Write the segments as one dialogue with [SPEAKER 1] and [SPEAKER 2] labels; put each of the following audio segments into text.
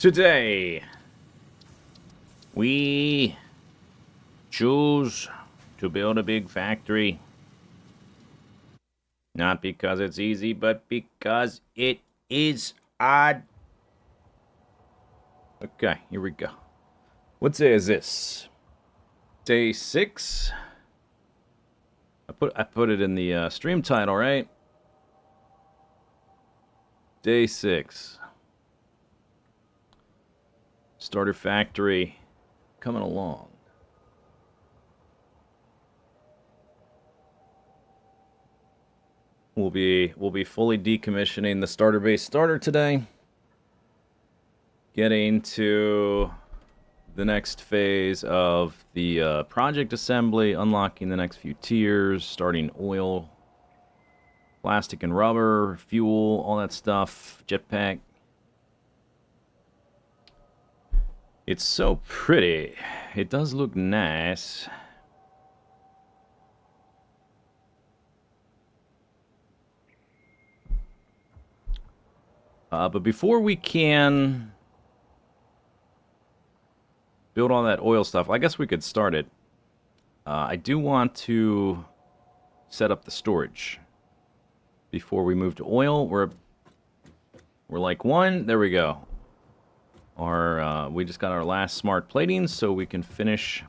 [SPEAKER 1] Today, we choose to build a big factory. Not because it's easy, but because it is odd. Okay, here we go. What day is this? Day 6? I put it in the stream title, right? Day 6. Starter factory coming along. We'll be fully decommissioning the starter base starter today. Getting to the next phase of the project assembly, unlocking the next few tiers, starting oil, plastic and rubber, fuel, all that stuff, jetpack. It's so pretty. It does look nice. But before we can build all that oil stuff, I guess we could start it. I do want to set up the storage before we move to oil. We're like one. There we go. We just got our last smart plating, so we can finish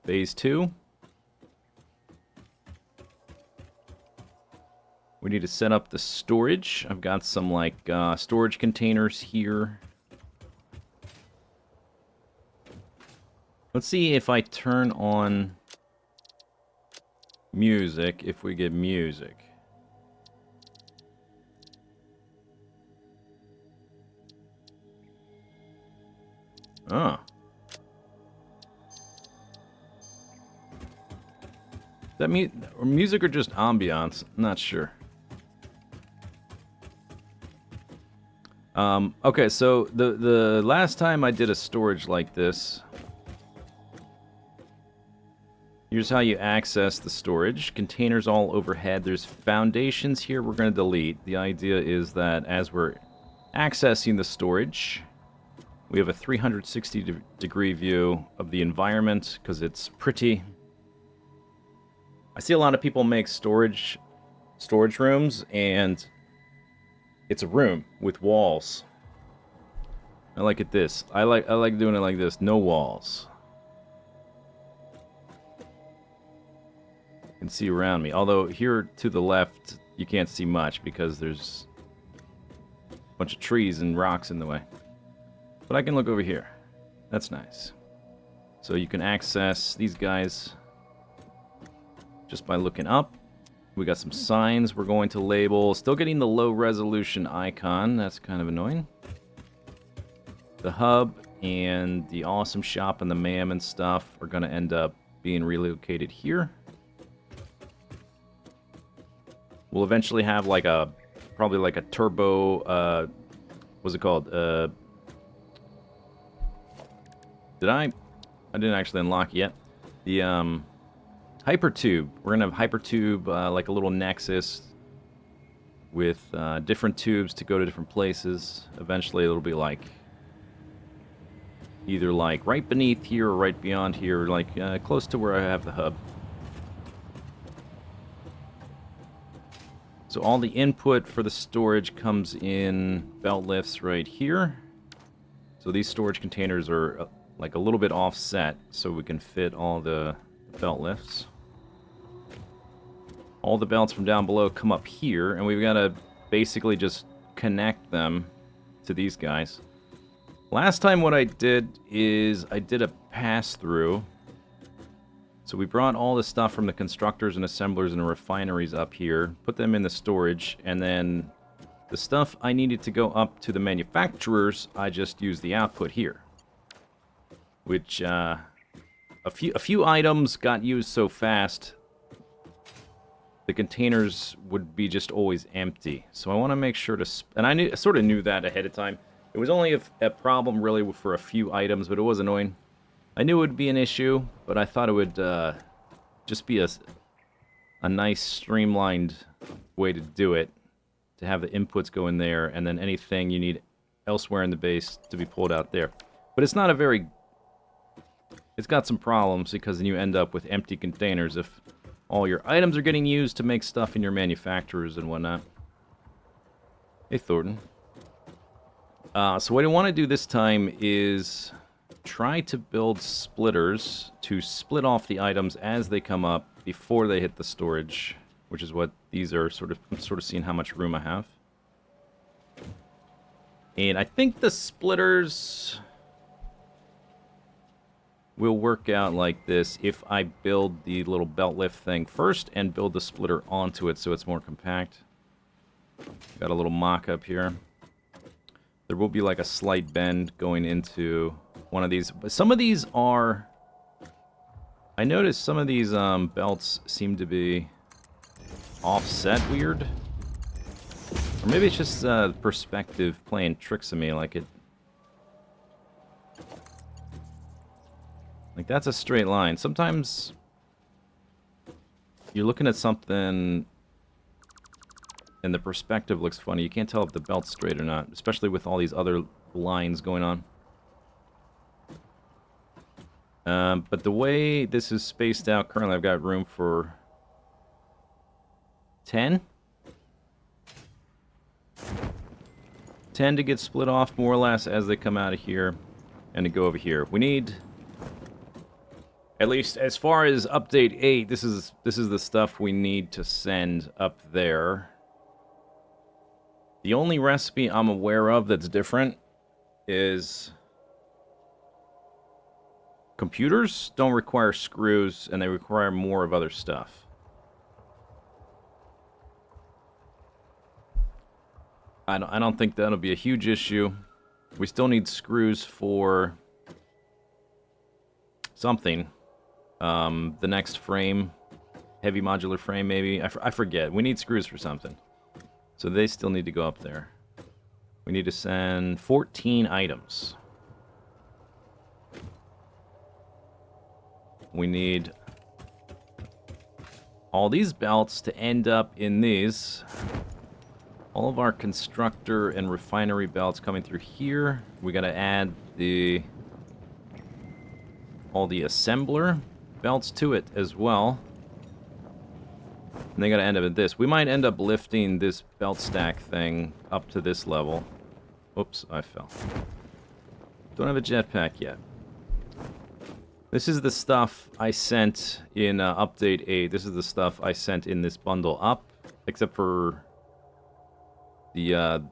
[SPEAKER 1] phase 2. We need to set up the storage. I've got some like storage containers here. Let's see if I turn on music, if we get music. Oh. That music or just ambiance? I'm not sure. Okay, so the last time I did a storage like this, here's how you access the storage. Containers all overhead. There's foundations here we're going to delete. The idea is that as we're accessing the storage, we have a 360-degree view of the environment because it's pretty. I see a lot of people make storage rooms, and it's a room with walls. I like it this. I like doing it like this. No walls. You can see around me. Although here to the left, you can't see much because there's a bunch of trees and rocks in the way. But I can look over here. That's nice. So you can access these guys just by looking up. We got some signs we're going to label. Still getting the low resolution icon. That's kind of annoying. The hub and the awesome shop and the MAM and stuff are going to end up being relocated here. We'll eventually have like probably like a turbo, what's it called? I didn't actually unlock yet. The hypertube. We're gonna have hypertube, like a little nexus with different tubes to go to different places. Eventually, it'll be like either like right beneath here or right beyond here, like close to where I have the hub. So all the input for the storage comes in belt lifts right here. So these storage containers are like a little bit offset so we can fit all the belt lifts. All the belts from down below come up here, and we've got to basically just connect them to these guys. Last time what I did is I did a pass-through. So we brought all the stuff from the constructors and assemblers and refineries up here, put them in the storage, and then the stuff I needed to go up to the manufacturers, I just used the output here. Which, a few items got used so fast, the containers would be just always empty. So I want to make sure to... And I sort of knew that ahead of time. It was only a problem, really, for a few items, but it was annoying. I knew it would be an issue, but I thought it would just be a nice, streamlined way to do it. To have the inputs go in there, and then anything you need elsewhere in the base to be pulled out there. But it's not a very... It's got some problems because then you end up with empty containers if all your items are getting used to make stuff in your manufacturers and whatnot. Hey, Thornton. So what I want to do this time is try to build splitters to split off the items as they come up before they hit the storage, which is what these are I'm sort of seeing how much room I have. And I think the splitters will work out like this if I build the little belt lift thing first and build the splitter onto it so it's more compact. Got a little mock-up here. There will be like a slight bend going into one of these. But some of these are... I noticed some of these belts seem to be offset weird. Or maybe it's just perspective playing tricks on me, like it... Like, that's a straight line. Sometimes you're looking at something and the perspective looks funny. You can't tell if the belt's straight or not, especially with all these other lines going on. But the way this is spaced out currently, I've got room for 10? 10 to get split off more or less as they come out of here and to go over here. We need... At least as far as update 8, this is the stuff we need to send up there. The only recipe I'm aware of that's different is computers don't require screws and they require more of other stuff. I don't think that'll be a huge issue. We still need screws for something. The next frame, heavy modular frame maybe, I forget. We need screws for something. So they still need to go up there. We need to send 14 items. We need all these belts to end up in these. All of our constructor and refinery belts coming through here. We gotta add all the assembler belts to it as well. And they gotta end up at this. We might end up lifting this belt stack thing up to this level. Oops, I fell. Don't have a jetpack yet. This is the stuff I sent in update 8. This is the stuff I sent in this bundle up, except for the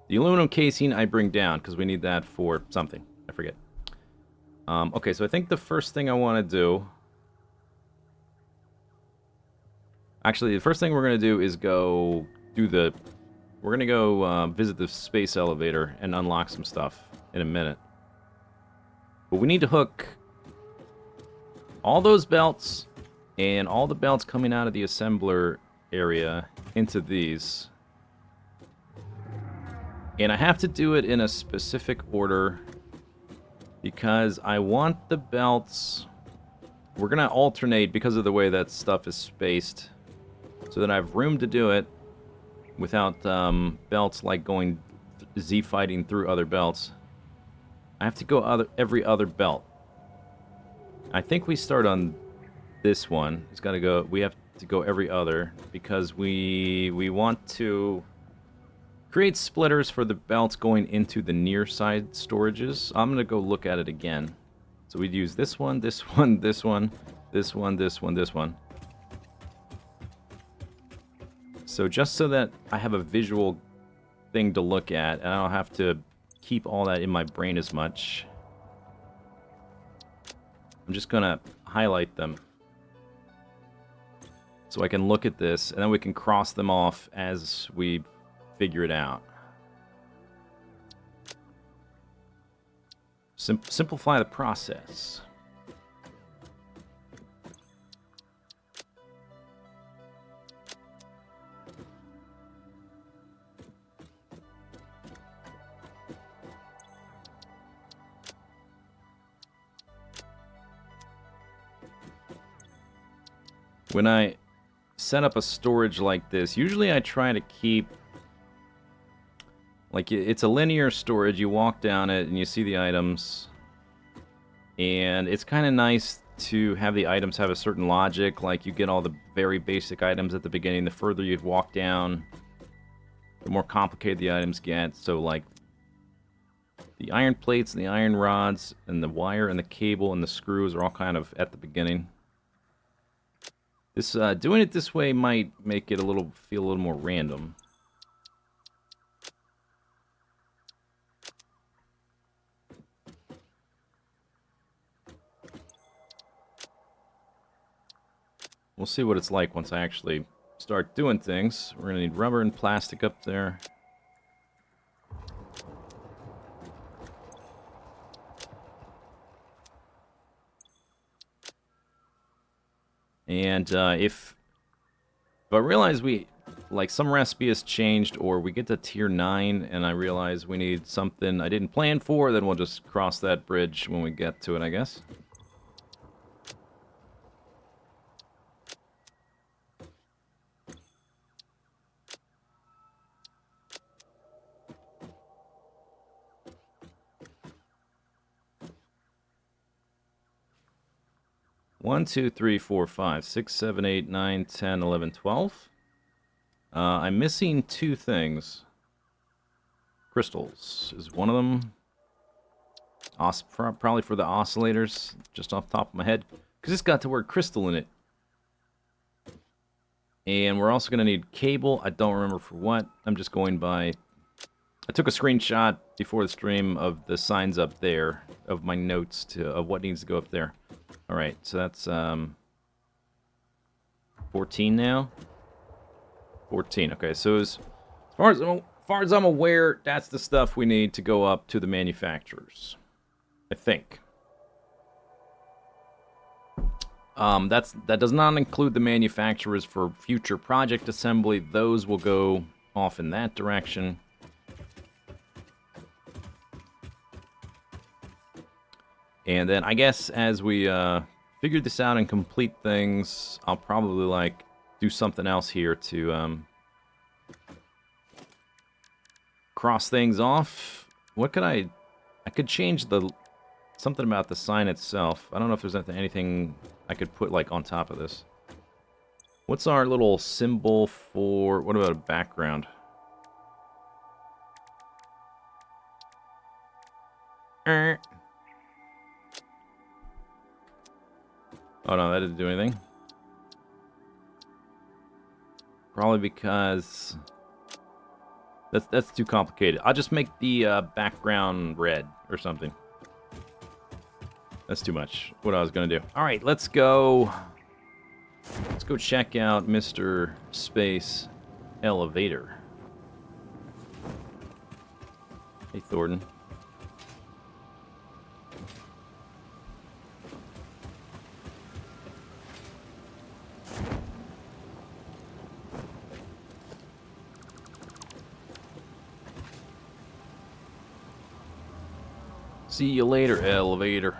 [SPEAKER 1] aluminum casing I bring down, because we need that for something. I forget. Okay, so I think the first thing I want to do... Actually, the first thing we're going to do is go do the... We're going to go visit the space elevator and unlock some stuff in a minute. But we need to hook all those belts and all the belts coming out of the assembler area into these. And I have to do it in a specific order because I want the belts... We're going to alternate because of the way that stuff is spaced, so that I have room to do it without belts like going Z-fighting through other belts. I have to go every other belt. I think we start on this one. It's got to go. We have to go every other because we want to create splitters for the belts going into the near side storages. I'm gonna go look at it again. So we'd use this one, this one, this one, this one, this one, this one. So just so that I have a visual thing to look at, and I don't have to keep all that in my brain as much, I'm just gonna highlight them so I can look at this, and then we can cross them off as we figure it out. Simplify the process. When I set up a storage like this, usually I try to keep Like, it's a linear storage. You walk down it and you see the items. And it's kind of nice to have the items have a certain logic. Like, you get all the very basic items at the beginning. The further you walk down, the more complicated the items get. So, like, the iron plates and the iron rods and the wire and the cable and the screws are all kind of at the beginning. This doing it this way might make it feel a little more random. We'll see what it's like once I actually start doing things. We're going to need rubber and plastic up there. And if I realize like some recipe has changed, or we get to tier 9 and I realize we need something I didn't plan for, then we'll just cross that bridge when we get to it, I guess. One, 2, 3, 4, 5, 6, 7, 8, 9, 10, 11, 12. I'm missing 2 things. Crystals is one of them. Probably for the oscillators, just off the top of my head. Because it's got the word crystal in it. And we're also going to need cable. I don't remember for what. I'm just going by... I took a screenshot before the stream of the signs up there, of my notes of what needs to go up there. Alright, so that's 14 now. 14, okay, so as far as I'm aware, that's the stuff we need to go up to the manufacturers. I think. That does not include the manufacturers for future project assembly. Those will go off in that direction. And then I guess as we figure this out and complete things, I'll probably like do something else here to cross things off. What could I could change something about the sign itself. I don't know if there's anything I could put like on top of this. What's our little symbol for, what about a background? Oh no, that didn't do anything. Probably because that's too complicated. I'll just make the background red or something. That's too much. What I was gonna do. All right, let's go. Let's go check out Mr. Space Elevator. Hey, Thornton. See you later, elevator.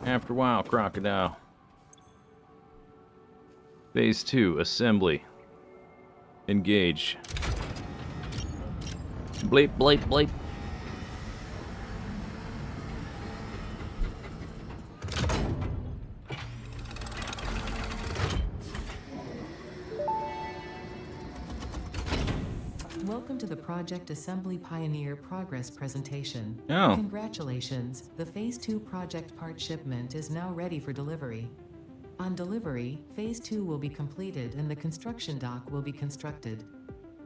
[SPEAKER 1] After a while, crocodile. Phase 2, assembly. Engage. Bleep, bleep, bleep.
[SPEAKER 2] Welcome to the Project Assembly Pioneer Progress presentation.
[SPEAKER 1] Oh.
[SPEAKER 2] Congratulations, the Phase 2 project part shipment is now ready for delivery. On delivery, Phase 2 will be completed and the construction dock will be constructed.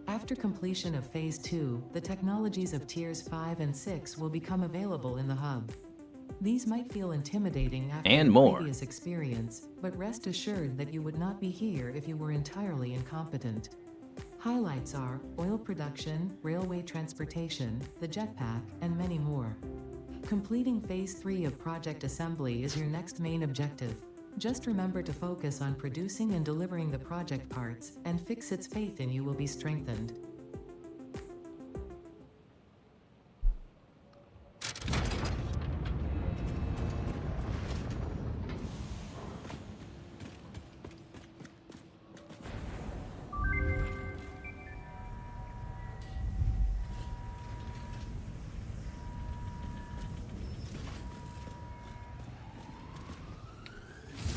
[SPEAKER 2] After completion of Phase 2, the technologies of Tiers 5 and 6 will become available in the hub. These might feel intimidating after your previous experience, but rest assured that you would not be here if you were entirely incompetent. Highlights are oil production, railway transportation, the jetpack, and many more. Completing Phase 3 of Project Assembly is your next main objective. Just remember to focus on producing and delivering the project parts, and Fixit's faith in you will be strengthened.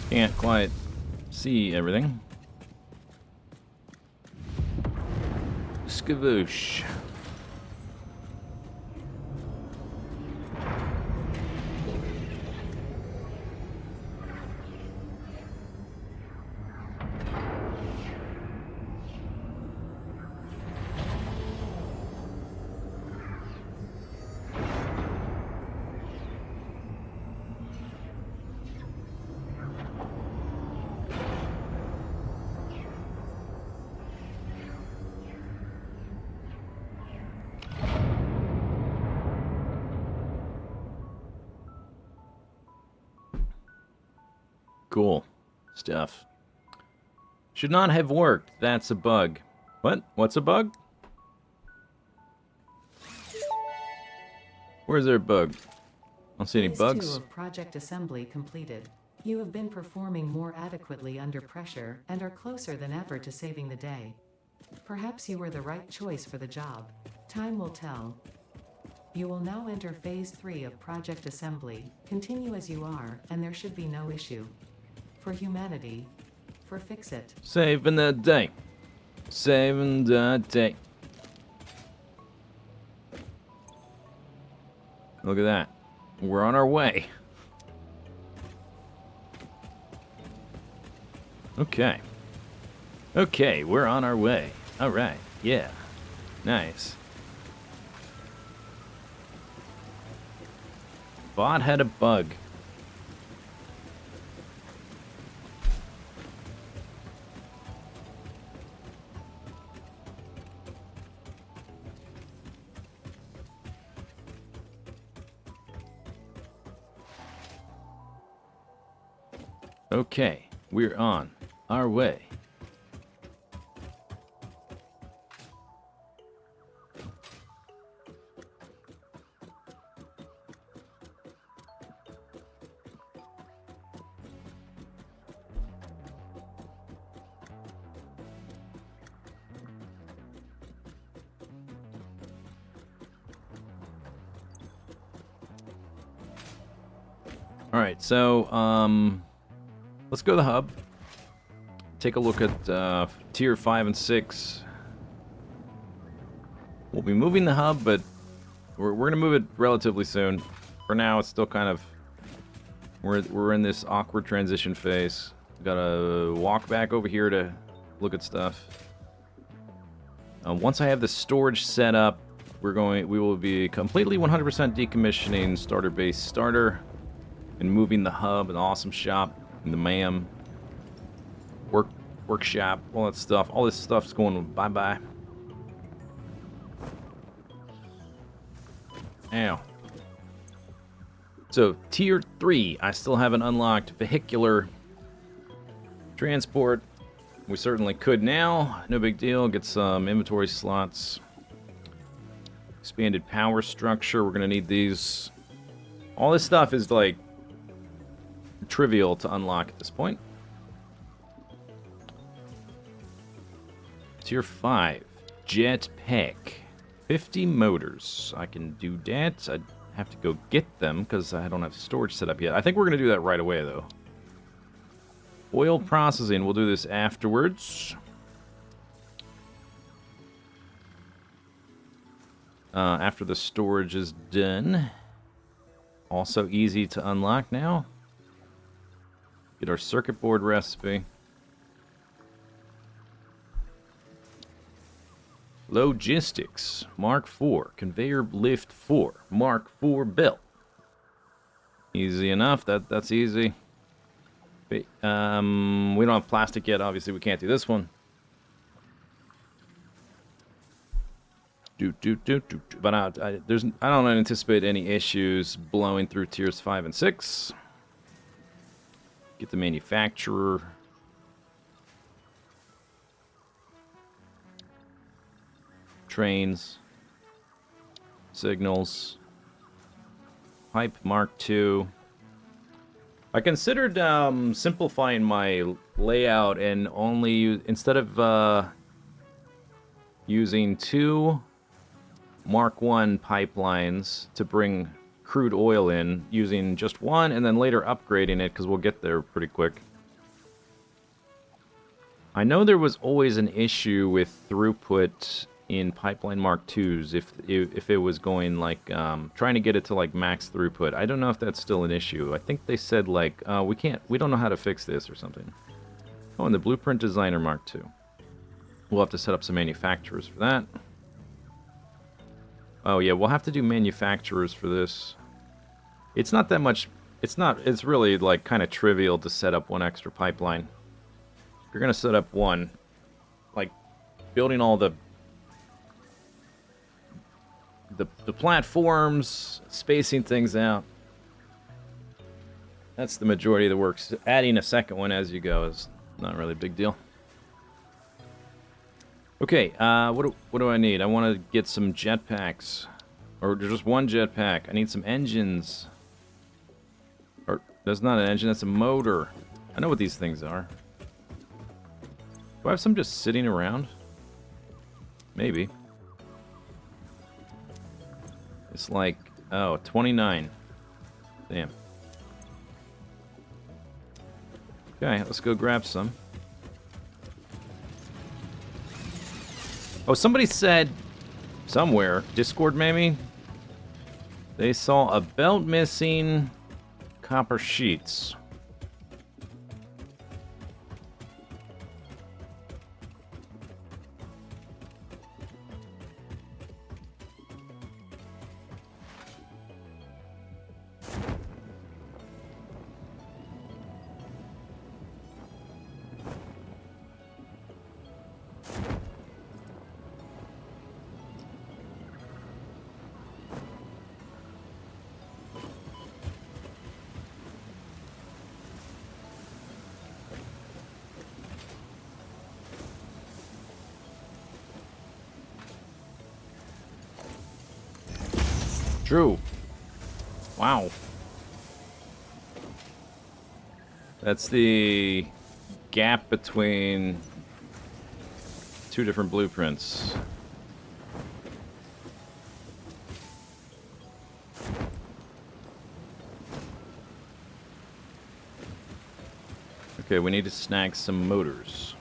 [SPEAKER 1] Can't quite see everything. Skavoosh. Cool stuff. Should not have worked. That's a bug. What? What's a bug? Where's there a bug? I don't see any
[SPEAKER 2] Phase
[SPEAKER 1] bugs.
[SPEAKER 2] 2 of project assembly completed. You have been performing more adequately under pressure and are closer than ever to saving the day. Perhaps you were the right choice for the job. Time will tell. You will now enter Phase 3 of project assembly. Continue as you are, and there should be no issue. For humanity. For Fix-It.
[SPEAKER 1] Saving the day. Saving the day. Look at that. We're on our way. Okay. Okay, we're on our way. All right. Yeah. Nice. Bot had a bug. Okay, we're on our way. All right, so let's go to the hub. Take a look at tier 5 and 6. We'll be moving the hub, but we're going to move it relatively soon. For now, it's still kind of... We're in this awkward transition phase. Gotta walk back over here to look at stuff. Once I have the storage set up, we will be completely 100% decommissioning starter base starter and moving the hub, an awesome shop, and the MAM workshop, all that stuff. All this stuff's going bye-bye. Ow. So, tier 3, I still haven't unlocked vehicular transport. We certainly could now. No big deal. Get some inventory slots. Expanded power structure. We're going to need these. All this stuff is, like, trivial to unlock at this point. Tier 5. Jetpack. 50 motors. I can do that. I have to go get them because I don't have storage set up yet. I think we're going to do that right away, though. Oil processing. We'll do this afterwards. After the storage is done. Also easy to unlock now. Get our circuit board recipe. Logistics. Mark IV. Conveyor lift 4. Mark IV built. Easy enough. That's easy. We don't have plastic yet. Obviously, we can't do this one. But I don't anticipate any issues blowing through tiers 5 and 6. Get the manufacturer. Trains. Signals. Pipe Mark II. I considered simplifying my layout and only instead of using 2 Mark I pipelines to bring crude oil in, using just one and then later upgrading it because we'll get there pretty quick. I know there was always an issue with throughput in Pipeline Mark IIs if it was going like trying to get it to like max throughput. I don't know if that's still an issue. I think they said like we don't know how to fix this or something. Oh, and the Blueprint Designer Mark II. We'll have to set up some manufacturers for that. Oh yeah, we'll have to do manufacturers for this. It's not that much. It's really like kind of trivial to set up one extra pipeline. If you're gonna set up one, like building all the platforms, spacing things out. That's the majority of the work. Adding a second one as you go is not really a big deal. Okay, what do I need? I want to get some jetpacks. Or just one jetpack. I need some engines. Or, that's not an engine, that's a motor. I know what these things are. Do I have some just sitting around? Maybe. It's like, oh, 29. Damn. Okay, let's go grab some. Oh, somebody said somewhere, Discord maybe, they saw a belt missing, copper sheets. True. Wow. That's the gap between two different blueprints. Okay, we need to snag some motors.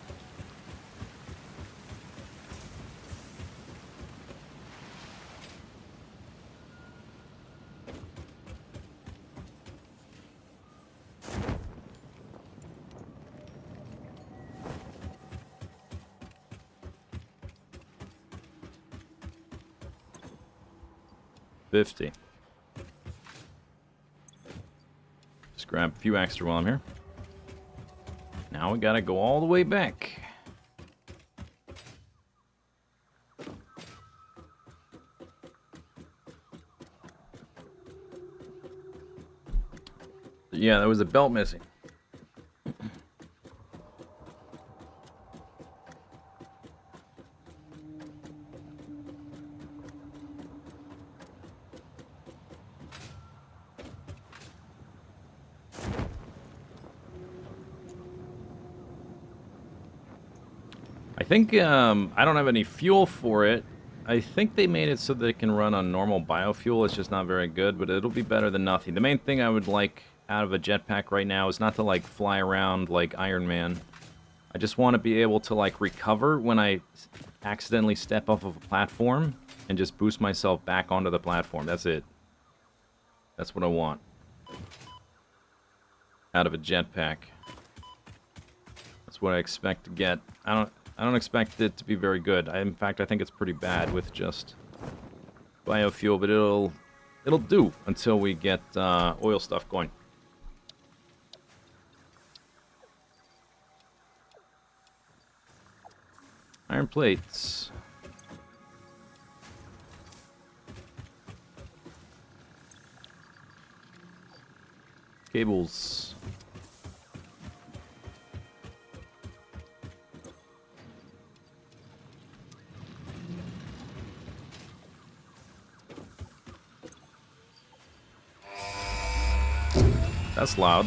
[SPEAKER 1] $50. Just grab a few extra while I'm here. Now we gotta go all the way back. Yeah, there was a belt missing. I think I don't have any fuel for it. I think they made it so that it can run on normal biofuel. It's just not very good, but it'll be better than nothing. The main thing I would like out of a jetpack right now is not to like fly around like Iron Man. I just want to be able to like recover when I accidentally step off of a platform and just boost myself back onto the platform. That's it. That's what I want out of a jetpack. That's what I expect to get. I don't expect it to be very good. In fact, I think it's pretty bad with just biofuel, but it'll do until we get oil stuff going. Iron plates. Cables. That's loud.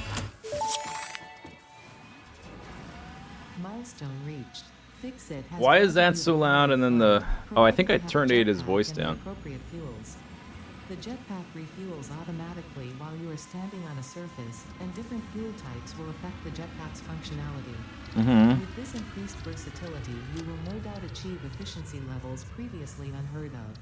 [SPEAKER 2] Milestone reached. Fix it has
[SPEAKER 1] Why is that
[SPEAKER 2] properly
[SPEAKER 1] so loud and then the... Oh, I think I turned Ada's voice down.
[SPEAKER 2] Appropriate fuels. The jetpack refuels automatically while you are standing on a surface, and different fuel types will affect the jetpack's functionality.
[SPEAKER 1] Mm-hmm.
[SPEAKER 2] With this increased versatility, you will no doubt achieve efficiency levels previously unheard of.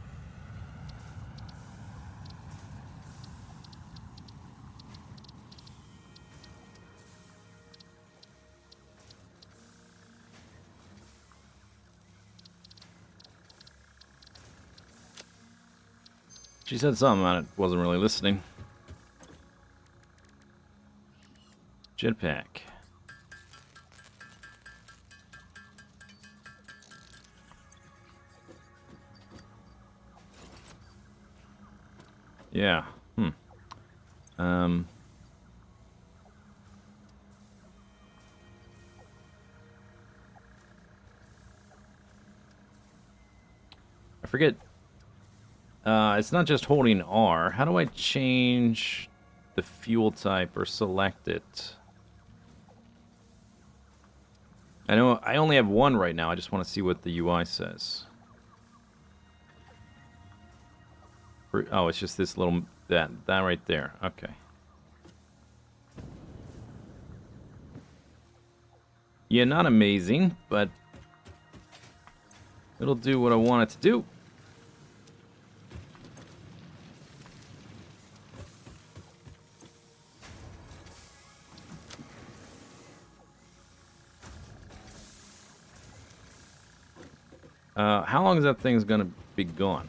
[SPEAKER 1] She said something on it. Wasn't really listening. Jetpack. Yeah. Um. I forget. It's not just holding R. How do I change the fuel type or select it? I know I only have one right now. I just want to see what the UI says. Oh, it's just this little that right there. Okay. Yeah, not amazing, but it'll do what I want it to do. How long is that thing's gonna be gone?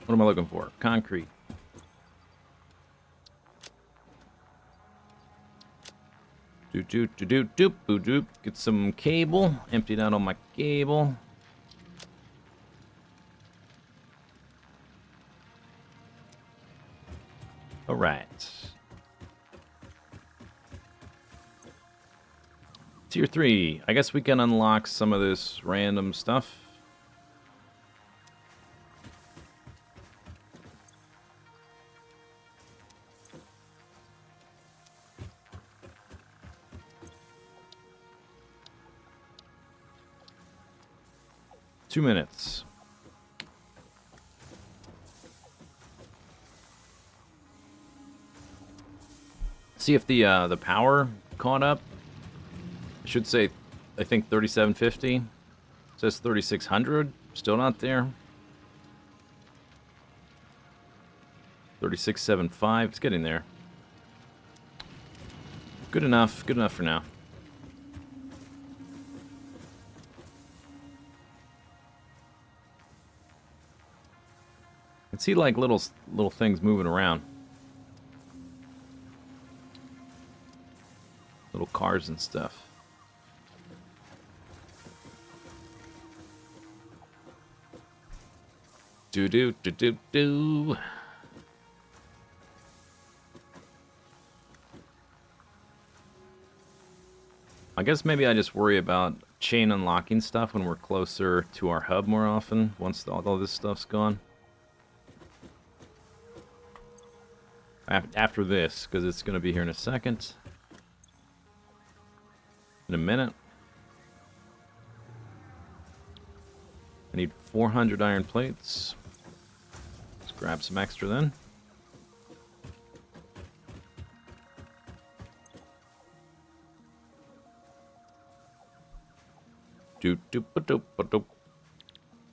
[SPEAKER 1] What am I looking for? Concrete. Doop. Get some cable. Emptied out all my cable. All right. Tier 3. I guess we can unlock some of this random stuff. Two minutes. See if the power caught up. I should say, I think 3750. It says 3600. Still not there. 3675. It's getting there. Good enough. Good enough for now. I can see like little things moving around. Little cars and stuff. Do. I guess maybe I just worry about chain unlocking stuff when we're closer to our hub more often, once all this stuff's gone. After this, because it's going to be here in a second. In a minute. I need 400 iron plates. Let's grab some extra then. Doop.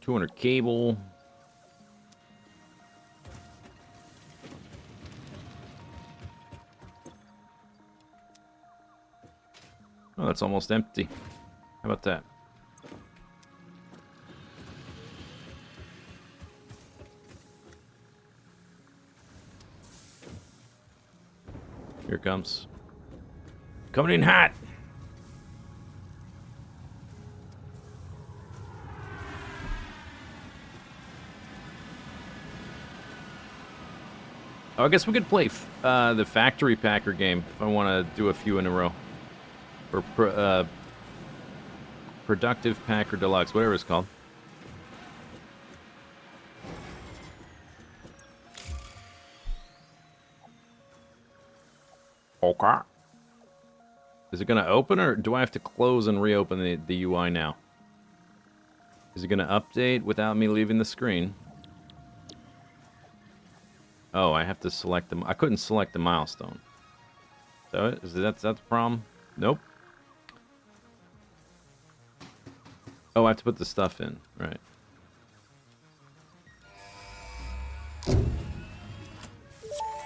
[SPEAKER 1] 200 cable. Oh, that's almost empty. How about that? Here it comes. Coming in hot! Oh, I guess we could play the Factory Packer game if I want to do a few in a row. Or Productive Packer Deluxe, whatever it's called. Okay. Is it going to open, or do I have to close and reopen the UI now? Is it going to update without me leaving the screen? Oh, I have to select them. I couldn't select the milestone. So is that the problem? Nope. Oh, I have to put the stuff in. Right.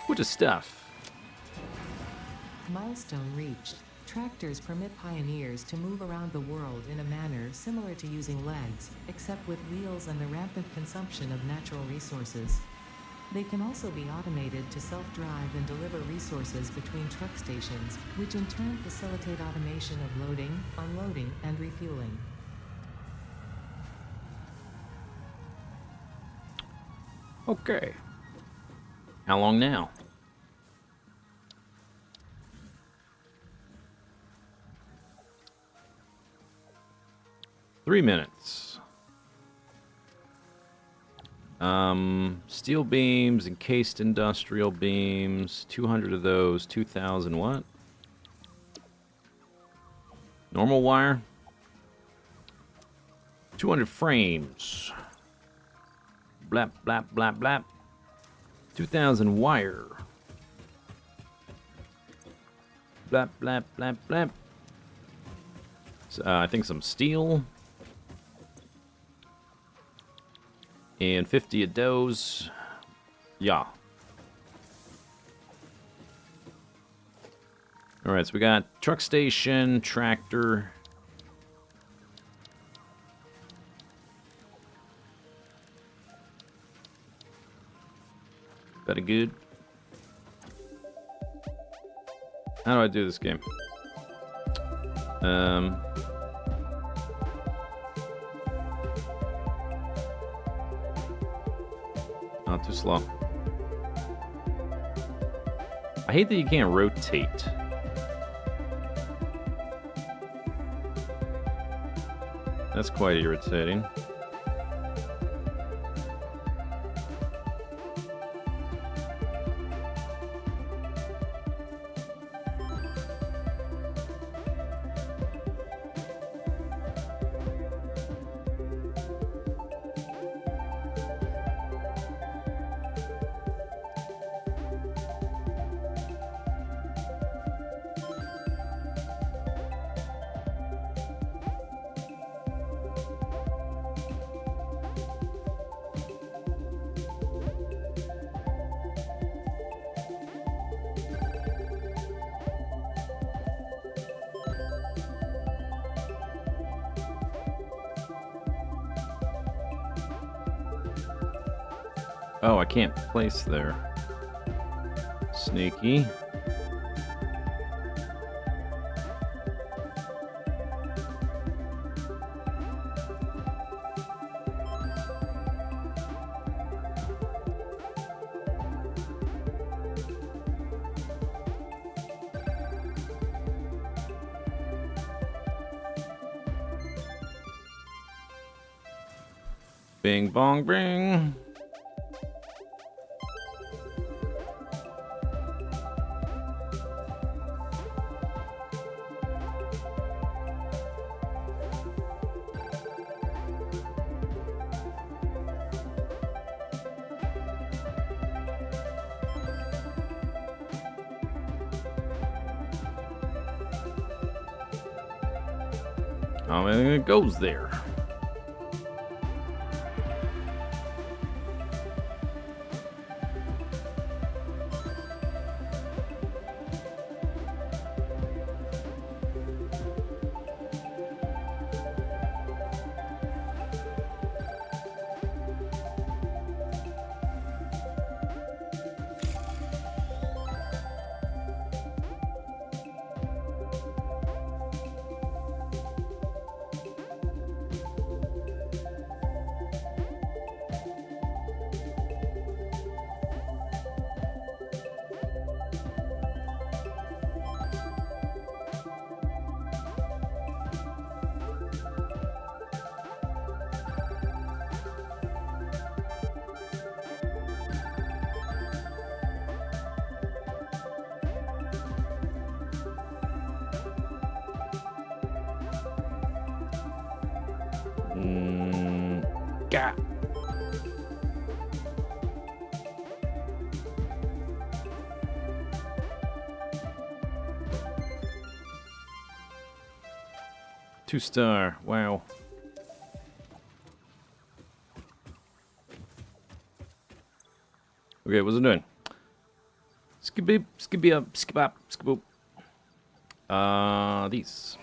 [SPEAKER 1] Put the stuff.
[SPEAKER 2] Milestone reached. Tractors permit pioneers to move around the world in a manner similar to using legs, except with wheels and the rampant consumption of natural resources. They can also be automated to self-drive and deliver resources between truck stations, which in turn facilitate automation of loading, unloading, and refueling.
[SPEAKER 1] Okay. How long now? Three minutes. Steel beams, encased industrial beams, 200 of those, 2,000 what? Normal wire? 200 frames. Blap, blap, blap, blap. 2,000 wire. Blap, blap, blap, blap. So, I think some steel. And 50 of those. Yeah. Alright, so we got truck station, tractor. Very good. How do I do this game? Not too slow. I hate that you can't rotate. That's quite irritating. Oh, I can't place there. Sneaky. Bing bong bing. Oh, and it goes there. 2-star. Wow. Okay, what's it doing? Skip beep, skip beep, skip up, skip boop. These.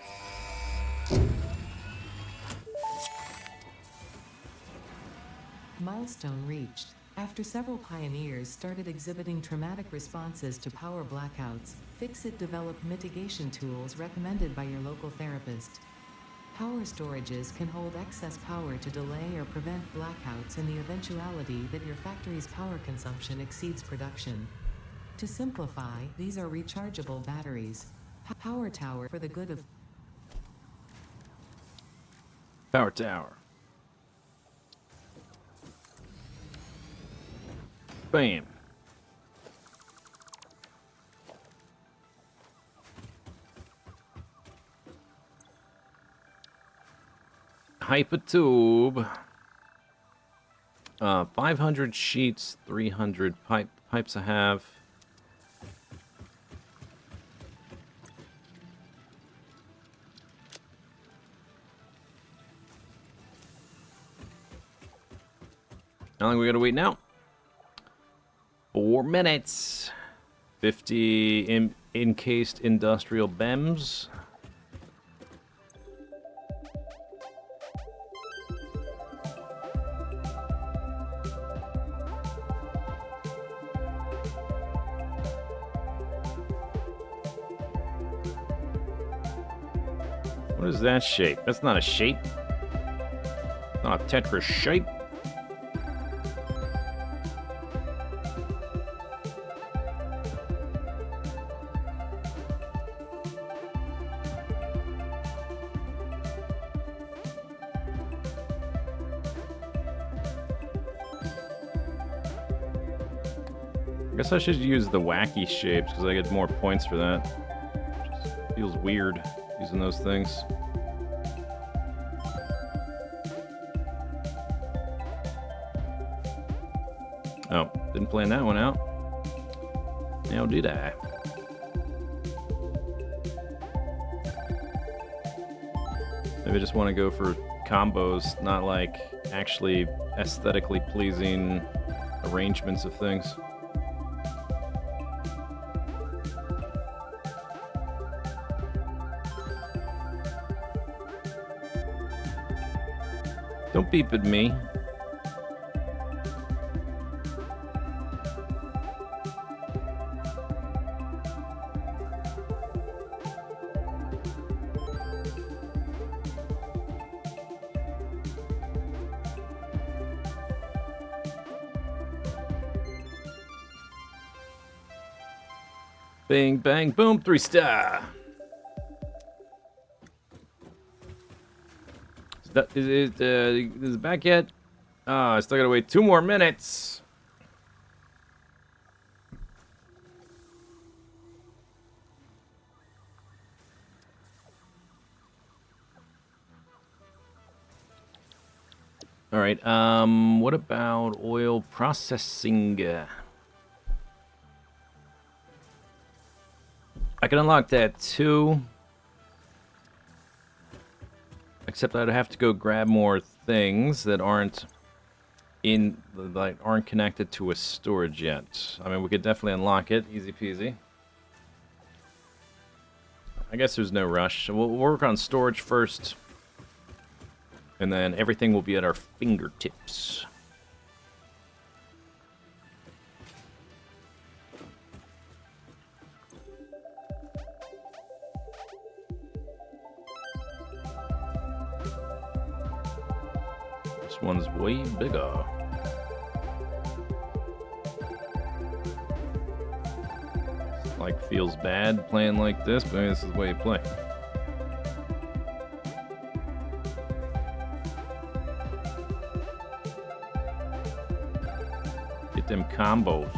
[SPEAKER 2] Milestone reached. After several pioneers started exhibiting traumatic responses to power blackouts, Fixit developed mitigation tools recommended by your local therapist. Power storages can hold excess power to delay or prevent blackouts in the eventuality that your factory's power consumption exceeds production. To simplify, these are rechargeable batteries. Power tower for the good of
[SPEAKER 1] Power tower. Bam. Hypertube. 500 sheets, 300 pipes I have. How long we gotta wait now? 4 minutes. 50 encased industrial BEMs. What is that shape? That's not a shape. Not a Tetris shape. I guess I should use the wacky shapes because I get more points for that. Just feels weird using those things. Oh, didn't plan that one out. Now did I? Maybe I just want to go for combos, not like actually aesthetically pleasing arrangements of things. Don't beep at me. Bing, bang, boom, 3-star. Is it back yet? Oh, I still gotta wait 2 more minutes. All right. What about oil processing? I can unlock that too. Except I'd have to go grab more things that aren't aren't connected to a storage yet. I mean, we could definitely unlock it, easy peasy. I guess there's no rush. We'll work on storage first, and then everything will be at our fingertips. This one's way bigger. Like, feels bad playing like this, but maybe this is the way you play. Get them combos.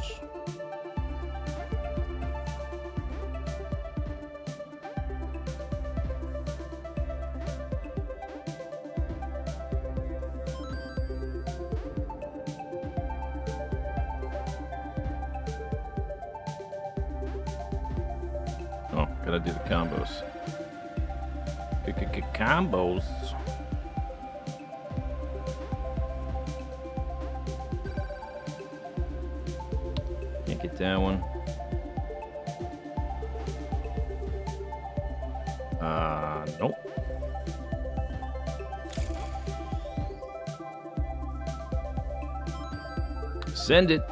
[SPEAKER 1] Gotta do the combos. Combos. Can't get that one. Nope. Send it.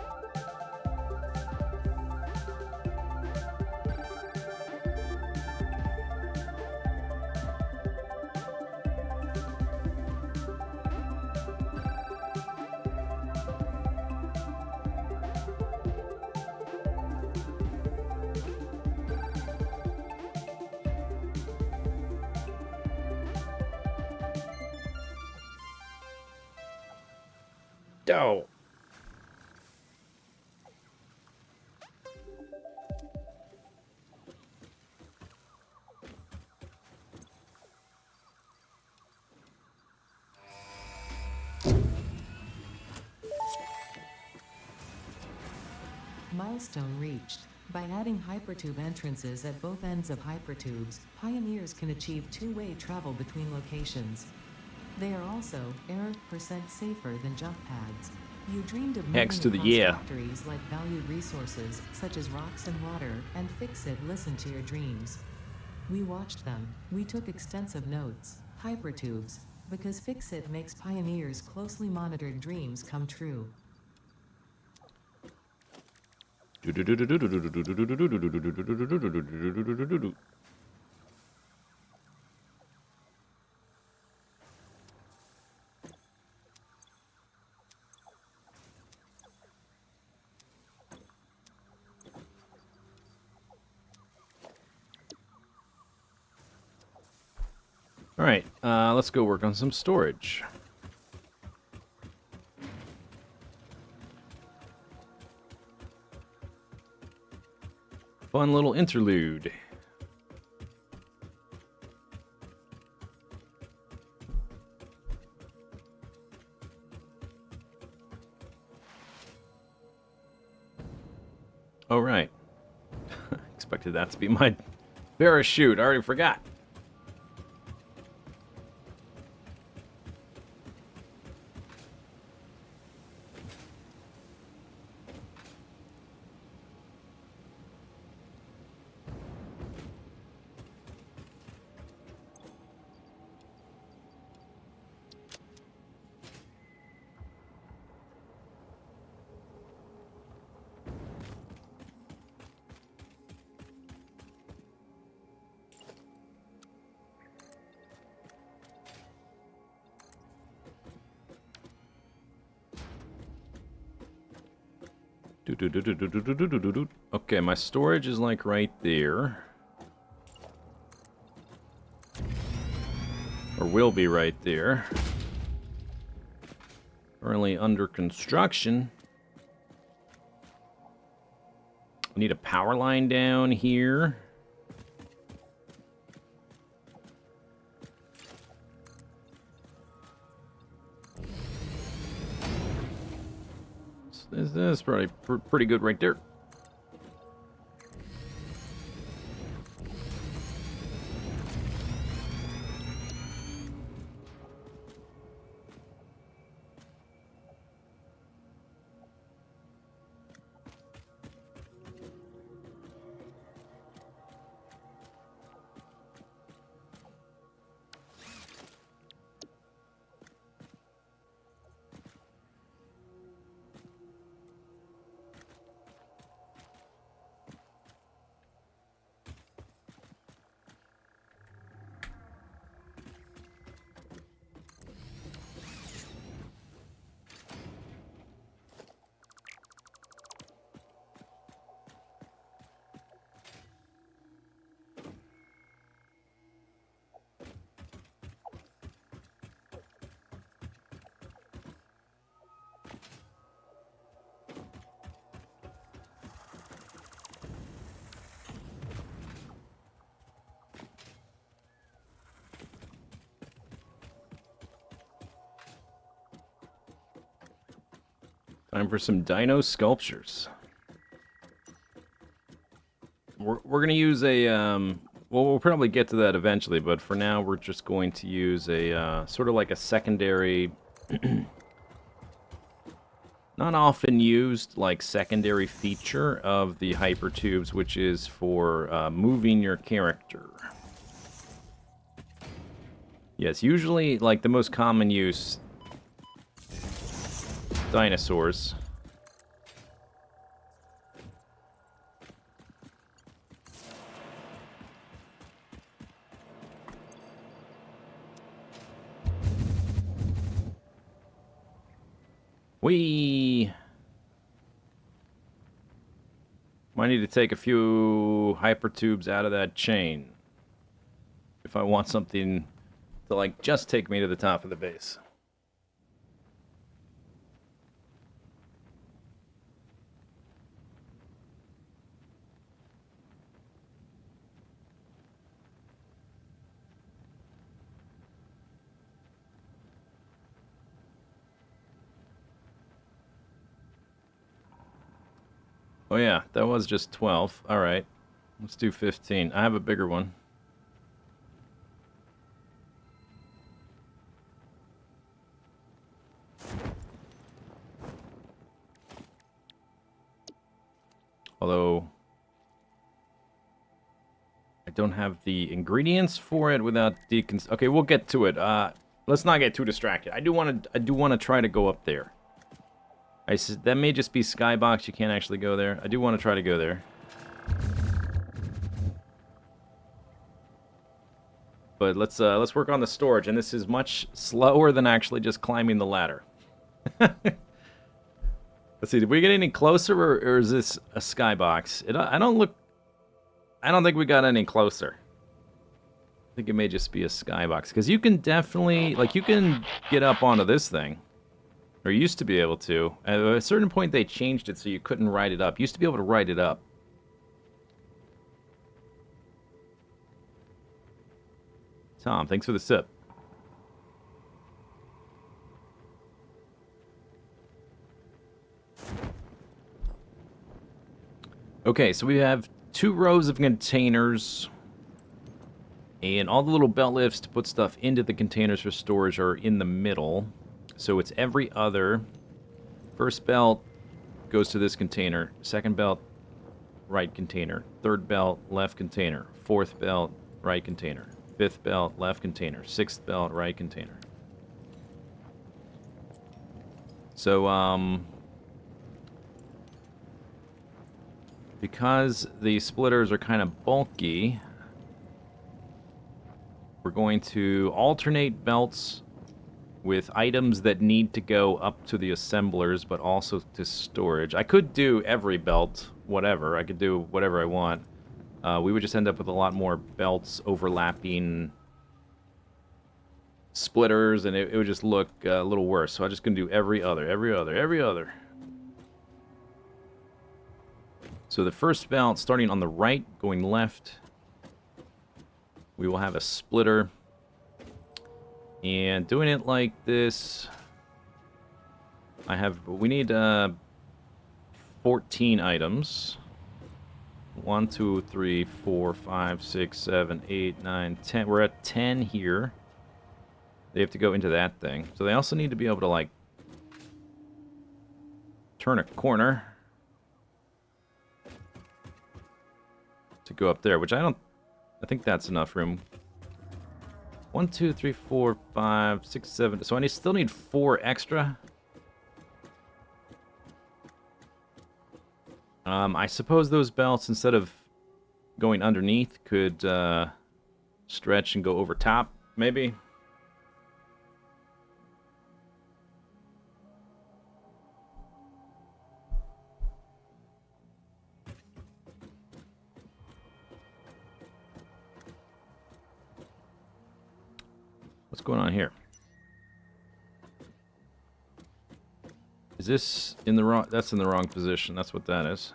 [SPEAKER 1] Dough.
[SPEAKER 2] Milestone reached. By adding hypertube entrances at both ends of hypertubes, pioneers can achieve two-way travel between locations. They are also % safer than jump pads. You dreamed of moving
[SPEAKER 1] Hex to the
[SPEAKER 2] across
[SPEAKER 1] yeah.
[SPEAKER 2] factories like valued resources, such as rocks and water, and Fix-It listened to your dreams. We watched them. We took extensive notes. Hypertubes. Because Fix-It makes pioneers' closely monitored dreams come true.
[SPEAKER 1] All right, let's go work on some storage. Fun little interlude. All right. Expected that to be my parachute. I already forgot. Okay, my storage is like right there. Or will be right there. Currently under construction. I need a power line down here. This is probably pretty good right there. Time for some dino sculptures. We're gonna use a Well, we'll probably get to that eventually, but for now we're just going to use a sort of like a secondary, not often used, like secondary feature of the hypertubes, which is for moving your character. Yes, usually like the most common use, dinosaurs. We might need to take a few hypertubes out of that chain if I want something to like just take me to the top of the base. Oh yeah, that was just 12. All right, let's do 15. I have a bigger one. Although I don't have the ingredients for it without Okay, we'll get to it. Let's not get too distracted. I do want to try to go up there. That may just be skybox. You can't actually go there. I do want to try to go there. But let's work on the storage, and this is much slower than actually just climbing the ladder. Let's see. Did we get any closer, or is this a skybox? I don't think we got any closer. I think it may just be a skybox, because you can definitely, like, you can get up onto this thing. Or used to be able to. At a certain point, they changed it so you couldn't ride it up. Used to be able to ride it up. Tom, thanks for the sip. Okay, so we have 2 rows of containers. And all the little belt lifts to put stuff into the containers for storage are in the middle. So it's every other. First belt goes to this container. Second belt, right container. Third belt, left container. Fourth belt, right container. Fifth belt, left container. Sixth belt, right container. So, because the splitters are kind of bulky, we're going to alternate belts with items that need to go up to the assemblers, but also to storage. I could do every belt, whatever. I could do whatever I want. We would just end up with a lot more belts overlapping splitters, and it would just look a little worse. So I'm just going to do every other. So the first belt, starting on the right, going left, we will have a splitter. And doing it like this, we need 14 items. 1, 2, 3, 4, 5, 6, 7, 8, 9, 10. We're at 10 here. They have to go into that thing. So they also need to be able to, like, turn a corner to go up there, which I think that's enough room. 1, 2, 3, 4, 5, 6, 7. So I still need 4 extra. I suppose those belts, instead of going underneath, could stretch and go over top, maybe. What's going on here? Is this in the wrong... That's in the wrong position. That's what that is.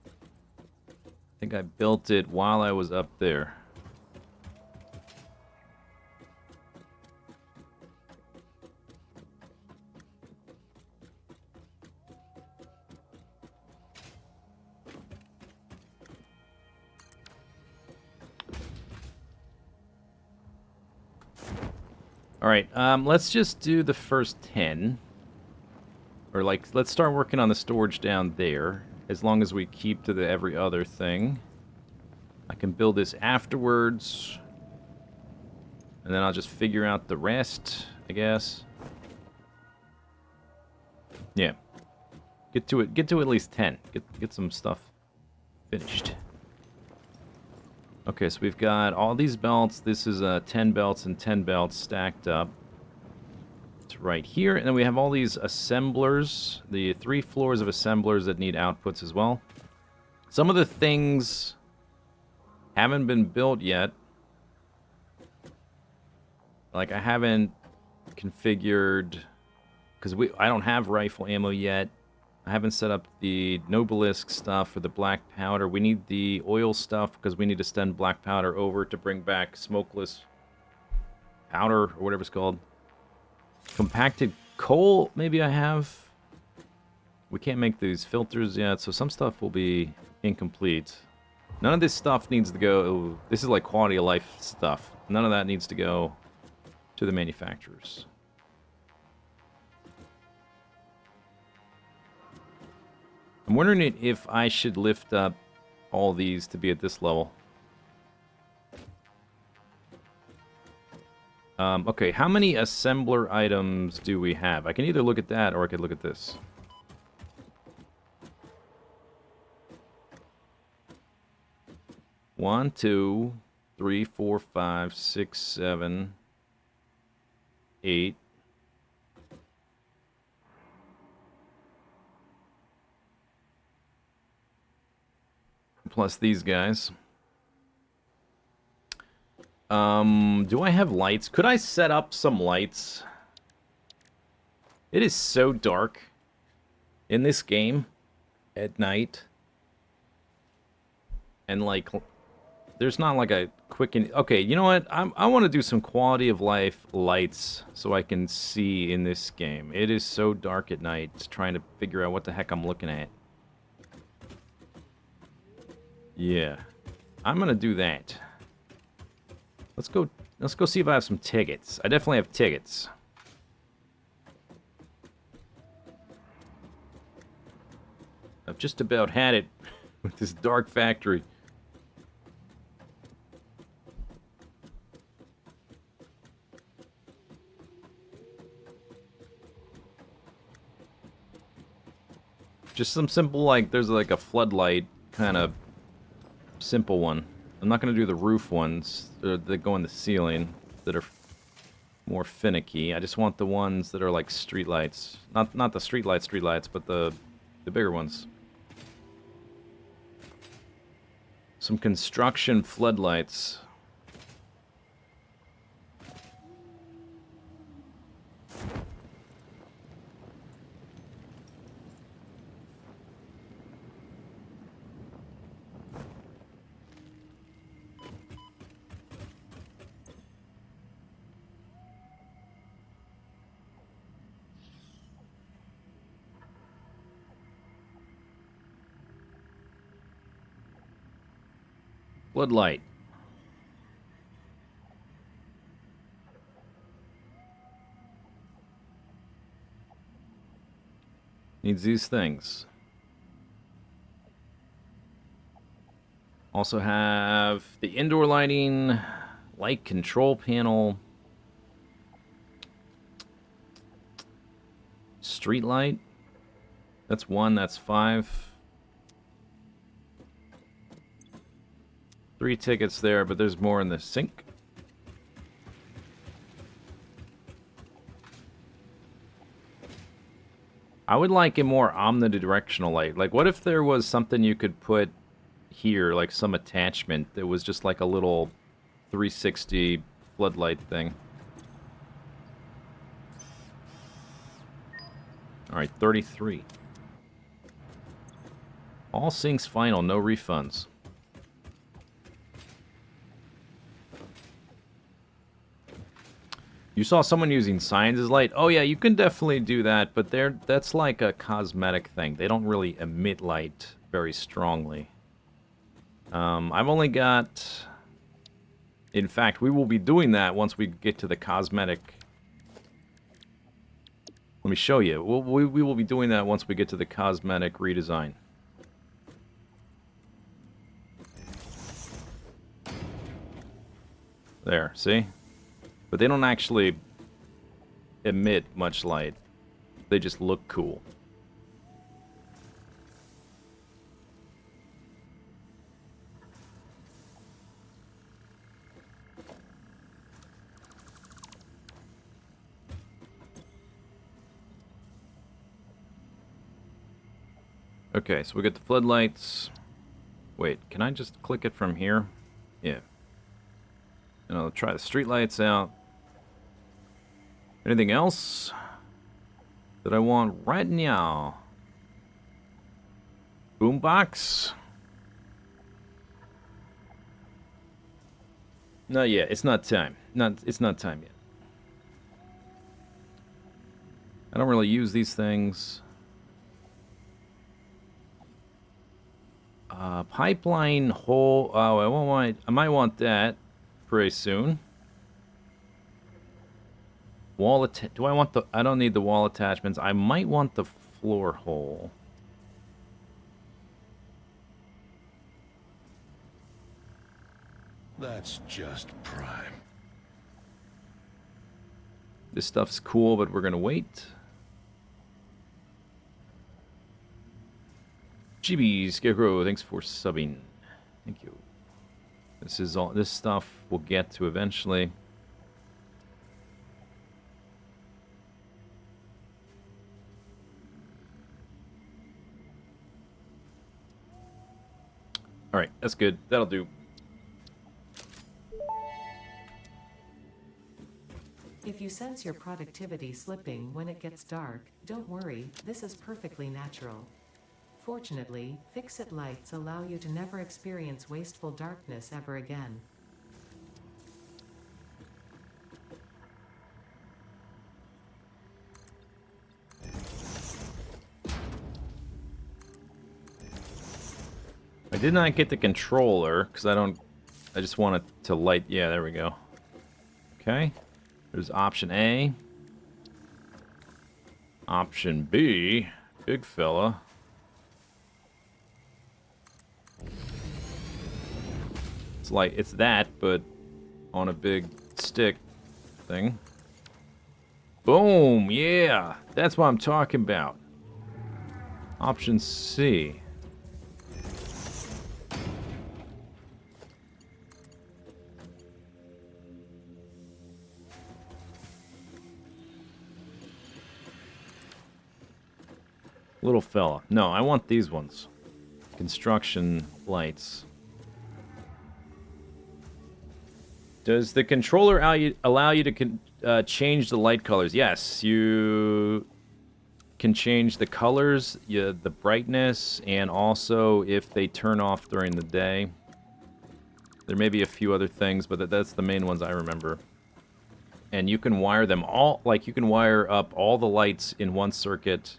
[SPEAKER 1] I think I built it while I was up there. Alright, let's just do the first 10. Or, like, let's start working on the storage down there. As long as we keep to the every other thing. I can build this afterwards. And then I'll just figure out the rest, I guess. Yeah. Get to at least 10. Get some stuff finished. Okay, so we've got all these belts. This is 10 belts and 10 belts stacked up. It's right here. And then we have all these assemblers. The 3 floors of assemblers that need outputs as well. Some of the things haven't been built yet. Like, I haven't configured... Because I don't have rifle ammo yet. I haven't set up the Nobelisk stuff for the black powder. We need the oil stuff because we need to send black powder over to bring back smokeless powder, or whatever it's called. Compacted coal, maybe I have. We can't make these filters yet, so some stuff will be incomplete. None of this stuff needs to go... This is like quality of life stuff. None of that needs to go to the manufacturers. I'm wondering if I should lift up all these to be at this level. Okay, how many assembler items do we have? I can either look at that or I could look at this. One, 2, 3, 4, 5, 6, 7, 8. Plus these guys. Do I have lights? Could I set up some lights? It is so dark in this game at night. And, like, there's not, like, a quick... Okay, you know what? I want to do some quality of life lights so I can see in this game. It is so dark at night trying to figure out what the heck I'm looking at. Yeah. I'm going to do that. Let's go see if I have some tickets. I definitely have tickets. I've just about had it with this dark factory. Just some simple, like, there's like a floodlight kind of simple one. I'm not going to do the roof ones that go in the ceiling that are more finicky. I just want the ones that are like street lights. Not the street lights, but the bigger ones. Some construction floodlights. Floodlight. Needs these things. Also have the indoor lighting, light control panel, street light. That's 1, that's 5. 3 tickets there, but there's more in the sink. I would like a more omnidirectional light. Like, what if there was something you could put here, like some attachment that was just like a little 360 floodlight thing? Alright, 33. All sinks final, no refunds. You saw someone using signs as light? Oh yeah, you can definitely do that, but that's like a cosmetic thing. They don't really emit light very strongly. I've only got... In fact, we will be doing that once we get to the cosmetic Let me show you. We will be doing that once we get to the cosmetic redesign. There, see? But they don't actually emit much light. They just look cool. Okay, so we got the floodlights. Wait, can I just click it from here? Yeah. And I'll try the streetlights out. Anything else that I want right now? Boombox? Not yet. It's not time. It's not time yet. I don't really use these things. Pipeline hole. Oh, I might want that pretty soon. Do I want the? I don't need the wall attachments. I might want the floor hole.
[SPEAKER 3] That's just prime.
[SPEAKER 1] This stuff's cool, but we're gonna wait. GB Scarecrow, thanks for subbing. Thank you. This is all. This stuff we'll get to eventually. All right, that's good. That'll do.
[SPEAKER 2] If you sense your productivity slipping when it gets dark, don't worry, this is perfectly natural. Fortunately, fix-it lights allow you to never experience wasteful darkness ever again.
[SPEAKER 1] I did not get the controller because I just want it to light. Yeah, there we go. Okay. There's option A. Option B. Big fella. It's like, it's that, but on a big stick thing. Boom! Yeah! That's what I'm talking about. Option C. Little fella. No, I want these ones. Construction lights. Does the controller allow you to change the light colors? Yes, you can change the colors, the brightness, and also if they turn off during the day. There may be a few other things, but that's the main ones I remember. And you can wire them all, like you can wire up all the lights in one circuit.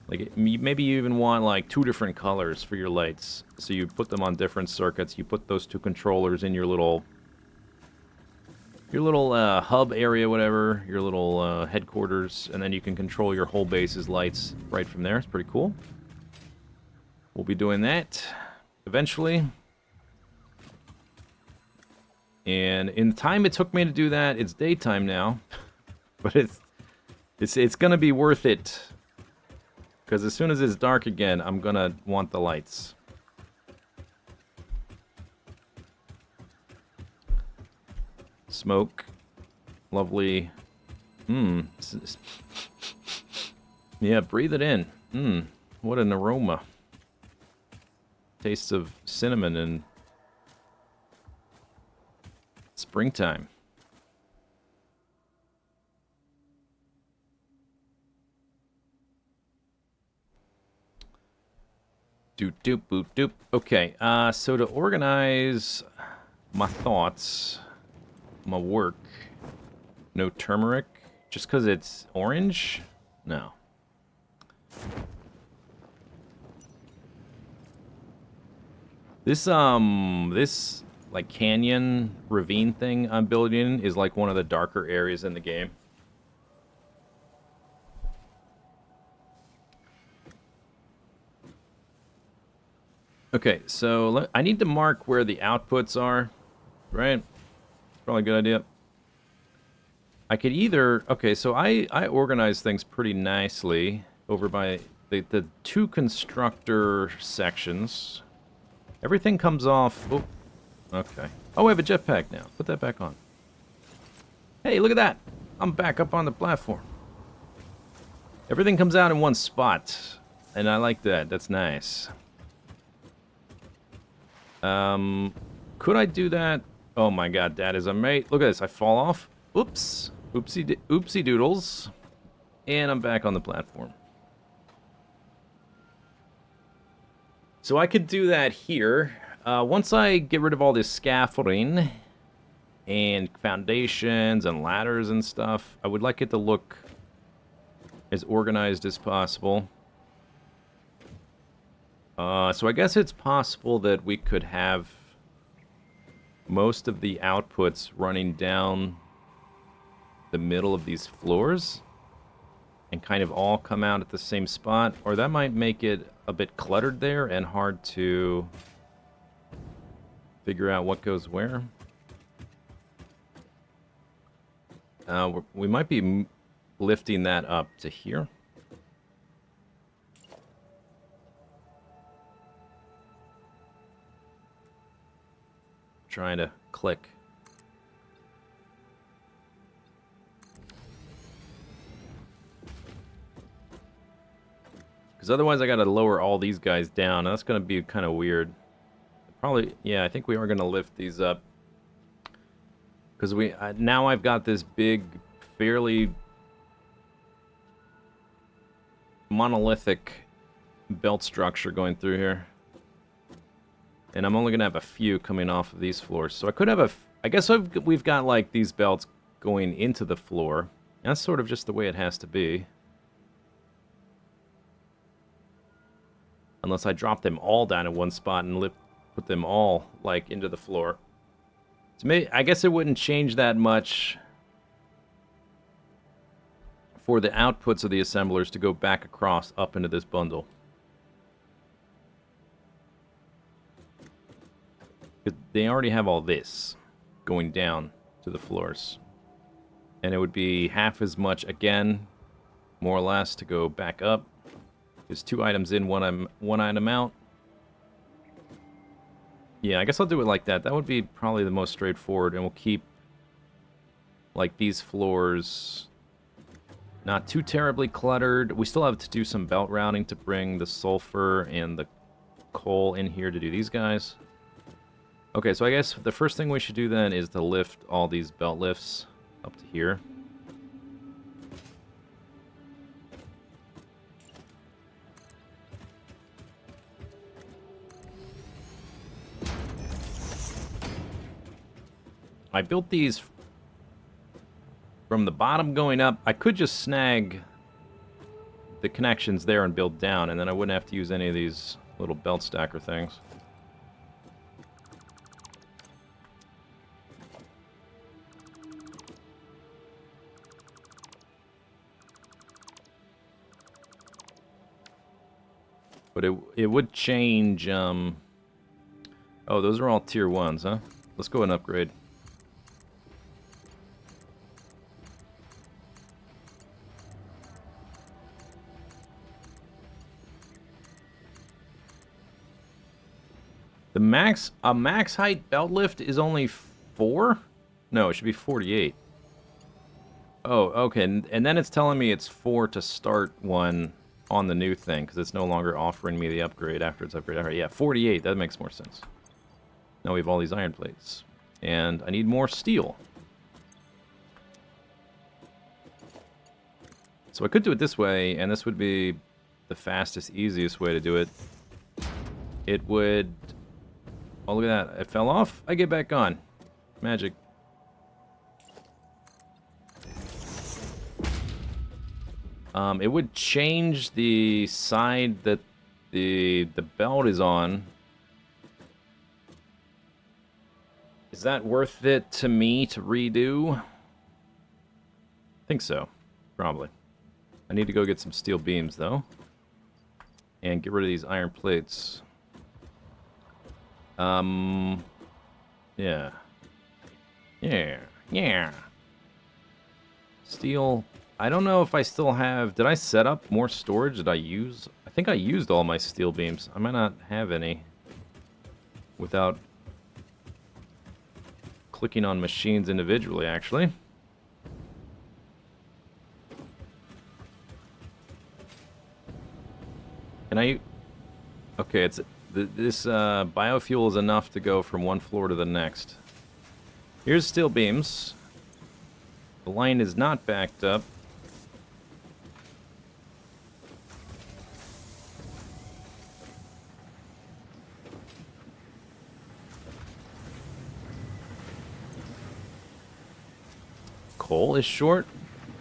[SPEAKER 1] Like, maybe you even want, like, 2 different colors for your lights. So you put them on different circuits. You put those 2 controllers in your little hub area, whatever. Your little headquarters. And then you can control your whole base's lights right from there. It's pretty cool. We'll be doing that eventually. And in the time it took me to do that, it's daytime now. But it's gonna be worth it. Because as soon as it's dark again, I'm gonna want the lights. Smoke. Lovely. Yeah, breathe it in. What an aroma. Tastes of cinnamon and springtime. Doop doop boop doop. Okay, so to organize my thoughts, my work, no turmeric, just because it's orange? No. This like canyon ravine thing I'm building is like one of the darker areas in the game. Okay, so I need to mark where the outputs are, right? Probably a good idea. I could either... Okay, so I organize things pretty nicely over by the two constructor sections. Everything comes off... Oh, okay. Oh, I have a jetpack now. Put that back on. Hey, look at that! I'm back up on the platform. Everything comes out in one spot, and I like that. That's nice. Could I do that? Oh my god, that is amazing. Look at this. I fall off. Oops. Oopsie doodles. And I'm back on the platform. So I could do that here. Once I get rid of all this scaffolding and foundations and ladders and stuff, I would like it to look as organized as possible. So I guess it's possible that we could have most of the outputs running down the middle of these floors and kind of all come out at the same spot, or that might make it a bit cluttered there and hard to figure out what goes where. We might be lifting that up to here. Trying to click. Because otherwise I gotta lower all these guys down. That's gonna be kind of weird. Probably, yeah, I think we are gonna lift these up. Because now I've got this big, fairly monolithic belt structure going through here. And I'm only gonna have a few coming off of these floors. So I could have I guess we've got like these belts going into the floor. That's sort of just the way it has to be. Unless I drop them all down in one spot and put them all like into the floor. So maybe, I guess it wouldn't change that much for the outputs of the assemblers to go back across up into this bundle. They already have all this going down to the floors. And it would be half as much again, more or less, to go back up. There's 2 items in, one item out. Yeah, I guess I'll do it like that. That would be probably the most straightforward, and we'll keep like these floors not too terribly cluttered. We still have to do some belt routing to bring the sulfur and the coal in here to do these guys. Okay, so I guess the first thing we should do then is to lift all these belt lifts up to here. I built these from the bottom going up. I could just snag the connections there and build down, and then I wouldn't have to use any of these little belt stacker things. But it would change, oh, those are all tier 1s, huh? Let's go and upgrade. A max height belt lift is only 4? No, it should be 48. Oh, okay, and then it's telling me it's 4 to start one on the new thing, because it's no longer offering me the upgrade after it's upgraded. All right, yeah, 48, that makes more sense. Now we have all these iron plates. And I need more steel. So I could do it this way, and this would be the fastest, easiest way to do it. It would... Oh, look at that. It fell off. I get back on. Magic. It would change the side that the belt is on. Is that worth it to me to redo? I think so. Probably. I need to go get some steel beams, though. And get rid of these iron plates. Yeah. Yeah. Yeah. Steel. I don't know if I still have... Did I set up more storage? Did I use... I think I used all my steel beams. I might not have any without clicking on machines individually, actually. Can I... Okay, it's... This biofuel is enough to go from one floor to the next. Here's steel beams. The line is not backed up. Coal is short.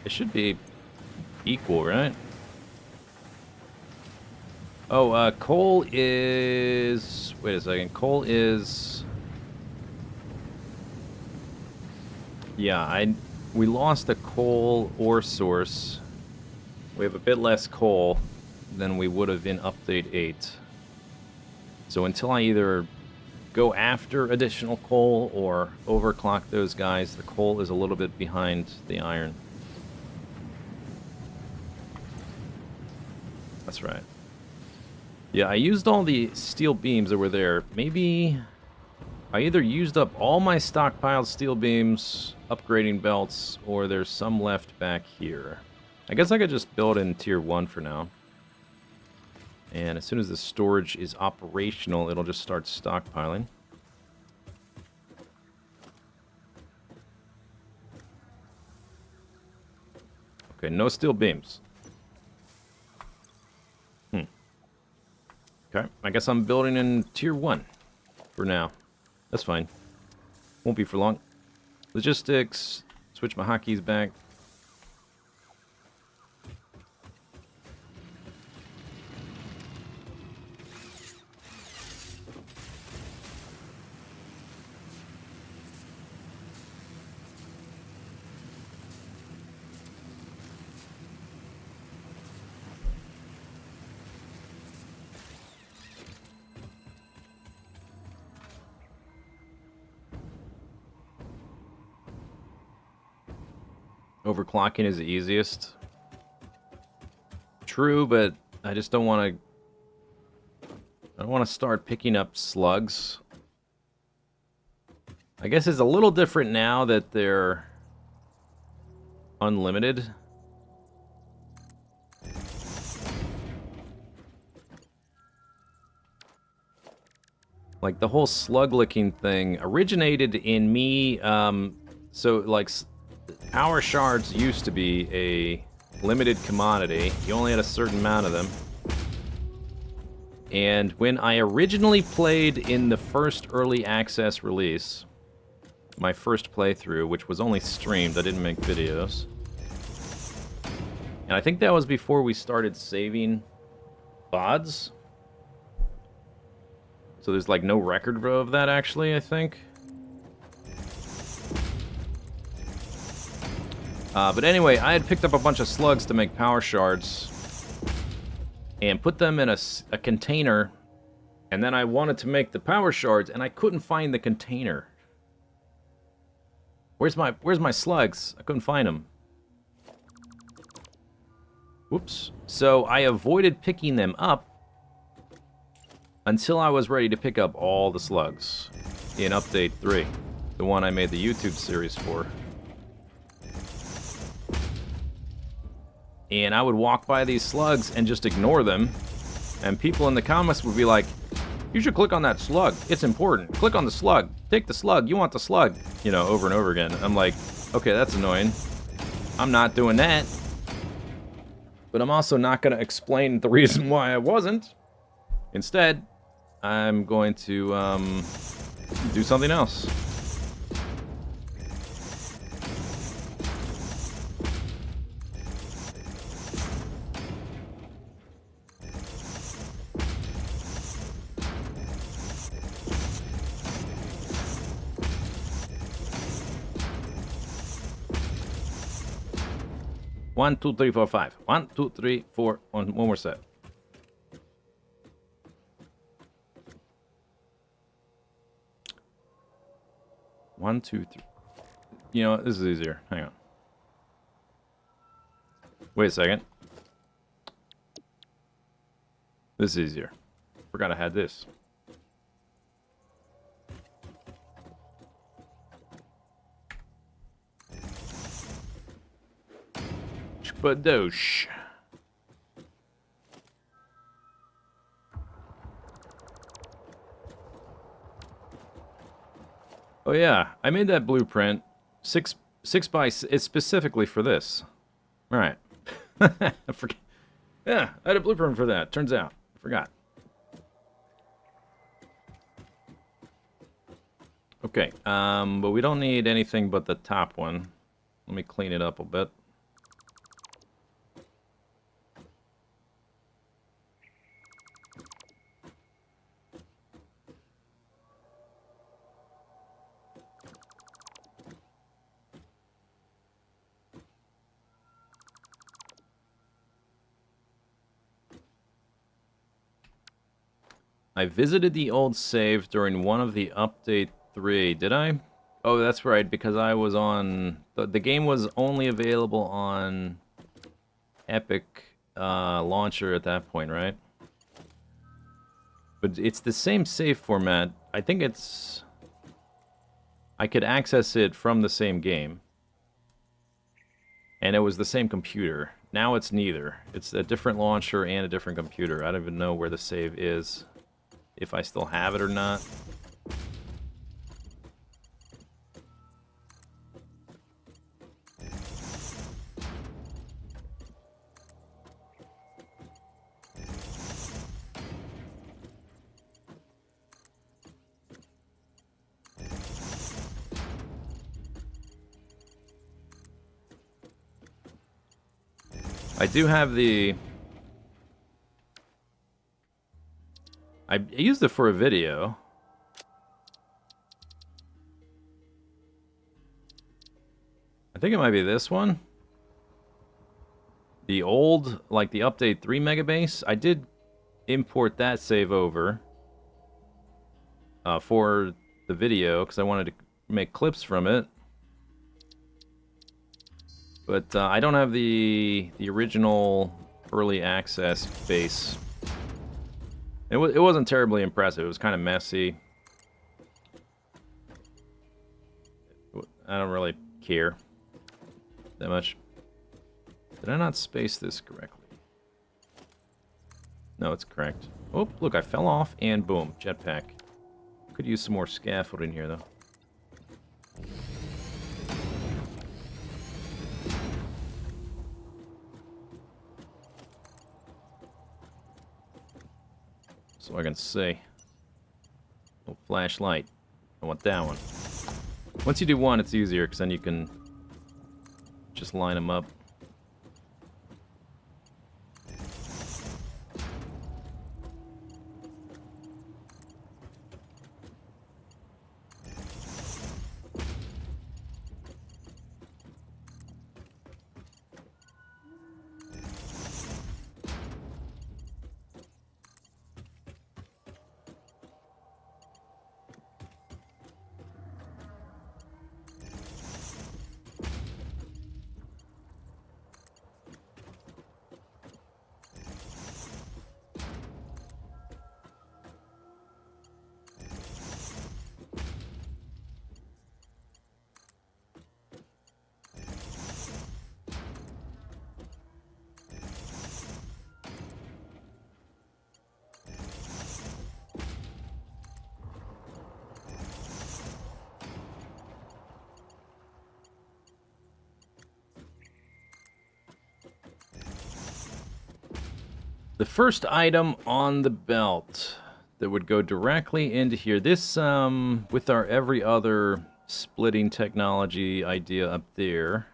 [SPEAKER 1] It should be equal, right? Oh, coal is... Wait a second. Coal is... Yeah, we lost a coal ore source. We have a bit less coal than we would have in update 8. So until I either go after additional coal or overclock those guys, the coal is a little bit behind the iron. That's right. Yeah, I used all the steel beams that were there. Maybe I either used up all my stockpiled steel beams, upgrading belts, or there's some left back here. I guess I could just build in tier 1 for now. And as soon as the storage is operational, it'll just start stockpiling. Okay, no steel beams. Okay, I guess I'm building in tier 1 for now. That's fine. Won't be for long. Logistics. Switch my hotkeys back. Overclocking is the easiest. True, but I just don't want to... I don't want to start picking up slugs. I guess it's a little different now that they're unlimited. Like, the whole slug licking thing originated in me, so, like, power shards used to be a limited commodity. You only had a certain amount of them. And when I originally played in the first early access release, my first playthrough, which was only streamed, I didn't make videos. And I think that was before we started saving VODs. So there's like no record of that, actually, I think. But anyway, I had picked up a bunch of slugs to make power shards and put them in a container, and then I wanted to make the power shards, and I couldn't find the container. Where's my slugs? I couldn't find them. Whoops. So I avoided picking them up until I was ready to pick up all the slugs in Update 3, the one I made the YouTube series for. And I would walk by these slugs and just ignore them, and people in the comments would be like, you should click on that slug, it's important, click on the slug, take the slug, you want the slug, you know, over and over again. I'm like, okay, that's annoying, I'm not doing that. But I'm also not going to explain the reason why I wasn't. Instead, I'm going to do something else. One, two, three, four, five. 1, 2, 3, 4. One more set. 1, 2, 3. You know what? This is easier. Hang on. Wait a second. This is easier. Forgot I had this. Spadosh. Oh yeah, I made that blueprint. Six by. It's specifically for this. All right. I forget. Yeah, I had a blueprint for that. Turns out, I forgot. Okay. But we don't need anything but the top one. Let me clean it up a bit. I visited the old save during one of the update 3. Did I? Oh, that's right, because I was on... The game was only available on Epic launcher at that point, right? But it's the same save format. I think it's... I could access it from the same game. And it was the same computer. Now it's neither. It's a different launcher and a different computer. I don't even know where the save is. If I still have it or not. I do have the... I used it for a video. I think it might be this one. The old, like the update 3 megabase. I did import that save over for the video because I wanted to make clips from it. But I don't have the original early access base. It wasn't terribly impressive. It was kind of messy. I don't really care that much. Did I not space this correctly? No, it's correct. Oh, look, I fell off and boom, jetpack. Could use some more scaffolding here, though. So I can see. Oh, flashlight. I want that one. Once you do one, it's easier, because then you can just line them up. The first item on the belt that would go directly into here. This, with our every other splitting technology idea up there.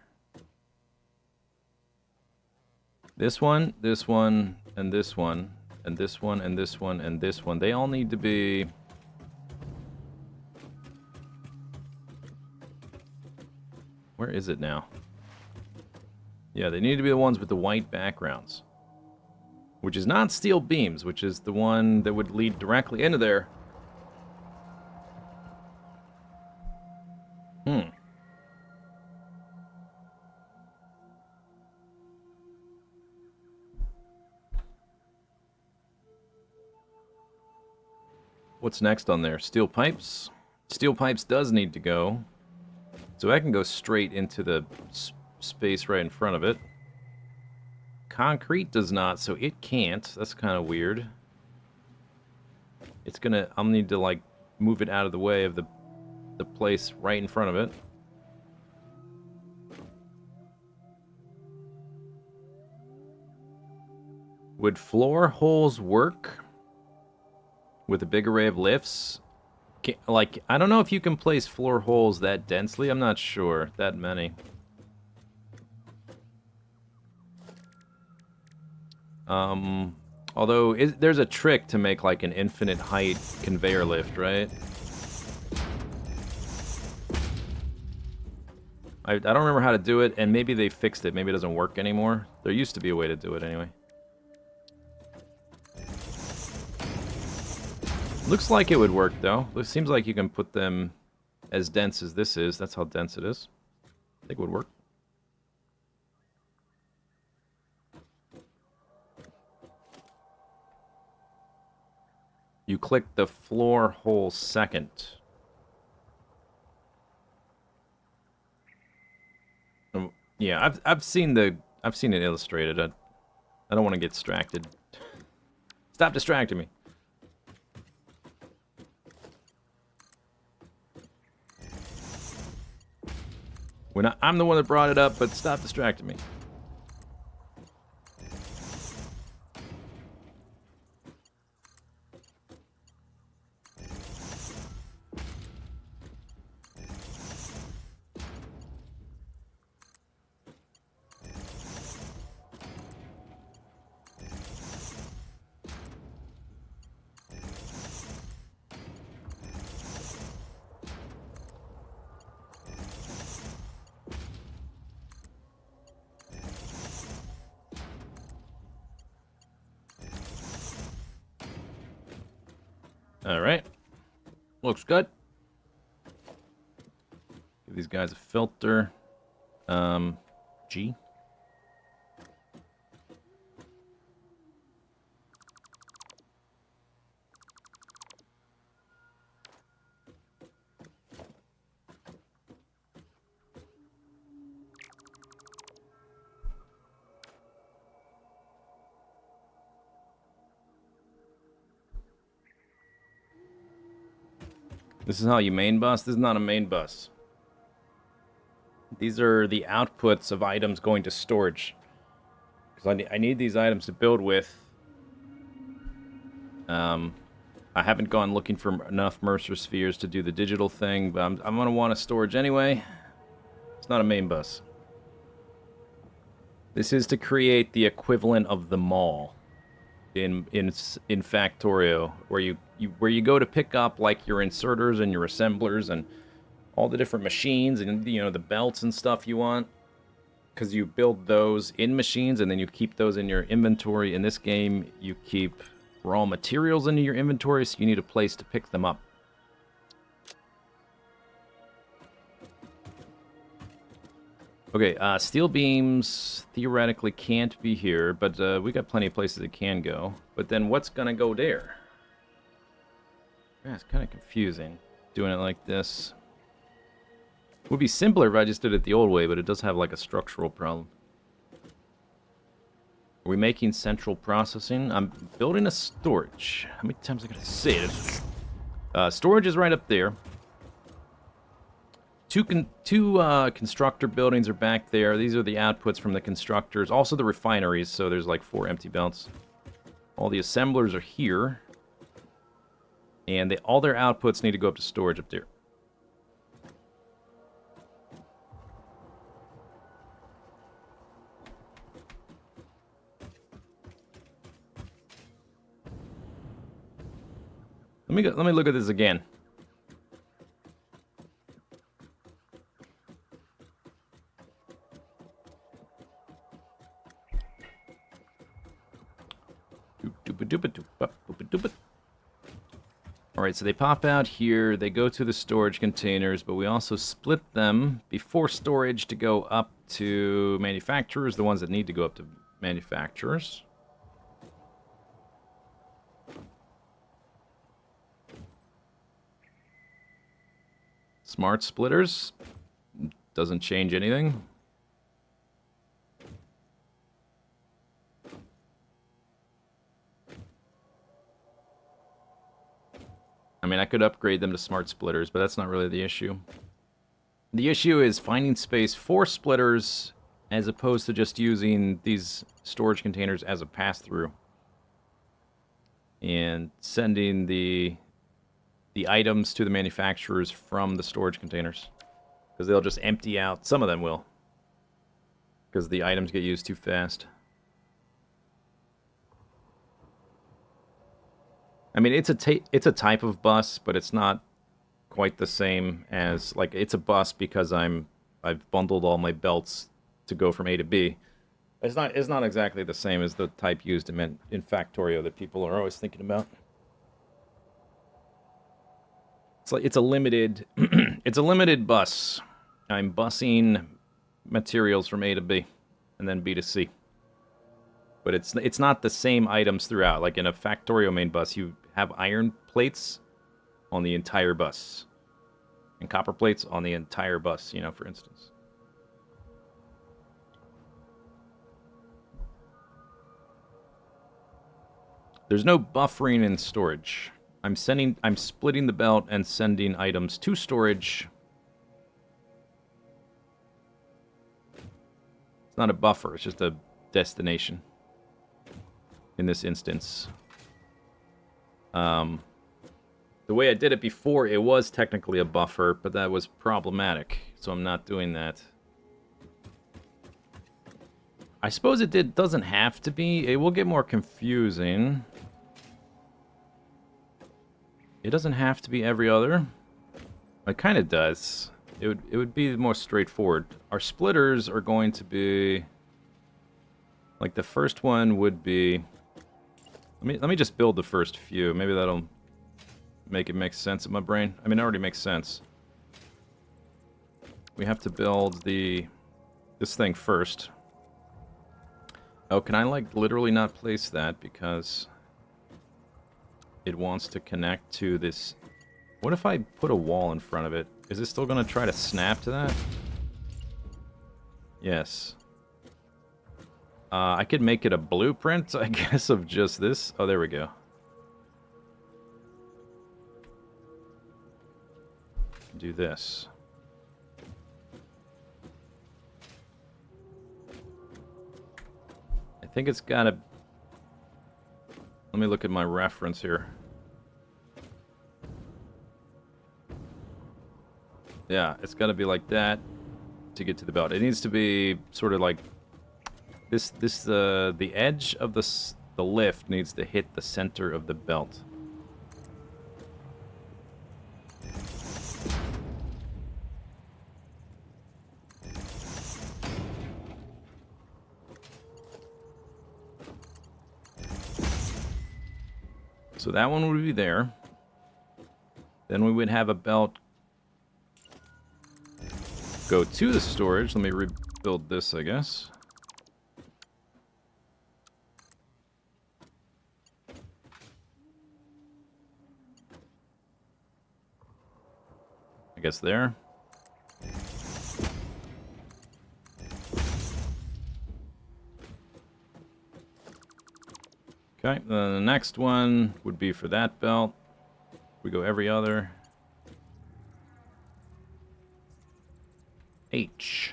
[SPEAKER 1] This one, and this one, and this one, and this one, and this one, and this one. They all need to be... Where is it now? Yeah, they need to be the ones with the white backgrounds. Which is not steel beams, which is the one that would lead directly into there. What's next on there? Steel pipes. Steel pipes does need to go. So I can go straight into the space right in front of it. Concrete does not, so it can't. That's kind of weird. It's gonna... I'll need to, like, move it out of the way of the place right in front of it. Would floor holes work with a big array of lifts? Like, I don't know if you can place floor holes that densely. I'm not sure. That many. Although, there's a trick to make, like, an infinite height conveyor lift, right? I don't remember how to do it, and maybe they fixed it. Maybe it doesn't work anymore. There used to be a way to do it anyway. Looks like it would work, though. It seems like you can put them as dense as this is. That's how dense it is. I think it would work. You click the floor hole second. Yeah, I've seen it illustrated. I don't want to get distracted. Stop distracting me. I'm the one that brought it up, but stop distracting me. Alright. Looks good. Give these guys a filter. G. This is how you main bus? This is not a main bus. These are the outputs of items going to storage. Because I need these items to build with. I haven't gone looking for enough Mercer spheres to do the digital thing, but I'm going to want a storage anyway. It's not a main bus. This is to create the equivalent of the mall in Factorio, where you go to pick up like your inserters and your assemblers and all the different machines and, you know, the belts and stuff you want, because you build those in machines and then you keep those in your inventory. In this game, you keep raw materials into your inventory, so you need a place to pick them up. Okay, steel beams theoretically can't be here, but we got plenty of places it can go. But then what's gonna go there? Yeah, it's kind of confusing doing it like this. It would be simpler if I just did it the old way, but it does have like a structural problem. Are we making central processing? I'm building a storage. How many times am I gonna say it? Storage is right up there. Two constructor buildings are back there. These are the outputs from the constructors. Also the refineries, so there's like 4 empty belts. All the assemblers are here. And all their outputs need to go up to storage up there. Let me look at this again. Alright, so they pop out here, they go to the storage containers, but we also split them before storage to go up to manufacturers, the ones that need to go up to manufacturers. Smart splitters. Doesn't change anything. I mean, I could upgrade them to smart splitters, but that's not really the issue. The issue is finding space for splitters as opposed to just using these storage containers as a pass-through. And sending the items to the manufacturers from the storage containers. Because they'll just empty out. Some of them will. Because the items get used too fast. I mean, it's a type of bus, but it's not quite the same as, like, it's a bus because I've bundled all my belts to go from A to B. It's not exactly the same as the type used in Factorio that people are always thinking about. It's like it's a limited it's a limited bus. I'm busing materials from A to B and then B to C. But it's not the same items throughout. Like in a Factorio main bus, you have iron plates on the entire bus and copper plates on the entire bus, you know, for instance. There's no buffering in storage. I'm splitting the belt and sending items to storage. It's not a buffer, it's just a destination. In this instance. The way I did it before, it was technically a buffer, but that was problematic, so I'm not doing that. I suppose it doesn't have to be. It will get more confusing. It doesn't have to be every other. It kind of does. It would be more straightforward. Our splitters are going to be like the first one would be. Let me just build the first few. Maybe that'll make it make sense in my brain. I mean, it already makes sense. We have to build this thing first. Oh, can I like literally not place that because it wants to connect to this? What if I put a wall in front of it? Is it still going to try to snap to that? Yes. I could make it a blueprint, I guess, of just this. Oh, there we go. Do this. I think it's got to... Let me look at my reference here. Yeah, it's got to be like that to get to the belt. It needs to be sort of like the edge of the lift needs to hit the center of the belt. So that one would be there. Then we would have a belt go to the storage. Let me rebuild this, I guess. I guess there. Okay, then the next one would be for that belt. We go every other. H.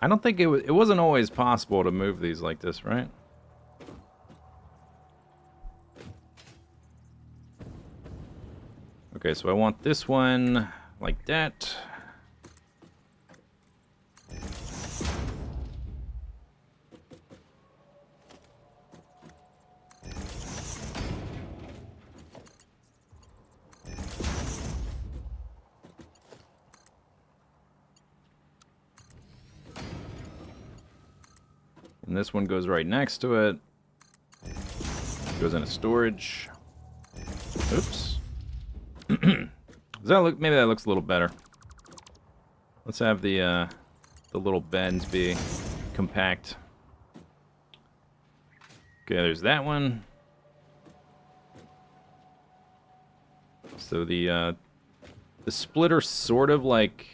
[SPEAKER 1] I don't think it wasn't always possible to move these like this, right? Okay, so I want this one like that. And this one goes right next to it. Goes into storage. Oops. Does that look? Maybe that looks a little better. Let's have the little bends be compact. Okay, there's that one. So the The splitter sort of like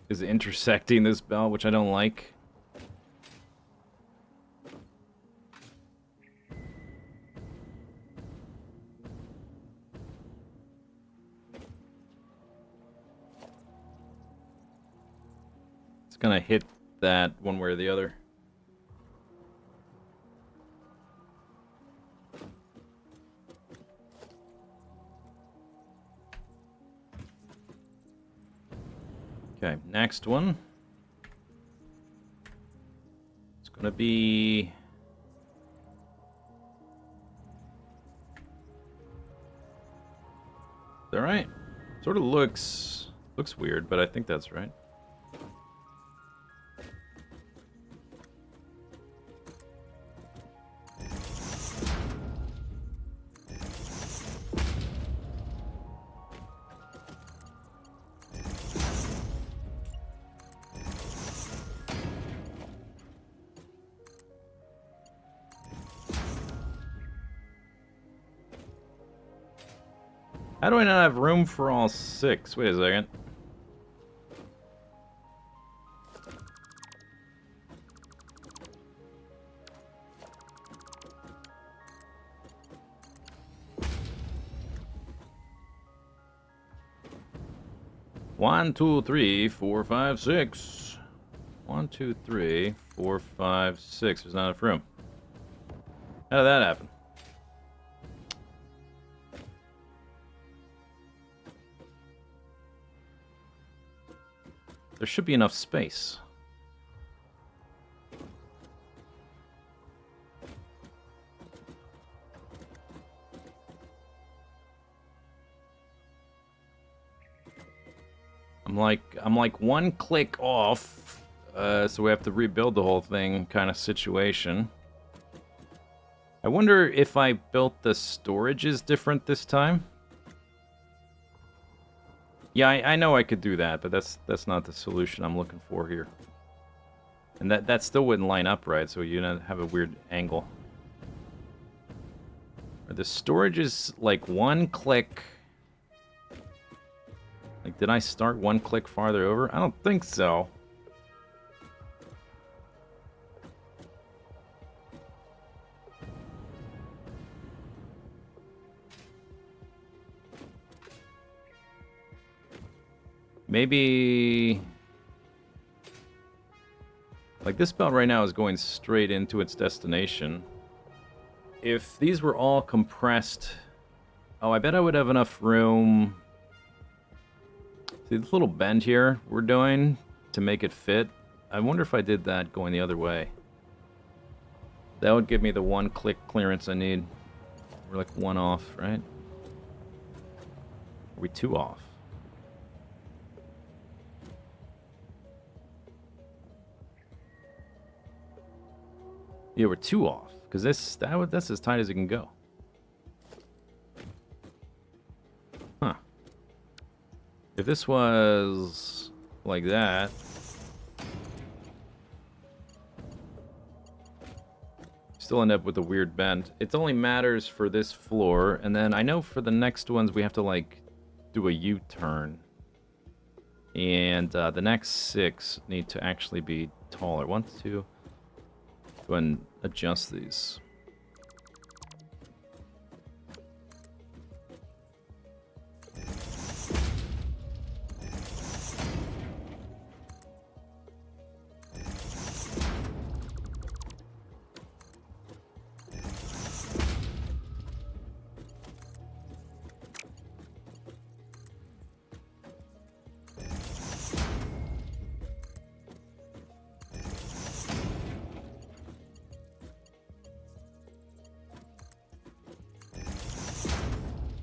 [SPEAKER 1] is intersecting this belt, which I don't like. It's gonna hit that one way or the other. Okay, next one. It's gonna be... Is that right? Sort of looks weird, but I think that's right. How do I not have room for all 6? Wait a second. One, two, three, four, five, six. 1, 2, 3, 4, 5, 6. There's not enough room. How did that happen? There should be enough space. I'm like one click off, so we have to rebuild the whole thing kind of situation. I wonder if I built the storages different this time. Yeah, I know I could do that, but that's not the solution I'm looking for here. And that still wouldn't line up right, so you have a weird angle. Are the storages like one click? Like, did I start one click farther over? I don't think so. Maybe... Like, this belt right now is going straight into its destination. If these were all compressed... Oh, I bet I would have enough room... See this little bend here we're doing to make it fit? I wonder if I did that going the other way. That would give me the one click clearance I need. We're like one off, right? Are we two off? Yeah, we're two off. Because that's as tight as it can go. Huh. If this was like that... Still end up with a weird bend. It only matters for this floor, and then I know for the next ones we have to, like, do a U-turn. And the next 6 need to actually be taller. 1, 2... Go ahead and adjust these.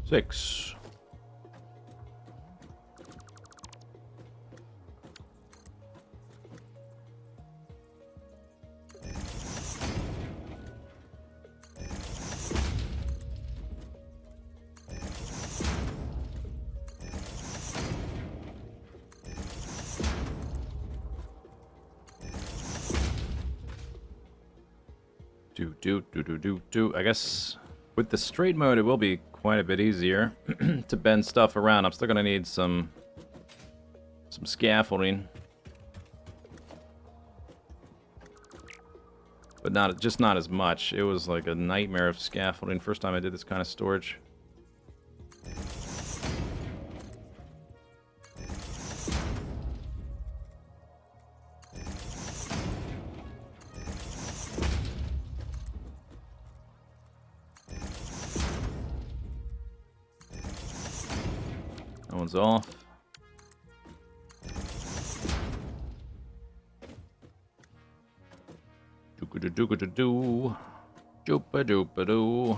[SPEAKER 1] Six. Do. I guess with the straight mode, it will be quite a bit easier to bend stuff around. I'm still gonna need some some scaffolding. But not as much. It was like a nightmare of scaffolding. First time I did this kind of storage. That one's off. Doo-ga-doo-doo-ga-doo. Doop-a-doop-a-doo.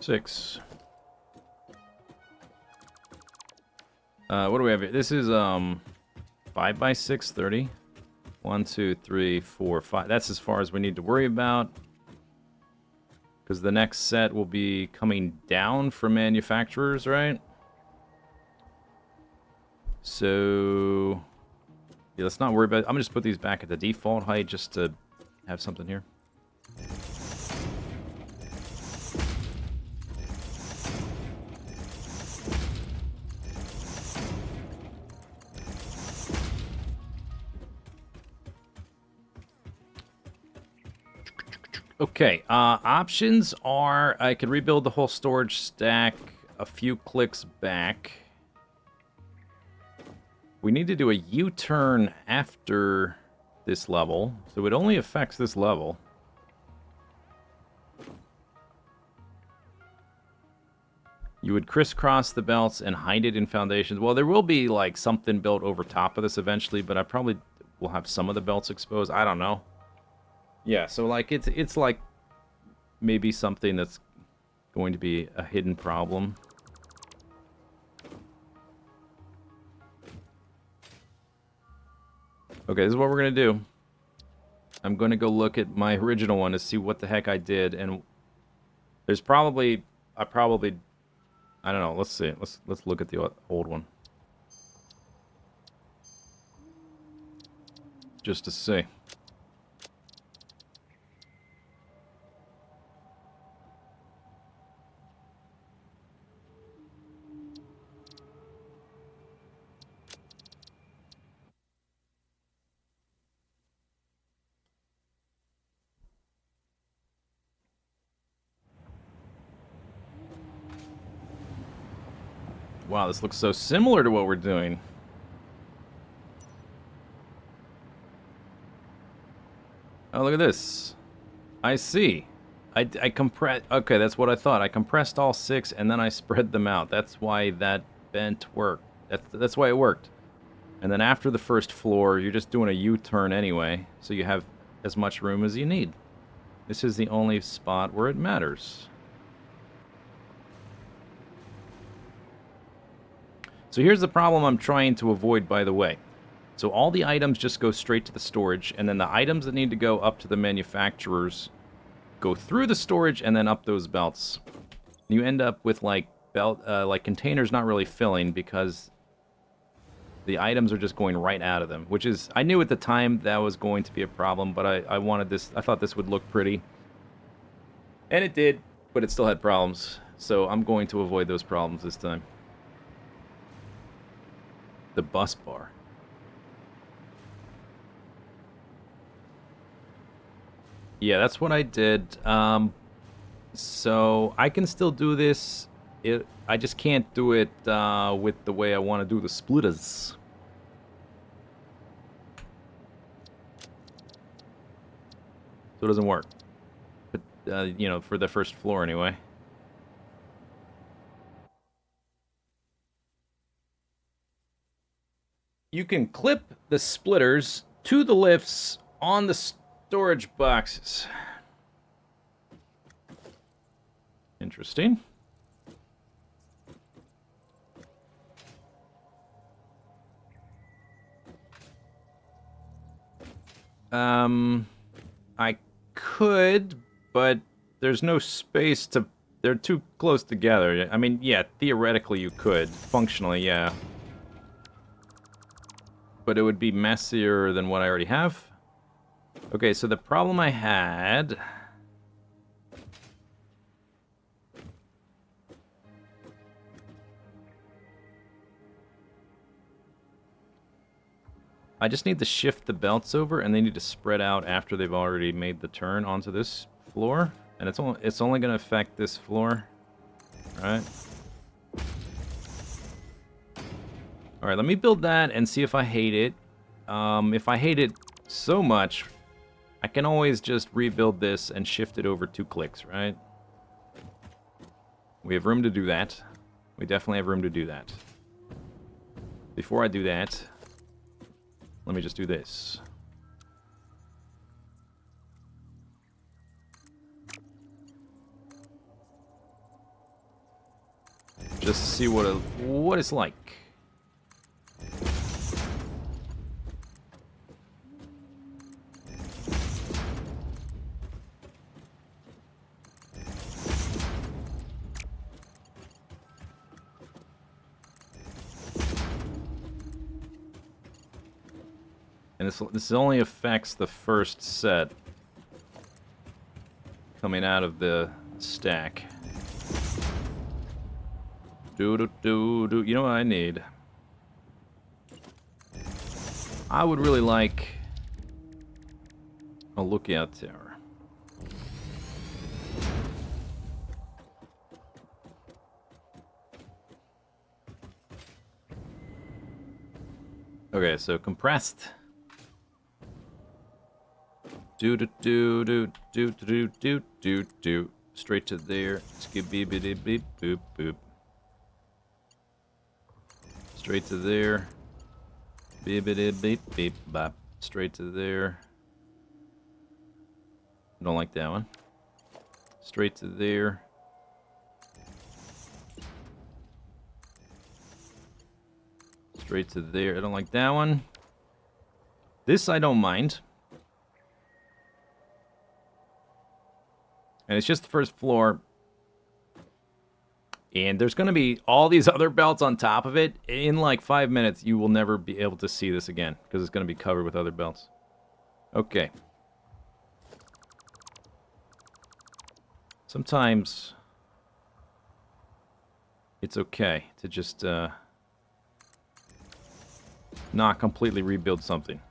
[SPEAKER 1] Six. What do we have here? This is 5 by 6, 30. 1, 2, 3, 4, 5. That's as far as we need to worry about. Because the next set will be coming down from manufacturers, right? So yeah, let's not worry about it. I'm gonna just put these back at the default height just to have something here. Okay, options are I could rebuild the whole storage stack a few clicks back. We need to do a U-turn after this level, so it only affects this level. You would crisscross the belts and hide it in foundations. Well, there will be like something built over top of this eventually, but I probably will have some of the belts exposed. I don't know. Yeah, so like it's like maybe something that's going to be a hidden problem. Okay, this is what we're gonna do. I'm gonna go look at my original one to see what the heck I did, and there's probably I don't know. Let's see. Let's look at the old one just to see. Wow, this looks so similar to what we're doing. Oh, look at this. I see. I compress. Okay, that's what I thought. I compressed all 6 and then I spread them out. That's why that bent worked. That's why it worked. And then after the first floor, you're just doing a U-turn anyway, so you have as much room as you need. This is the only spot where it matters. So here's the problem I'm trying to avoid, by the way. So all the items just go straight to the storage, and then the items that need to go up to the manufacturers go through the storage and then up those belts. You end up with like containers not really filling because the items are just going right out of them, which is, I knew at the time that was going to be a problem, but I wanted this, I thought this would look pretty. And it did, but it still had problems. So I'm going to avoid those problems this time. The bus bar. Yeah, that's what I did. So I can still do this. I just can't do it with the way I want to do the splitters. So it doesn't work. But, you know, for the first floor anyway. You can clip the splitters to the lifts on the storage boxes. Interesting. I could, but there's no space to... They're too close together. I mean, yeah, theoretically you could. Functionally, yeah. But it would be messier than what I already have. Okay, so the problem I had... I just need to shift the belts over, and they need to spread out after they've already made the turn onto this floor. And it's only going to affect this floor. Right? Alright, let me build that and see if I hate it. If I hate it so much, I can always just rebuild this and shift it over 2 clicks, right? We have room to do that. We definitely have room to do that. Before I do that, let me just do this. Just to see what it's like. And this only affects the first set coming out of the stack. You know what I need? I would really like a lookout tower. Okay, so compressed. Do. Straight to there. Skip beep beep beep boop boop. Straight to there. Beep beep beep beep bop. Straight to there. Don't like that one. Straight to there. Straight to there. I don't like that one. This I don't mind. And it's just the first floor. And there's going to be all these other belts on top of it. In like 5 minutes, you will never be able to see this again. Because it's going to be covered with other belts. Okay. Sometimes it's okay to just not completely rebuild something.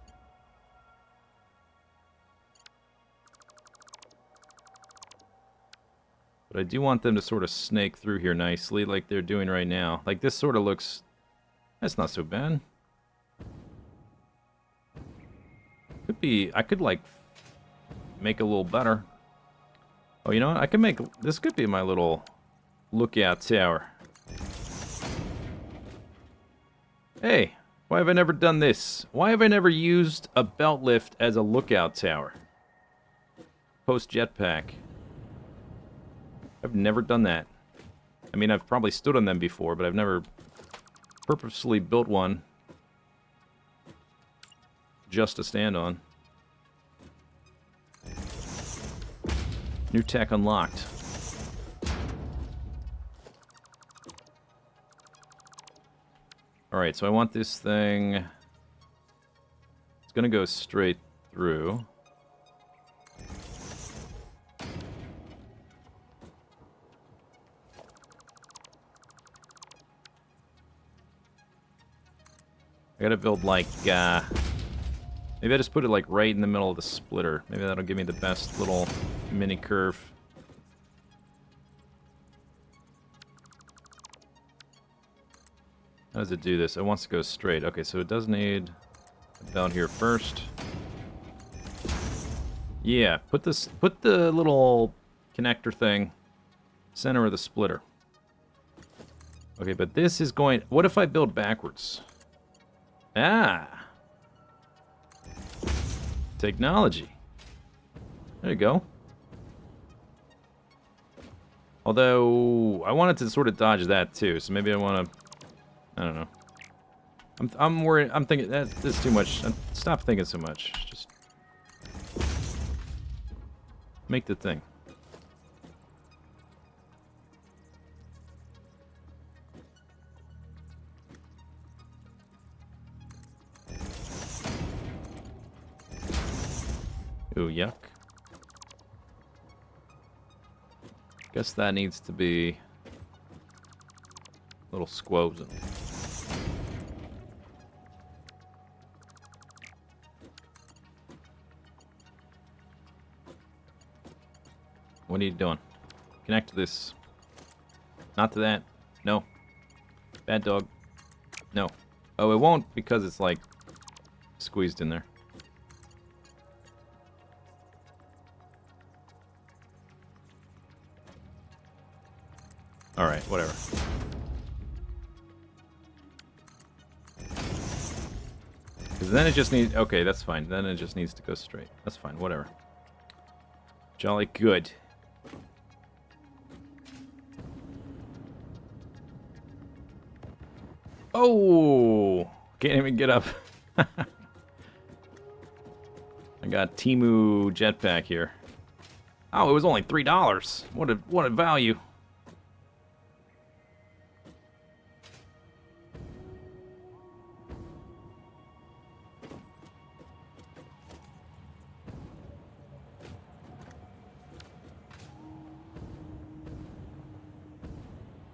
[SPEAKER 1] But I do want them to sort of snake through here nicely, like they're doing right now. Like, this sort of looks... That's not so bad. Could be... I could, like, make a little better. Oh, you know what? I can make... This could be my little lookout tower. Hey! Why have I never done this? Why have I never used a belt lift as a lookout tower? Post jetpack. I've never done that. I mean, I've probably stood on them before, but I've never purposely built one just to stand on. New tech unlocked. Alright, so I want this thing... It's gonna go straight through. I gotta build, like, maybe I just put it, like, right in the middle of the splitter. Maybe that'll give me the best little mini curve. How does it do this? It wants to go straight. Okay, so it does need a belt here first. Yeah, put the little connector thing center of the splitter. Okay, but this is going... What if I build backwards? Ah! Technology. There you go. Although, I wanted to sort of dodge that too, so maybe I want to... I don't know. I'm worried. I'm thinking that's too much. Stop thinking so much. Just Make the thing. Ooh, yuck. Guess that needs to be a little squozen. What are you doing? Connect to this. Not to that. No. Bad dog. No. Oh, it won't because it's like squeezed in there. Alright, whatever. Because then it just needs... Okay, that's fine. Then it just needs to go straight. That's fine, whatever. Jolly good. Oh! Can't even get up. I got Timu jetpack here. Oh, it was only $3. What a value.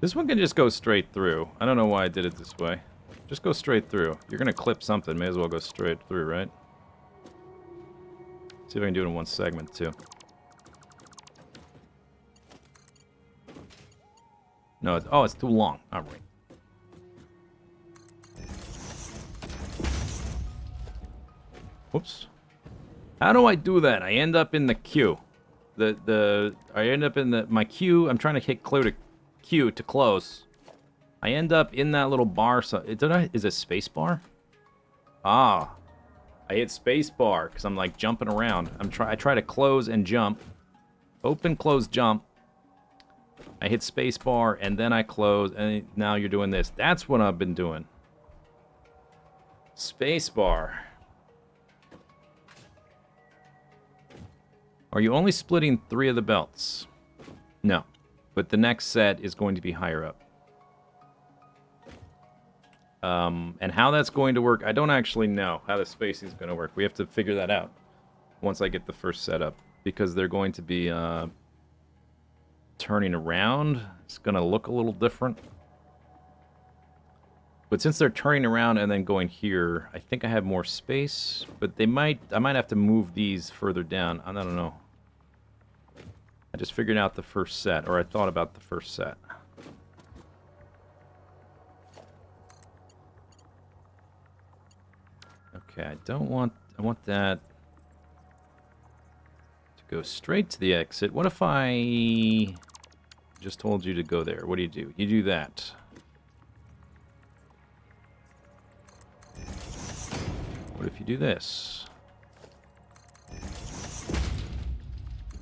[SPEAKER 1] This one can just go straight through. I don't know why I did it this way. Just go straight through. You're gonna clip something, may as well go straight through, right? See if I can do it in one segment, too. No, it's too long. Alright. Whoops. How do I do that? I end up in the queue. I end up in my queue. I'm trying to hit clear to queue to close. I end up in that little bar. So is it space bar? Ah, I hit space bar because I'm like jumping around. I try to close and jump. Open, close, jump. I hit space bar and then I close, and now you're doing this. That's what I've been doing. Space bar. Are you only splitting 3 of the belts? No. But the next set is going to be higher up. And how that's going to work, I don't actually know how the spacing is going to work. We have to figure that out once I get the first set up. Because they're going to be turning around. It's going to look a little different. But since they're turning around and then going here, I think I have more space. But I might have to move these further down. I don't know. I just figured out the first set, or I thought about the first set. Okay, I want that to go straight to the exit. What if I just told you to go there? What do? You do that. What if you do this?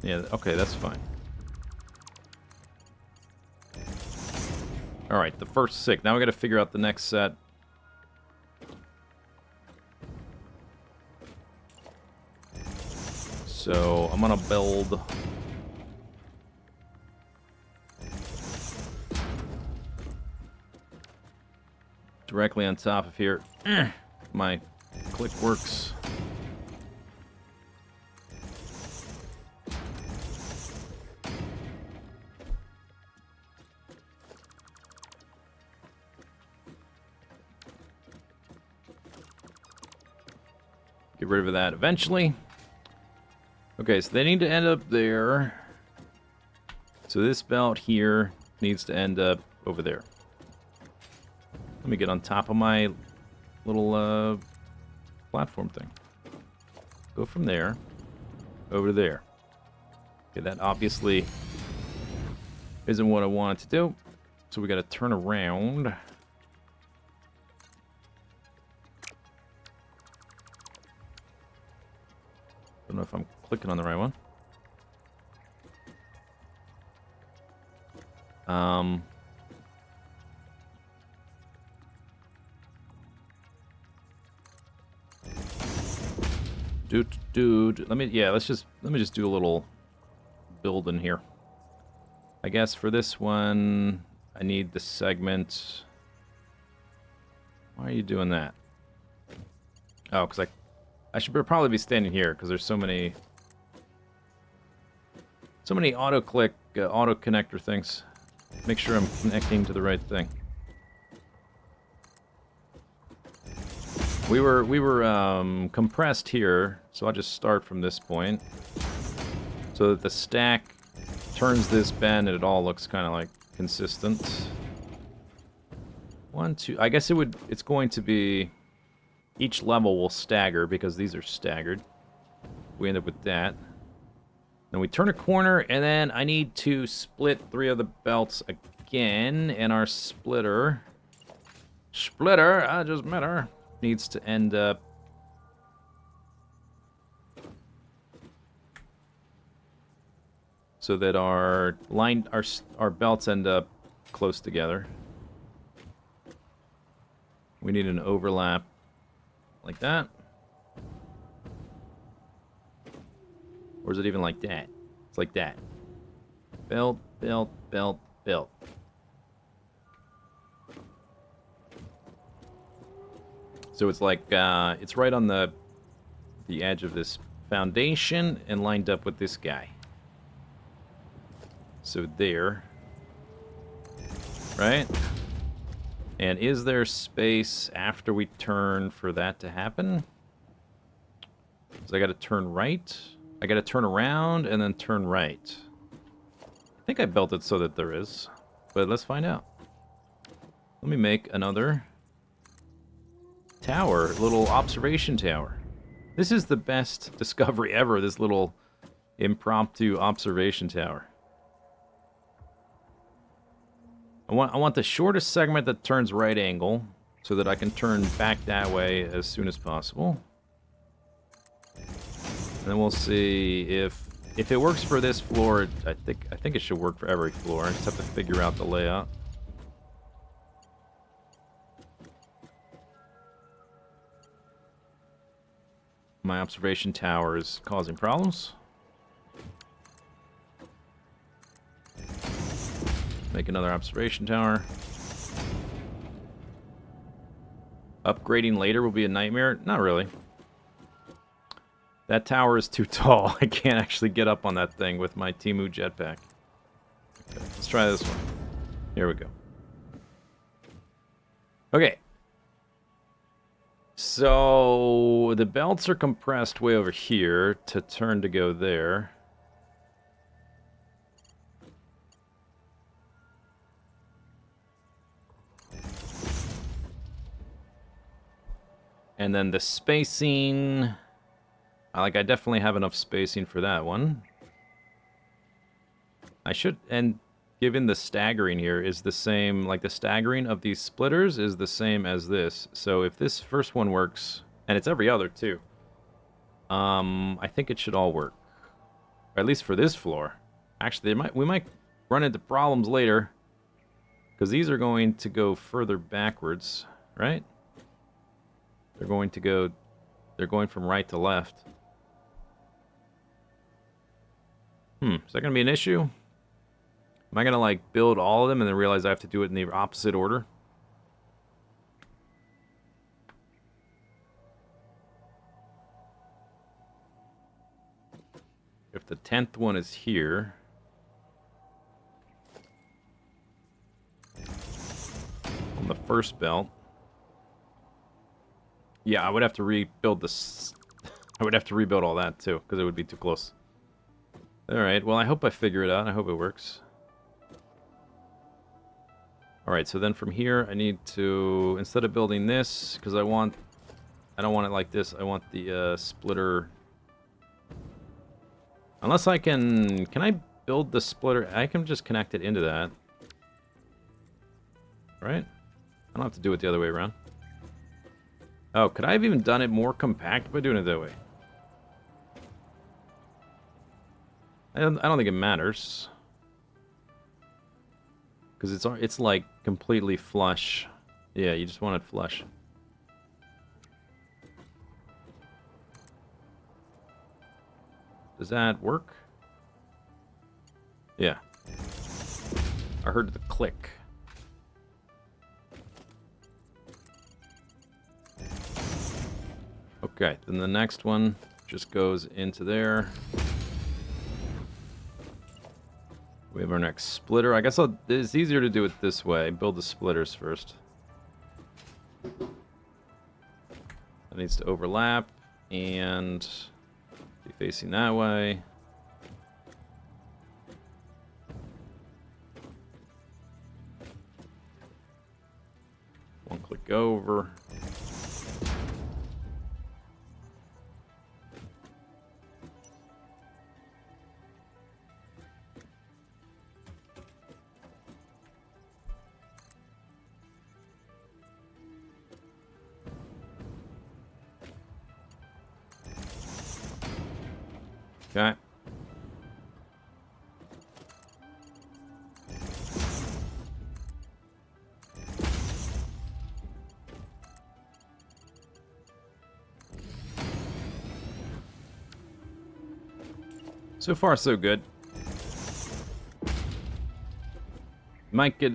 [SPEAKER 1] Yeah, okay, that's fine. Alright, the first 6. Now we gotta figure out the next set. So, I'm gonna build... directly on top of here. My click works. Get rid of that eventually. Okay, so they need to end up there. So this belt here needs to end up over there. Let me get on top of my little platform thing. Go from there over to there. Okay, that obviously isn't what I wanted to do. So we got to turn around. Don't know if I'm clicking on the right one. Dude, let me just do a little building here. I guess for this one, I need the segment. Why are you doing that? Oh, because I should probably be standing here because there's so many auto click, auto connector things. Make sure I'm connecting to the right thing. We were compressed here, so I'll just start from this point, so that the stack turns this bend and it all looks kind of like consistent. 1, 2. I guess it's going to be each level will stagger because these are staggered. We end up with that. Then we turn a corner, and then I need to split 3 of the belts again, and our splitter, I just met her, needs to end up so that our belts end up close together. We need an overlap like that. Or is it even like that? It's like that. Belt, belt, belt, belt. So it's like, it's right on the edge of this foundation and lined up with this guy. So there. Right? And is there space after we turn for that to happen? So I gotta turn right. I gotta turn around and then turn right. I think I built it so that there is. But let's find out. Let me make another tower, little observation tower. This is the best discovery ever, this little impromptu observation tower. I want the shortest segment that turns right angle so that I can turn back that way as soon as possible. And then we'll see if it works for this floor. I think it should work for every floor. I just have to figure out the layout. My observation tower is causing problems. Make another observation tower. Upgrading later will be a nightmare? Not really. That tower is too tall. I can't actually get up on that thing with my Temu jetpack. Okay, let's try this one. Here we go. Okay. So the belts are compressed way over here to turn to go there. And then the spacing, I definitely have enough spacing for that one. I should, and given the staggering here is the same, like the staggering of these splitters is the same as this. So if this first one works, and it's every other too, I think it should all work. Or at least for this floor. Actually, we might run into problems later, because these are going to go further backwards, right? They're going from right to left. Is that going to be an issue? Am I going to, like, build all of them and then realize I have to do it in the opposite order? If the 10th one is here... on the first belt... Yeah, I would have to rebuild this. I would have to rebuild all that too, because it would be too close. Alright, well I hope I figure it out. I hope it works. Alright, so then from here I need to, instead of building this, because I don't want it like this, I want the splitter. Unless I can I build the splitter? I can just connect it into that. Right? I don't have to do it the other way around. Oh, could I have even done it more compact by doing it that way? I don't think it matters. Because it's like completely flush. Yeah, you just want it flush. Does that work? Yeah. I heard the click. Okay, then the next one just goes into there. We have our next splitter. I guess it's easier to do it this way. Build the splitters first. That needs to overlap and be facing that way. One click over. Okay. So far, so good. Might get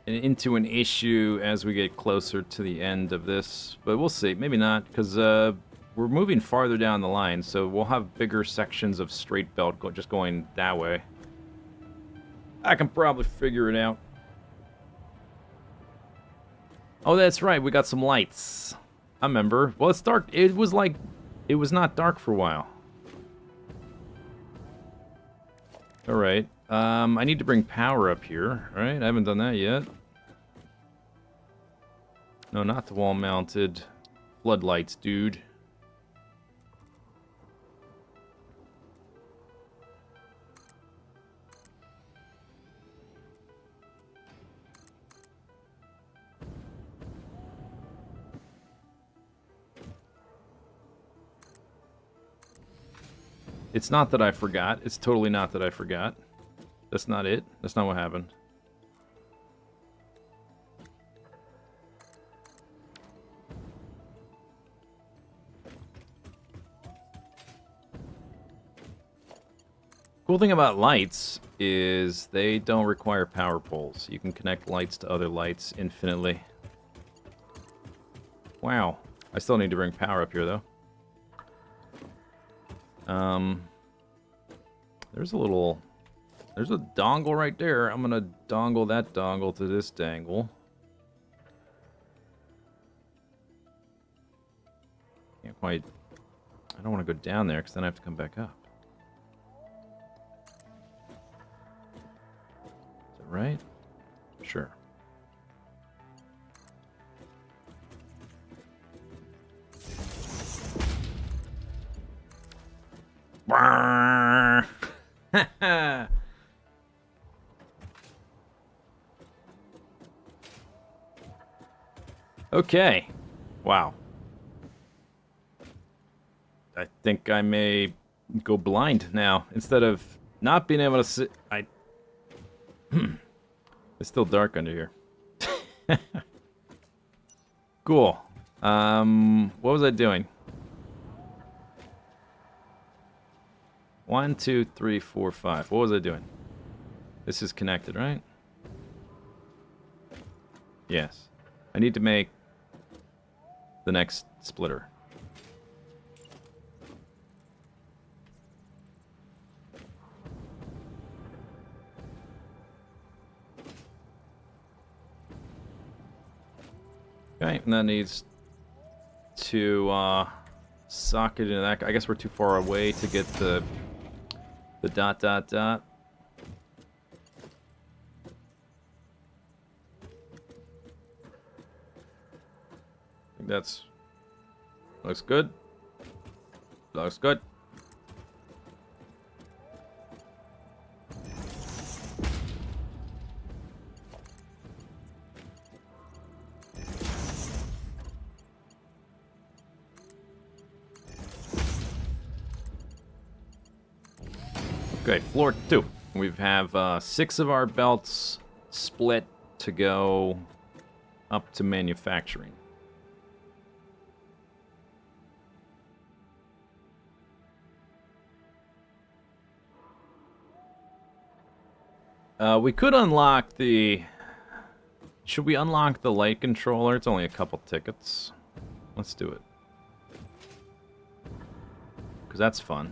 [SPEAKER 1] into an issue as we get closer to the end of this, but we'll see. Maybe not, because we're moving farther down the line, so we'll have bigger sections of straight belt just going that way. I can probably figure it out. Oh, that's right. We got some lights. I remember. Well, it's dark. It was like... It was not dark for a while. Alright. I need to bring power up here. Alright, I haven't done that yet. No, not the wall-mounted floodlights, dude. It's not that I forgot. It's totally not that I forgot. That's not it. That's not what happened. Cool thing about lights is they don't require power poles. You can connect lights to other lights infinitely. Wow. I still need to bring power up here, though. There's a dongle right there. I'm gonna dongle that dongle to this dangle. Can't quite... I don't want to go down there, because then I have to come back up. Is that right? Sure. Okay. Wow. I think I may go blind now. Instead of not being able to see... It's still dark under here. Cool. What was I doing? 1, 2, 3, 4, 5. What was I doing? This is connected, right? Yes. I need to make the next splitter. Okay, and that needs to socket into that. I guess we're too far away to get the dot dot dot. I think that's looks good. Looks good. Okay, floor 2. We have 6 of our belts split to go up to manufacturing. We could unlock the... Should we unlock the light controller? It's only a couple tickets. Let's do it. Because that's fun.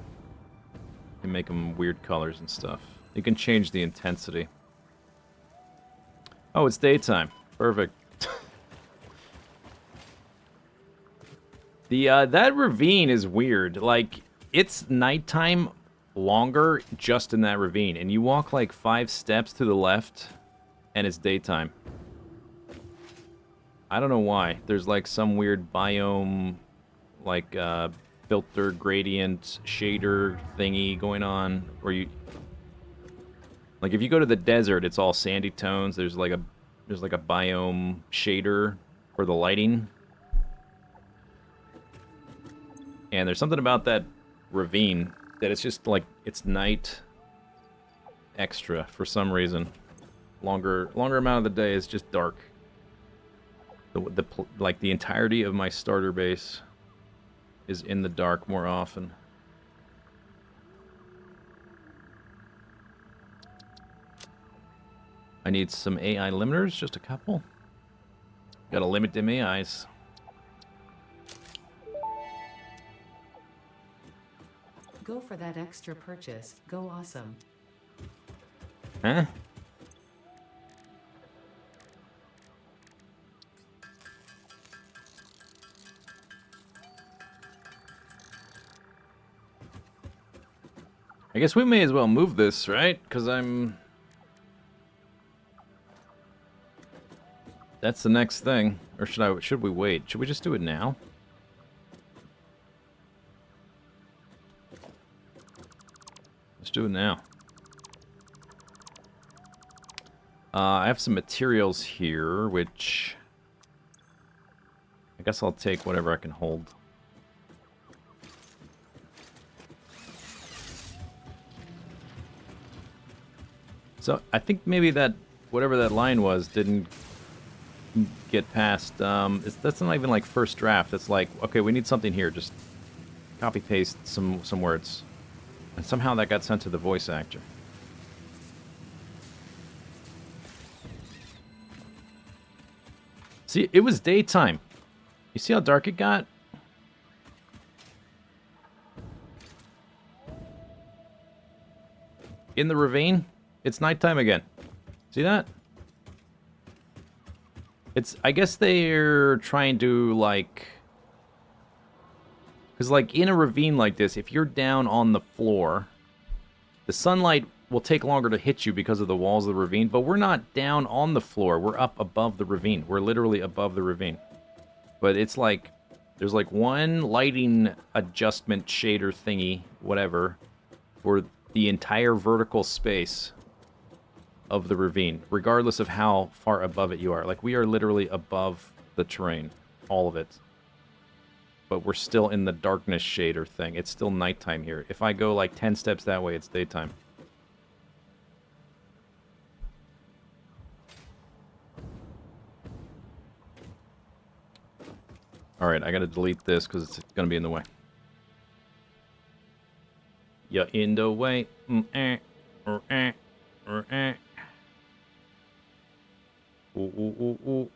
[SPEAKER 1] You can make them weird colors and stuff. You can change the intensity. Oh, it's daytime. Perfect. That ravine is weird. Like, it's nighttime longer just in that ravine. And you walk like 5 steps to the left, and it's daytime. I don't know why. There's like some weird biome, like, filter, gradient, shader thingy going on. Where you... Like, if you go to the desert, it's all sandy tones. There's like a biome shader for the lighting. And there's something about that ravine that it's just like, it's night extra for some reason. Longer amount of the day is just dark. Like the entirety of my starter base is in the dark more often. I need some AI limiters, just a couple. Gotta limit them AIs.
[SPEAKER 2] Go for that extra purchase. Go awesome.
[SPEAKER 1] Huh? I guess we may as well move this, right? Because that's the next thing. Or should we wait? Should we just do it now? Let's do it now. I have some materials here, which... I guess I'll take whatever I can hold. So, I think maybe that... whatever that line was didn't get past... that's not even like first draft. It's like, okay, we need something here. Just copy-paste some words. And somehow that got sent to the voice actor. See, it was daytime. You see how dark it got? In the ravine, it's nighttime again. See that? I guess they're trying to, like... Because, like, in a ravine like this, if you're down on the floor, the sunlight will take longer to hit you because of the walls of the ravine, but we're not down on the floor. We're up above the ravine. We're literally above the ravine. But it's like, there's like one lighting adjustment shader thingy, whatever, for the entire vertical space of the ravine, regardless of how far above it you are. Like, we are literally above the terrain, all of it. But we're still in the darkness shader thing. It's still nighttime here. If I go like 10 steps that way, it's daytime. Alright, I gotta delete this because it's gonna be in the way. You're in the way. Ooh, ooh, ooh, ooh.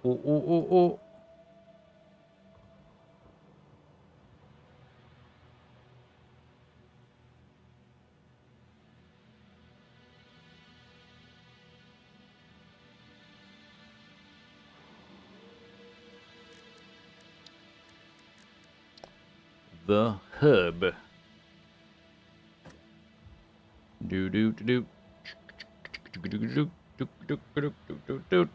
[SPEAKER 1] Ooh, ooh, ooh, ooh. The hub. Do do do do. Do.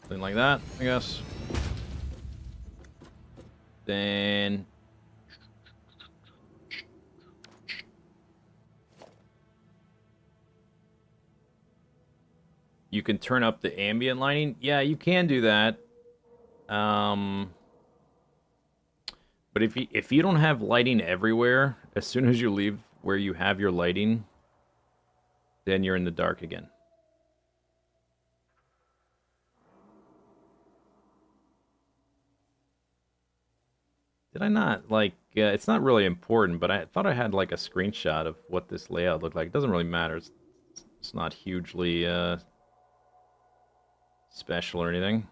[SPEAKER 1] Something like that, I guess. Then you can turn up the ambient lighting. Yeah, you can do that. But if you don't have lighting everywhere, as soon as you leave where you have your lighting, then you're in the dark again. Did I not? Like, it's not really important, but I thought I had, like, a screenshot of what this layout looked like. It doesn't really matter. It's not hugely, special or anything.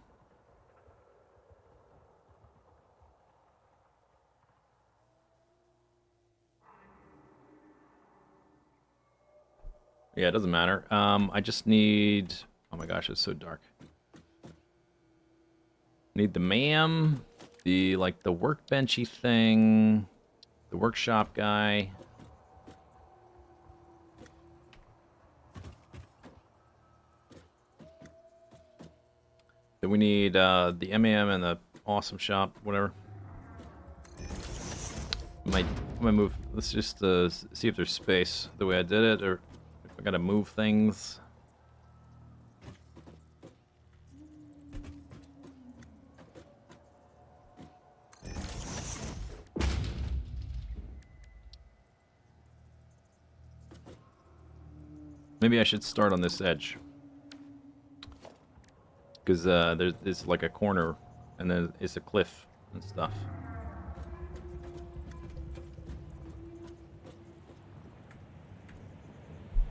[SPEAKER 1] Yeah, it doesn't matter. I just need... Oh my gosh, it's so dark. Need the ma'am, the, like, the workbenchy thing, the workshop guy. Then we need the MAM and the awesome shop, whatever. Might move. Let's just see if there's space the way I did it, or if I gotta move things. Maybe I should start on this edge. Because there's like a corner, and then it's a cliff and stuff.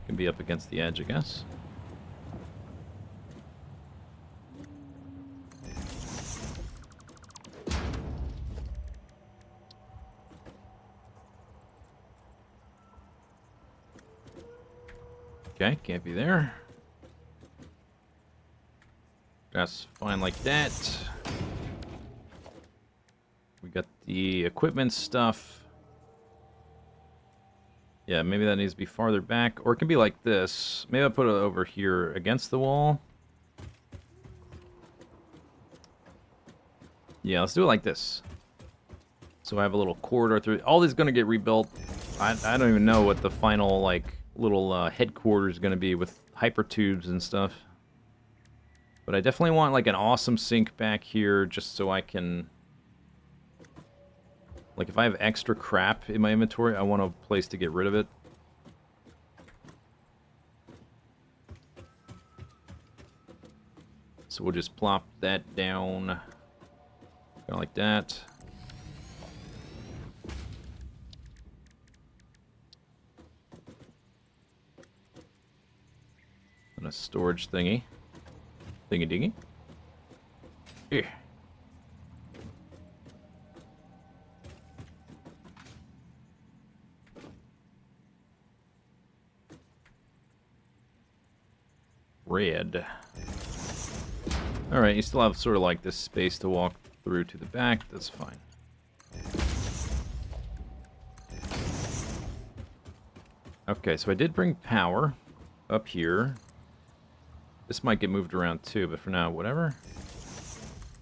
[SPEAKER 1] Can be up against the edge, I guess. Okay, can't be there. That's fine like that. We got the equipment stuff. Yeah, maybe that needs to be farther back. Or it can be like this. Maybe I'll put it over here against the wall. Yeah, let's do it like this. So I have a little corridor through. All this is going to get rebuilt. I don't even know what the final, like, little headquarters is going to be with hypertubes and stuff. But I definitely want, like, an awesome sink back here just so I can... Like, if I have extra crap in my inventory, I want a place to get rid of it. So we'll just plop that down. Kind of like that. And a storage thingy. Thingy-dingy. Here. Red. Alright, you still have sort of like this space to walk through to the back. That's fine. Okay, so I did bring power up here. This might get moved around too, but for now, whatever.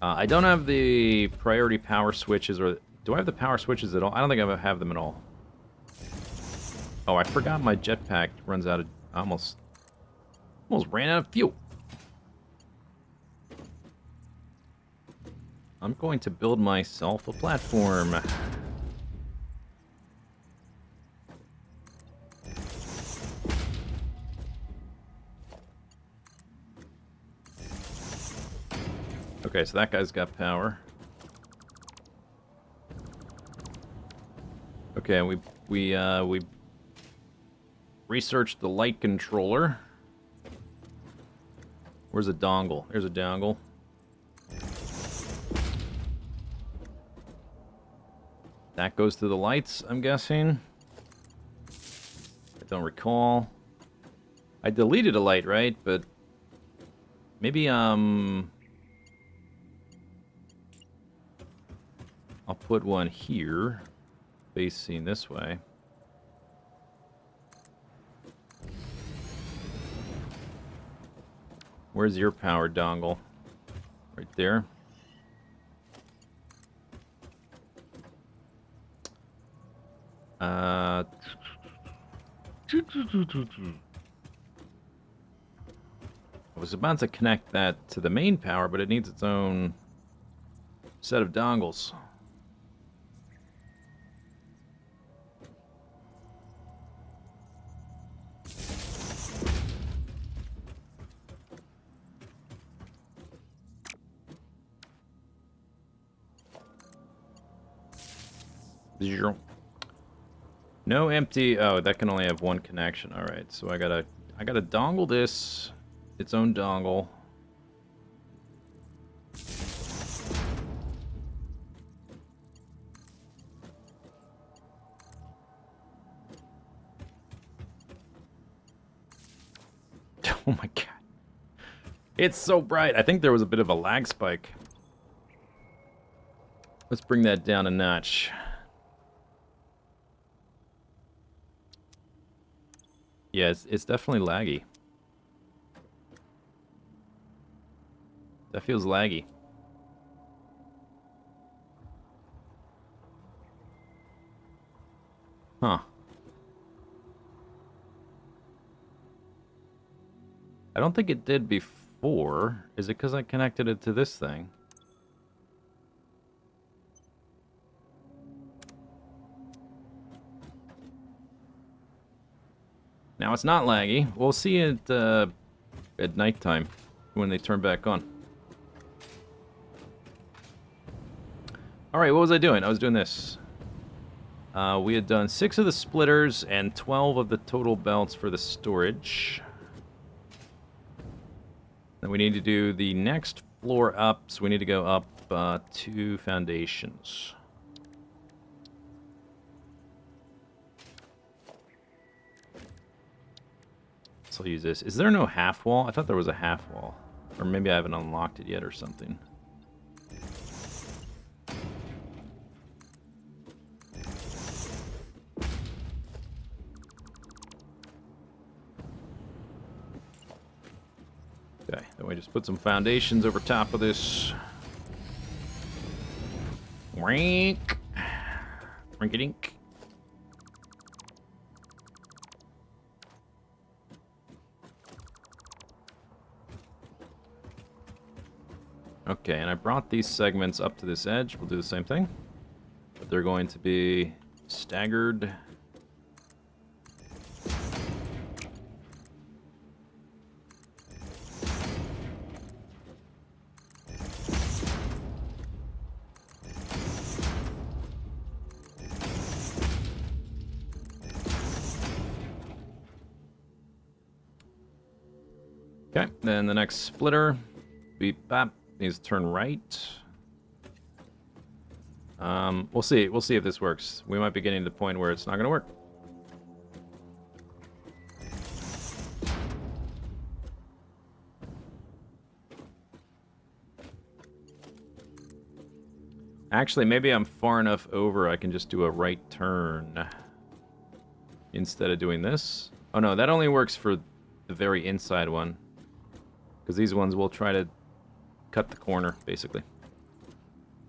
[SPEAKER 1] I don't have the priority power switches, or do I have the power switches at all? I don't think I have them at all. Oh, I forgot my jetpack runs out of... Almost ran out of fuel. I'm going to build myself a platform. Okay, so that guy's got power. Okay, we researched the light controller. Where's a dongle? There's a dongle. That goes to the lights, I'm guessing. I don't recall. I deleted a light, right? But maybe I'll put one here, facing this way. Where's your power dongle? Right there. I was about to connect that to the main power, but it needs its own set of dongles. Zero. No empty. Oh, that can only have one connection. All right, so I gotta dongle this, its own dongle. Oh my god. It's so bright. I think there was a bit of a lag spike. Let's bring that down a notch. Yeah, it's definitely laggy. That feels laggy. Huh. I don't think it did before. Is it because I connected it to this thing? Now it's not laggy. We'll see it at nighttime when they turn back on. Alright, what was I doing? I was doing this. We had done 6 of the splitters and 12 of the total belts for the storage. Then we need to do the next floor up, so we need to go up 2 foundations. So I'll use this. Is there no half wall? I thought there was a half wall. Or maybe I haven't unlocked it yet or something. Okay, then we just put some foundations over top of this. Wink. Rinky-dink. Okay, and I brought these segments up to this edge. We'll do the same thing. But they're going to be staggered. Okay, then the next splitter, beep bop, needs to turn right. We'll see. We'll see if this works. We might be getting to the point where it's not going to work. Actually, maybe I'm far enough over I can just do a right turn instead of doing this. Oh no, that only works for the very inside one. Because these ones will try to cut the corner, basically.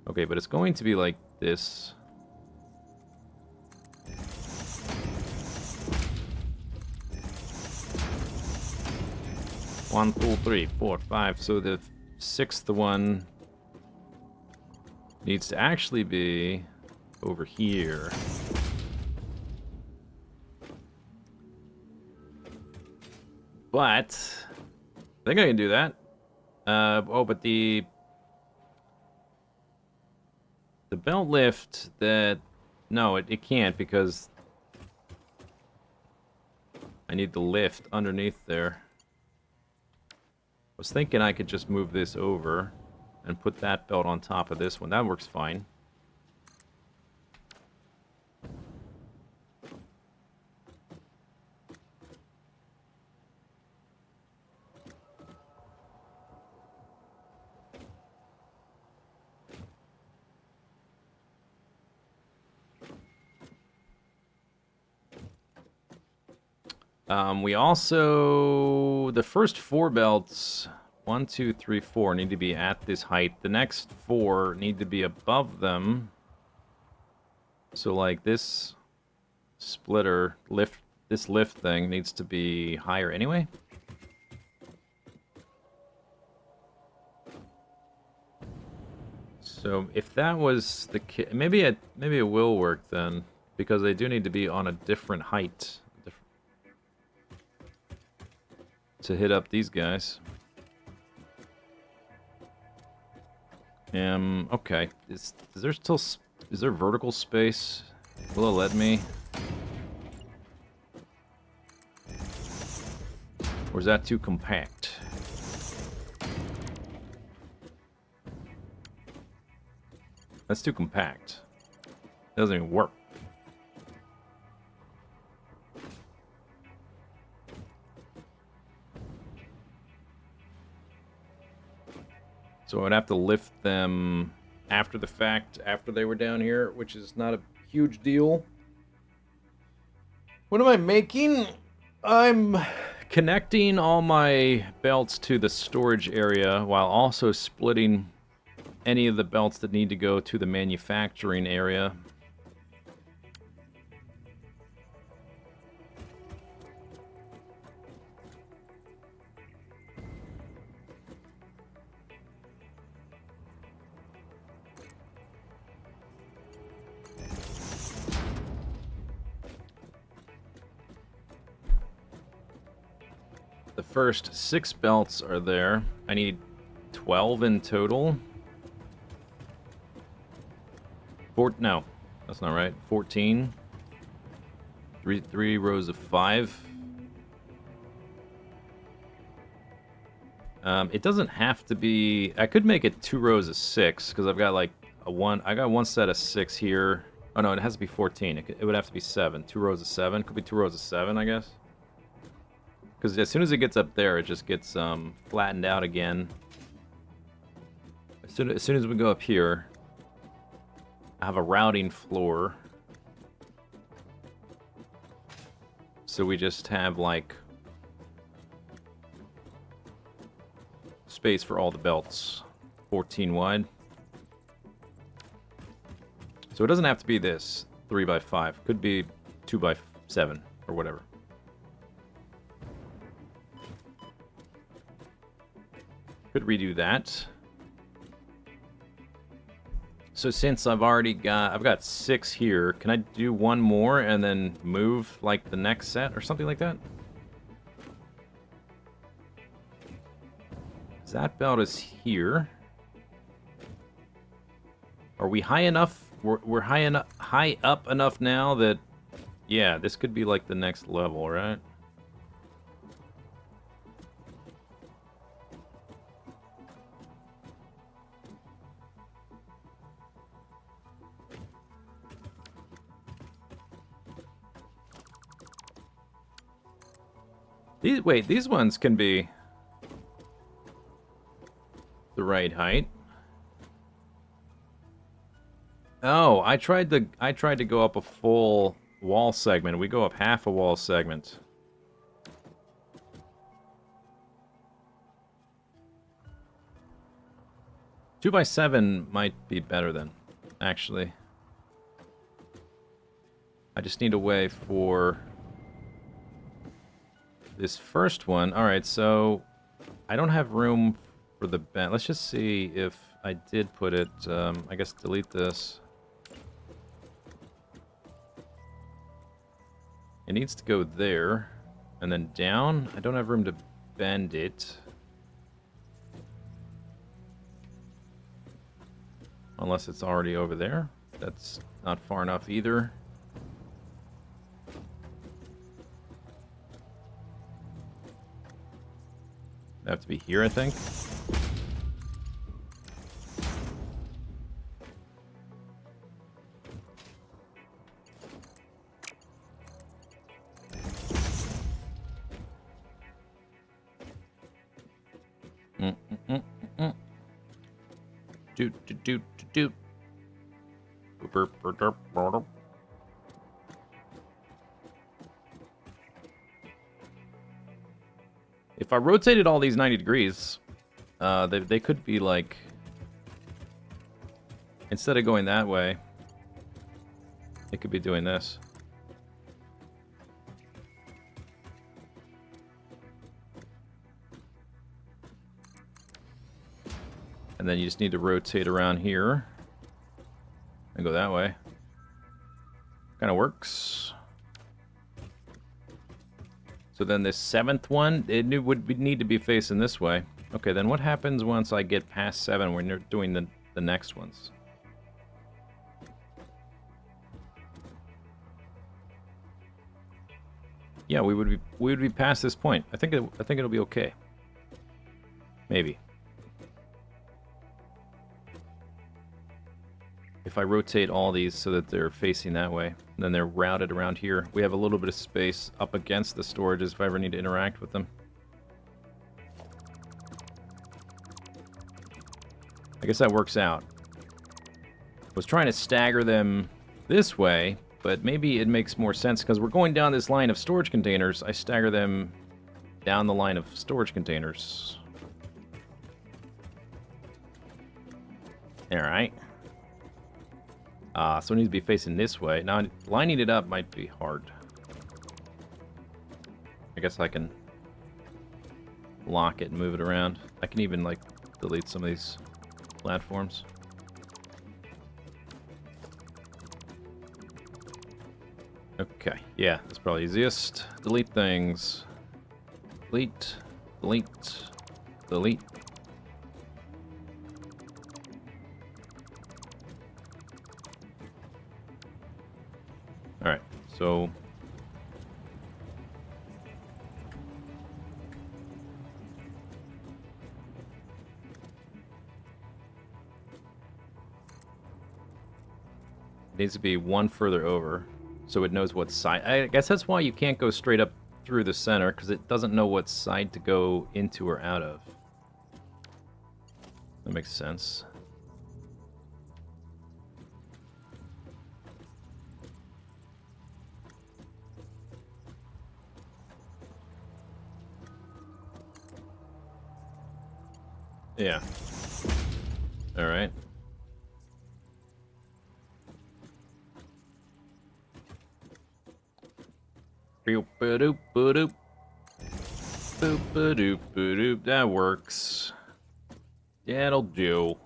[SPEAKER 1] Okay, but it's going to be like this. One, two, three, four, five. So the 6th one needs to actually be over here. But I think I can do that. Oh, but the belt lift that... No, it can't because I need the lift underneath there. I was thinking I could just move this over and put that belt on top of this one. That works fine. We also... The first 4 belts, 1, 2, 3, 4, need to be at this height. The next 4 need to be above them. So, like, this splitter, this lift thing needs to be higher anyway. So, if that was the case... Maybe it will work then, because they do need to be on a different height. To hit up these guys. Okay. Is there vertical space Will it let me? Or is that too compact? That's too compact. It doesn't even work. So I'd have to lift them after the fact, after they were down here, which is not a huge deal. What am I making? I'm connecting all my belts to the storage area while also splitting any of the belts that need to go to the manufacturing area. The first 6 belts are there. I need 12 in total. No, that's not right. 14. Three rows of 5. It doesn't have to be... I could make it 2 rows of 6, because I've got like I got one set of 6 here. Oh no, it has to be 14. It would have to be 7. 2 rows of 7. Could be 2 rows of 7, I guess. Because as soon as it gets up there, it just gets flattened out again. As soon as we go up here, I have a routing floor. So we just have, like, space for all the belts. 14 wide. So it doesn't have to be this 3x5. Could be 2x7 or whatever. Could redo that. So since I've got 6 here, can I do one more and then move like the next set or something like that? That belt is here. Are we high enough? We're high up enough now that, yeah, this could be like the next level, right? These ones can be the right height. Oh, I tried to go up a full wall segment. We go up half a wall segment. Two by 7 might be better then, actually. I just need a way for this first one. Alright, so I don't have room for the bent. Let's just see if I did put it. I guess delete this. It needs to go there. And then down. I don't have room to bend it. Unless it's already over there. That's not far enough either. Have to be here, I think. Doot. If I rotated all these 90 degrees, they could be like, instead of going that way, it could be doing this. And then you just need to rotate around here and go that way. Kind of works. So then this 7th one, it would need to be facing this way. Okay, then what happens once I get past 7 when you're doing the next ones? yeah, we would be past this point. I think it'll be okay. Maybe. If I rotate all these so that they're facing that way, and then they're routed around here, we have a little bit of space up against the storages if I ever need to interact with them. I guess that works out. I was trying to stagger them this way, but maybe it makes more sense because we're going down this line of storage containers. I stagger them down the line of storage containers. Alright. So it needs to be facing this way. Now, lining it up might be hard. I guess I can lock it and move it around. I can even, like, delete some of these platforms. Okay, yeah, that's probably easiest. Delete things. Delete, delete, delete. Alright, so... it needs to be one further over, so it knows what side... I guess that's why you can't go straight up through the center, because it doesn't know what side to go into or out of. That makes sense. Yeah. Alright. Boop-a-doop, ba-doop. Boop-a-doop, ba-doop. That works. Yeah, it'll do.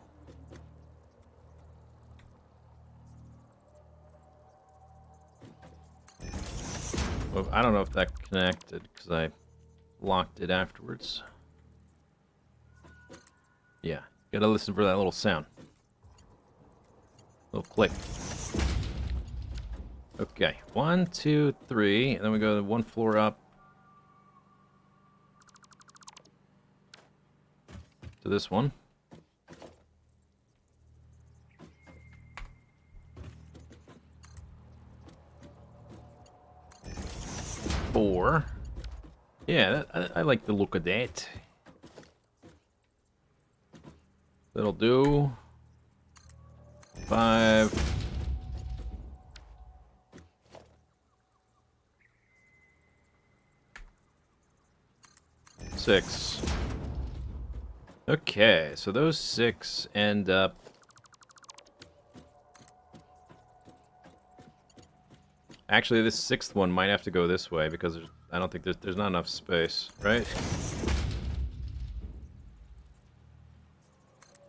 [SPEAKER 1] Well, I don't know if that connected, because I locked it afterwards. Yeah, gotta listen for that little sound. Little click. Okay, 1, 2, 3, and then we go one floor up to this one. Four. Yeah, I like the look of that. That'll do. 5. Six. Okay, so those 6 end up... Actually, this 6th one might have to go this way because I don't think there's not enough space, right?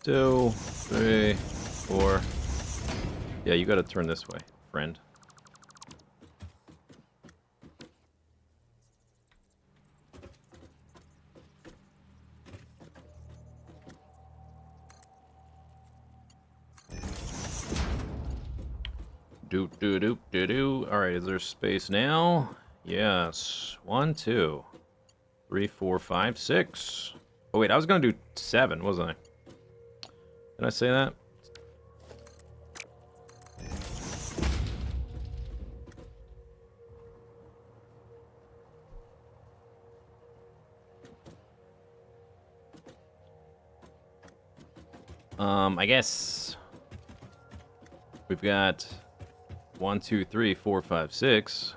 [SPEAKER 1] 2, 3, 4. Yeah, you gotta turn this way, friend. Doop, doop, doop, doop, doop. Alright, is there space now? Yes. 1, 2, 3, 4, 5, 6. Oh, wait, I was gonna do 7, wasn't I? Did I say that? I guess we've got 1, 2, 3, 4, 5, 6.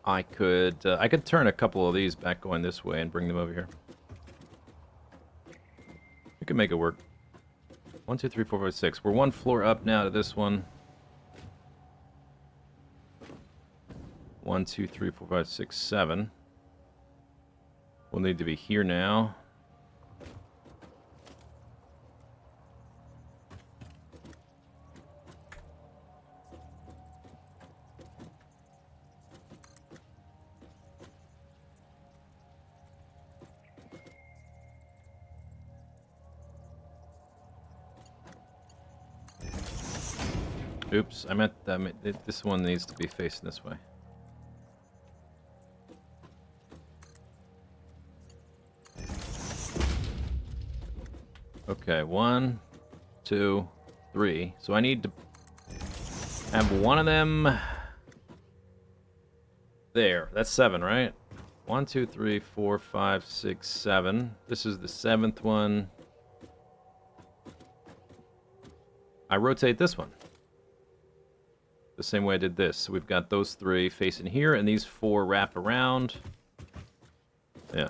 [SPEAKER 1] I could turn a couple of these back going this way and bring them over here. We can make it work. 1, 2, 3, 4, 5, 6. We're one floor up now to this one. 1, 2, 3, 4, 5, 6, 7. We'll need to be here now. Oops, I meant this one needs to be facing this way. Okay, 1, 2, 3. So I need to have one of them there. That's 7, right? 1, 2, 3, 4, 5, 6, 7. This is the 7th one. I rotate this one the same way I did this. So we've got those 3 facing here, and these 4 wrap around. Yeah.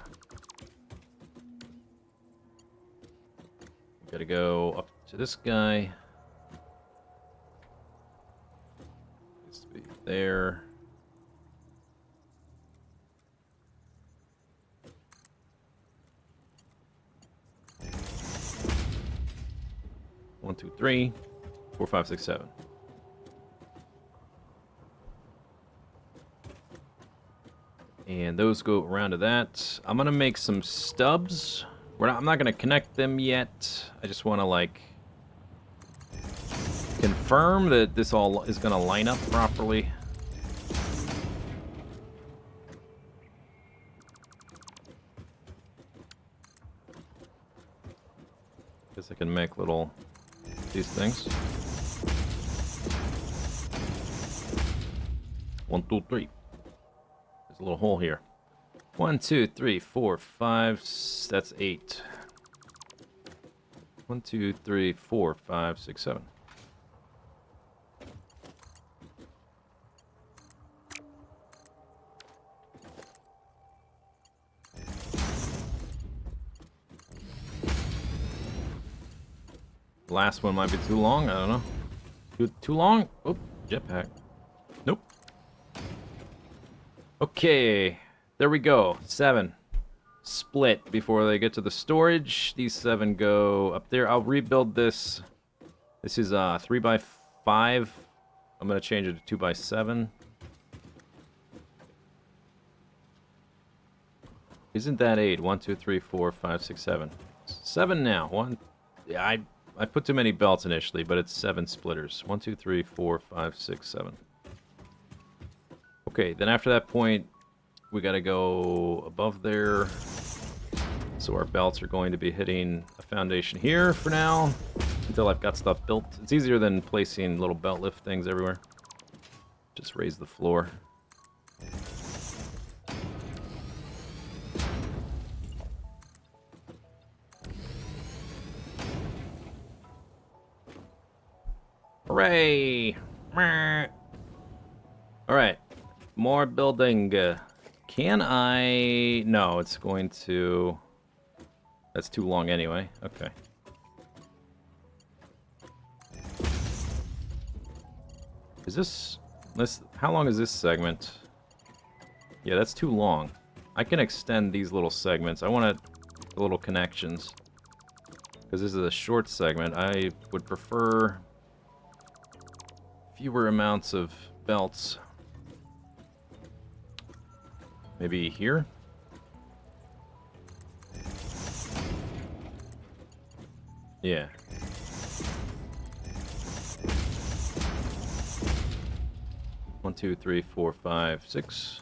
[SPEAKER 1] Gotta go up to this guy. Needs to be there. One, 2, 3, 4, 5, 6, 7. And those go around to that. I'm gonna make some stubs. I'm not gonna connect them yet. I just want to like confirm that this all is gonna line up properly. Guess I can make these things. 1, 2, 3. There's a little hole here. 1, 2, 3, 4, 5. That's 8. 1, 2, 3, 4, 5, 6, 7. The last one might be too long. I don't know. Too long? Oh, jetpack. Nope. Okay. There we go. 7. Split before they get to the storage. These 7 go up there. I'll rebuild this. This is 3 by 5. I'm gonna change it to 2 by 7. Isn't that 8? 1, 2, 3, 4, 5, 6, 7. 7 now. 1. Yeah, I put too many belts initially, but it's 7 splitters. 1, 2, 3, 4, 5, 6, 7. Okay, then after that point, we gotta go above there. So our belts are going to be hitting a foundation here for now, until I've got stuff built. It's easier than placing little belt lift things everywhere. Just raise the floor. Hooray! Alright, more building. Can I... No, it's going to... That's too long anyway. Okay. Is this... How long is this segment? Yeah, that's too long. I can extend these little segments. I want the little connections. Because this is a short segment. I would prefer fewer amounts of belts. Maybe here? Yeah. One, 2, 3, 4, 5, 6.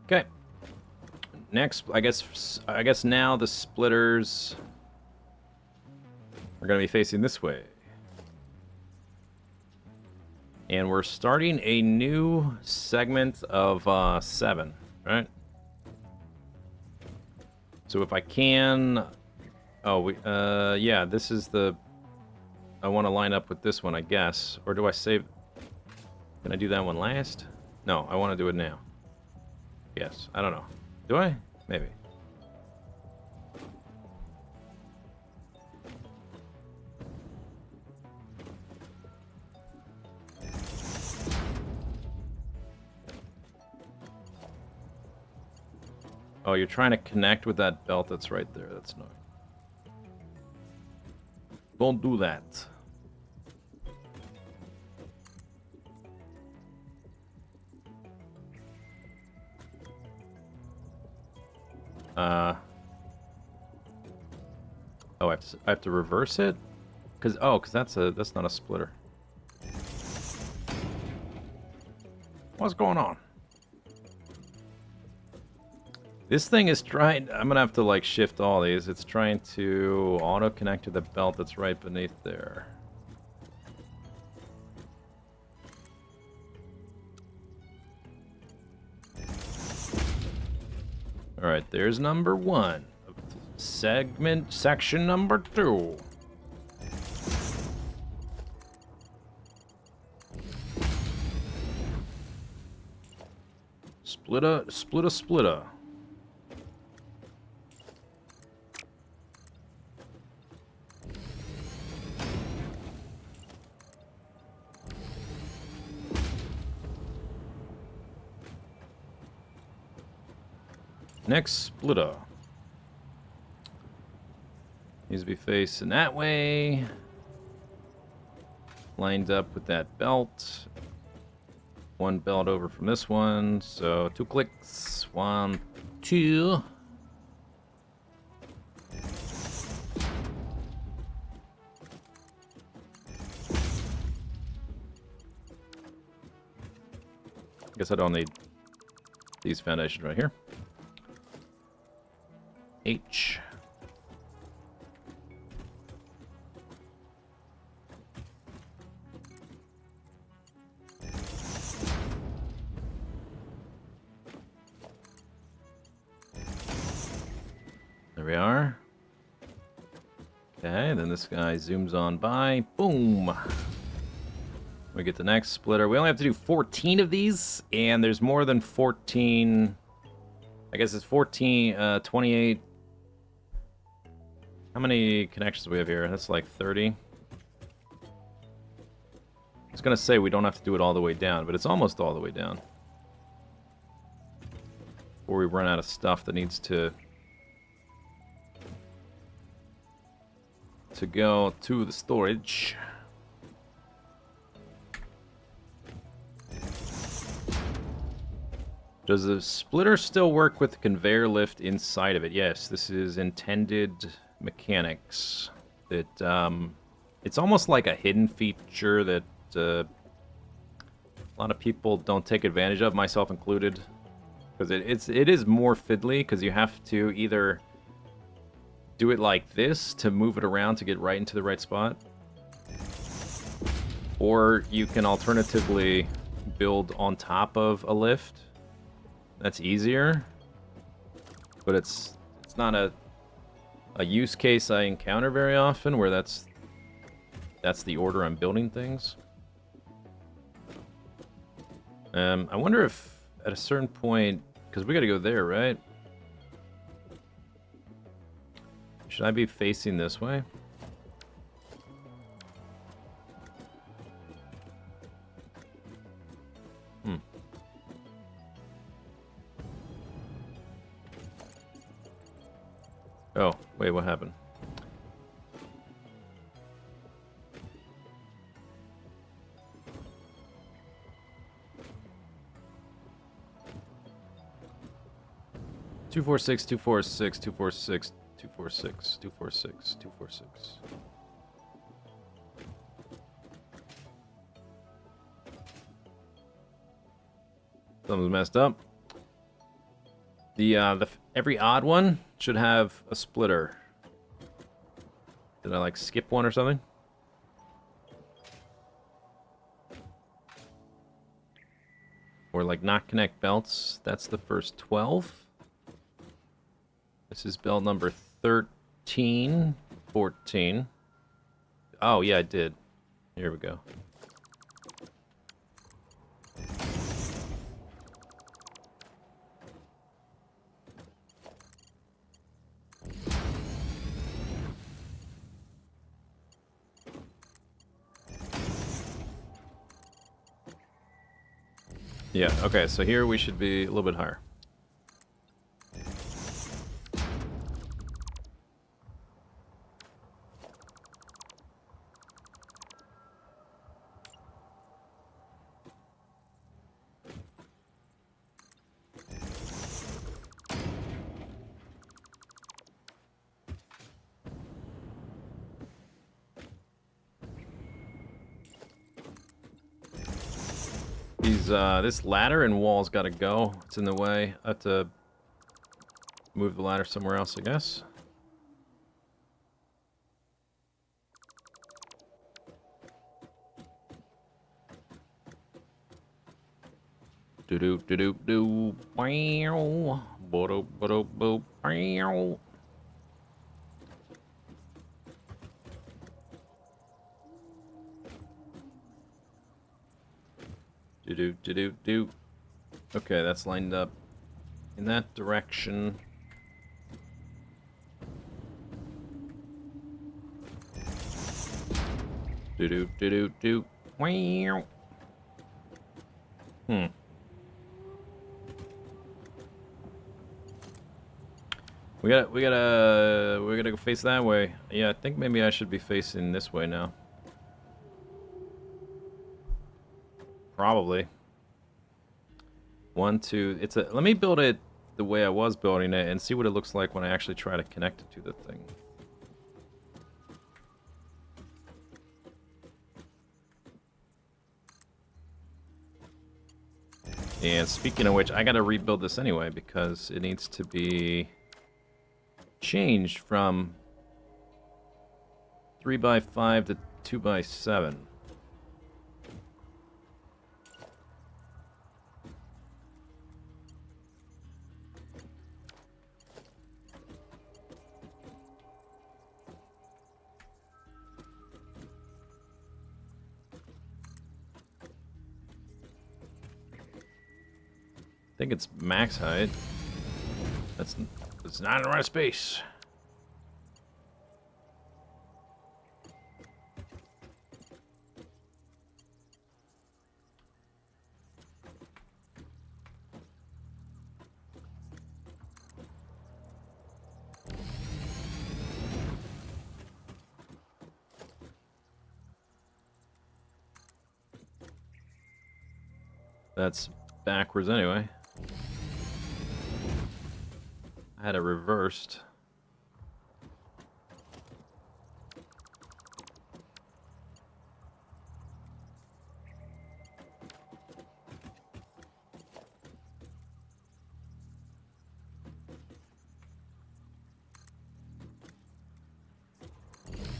[SPEAKER 1] Okay. Next, I guess now the splitters are going to be facing this way. And we're starting a new segment of 7, right? So if I can... Oh, yeah, this is the... I want to line up with this one, I guess. Or do I save... Can I do that one last? No, I want to do it now. Yes, I don't know. Do I? Maybe. Oh, you're trying to connect with that belt that's right there. That's annoying. Don't do that. Oh, I have to reverse it? Cause that's not a splitter. What's going on? This thing is trying... I'm gonna have to, like, shift all these. It's trying to auto-connect to the belt that's right beneath there. Alright, there's number 1. Section number 2. Splitter. Next splitter. Needs to be facing that way. Lined up with that belt. One belt over from this one. So 2 clicks. 1, 2. Guess I don't need these foundations right here. H. There we are. Okay, then this guy zooms on by. Boom! We get the next splitter. We only have to do 14 of these, and there's more than 14... I guess it's 14, 28... How many connections do we have here? That's like 30. I was gonna say we don't have to do it all the way down, but it's almost all the way down. Before we run out of stuff that needs to go to the storage. Does the splitter still work with the conveyor lift inside of it? Yes, this is intended mechanics. That it's almost like a hidden feature that a lot of people don't take advantage of, myself included, because it is more fiddly, because you have to either do it like this to move it around to get right into the right spot, or you can alternatively build on top of a lift. That's easier, but it's not a use case I encounter very often where that's the order I'm building things. I wonder if at a certain point, because we got to go there, right? Should I be facing this way? Oh, wait, what happened? Two, 4, 6, 2, 4, 6, 2, 4, 6, 2, 4, 6, 2, 4, 6, 2, 4, 6. Something's messed up. The every odd one should have a splitter. Did I like skip one or something? Or like not connect belts. That's the first 12. This is belt number 13, 14. Oh yeah, I did. Here we go. Yeah, okay, so here we should be a little bit higher. This ladder and wall's got to go. It's in the way. I have to move the ladder somewhere else, I guess. Do do do do do. Wow. Bodo bodo bo. Wow. Do do do do do. Okay, that's lined up in that direction. Do do do do do. Wow. We're gonna go face that way. Yeah, I think maybe I should be facing this way now. Probably. 1, 2. Let me build it the way I was building it and see what it looks like when I actually try to connect it to the thing. And speaking of which, I gotta rebuild this anyway because it needs to be changed from 3x5 to 2x7. I think it's max height. That's not in the right space. That's backwards anyway. I had it reversed.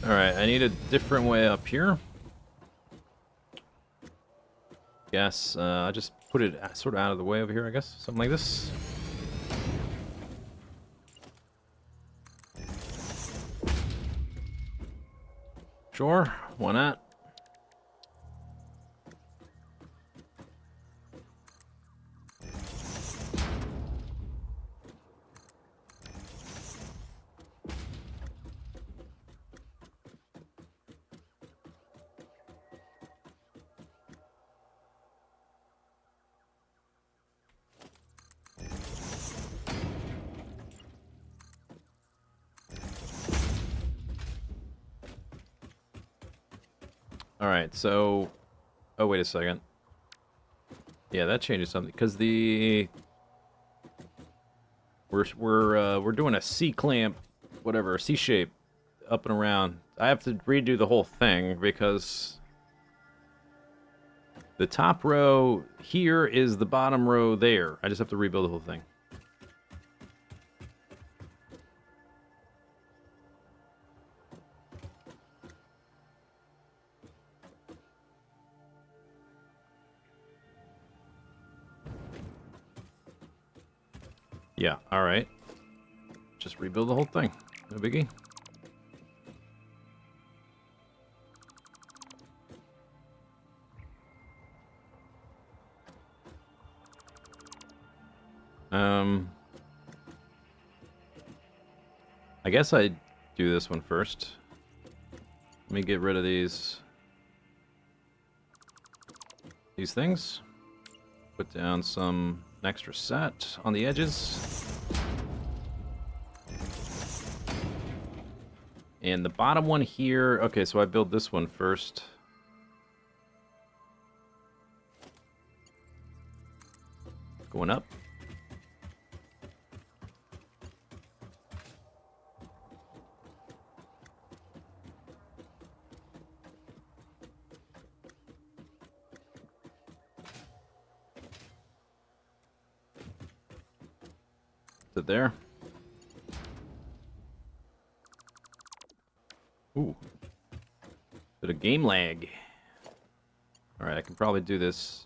[SPEAKER 1] Alright, I need a different way up here. Guess, I just put it sort of out of the way over here, I guess. Something like this. Sure, why not? Alright, so... Oh, wait a second. Yeah, that changes something, because the... We're doing a C-clamp, whatever, C-shape, up and around. I have to redo the whole thing, because... The top row here is the bottom row there. I just have to rebuild the whole thing. Yeah, alright. Just rebuild the whole thing. No biggie. I guess I'd do this one first. Let me get rid of these things. Put down some extra set on the edges. And the bottom one here, okay, so I build this one first. Going up. it there. Ooh. Bit of game lag. Alright, I can probably do this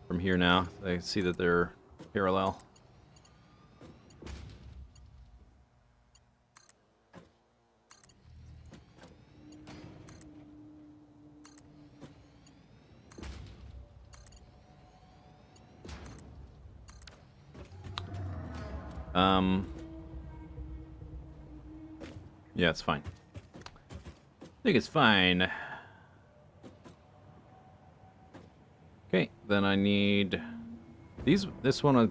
[SPEAKER 1] from here now. I can see that they're parallel. Yeah, it's fine. I think it's fine. Okay, then I need these. This one is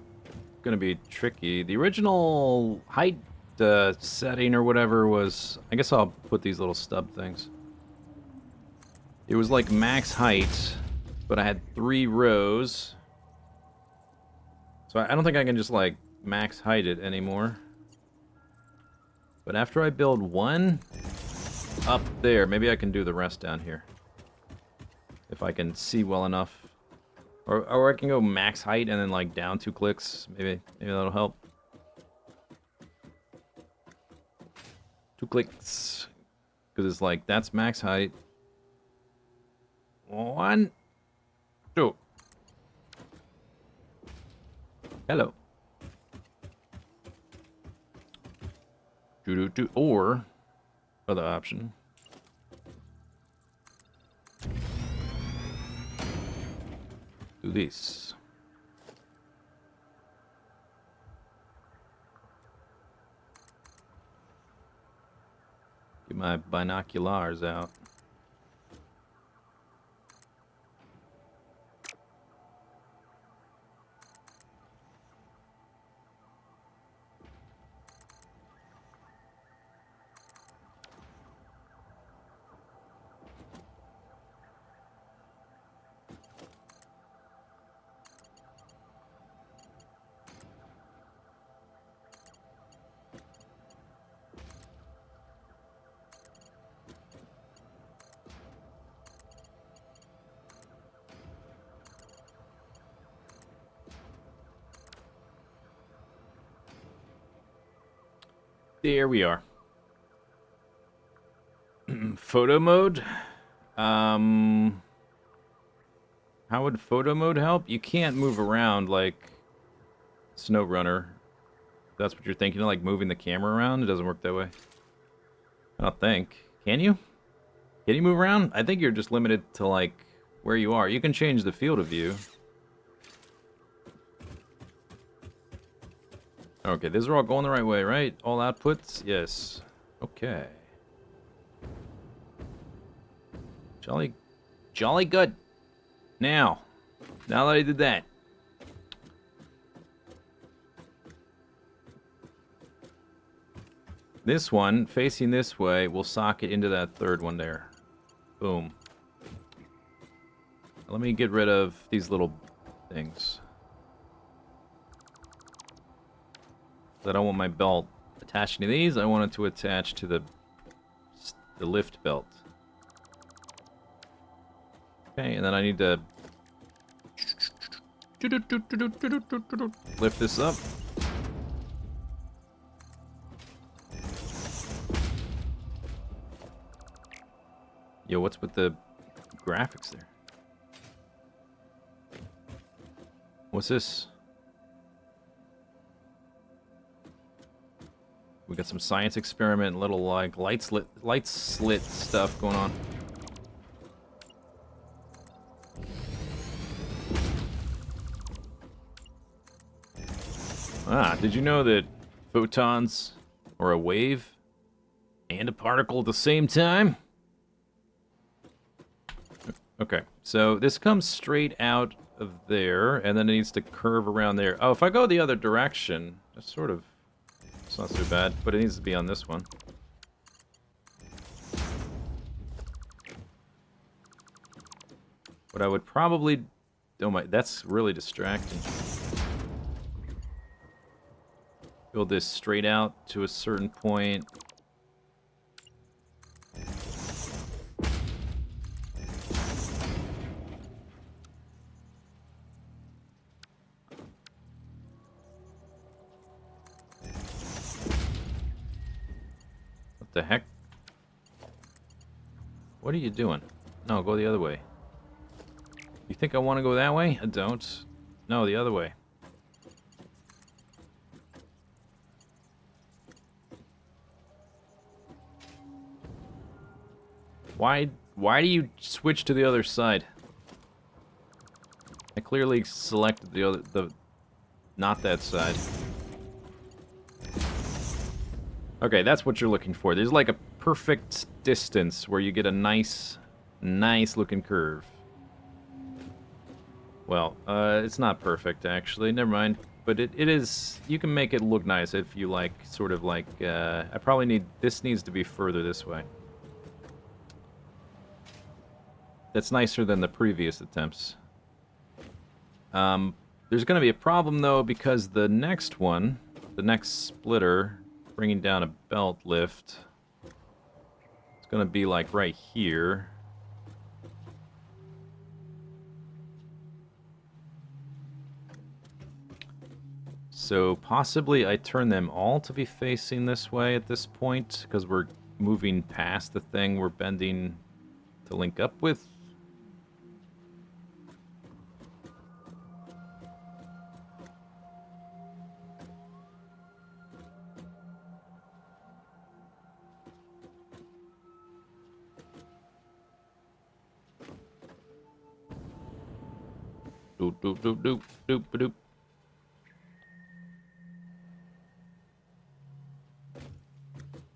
[SPEAKER 1] gonna be tricky. The original height setting or whatever was. I guess I'll put these little stub things. It was like max height, but I had 3 rows. So I don't think I can just like max height it anymore. But after I build one up there, maybe I can do the rest down here. If I can see well enough. Or I can go max height and then like down 2 clicks. Maybe that'll help. 2 clicks. Because it's like, that's max height. 1, 2. Hello. Do. Or, other option. Do this. Get my binoculars out. There we are. Photo mode. How would photo mode help? You can't move around like SnowRunner. That's what you're thinking of, like moving the camera around? It doesn't work that way. I don't think. Can you? Can you move around? I think you're just limited to like where you are. You can change the field of view. Okay, these are all going the right way, right? All outputs? Yes. Okay. Jolly good. Now that I did that. This one, facing this way, will socket into that third one there. Boom. Let me get rid of these little things. I don't want my belt attaching to these. I want it to attach to the lift belt. Okay, and then I need to lift this up. Yo, what's with the graphics there? What's this? We got some science experiment, little like light slit stuff going on. Ah, did you know that photons are a wave and a particle at the same time? Okay, so this comes straight out of there, and then it needs to curve around there. Oh, if I go the other direction, that's sort of... It's not so bad, but it needs to be on this one. What I would probably... Oh my, that's really distracting. Build this straight out to a certain point. the heck? What are you doing? No, go the other way. You think I want to go that way? I don't. No, the other way. Why do you switch to the other side? I clearly selected not that side. Okay, that's what you're looking for. There's like a perfect distance where you get a nice looking curve. Well, it's not perfect actually. Never mind. But it is. You can make it look nice if you like, sort of like. I probably need. This needs to be further this way. That's nicer than the previous attempts. There's going to be a problem, though, because the next one, the next splitter, bringing down a belt lift, it's going to be, like, right here. So, possibly I turn them all to be facing this way at this point, because we're moving past the thing we're bending to link up with. Doop, doop, doop, doop, doop, doop.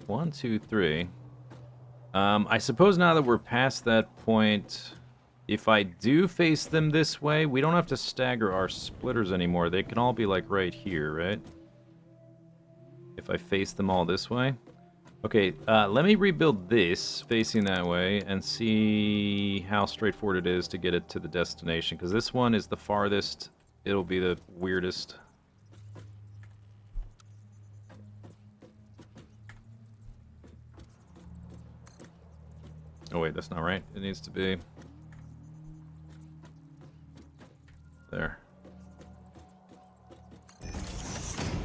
[SPEAKER 1] One, two, three. I suppose now that we're past that point, if I do face them this way, we don't have to stagger our splitters anymore. They can all be like right here, right? If I face them all this way. Okay, let me rebuild this facing that way and see how straightforward it is to get it to the destination. Because this one is the farthest. It'll be the weirdest. Oh wait, that's not right. It needs to be there.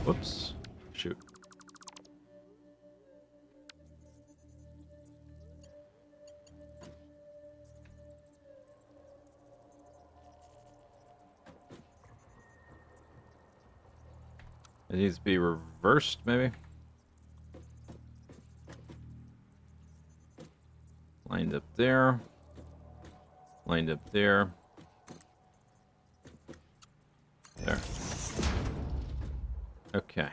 [SPEAKER 1] Whoops. Shoot. It needs to be reversed, maybe? Lined up there. Lined up there. There. Okay.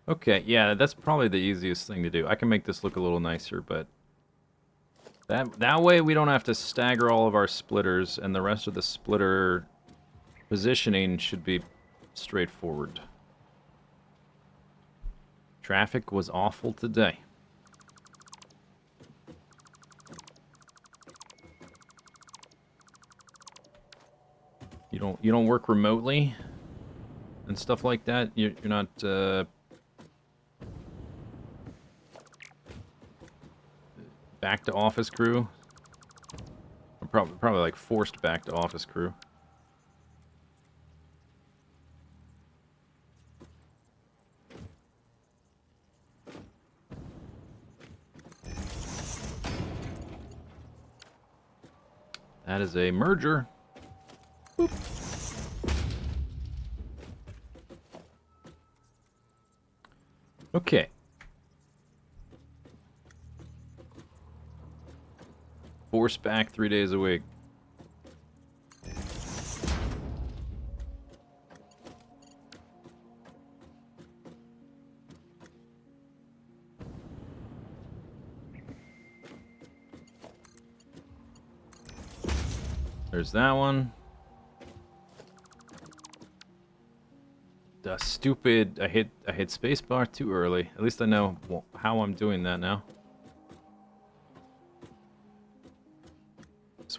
[SPEAKER 1] Okay, yeah, that's probably the easiest thing to do. I can make this look a little nicer, but that way we don't have to stagger all of our splitters, and the rest of the splitter positioning should be straightforward. Traffic was awful today. You don't work remotely and stuff like that. You're not back to office crew. Probably like forced back to office crew. That is a merger. Boop. Okay. Force back 3 days a week. There's that one. Stupid, I hit spacebar too early. At least I know how I'm doing that now.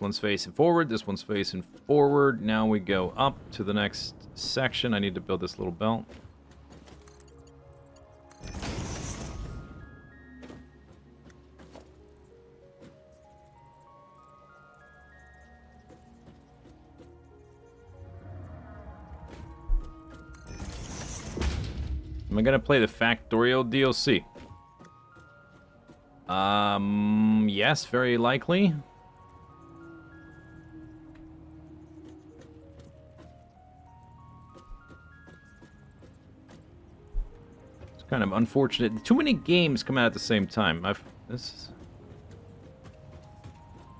[SPEAKER 1] one's facing forward, this one's facing forward. Now we go up to the next section. I need to build this little belt. Am I gonna play the Factorial DLC? Yes, very likely. It's kind of unfortunate. Too many games come out at the same time. I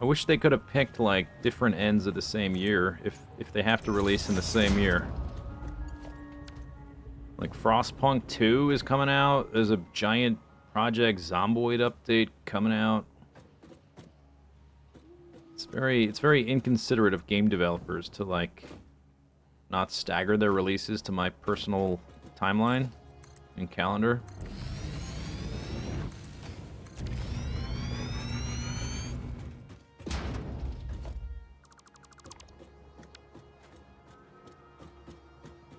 [SPEAKER 1] wish they could have picked like different ends of the same year if they have to release in the same year. Like Frostpunk 2 is coming out. There's a giant Project Zomboid update coming out. It's very inconsiderate of game developers to like not stagger their releases to my personal timeline and calendar.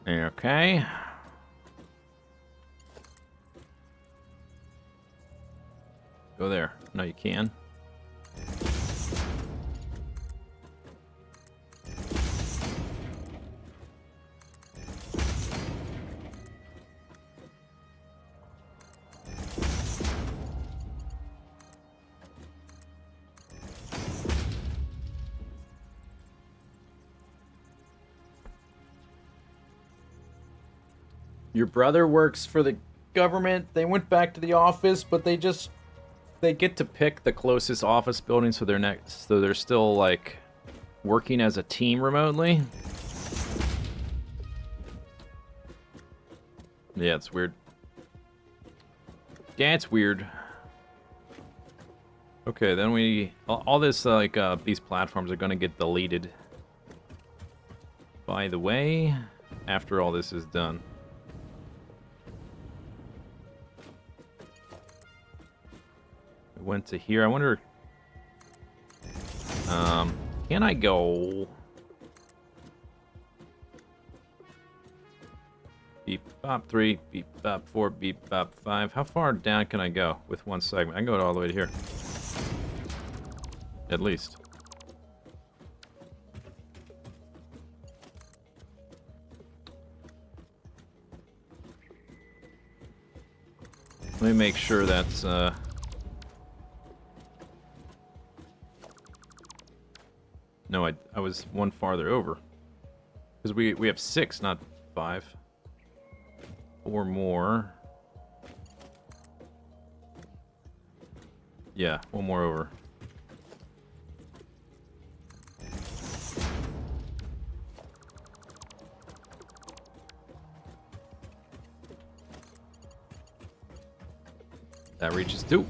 [SPEAKER 1] Okay. Go there. No, you can. Your brother works for the government. They went back to the office, but they get to pick the closest office building, so they're still like working as a team remotely. Yeah, it's weird. Yeah, it's weird. Okay, then all this like these platforms are gonna get deleted. By the way, after all this is done. Went to here. I wonder. Can I go? Beep bop 3, beep bop 4, beep bop 5. How far down can I go with one segment? I can go all the way to here. At least. Let me make sure that's No, I was one farther over. Because we have 6, not 5. 4 more. Yeah, one more over. That reaches 2.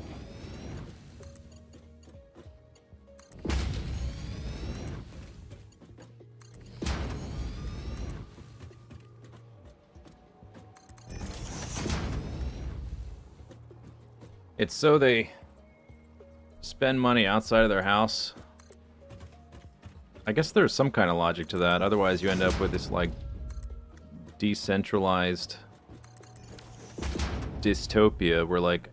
[SPEAKER 1] It's so they spend money outside of their house. I guess there's some kind of logic to that. Otherwise, you end up with this, like, decentralized dystopia where, like,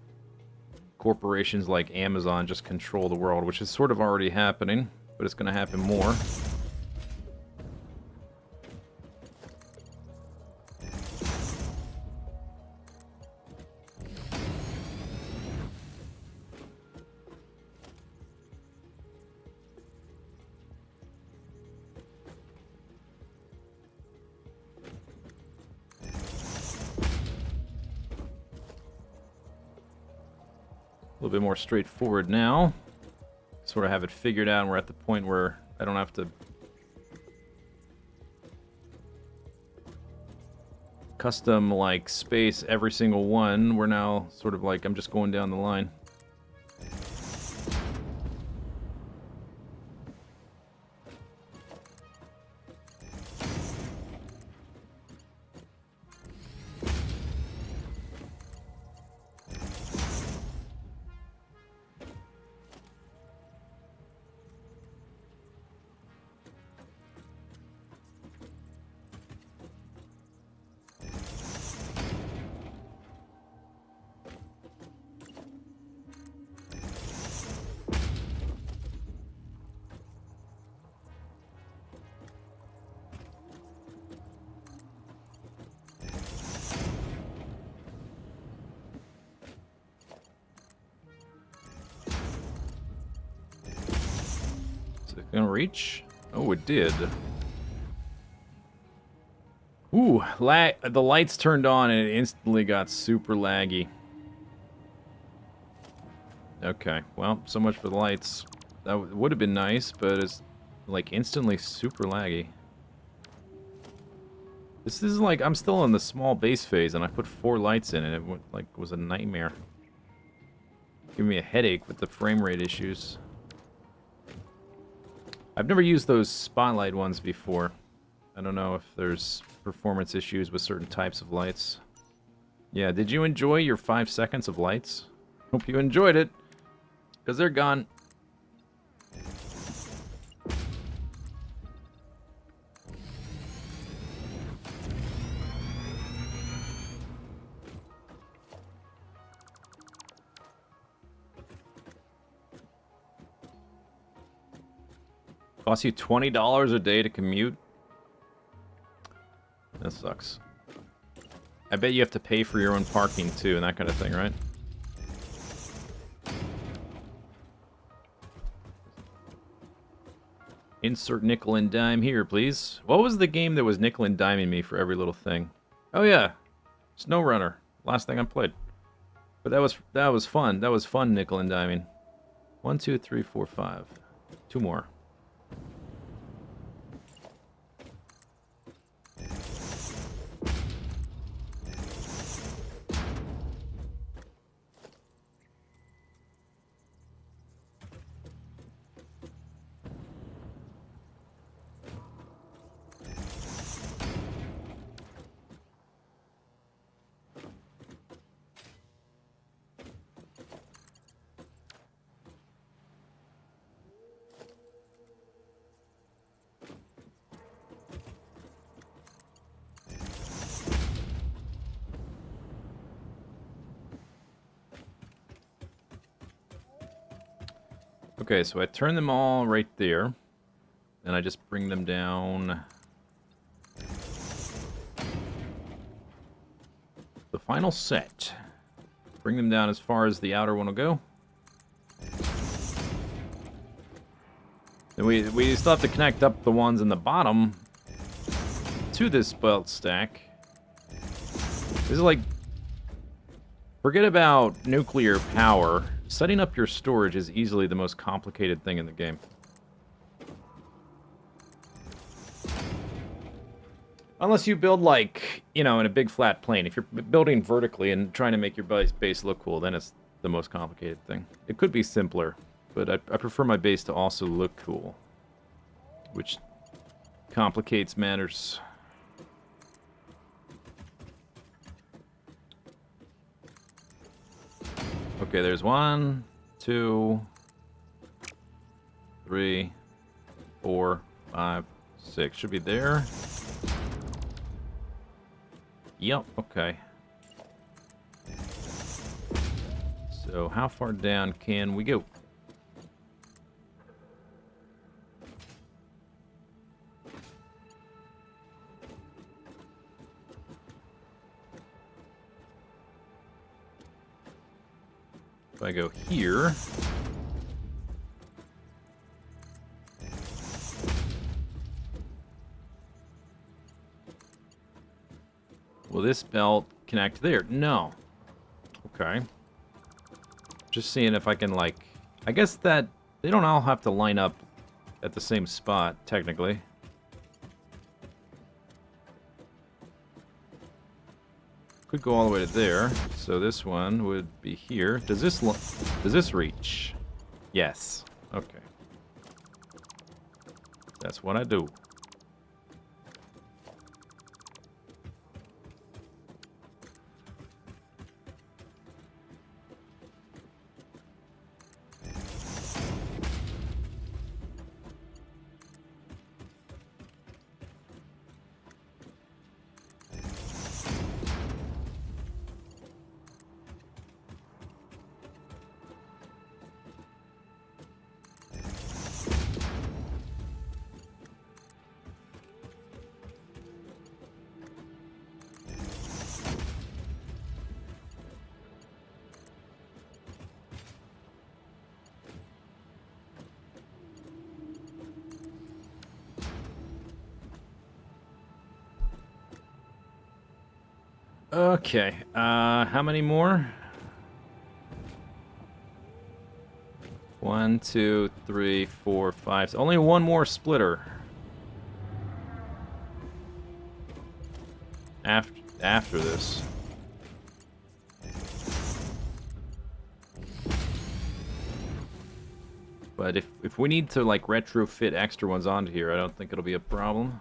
[SPEAKER 1] corporations like Amazon just control the world, which is sort of already happening, but it's going to happen more. A little bit more straightforward now. Sort of have it figured out, and we're at the point where I don't have to custom like space every single one. We're now sort of like I'm just going down the line. Gonna reach? Oh, it did. Ooh, the lights turned on and it instantly got super laggy. Okay, well, so much for the lights. That would have been nice, but it's like instantly super laggy. This is like, I'm still in the small base phase and I put 4 lights in and it was a nightmare. Giving me a headache with the frame rate issues. I've never used those spotlight ones before. I don't know if there's performance issues with certain types of lights. Yeah, did you enjoy your 5 seconds of lights? Hope you enjoyed it, because they're gone. Costs you $20 a day to commute? That sucks. I bet you have to pay for your own parking too and that kind of thing, right? Insert nickel and dime here, please. What was the game that was nickel and diming me for every little thing? Oh yeah, SnowRunner. Last thing I played. But that was fun. That was fun, nickel and diming. 1, 2, 3, 4, 5. 2 more. Okay, so I turn them all right there. And I just bring them down. The final set. Bring them down as far as the outer one will go. And we still have to connect up the ones in the bottom to this belt stack. This is like... Forget about nuclear power. Setting up your storage is easily the most complicated thing in the game. Unless you build, like, you know, in a big flat plane. If you're building vertically and trying to make your base look cool, then it's the most complicated thing. It could be simpler, but I prefer my base to also look cool, which complicates matters. Okay, there's 1, 2, 3, 4, 5, 6. Should be there. Yep, okay. So how far down can we go? If I go here... Will this belt connect there? No. Okay. Just seeing if I can, like... I guess that... They don't all have to line up at the same spot, technically. Could go all the way to there. So this one would be here. Does this reach? Yes. Okay. That's what I do. Okay, how many more? 1, 2, 3, 4, 5. Only one more splitter. After this. But if we need to like retrofit extra ones onto here, I don't think it'll be a problem.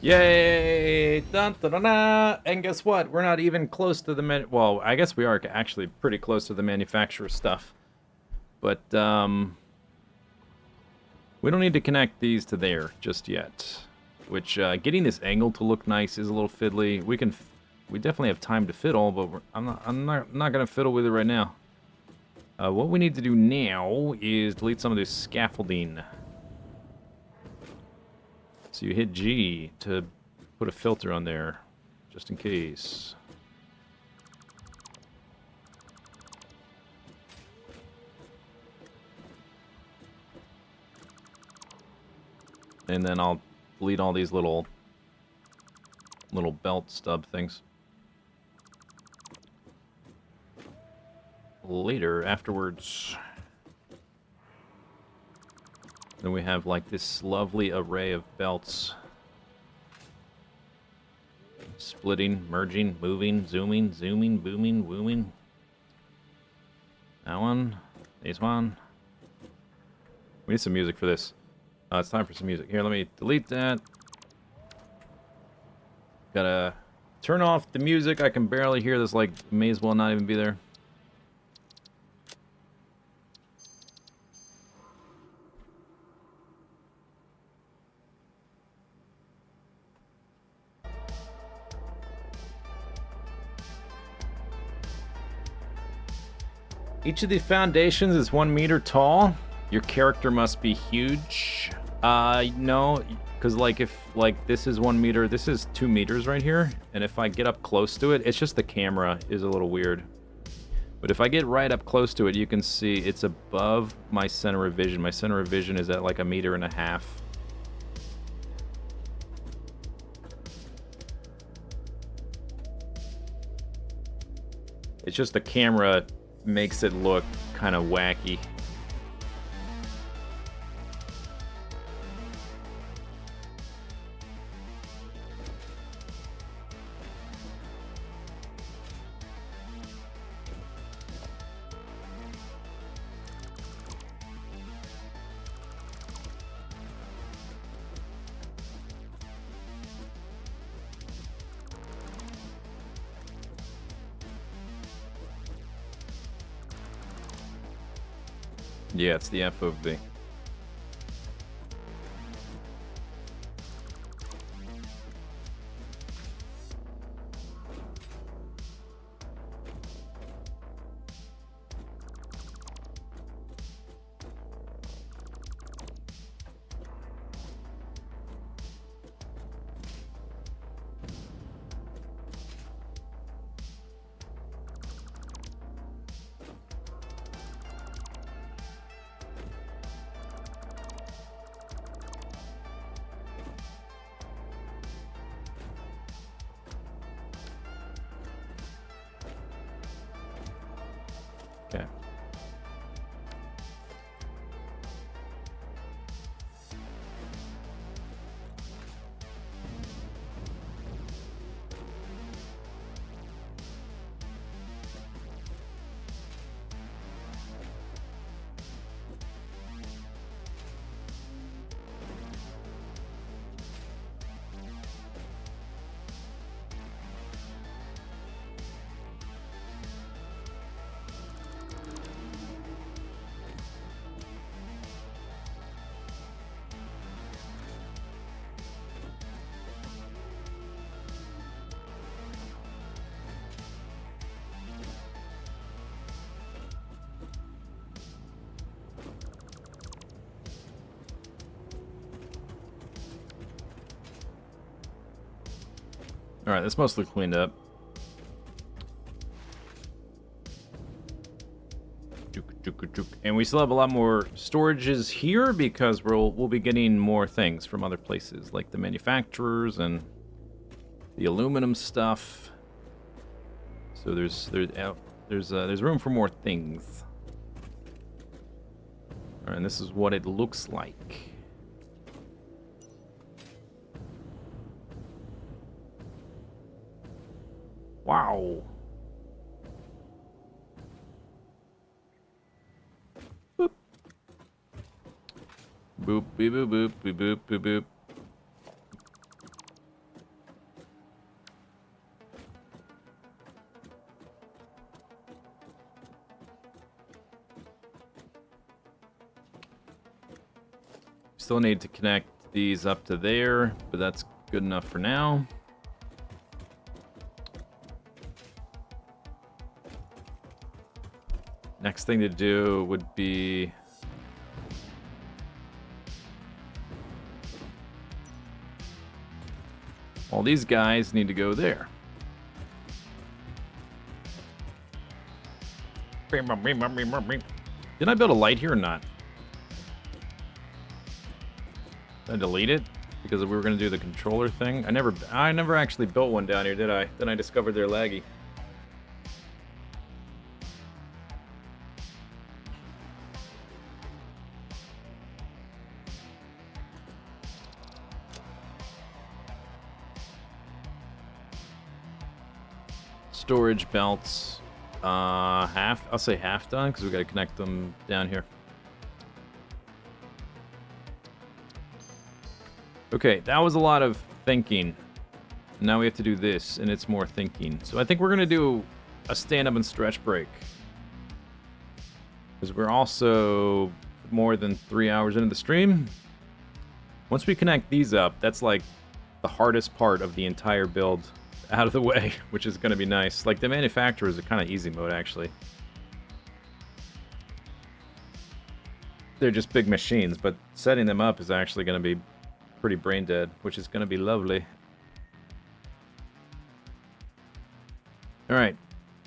[SPEAKER 1] Yay! Dun, dun, dun, dun. And guess what? We're not even close to the well, I guess we are actually pretty close to the manufacturer stuff. But, we don't need to connect these to there just yet. Which, getting this angle to look nice is a little fiddly. We definitely have time to fiddle, but I'm not gonna fiddle with it right now. What we need to do now is delete some of this scaffolding. So you hit G to put a filter on there, just in case. And then I'll delete all these little belt stub things. Later, afterwards. Then we have like this lovely array of belts. Splitting, merging, moving, zooming, booming, wooming. That one. This one. We need some music for this. It's time for some music. Here, let me delete that. Gotta turn off the music. I can barely hear this, like, may as well not even be there. Each of the foundations is 1 meter tall. Your character must be huge. No, because like if like this is 1 meter, this is 2 meters right here, and if I get up close to it, it's just the camera is a little weird. But if I get right up close to it, you can see it's above my center of vision. My center of vision is at like 1.5 meters. It's just the camera makes it look kind of wacky. Yeah, it's the FOV. Okay. Alright, that's mostly cleaned up. And we still have a lot more storages here because we'll be getting more things from other places, like the manufacturers and the aluminum stuff. So there's room for more things. All right, and this is what it looks like. Wow. Boop. Boop, beep, boop, boop, boop, boop, boop, boop. Still need to connect these up to there, but that's good enough for now. Next thing to do would be all these guys need to go there. Did I build a light here or not? Did I delete it? Because we were going to do the controller thing. I never actually built one down here, did I? Then I discovered they're laggy. Storage belts, I'll say half done because we got to connect them down here. Okay, that was a lot of thinking. Now we have to do this, and it's more thinking. So I think we're gonna do a stand-up and stretch break, because we're also more than 3 hours into the stream. Once we connect these up, that's like the hardest part of the entire build out of the way, which is going to be nice. Like, the manufacturers are kind of easy mode, actually. They're just big machines, but setting them up is actually going to be pretty brain dead, which is going to be lovely. Alright,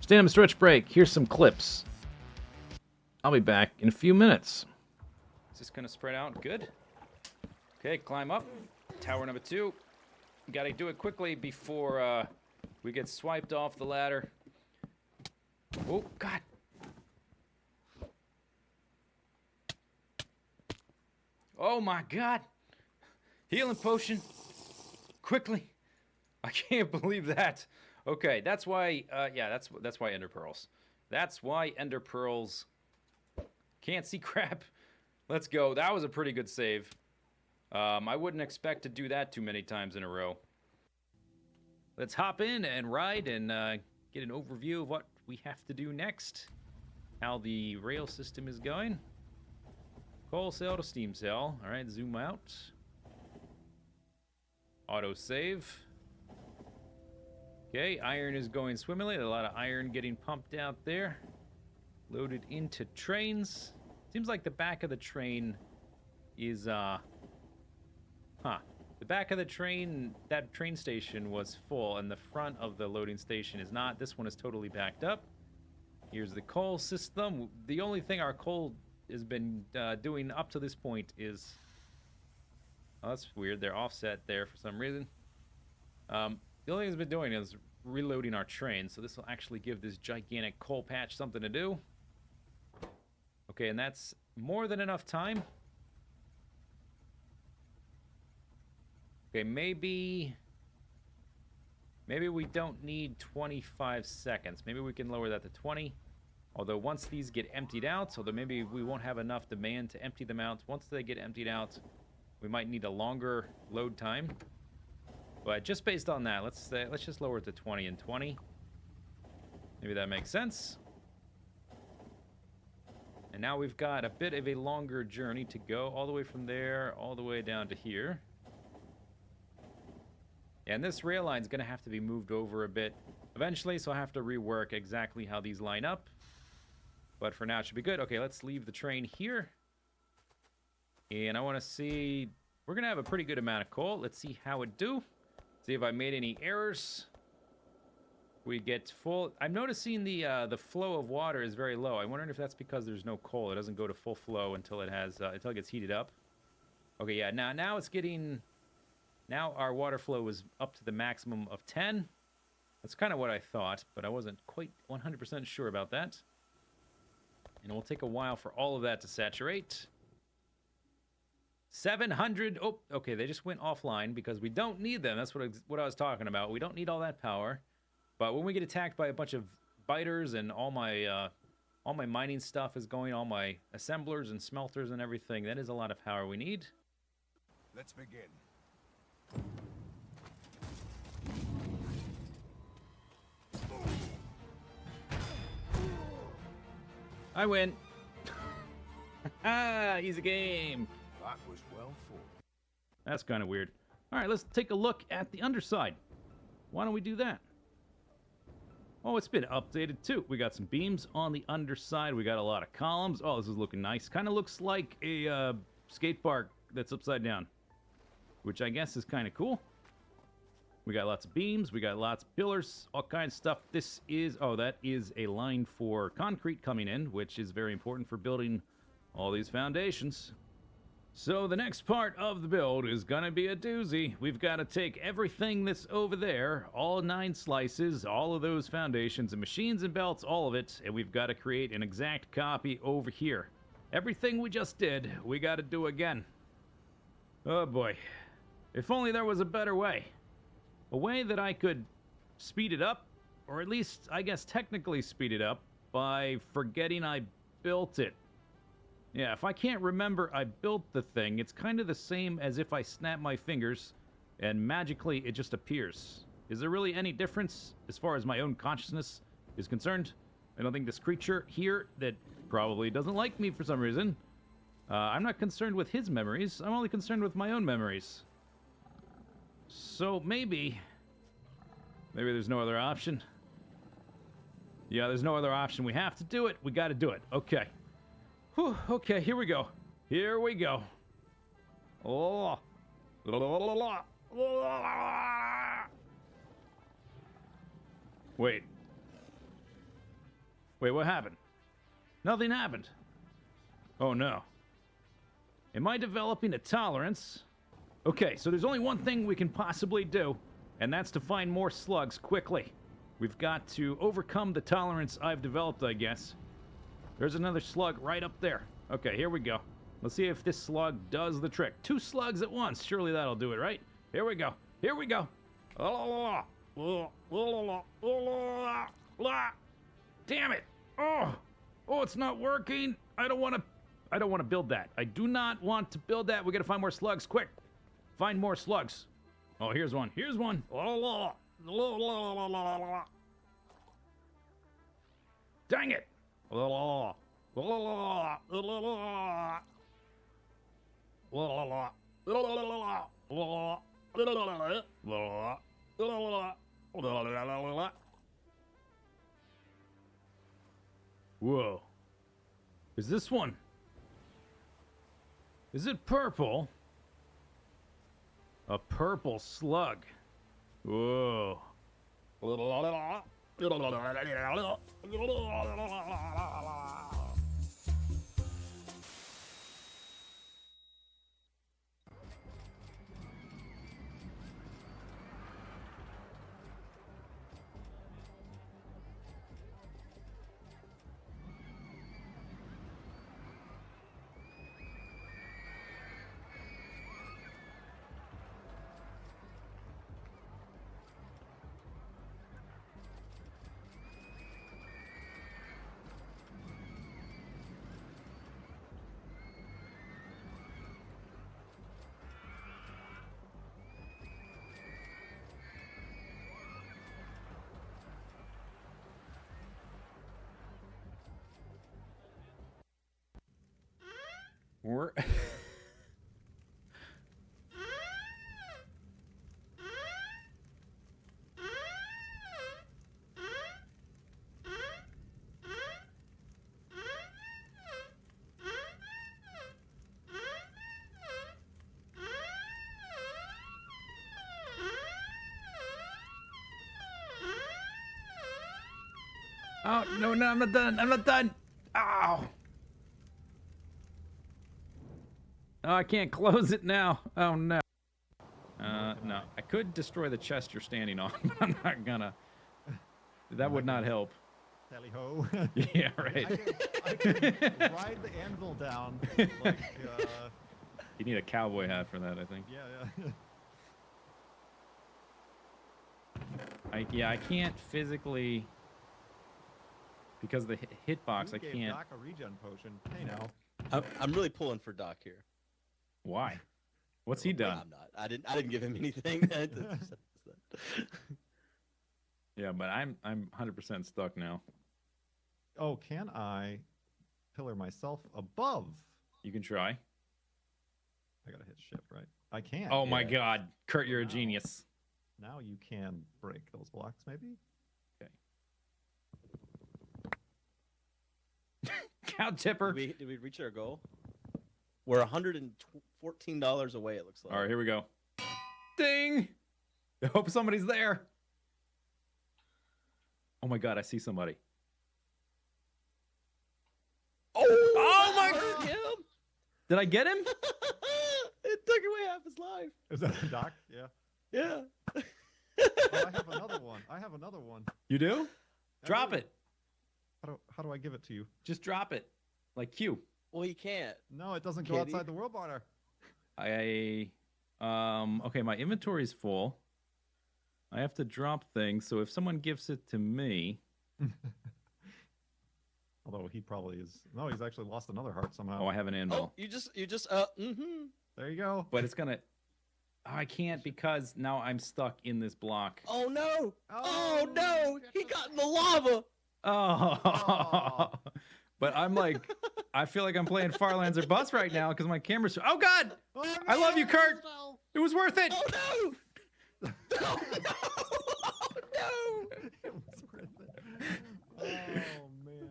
[SPEAKER 1] stand up, stretch break. Here's some clips. I'll be back in a few minutes. Is this going to spread out good? Okay, climb up. Tower number 2. Gotta do it quickly before we get swiped off the ladder. Oh, God. Oh, my God. Healing potion. Quickly. I can't believe that. Okay, that's why, yeah, that's why Ender Pearls. That's why Ender Pearls. Can't see crap. Let's go. That was a pretty good save. I wouldn't expect to do that too many times in a row. Let's hop in and ride and get an overview of what we have to do next. How the rail system is going. Coal cell to steam cell. Alright, zoom out. Auto save. Okay, iron is going swimmingly. A lot of iron getting pumped out there. Loaded into trains. Seems like the back of the train is, the back of the train, that train station was full, and the front of the loading station is not. This one is totally backed up. Here's the coal system. The only thing our coal has been doing up to this point is... Oh, that's weird. They're offset there for some reason. The only thing it's been doing is reloading our train, so this will actually give this gigantic coal patch something to do. Okay, and that's more than enough time. Okay, maybe we don't need 25 seconds. Maybe we can lower that to 20. Although once these get emptied out, so that maybe we won't have enough demand to empty them out. Once they get emptied out, we might need a longer load time. But just based on that, let's just lower it to 20 and 20. Maybe that makes sense. And now we've got a bit of a longer journey to go, all the way from there, all the way down to here. And this rail line is going to have to be moved over a bit eventually, so I'll have to rework exactly how these line up. But for now, it should be good. Okay, let's leave the train here. And I want to see... We're going to have a pretty good amount of coal. Let's see how it do. See if I made any errors. we get full... I'm noticing the flow of water is very low. I'm wondering if that's because there's no coal. It doesn't go to full flow until it has until it gets heated up. Okay, yeah, now it's getting... Now our water flow is up to the maximum of 10. That's kind of what I thought, but I wasn't quite 100% sure about that. And it will take a while for all of that to saturate. 700... Oh, okay, they just went offline because we don't need them. That's what I was talking about. We don't need all that power. But when we get attacked by a bunch of biters and all my mining stuff is going, all my assemblers and smelters and everything, that is a lot of power we need.
[SPEAKER 3] Let's begin.
[SPEAKER 1] I win. Easy game.
[SPEAKER 3] That was well fought.
[SPEAKER 1] That's kind of weird. All right, let's take a look at the underside. Why don't we do that? Oh, it's been updated too. We got some beams on the underside. We got a lot of columns. Oh, this is looking nice. Kind of looks like a skate park that's upside down, which I guess is kind of cool. We got lots of beams. We got lots of pillars, all kinds of stuff. This is... Oh, that is a line for concrete coming in, which is very important for building all these foundations. So the next part of the build is going to be a doozy. We've got to take everything that's over there, all 9 slices, all of those foundations and machines and belts, all of it, and we've got to create an exact copy over here. Everything we just did, we got to do again. Oh boy. If only there was a better way. A way that I could speed it up, or at least, I guess, technically speed it up by forgetting I built it. Yeah, if I can't remember I built the thing, it's kind of the same as if I snap my fingers and magically it just appears. Is there really any difference as far as my own consciousness is concerned? I don't think this creature here that probably doesn't like me for some reason. I'm not concerned with his memories. I'm only concerned with my own memories. So maybe there's no other option. Yeah, there's no other option. We have to do it. We got to do it. Okay. Whew, okay, here we go. Here we go. Oh. Wait. Wait, what happened? Nothing happened. Oh no. Am I developing a tolerance? Okay, so there's only one thing we can possibly do, and that's to find more slugs quickly. We've got to overcome the tolerance I've developed, I guess. There's another slug right up there. Okay, here we go. Let's see if this slug does the trick. 2 slugs at once. Surely that'll do it, right? Here we go. Here we go. Damn it. Oh, it's not working. I don't want to build that. I do not want to build that. We got to find more slugs. Quick. Find more slugs. Oh, here's one. Here's one. Dang it. Whoa. Is this one? Is it purple? A purple slug. Whoa. We're... Oh, no, I'm not done. I'm not done. Ow. Oh, I can't close it now. Oh, no. No. I could destroy the chest you're standing on, but I'm not gonna. That would not help.
[SPEAKER 4] Tally ho.
[SPEAKER 1] Yeah, right.
[SPEAKER 4] I can ride the anvil down like,
[SPEAKER 1] You need a cowboy hat for that, I think.
[SPEAKER 4] yeah.
[SPEAKER 1] I can't physically, because the hitbox,
[SPEAKER 4] You
[SPEAKER 1] I
[SPEAKER 4] gave
[SPEAKER 1] can't.
[SPEAKER 4] Doc a regen potion. Hey now.
[SPEAKER 5] I'm really pulling for Doc here.
[SPEAKER 1] Why? What's he done?
[SPEAKER 5] I'm not. I didn't give him anything.
[SPEAKER 1] Yeah, but I'm 100% stuck now.
[SPEAKER 4] Oh, can I pillar myself above?
[SPEAKER 1] You can try.
[SPEAKER 4] I gotta hit shift, right? I can.
[SPEAKER 1] Oh my
[SPEAKER 5] Yeah.
[SPEAKER 1] God, Kurt, you're a
[SPEAKER 4] Wow.
[SPEAKER 1] genius.
[SPEAKER 4] Now you can break those blocks, maybe?
[SPEAKER 1] Cow tipper.
[SPEAKER 5] Did we reach our goal? We're $114 away. It looks like.
[SPEAKER 1] All right, here we go. Ding! I hope somebody's there. Oh my God, I see somebody.
[SPEAKER 5] Oh
[SPEAKER 1] my-
[SPEAKER 5] I heard him.
[SPEAKER 1] Did I get him?
[SPEAKER 5] It took away half his life.
[SPEAKER 4] Is that a Doc? Yeah.
[SPEAKER 5] Yeah.
[SPEAKER 4] Oh, I have another one. I have another one.
[SPEAKER 1] You do?
[SPEAKER 4] I
[SPEAKER 1] Drop
[SPEAKER 4] do.
[SPEAKER 1] it.
[SPEAKER 4] How do I give it to you?
[SPEAKER 1] Just drop it. Like Q.
[SPEAKER 5] Well, he can't.
[SPEAKER 4] No, it doesn't go
[SPEAKER 5] Can't
[SPEAKER 4] outside the world border.
[SPEAKER 1] Okay, my inventory is full. I have to drop things, so if someone gives it to me,
[SPEAKER 4] Although he probably is. No, he's actually lost another heart somehow.
[SPEAKER 1] oh, I have an anvil.
[SPEAKER 5] Oh, you just
[SPEAKER 4] There you go.
[SPEAKER 1] But it's gonna. Oh, I can't because now I'm stuck in this block.
[SPEAKER 5] Oh no!
[SPEAKER 4] Oh,
[SPEAKER 5] Oh no! He got in the lava.
[SPEAKER 1] Oh.
[SPEAKER 4] Oh.
[SPEAKER 1] But I'm like, I feel like I'm playing Farlands or Bust right now because my camera's. Oh God!
[SPEAKER 4] Oh,
[SPEAKER 1] I love you,
[SPEAKER 4] no,
[SPEAKER 1] Kurt.
[SPEAKER 4] no.
[SPEAKER 1] It was worth it.
[SPEAKER 5] Oh no! No! No!
[SPEAKER 4] It was worth it. Oh man.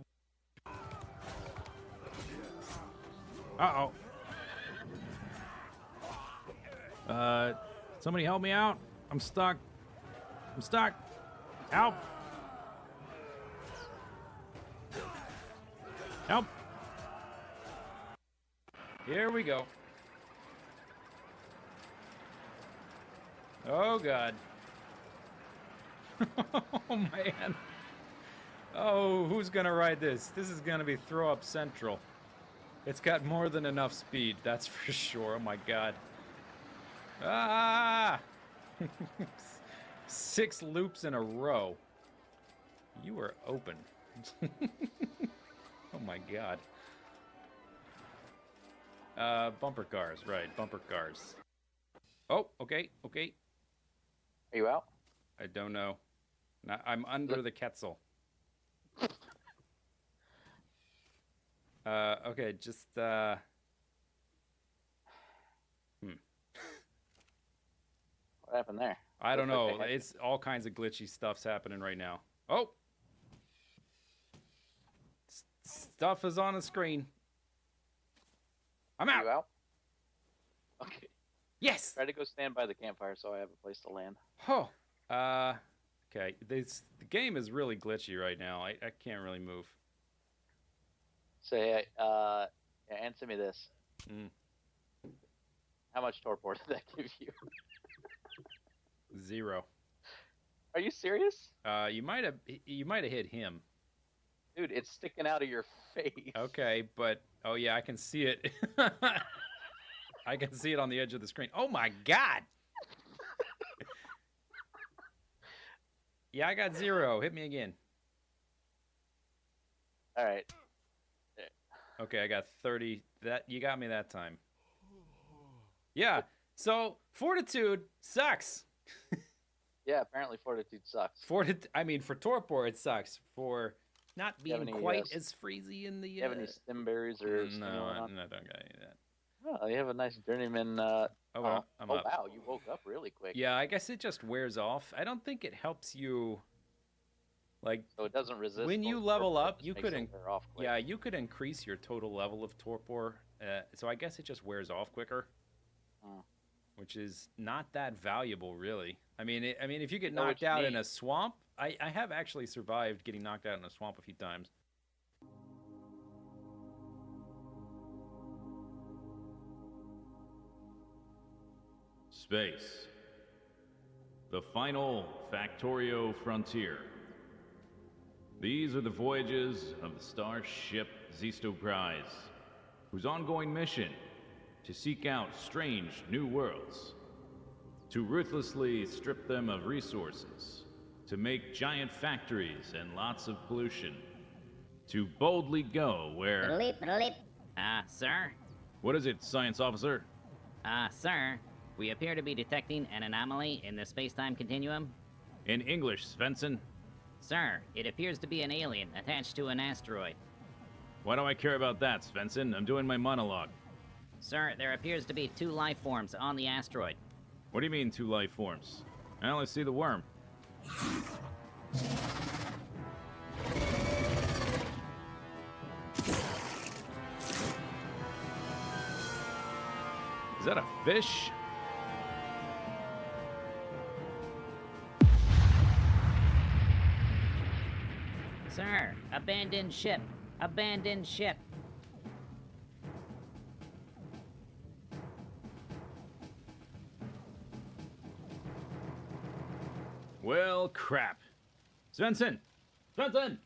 [SPEAKER 1] Somebody help me out. I'm stuck. I'm stuck. Help. Help. Here we go. Oh, God. Oh, man. Oh, who's going to ride this? This is going to be throw up central. It's got more than enough speed, that's for sure. Oh, my God. Ah! 6 loops in a row. You are open. Oh, my God. Bumper cars, right, bumper cars. Oh, okay.
[SPEAKER 6] Are you out?
[SPEAKER 1] I don't know. I'm under the Quetzal. Okay, just,
[SPEAKER 6] What happened there?
[SPEAKER 1] I don't
[SPEAKER 6] Looks
[SPEAKER 1] know.
[SPEAKER 6] like they had-
[SPEAKER 1] It's all kinds of glitchy stuff's happening right now. Oh! Stuff is on the screen. I'm
[SPEAKER 6] Are you
[SPEAKER 1] out.
[SPEAKER 6] out? Okay.
[SPEAKER 1] Yes!
[SPEAKER 6] Try to go stand by the campfire so I have a place to land.
[SPEAKER 1] Oh. Okay. The game is really glitchy right now. I can't really move.
[SPEAKER 6] Say, yeah, answer me this.
[SPEAKER 1] Mm.
[SPEAKER 6] How much torpor did that give you?
[SPEAKER 1] 0.
[SPEAKER 6] Are you serious?
[SPEAKER 1] You might have hit him.
[SPEAKER 6] Dude, it's sticking out of your face.
[SPEAKER 1] Okay, but oh yeah, I can see it. I can see it on the edge of the screen. Oh my God! Yeah, I got 0. Hit me again.
[SPEAKER 6] All right.
[SPEAKER 1] Okay, I got 30. That you got me that time. Yeah. So fortitude sucks.
[SPEAKER 6] Yeah, apparently fortitude sucks.
[SPEAKER 1] I mean, for torpor it sucks. For not
[SPEAKER 6] You have
[SPEAKER 1] being
[SPEAKER 6] any,
[SPEAKER 1] quite as freezy in the.
[SPEAKER 6] Do you have any stim berries or something
[SPEAKER 1] no,
[SPEAKER 6] going
[SPEAKER 1] I
[SPEAKER 6] on?
[SPEAKER 1] don't got any of that.
[SPEAKER 6] Oh, you have a nice journeyman.
[SPEAKER 1] Oh well, I'm
[SPEAKER 6] oh
[SPEAKER 1] up.
[SPEAKER 6] wow, you woke up really quick.
[SPEAKER 1] Yeah, I guess it just wears off. I don't think it helps you. Like
[SPEAKER 6] So it doesn't resist.
[SPEAKER 1] when you
[SPEAKER 6] those
[SPEAKER 1] level
[SPEAKER 6] torpor, it
[SPEAKER 1] up,
[SPEAKER 6] just
[SPEAKER 1] you
[SPEAKER 6] makes
[SPEAKER 1] could
[SPEAKER 6] it wear off quick.
[SPEAKER 1] yeah, you could increase your total level of torpor. So I guess it just wears off quicker,
[SPEAKER 6] Oh.
[SPEAKER 1] which is not that valuable, really. I mean, if you get
[SPEAKER 6] You know what
[SPEAKER 1] knocked
[SPEAKER 6] you
[SPEAKER 1] out in
[SPEAKER 6] need?
[SPEAKER 1] a swamp, I have actually survived getting knocked out in a swamp a few times. Space. The final Factorio frontier. These are the voyages of the starship Zisteau Prize, whose ongoing mission to seek out strange new worlds, to ruthlessly strip them of resources, to make giant factories and lots of pollution, to boldly go where...
[SPEAKER 7] Sir?
[SPEAKER 1] What is it, science officer?
[SPEAKER 7] Sir, we appear to be detecting an anomaly in the space-time continuum.
[SPEAKER 1] In English, Svensson.
[SPEAKER 7] Sir, it appears to be an alien attached to an asteroid.
[SPEAKER 1] Why do I care about that, Svensson? I'm doing my monologue.
[SPEAKER 7] Sir, there appears to be 2 life forms on the asteroid.
[SPEAKER 1] What do you mean, 2 life forms? I only see the worm. Is that a fish?
[SPEAKER 7] Sir, abandoned ship. Abandoned ship.
[SPEAKER 1] Well, crap. Svensson! Svensson!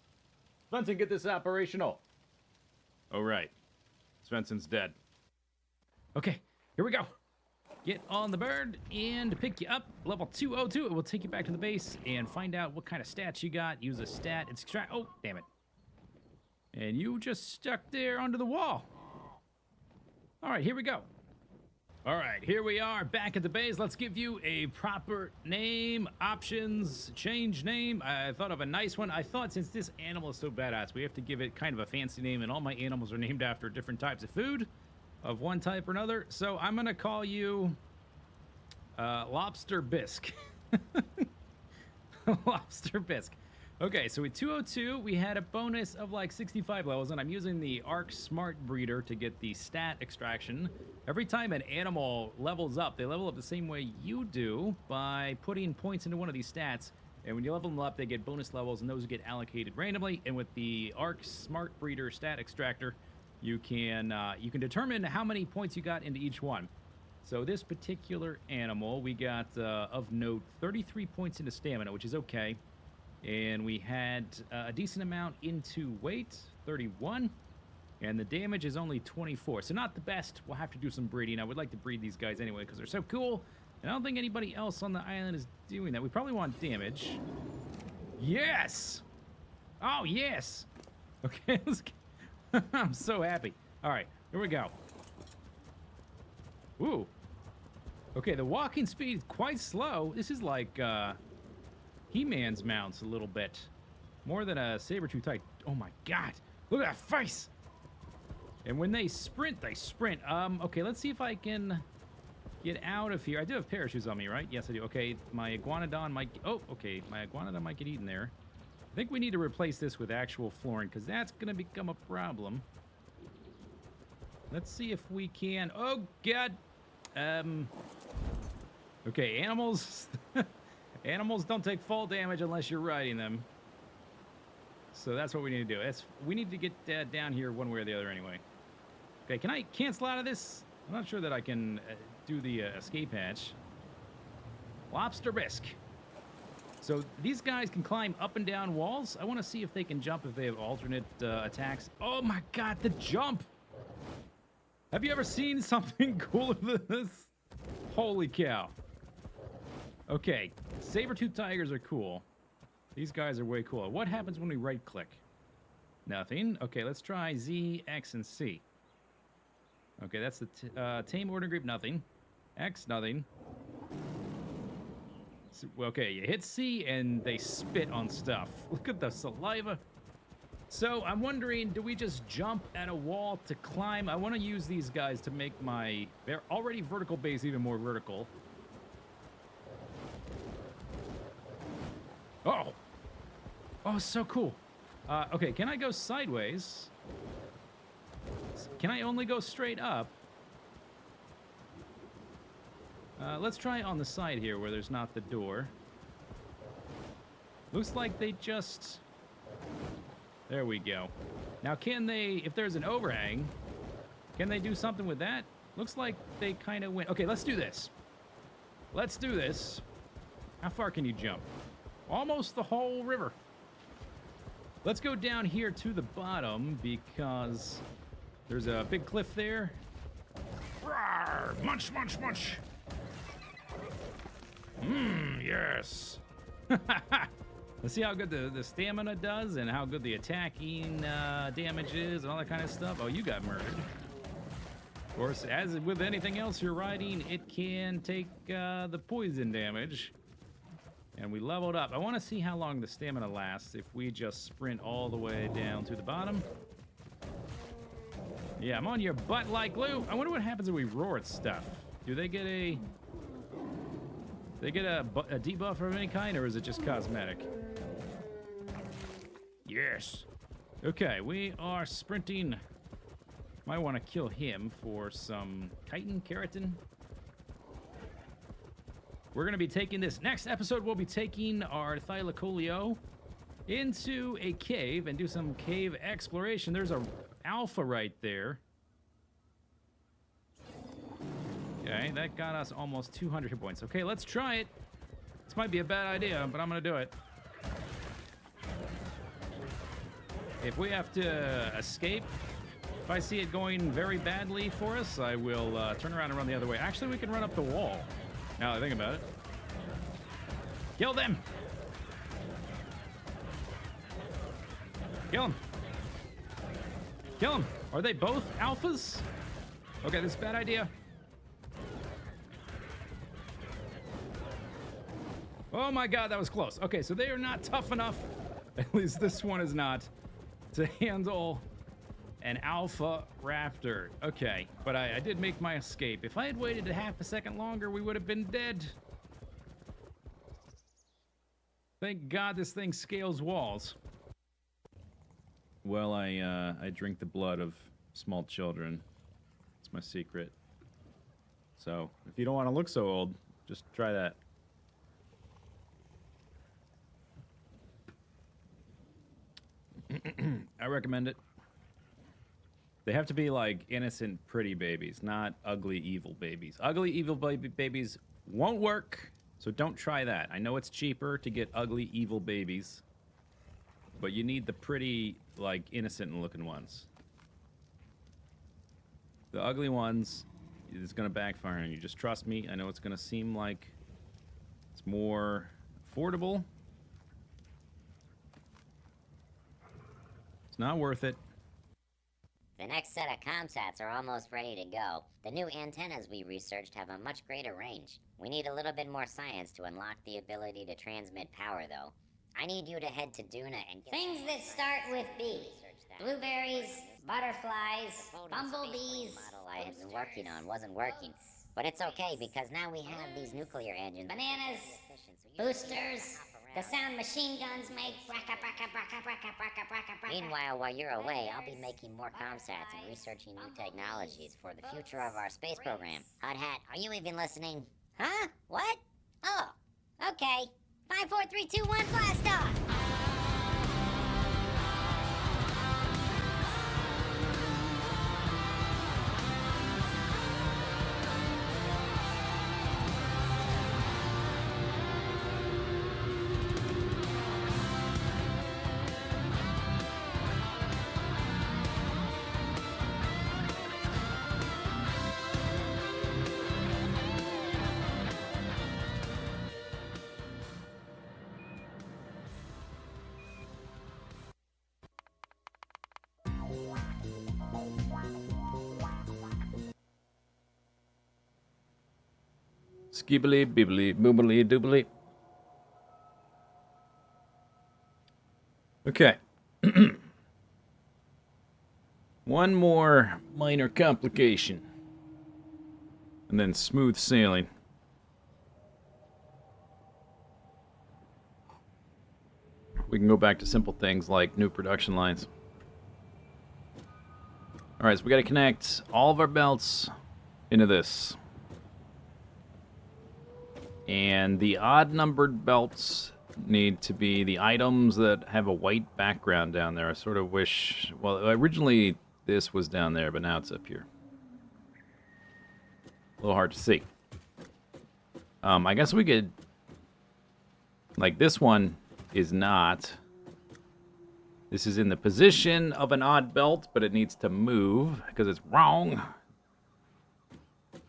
[SPEAKER 1] Svensson, get this operational. Oh, right. Svensson's dead. Okay, here we go. Get on the bird and pick you up. Level 202. It will take you back to the base and find out what kind of stats you got. Use a stat. Extract. Oh, damn it. And you just stuck there under the wall. All right, here we go. All right, here we are back at the base. Let's give you a proper name, options, change name. I thought of a nice one. I thought since this animal is so badass, we have to give it kind of a fancy name, and all my animals are named after different types of food of one type or another. So I'm going to call you Lobster Bisque. Lobster Bisque. Okay, so with 202, we had a bonus of like 65 levels, and I'm using the Arc Smart Breeder to get the stat extraction. Every time an animal levels up, they level up the same way you do by putting points into one of these stats. And when you level them up, they get bonus levels, and those get allocated randomly. And with the Arc Smart Breeder stat extractor, you can determine how many points you got into each one. So this particular animal, we got, of note, 33 points into stamina, which is okay. And we had a decent amount into weight, 31. And the damage is only 24. So not the best. We'll have to do some breeding. I would like to breed these guys anyway because they're so cool. And I don't think anybody else on the island is doing that. We probably want damage. Yes! Oh, yes! Okay, let's get... I'm so happy. All right, here we go. Ooh. Okay, the walking speed is quite slow. This is like He-Man's mounts a little bit. More than a saber-tooth type. Oh my god. Look at that face! And when they sprint, they sprint. Okay, let's see if I can get out of here. I do have parachutes on me, right? Yes, I do. Okay, my iguanodon might... Oh, okay, my iguanodon might get eaten there. I think we need to replace this with actual flooring, because that's going to become a problem. Let's see if we can... Oh, God! Okay, animals... Animals don't take fall damage unless you're riding them. So that's what we need to do. We need to get down here one way or the other anyway. Okay, can I cancel out of this? I'm not sure that I can do the escape hatch. Lobster Bisque. So these guys can climb up and down walls. I want to see if they can jump if they have alternate attacks. Oh my god, the jump! Have you ever seen something cooler than this? Holy cow. Okay, saber-tooth tigers are cool. These guys are way cooler. What happens when we right-click? Nothing. Okay, let's try Z, X, and C. Okay, that's the tame order group. Nothing. X, nothing. So, okay, you hit C, and they spit on stuff. Look at the saliva. So, I'm wondering, do we just jump at a wall to climb? I want to use these guys to make my... They're already vertical base even more vertical. Oh! Oh, so cool. Okay, can I go sideways? Can I only go straight up? Let's try on the side here where there's not the door. Looks like they just... There we go. Now, can they, if there's an overhang, can they do something with that? Looks like they kind of went... Okay, let's do this. Let's do this. How far can you jump? Almost the whole river. Let's go down here to the bottom because there's a big cliff there. Rawr! Munch, munch, munch. Yes. Let's see how good the stamina does and how good the attacking damage is and all that kind of stuff. Oh, you got murdered. Of course, as with anything else you're riding, it can take the poison damage. And we leveled up. I want to see how long the stamina lasts if we just sprint all the way down to the bottom. Yeah, I'm on your butt like glue. I wonder what happens if we roar at stuff. Do they get a... They get a debuff of any kind, or is it just cosmetic? Yes. Okay, we are sprinting. Might want to kill him for some chitin, keratin. We're going to be taking this. Next episode, we'll be taking our Thylacoleo into a cave and do some cave exploration. There's a alpha right there. Okay, that got us almost 200 hit points. Okay, let's try it. This might be a bad idea, but I'm going to do it. If we have to escape, if I see it going very badly for us, I will turn around and run the other way. Actually, we can run up the wall. Now that I think about it. Kill them! Kill them! Kill them! Are they both alphas? Okay, this is a bad idea. Oh my god, that was close. Okay, so they are not tough enough, at least this one is not, to handle an alpha raptor. Okay, but I did make my escape. If I had waited a half a second longer, we would have been dead. Thank God this thing scales walls. Well, I drink the blood of small children. It's my secret. So, if you don't want to look so old, just try that. I recommend it. They have to be like innocent, pretty babies, not ugly, evil babies. Ugly, evil babies won't work, so don't try that. I know it's cheaper to get ugly, evil babies, but you need the pretty, like, innocent-looking ones. The ugly ones, it's gonna backfire on you. Just trust me. I know it's gonna seem like it's more affordable. It's not worth it.
[SPEAKER 8] The next set of comsats are almost ready to go. The new antennas we researched have a much greater range. We need a little bit more science to unlock the ability to transmit power, though. I need you to head to Duna and get things that start with B. Blueberries, butterflies, bumblebees. The model I had been working on wasn't working. But it's okay, because now we have these nuclear engines. Bananas, boosters, the sound machine guns make bracka bracka bracka bracka bracka bracka bracka. Meanwhile, while you're away, I'll be making more comsats and researching new technologies for the future of our space program. Hot Hat, are you even listening? Huh? What? Oh, okay. 5, 4, 3, 2, 1, blast off!
[SPEAKER 1] Skibbly, bibbly, boobly, doobly. Okay. One more minor complication. And then smooth sailing. We can go back to simple things like new production lines. Alright, so we gotta connect all of our belts into this. And the odd-numbered belts need to be the items that have a white background down there. I sort of wish... Well, originally this was down there, but now it's up here. A little hard to see. I guess we could... Like, this one is not... This is in the position of an odd belt, but it needs to move because it's wrong.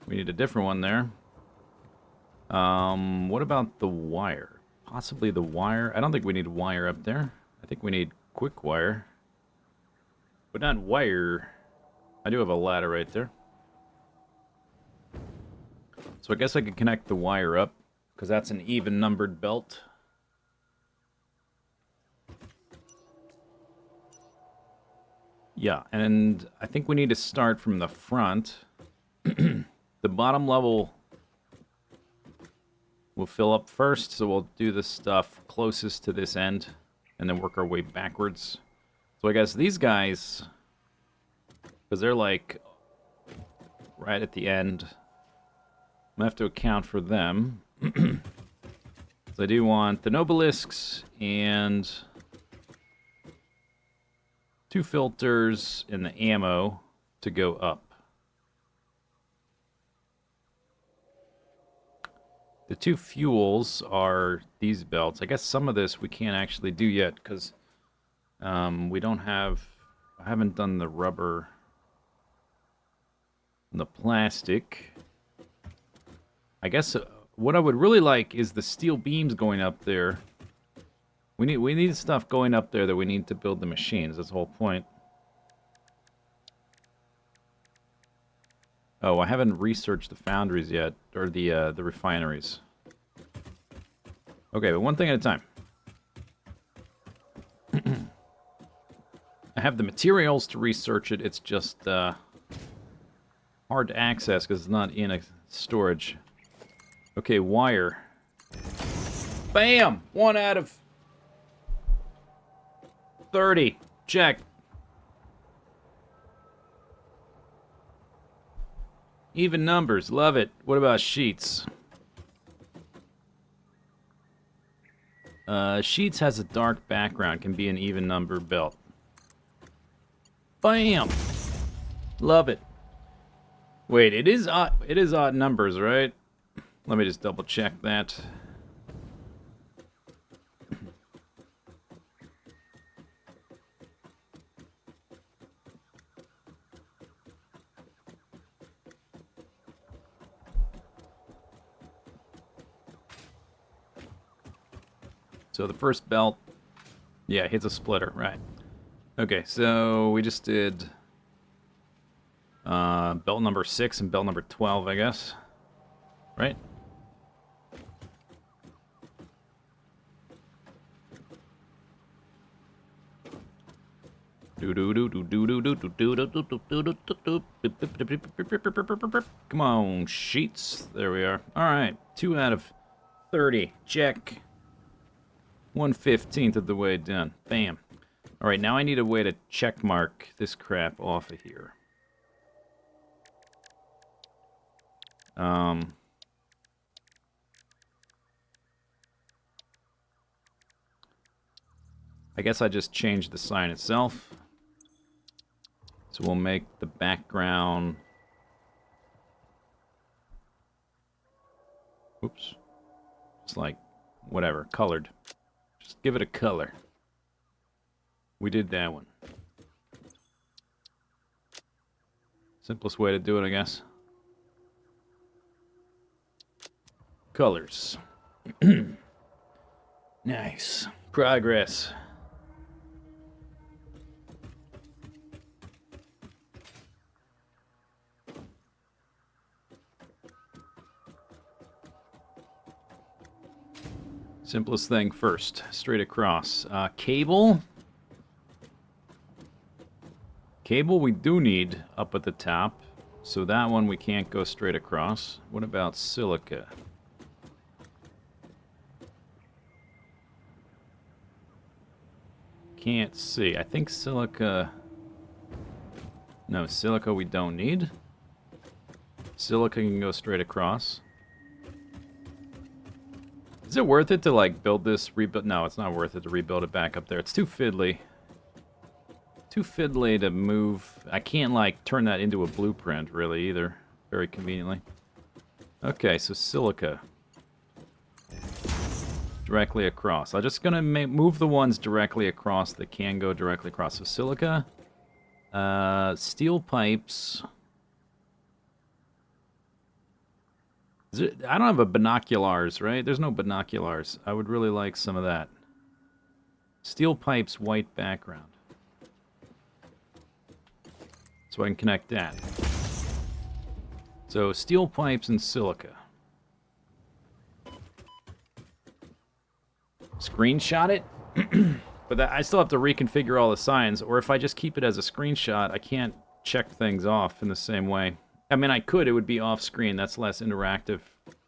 [SPEAKER 1] We need a different one there. What about the wire? Possibly the wire. I don't think we need wire up there. I think we need quick wire. But not wire. I do have a ladder right there. So I guess I could connect the wire up, because that's an even numbered belt. Yeah, and I think we need to start from the front. The bottom level will fill up first, so we'll do the stuff closest to this end, and then work our way backwards. So I guess these guys, because they're like right at the end, I'm gonna have to account for them. So I do want the Nobelisks and 2 filters and the ammo to go up. The 2 fuels are these belts. I guess some of this we can't actually do yet because we don't have... I haven't done the rubber and the plastic. I guess what I would really like is the steel beams going up there. We need stuff going up there that we need to build the machines. That's the whole point. Oh, I haven't researched the foundries yet, or the refineries. Okay, but one thing at a time. I have the materials to research it. It's just hard to access because it's not in a storage. Okay, wire. Bam! 1 out of 30. Check. Even numbers. Love it. What about sheets? Sheets has a dark background. Can be an even number belt. Bam! Love it. Wait, it is odd numbers, right? Let me just double check that. So the first belt, yeah, hits a splitter, right. Okay, so we just did belt number 6 and belt number 12, I guess. Right? Come on, sheets. There we are. All right, 2 out of 30. Check. 1/15 of the way done. Bam. All right, now I need a way to check mark this crap off of here. I guess I just changed the sign itself. So we'll make the background... Oops. It's like, whatever, colored. Just give it a color. We did that one. Simplest way to do it, I guess. Colors. Nice. Progress. Simplest thing first. Straight across. Cable. Cable we do need up at the top. So that one we can't go straight across. What about silica? Can't see. I think silica... No, silica we don't need. Silica can go straight across. Is it worth it to, like, build this, rebuild? No, it's not worth it to rebuild it back up there. It's too fiddly. Too fiddly to move. I can't, like, turn that into a blueprint, really, either. Very conveniently. Okay, so silica. Directly across. I'm just gonna move the ones directly across that can go directly across. So silica. Steel pipes. I don't have a binoculars, right? There's no binoculars. I would really like some of that. Steel pipes, white background. So I can connect that. So steel pipes and silica. Screenshot it? But I still have to reconfigure all the signs, or if I just keep it as a screenshot, I can't check things off in the same way. I mean, I could, it would be off screen. That's less interactive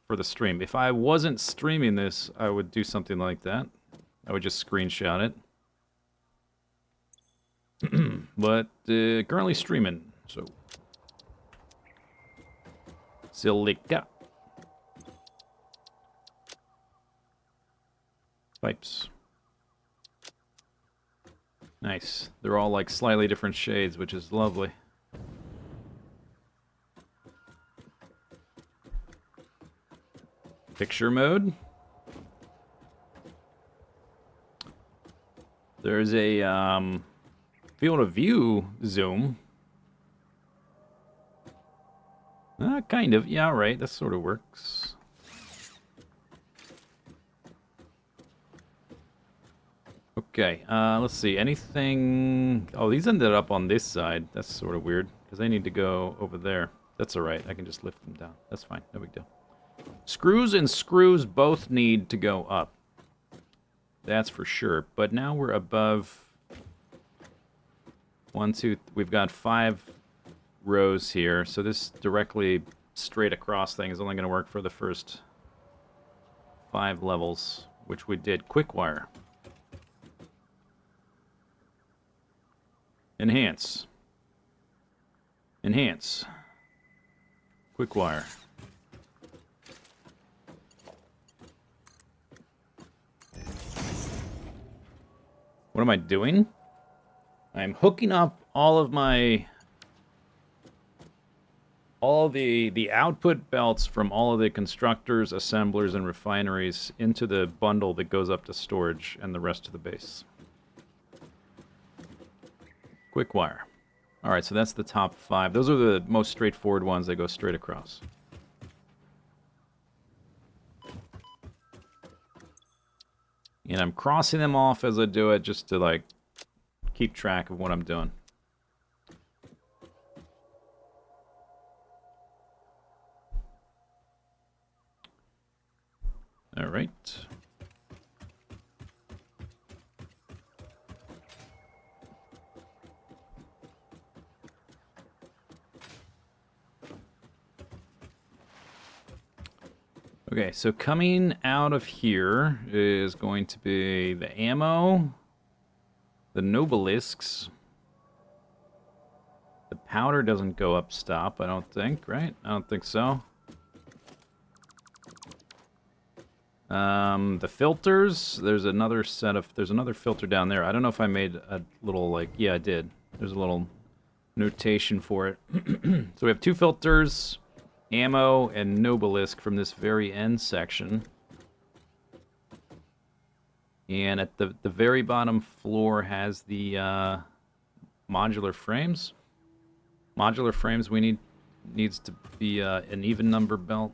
[SPEAKER 1] for the stream. If I wasn't streaming this, I would do something like that. I would just screenshot it. But currently streaming, so. Silica. Pipes. Nice. They're all like slightly different shades, which is lovely. Picture mode. There's a field of view zoom. Kind of. Yeah, right. That sort of works. Okay, let's see. Anything... Oh, these ended up on this side. That's sort of weird, because they need to go over there. That's alright. I can just lift them down. That's fine. No big deal. Screws and screws both need to go up. That's for sure. But now we're above... 1, 2... We've got 5 rows here, so this directly straight across thing is only going to work for the first 5 levels, which we did. Quick wire. Enhance. Enhance. Quick wire. What am I doing? I'm hooking up all of my... all the output belts from all of the constructors, assemblers, and refineries into the bundle that goes up to storage and the rest of the base. Quick wire. Alright, so that's the top 5. Those are the most straightforward ones that go straight across. And I'm crossing them off as I do it just to, like, keep track of what I'm doing. Alright. Okay, so coming out of here is going to be the ammo, the nobelisks. The powder doesn't go up stop, I don't think, right? I don't think so. The filters, there's another set of, there's another filter down there. I don't know if I made a little, like, yeah, I did. There's a little notation for it. So we have 2 filters, ammo, and nobelisk from this very end section. And at the very bottom floor has the modular frames. Modular frames needs to be an even number belt.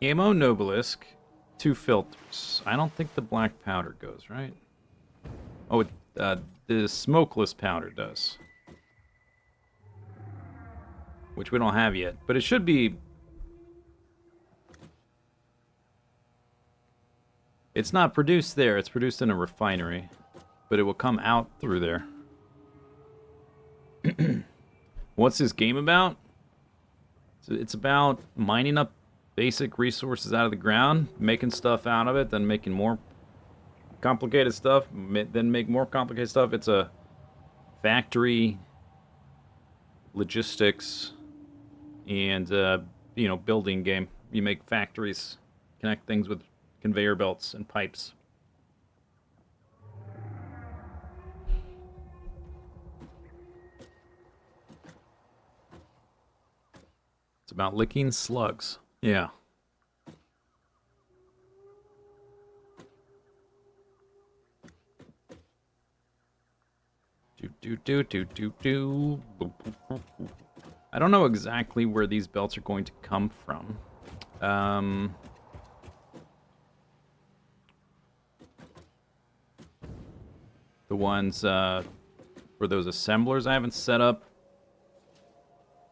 [SPEAKER 1] Ammo, nobelisk, 2 filters. I don't think the black powder goes, right? Oh, the smokeless powder does. Which we don't have yet, but it should be... It's not produced there, it's produced in a refinery. But it will come out through there. What's this game about? It's about mining up basic resources out of the ground, making stuff out of it, then making more complicated stuff, then make more complicated stuff. It's a factory, logistics, and, you know, building game. you make factories, connect things with conveyor belts and pipes. It's about licking slugs. Yeah. Do. I don't know exactly where these belts are going to come from. The ones for those assemblers I haven't set up.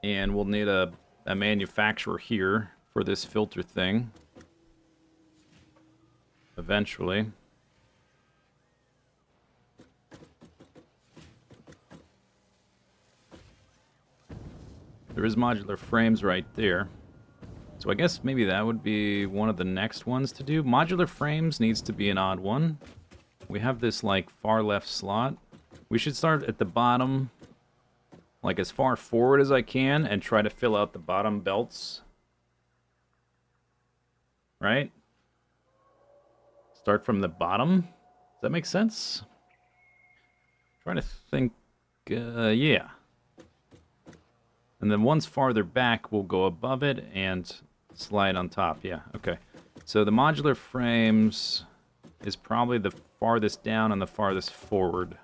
[SPEAKER 1] And we'll need a manufacturer here for this filter thing. Eventually. There is modular frames right there. So I guess maybe that would be one of the next ones to do. Modular frames needs to be an odd one. We have this, like, far left slot. We should start at the bottom, like, as far forward as I can, and try to fill out the bottom belts. Right? Start from the bottom? Does that make sense? Trying to think, yeah. And then ones farther back will go above it and slide on top. Yeah, okay. So the modular frames is probably the farthest down and the farthest forward.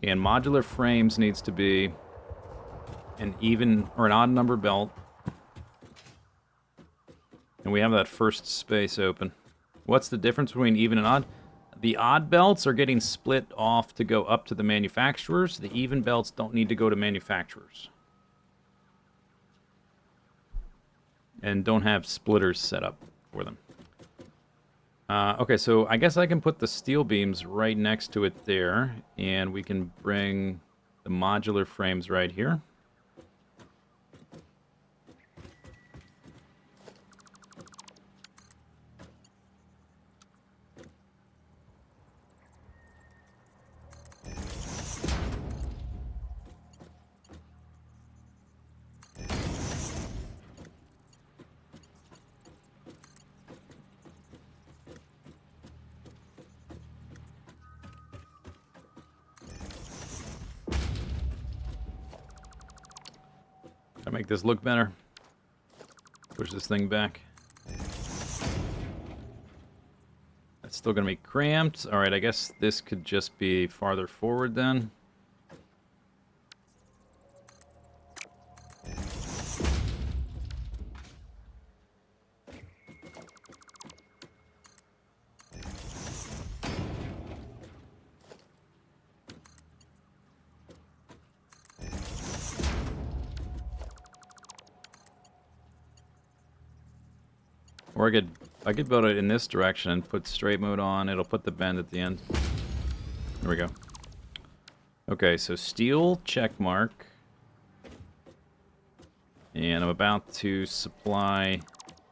[SPEAKER 1] And modular frames needs to be an even or an odd number belt. And we have that first space open. What's the difference between even and odd? The odd belts are getting split off to go up to the manufacturers. The even belts don't need to go to manufacturers. And don't have splitters set up for them. Okay, so I guess I can put the steel beams right next to it there, and we can bring the modular frames right here. Try to make this look better. Push this thing back. That's still going to be cramped. Alright, I guess this could just be farther forward then. Or I could build it in this direction and put straight mode on. It'll put the bend at the end. There we go. Okay, so steel check mark. And I'm about to supply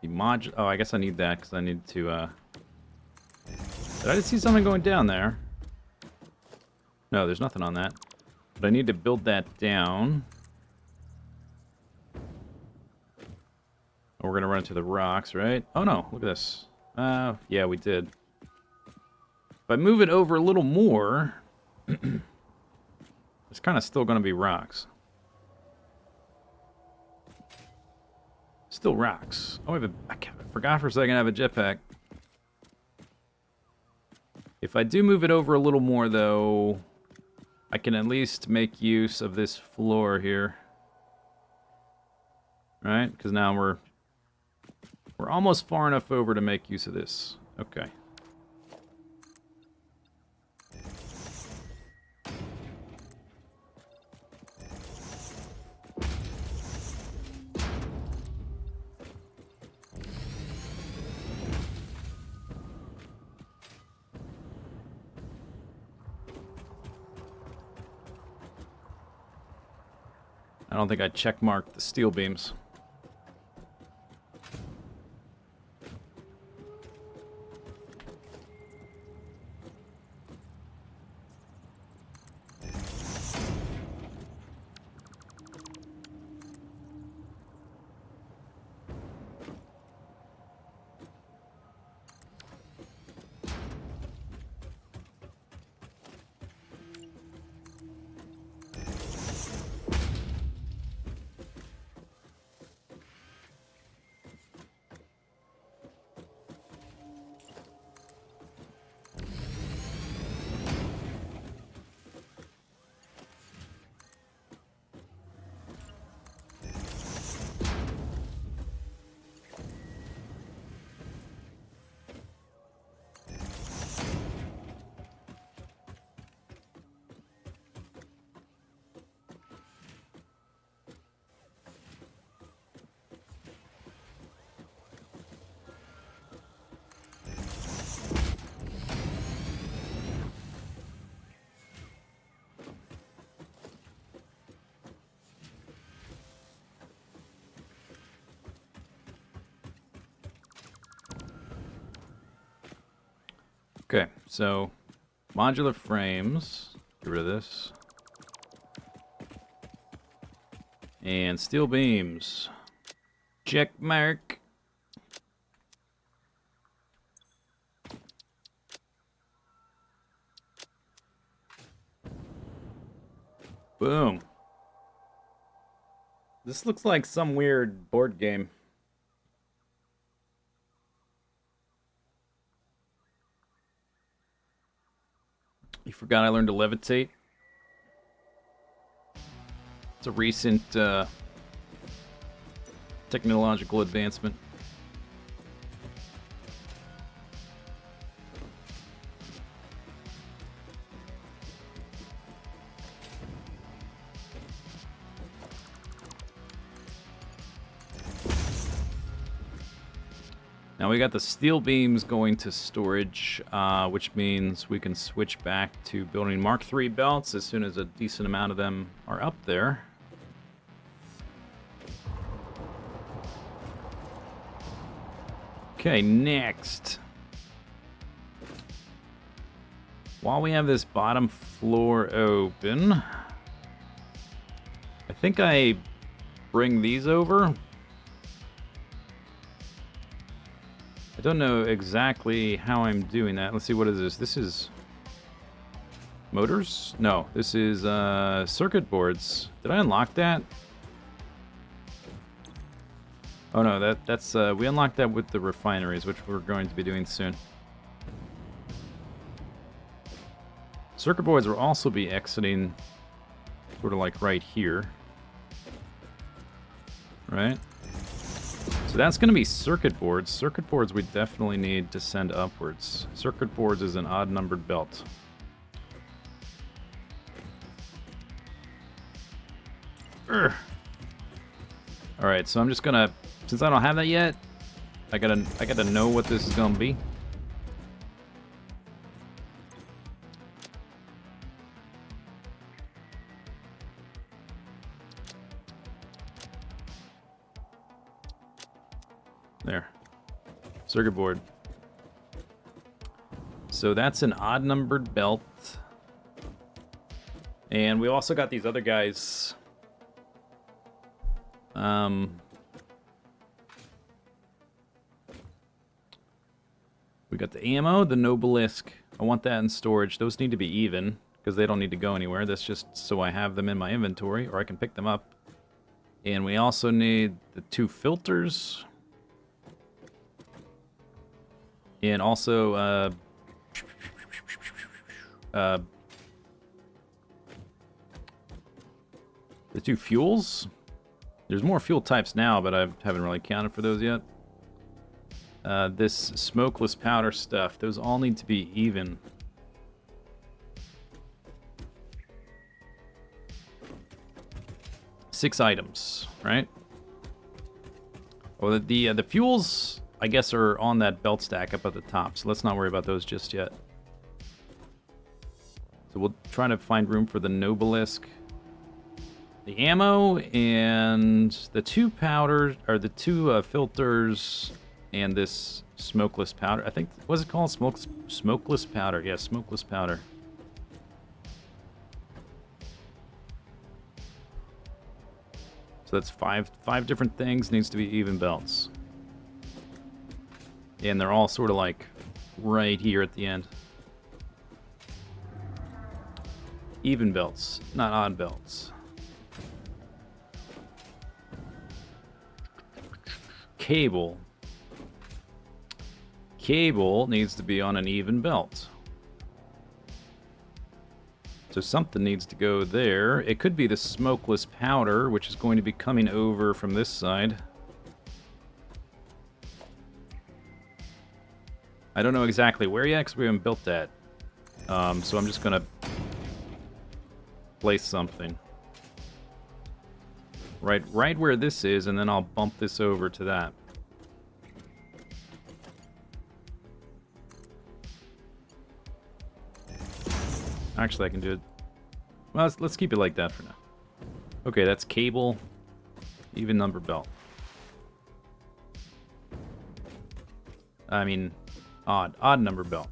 [SPEAKER 1] the module. Oh, I guess I need that because I need to. Did I just see something going down there? No, there's nothing on that. But I need to build that down. We're going to run into the rocks, right? Oh, no. Look at this. Yeah, we did. If I move it over a little more, it's kind of still going to be rocks. Still rocks. Oh, I forgot for a second I have a jetpack. If I do move it over a little more, though, I can at least make use of this floor here. Right? Because now we're almost far enough over to make use of this. Okay. I don't think I checkmarked the steel beams. Okay, so modular frames. Get rid of this. And steel beams. Check mark. Boom. This looks like some weird board game. You forgot I learned to levitate? It's a recent technological advancement. Now we got the steel beams going to storage, which means we can switch back to building Mark III belts as soon as a decent amount of them are up there. Okay, next. While we have this bottom floor open, I think I bring these over. I don't know exactly how I'm doing that. Let's see, what is this? This is motors? No, this is circuit boards. Did I unlock that? Oh no, that's we unlocked that with the refineries, which we're going to be doing soon. Circuit boards will also be exiting sort of like right here. Right? So that's going to be circuit boards. Circuit boards we definitely need to send upwards. Circuit boards is an odd-numbered belt. Alright, so I'm just going to... Since I don't have that yet, I gotta know what this is going to be. There. Circuit board. So that's an odd-numbered belt. And we also got these other guys. We got the ammo, the Nobelisk. I want that in storage. Those need to be even, because they don't need to go anywhere. That's just so I have them in my inventory, or I can pick them up. And we also need the 2 filters. And also, the 2 fuels. There's more fuel types now, but I haven't really counted for those yet. This smokeless powder stuff, those all need to be even. Six items, right? Well, the fuels, I guess, are on that belt stack up at the top, so let's not worry about those just yet. So we'll try to find room for the Nobelisk, the ammo, and the 2 powders, or the 2 filters, and this smokeless powder. I think, what's it called? Smokeless powder. Yeah, smokeless powder. So that's five different things. Needs to be even belts. And they're all sort of like right here at the end. Even belts, not odd belts. Cable. Cable needs to be on an even belt. So something needs to go there. It could be the smokeless powder, which is going to be coming over from this side. I don't know exactly where yet, because we haven't built that. So I'm just going to place something. Right where this is, and then I'll bump this over to that. Actually, I can do it. Well, let's keep it like that for now. Okay, that's cable, even number belt. I mean, odd number belt.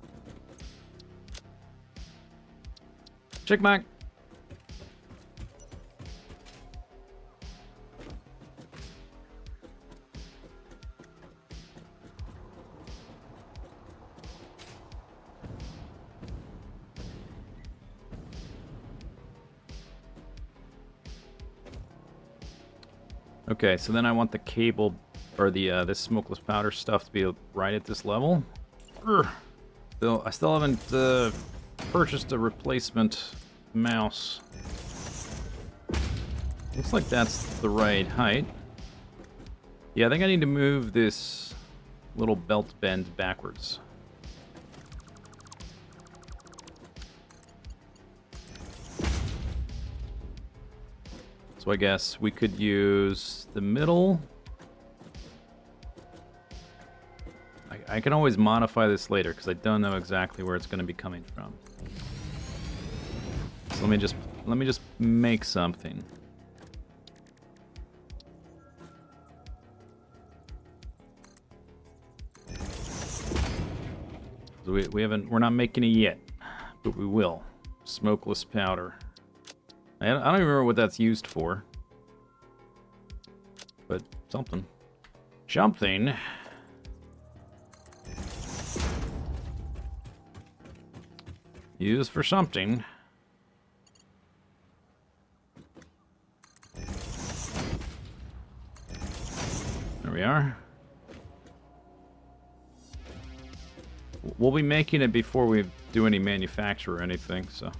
[SPEAKER 1] Check back. Okay, so then I want the cable, or the this smokeless powder stuff to be right at this level. Still, I still haven't purchased a replacement mouse. Looks like that's the right height. Yeah, I think I need to move this little belt bend backwards. So I guess we could use the middle. I can always modify this later because I don't know exactly where it's going to be coming from. So let me just make something. So we're not making it yet, but we will. Smokeless powder. I don't even remember what that's used for. But something. Something. Used for something. There we are. We'll be making it before we do any manufacture or anything, so.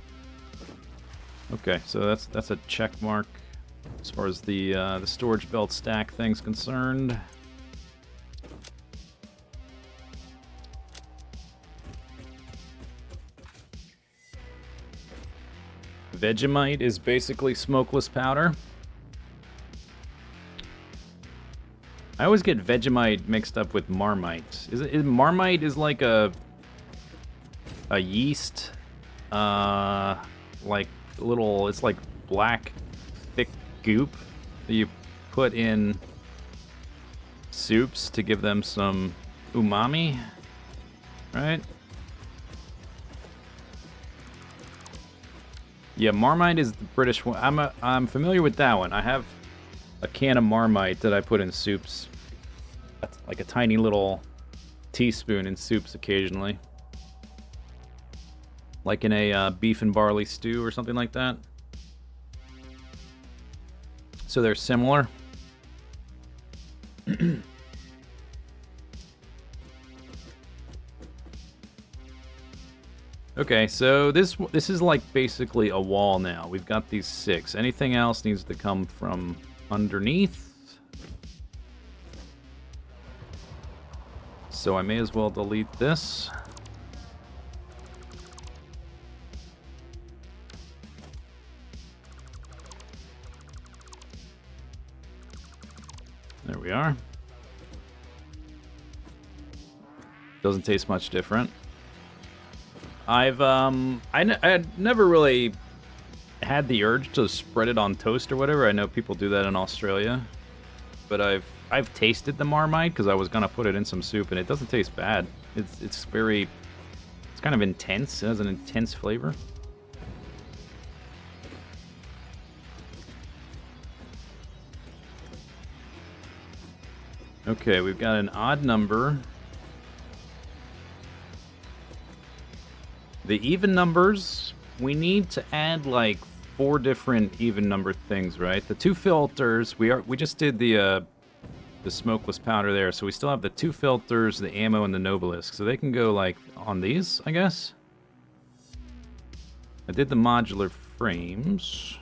[SPEAKER 1] Okay, so that's a check mark as far as the storage belt stack thing's concerned. Vegemite is basically smokeless powder. I always get Vegemite mixed up with Marmite. Marmite is like a yeast, like little, it's like black thick goop that you put in soups to give them some umami, right? Yeah, Marmite is the British one. I'm familiar with that one. I have a can of Marmite that I put in soups. That's like a tiny little teaspoon in soups occasionally. Like in a beef and barley stew or something like that. So they're similar. Okay, so this is like basically a wall now. We've got these 6. Anything else needs to come from underneath. So I may as well delete this. There we are. Doesn't taste much different. I never really had the urge to spread it on toast or whatever. I know people do that in Australia, but I've tasted the Marmite because I was gonna put it in some soup, and it doesn't taste bad. It's kind of intense. It has an intense flavor. Okay, we've got an odd number. The even numbers, we need to add like 4 different even number things, right? The 2 filters, we just did the smokeless powder there, so we still have the 2 filters, the ammo, and the Nobelisk, so they can go like on these, I guess. I did the modular frames.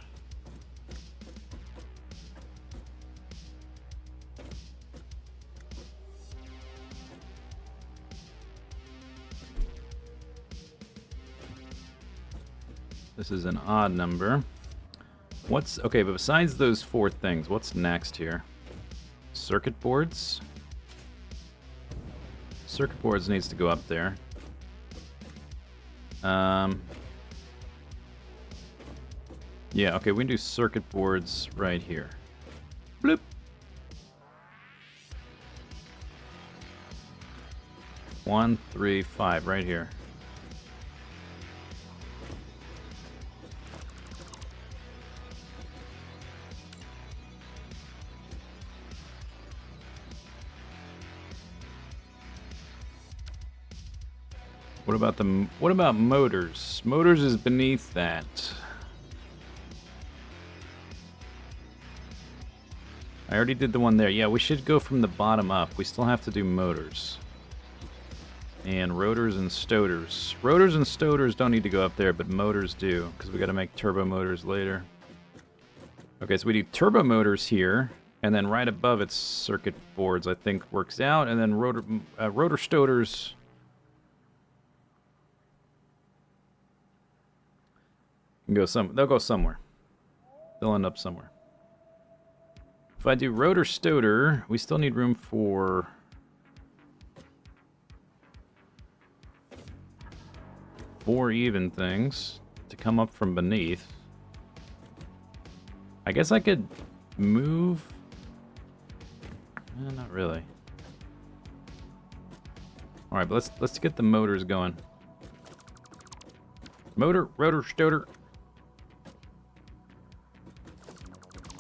[SPEAKER 1] This is an odd number. Okay, but besides those 4 things, what's next here? Circuit boards. Circuit boards needs to go up there. Yeah, okay, we can do circuit boards right here. Bloop. One, 3, 5, right here. What about motors? Motors is beneath that. I already did the one there. Yeah, we should go from the bottom up. We still have to do motors. And rotors and stoters. Rotors and stoters don't need to go up there, but motors do, because we got to make turbo motors later. Okay, so we do turbo motors here, and then right above it's circuit boards, I think works out, and then rotor stoters. Can go they'll go somewhere. They'll end up somewhere. If I do rotor stoter, we still need room for 4 even things to come up from beneath. I guess I could move. Not really. All right, but let's get the motors going. Motor, rotor, stoter.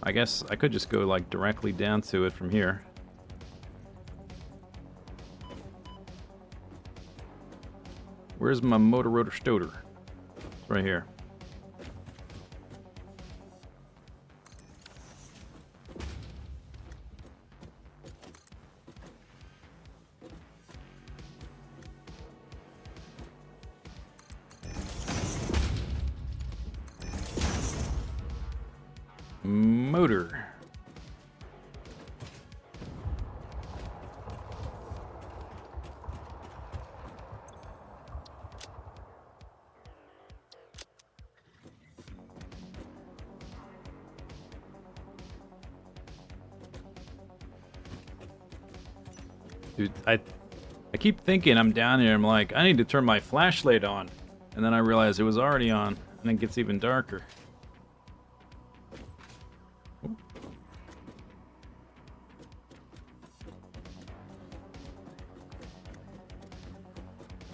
[SPEAKER 1] I guess I could just go like directly down to it from here. Where's my motor, rotor, stoter? It's right here. Motor. Dude, I keep thinking I'm down here. I'm like, I need to turn my flashlight on. And then I realize it was already on. And it gets even darker.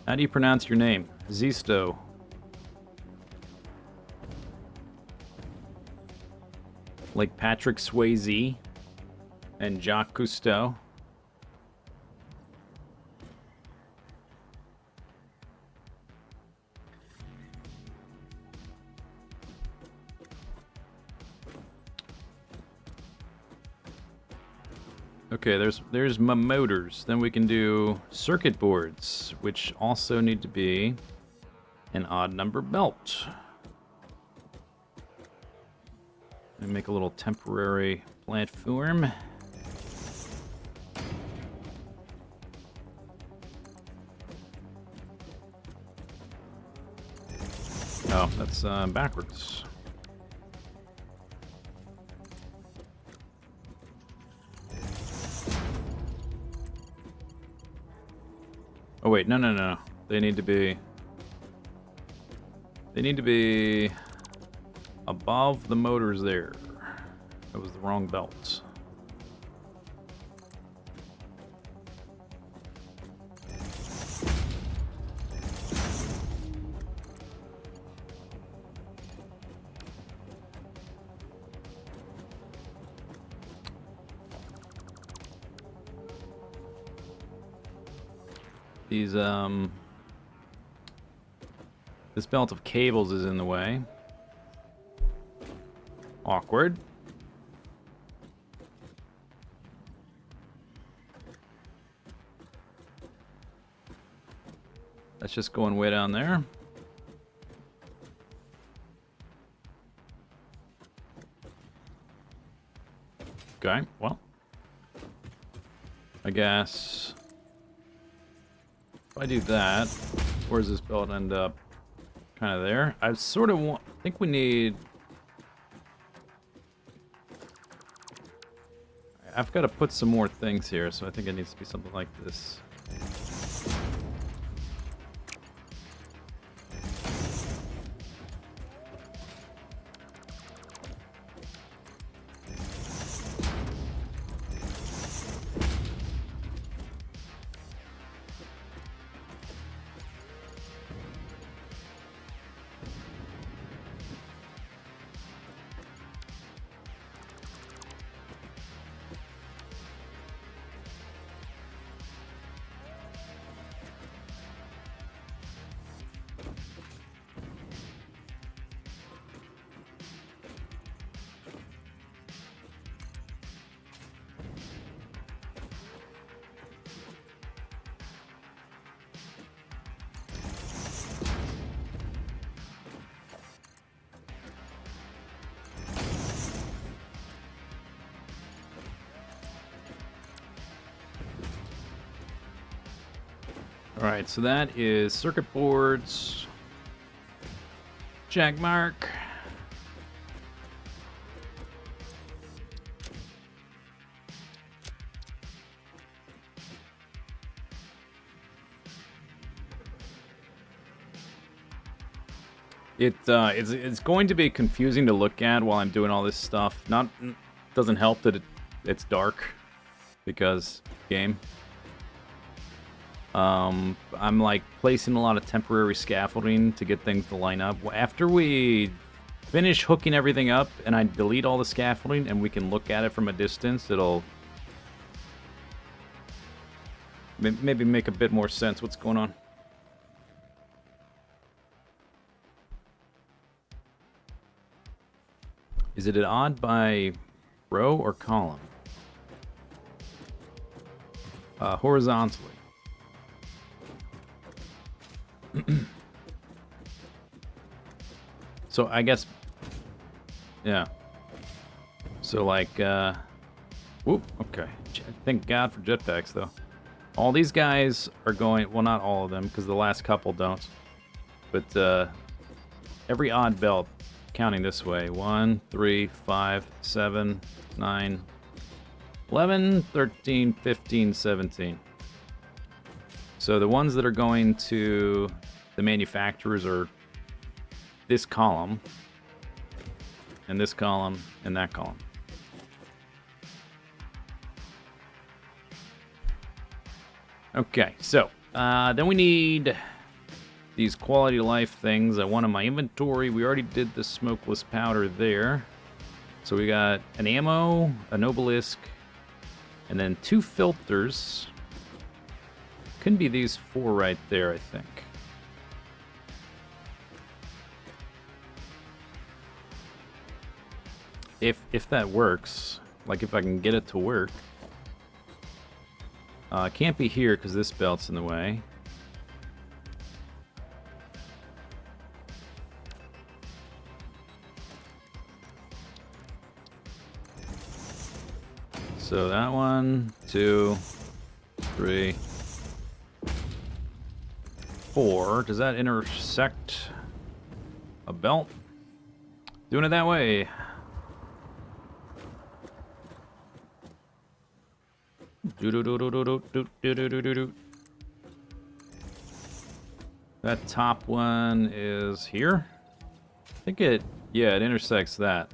[SPEAKER 1] How do you pronounce your name? Zisteau. Like Patrick Swayze and Jacques Cousteau. Okay, there's my motors. Then we can do circuit boards, which also need to be an odd number belt. And make a little temporary platform. Oh, that's backwards. Oh wait, no. They need to be above the motors there. That was the wrong belt. These, this belt of cables is in the way. Awkward. That's just going way down there. Okay, well. I guess if I do that, where does this belt end up? Kind of there. I sort of think we need... I've got to put some more things here, so I think it needs to be something like this. All right, so that is circuit boards. Check mark. It's going to be confusing to look at while I'm doing all this stuff. Doesn't help that it's dark because game. I'm like placing a lot of temporary scaffolding to get things to line up. After we finish hooking everything up and I delete all the scaffolding and we can look at it from a distance, it'll maybe make a bit more sense what's going on. Is it an odd by row or column? Horizontally. So I guess, yeah. So like, whoop, okay. Thank God for jetpacks though. All these guys are going, well not all of them because the last couple don't. But every odd belt counting this way. 1, 3, 5, 7, 9, 11, 13, 15, 17. So the ones that are going to the manufacturers are this column, and this column, and that column. Okay, so then we need these quality of life things. I want in my inventory. We already did the smokeless powder there. So we got an ammo, an obelisk, and then 2 filters. Couldn't be these 4 right there, I think. If that works, like if I can get it to work. It can't be here because this belt's in the way. So that 1, 2, 3, 4. Does that intersect a belt? Doing it that way. That top one is here. I think it intersects that.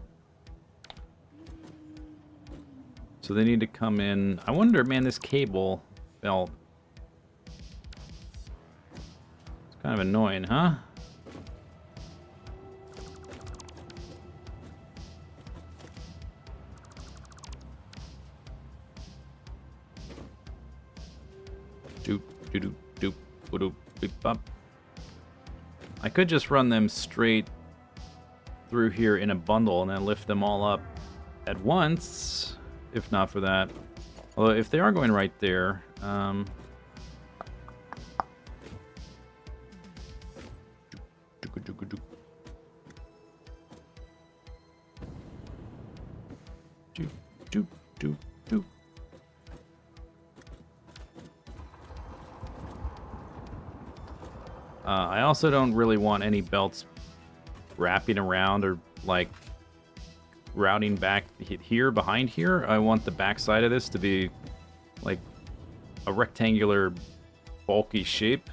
[SPEAKER 1] So they need to come in. I wonder, man, this cable belt. It's kind of annoying, huh? I could just run them straight through here in a bundle and then lift them all up at once, if not for that. Although if they are going right there, I also don't really want any belts wrapping around or like routing back here behind here. I want the back side of this to be like a rectangular bulky shape.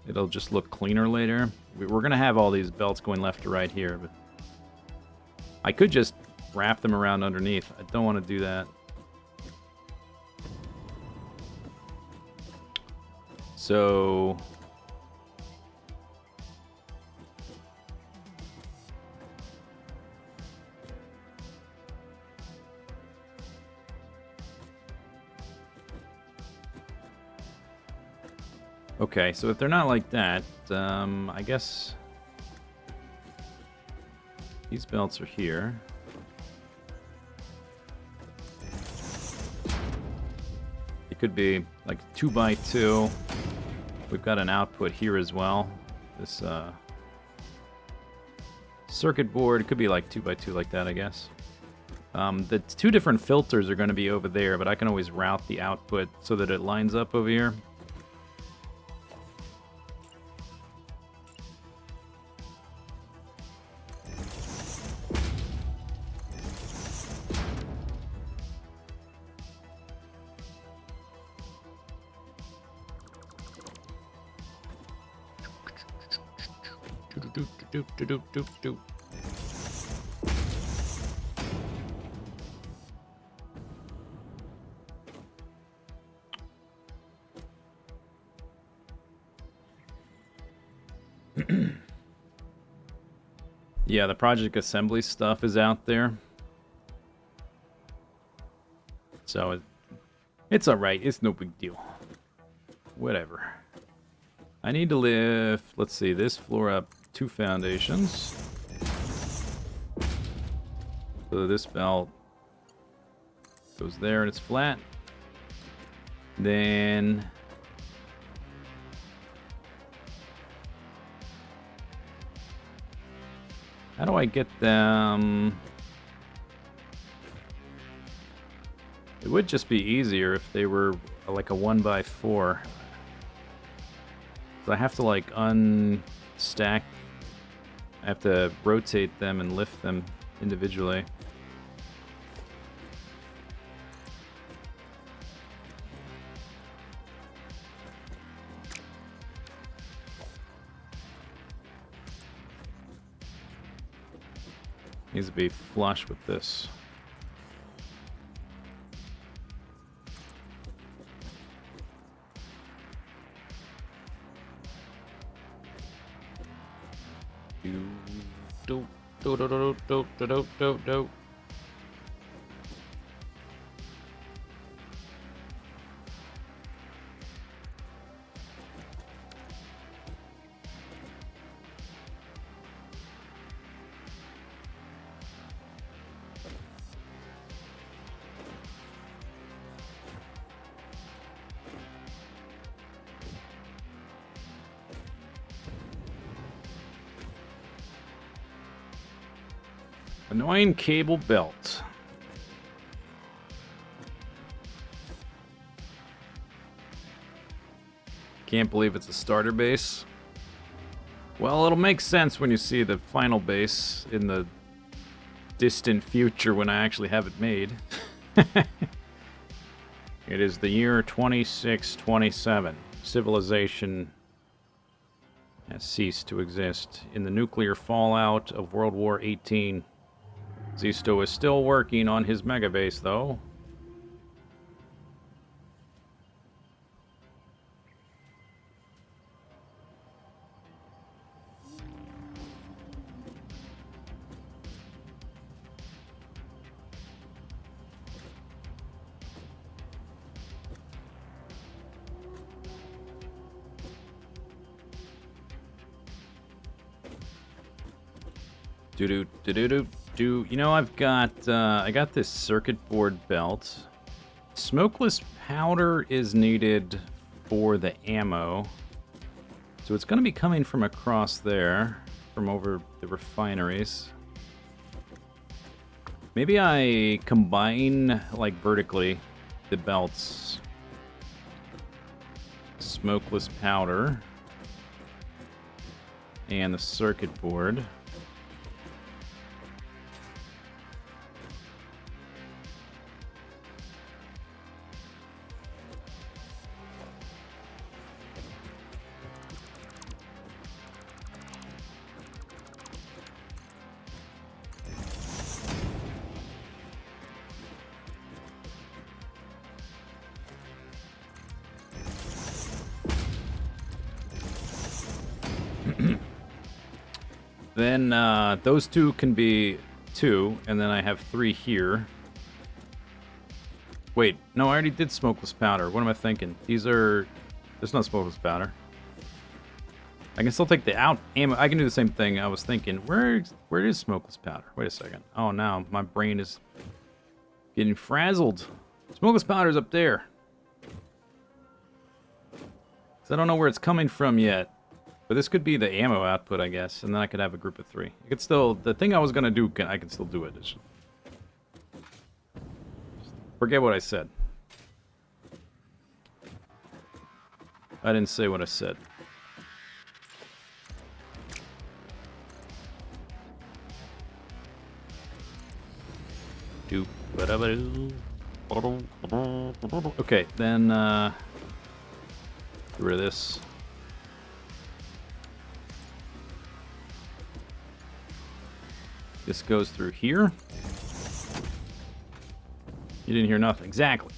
[SPEAKER 1] It'll just look cleaner later. We're gonna have all these belts going left to right here, but I could just wrap them around underneath. I don't want to do that. So okay, so if they're not like that, I guess these belts are here. It could be like 2x2. We've got an output here as well. This circuit board, it could be like 2x2 like that, I guess. The 2 different filters are going to be over there, but I can always route the output so that it lines up over here. Yeah, the project assembly stuff is out there. So it's alright. It's no big deal. Whatever. I need to lift, let's see, this floor up 2 foundations. So this belt goes there and it's flat. Then how do I get them? It would just be easier if they were like a 1x4. So I have to like unstack. I have to rotate them and lift them individually. Needs to be flush with this. Do. Annoying cable belt. Can't believe it's a starter base. Well, it'll make sense when you see the final base in the distant future when I actually have it made. It is the year 2627. Civilization has ceased to exist. In the nuclear fallout of World War XVIII, Zisteau is still working on his megabase, though. Do you know I've got I got this circuit board belt. Smokeless powder is needed for the ammo, so it's going to be coming from across there, from over the refineries. Maybe I combine like vertically the belts. Smokeless powder and the circuit board. Then those two can be 2, and then I have 3 here. Wait, no, I already did smokeless powder. What am I thinking? These are... There's no smokeless powder. I can still take the out ammo. I can do the same thing I was thinking. Where is smokeless powder? Wait a second. Oh, now my brain is getting frazzled. Smokeless powder's up there. 'Cause I don't know where it's coming from yet. But this could be the ammo output, I guess, and then I could have a group of 3. I could still... The thing I was going to do, I can still do it. Forget what I said. I didn't say what I said. Okay, then, get rid of this. This goes through here. You didn't hear nothing. Exactly.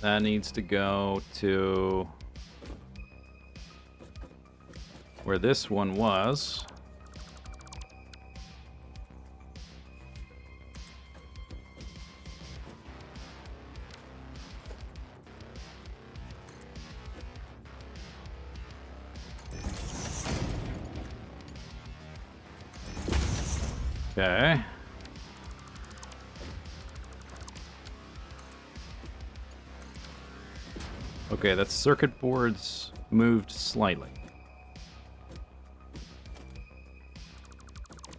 [SPEAKER 1] That needs to go to where this one was. Okay. Okay, that circuit board's moved slightly.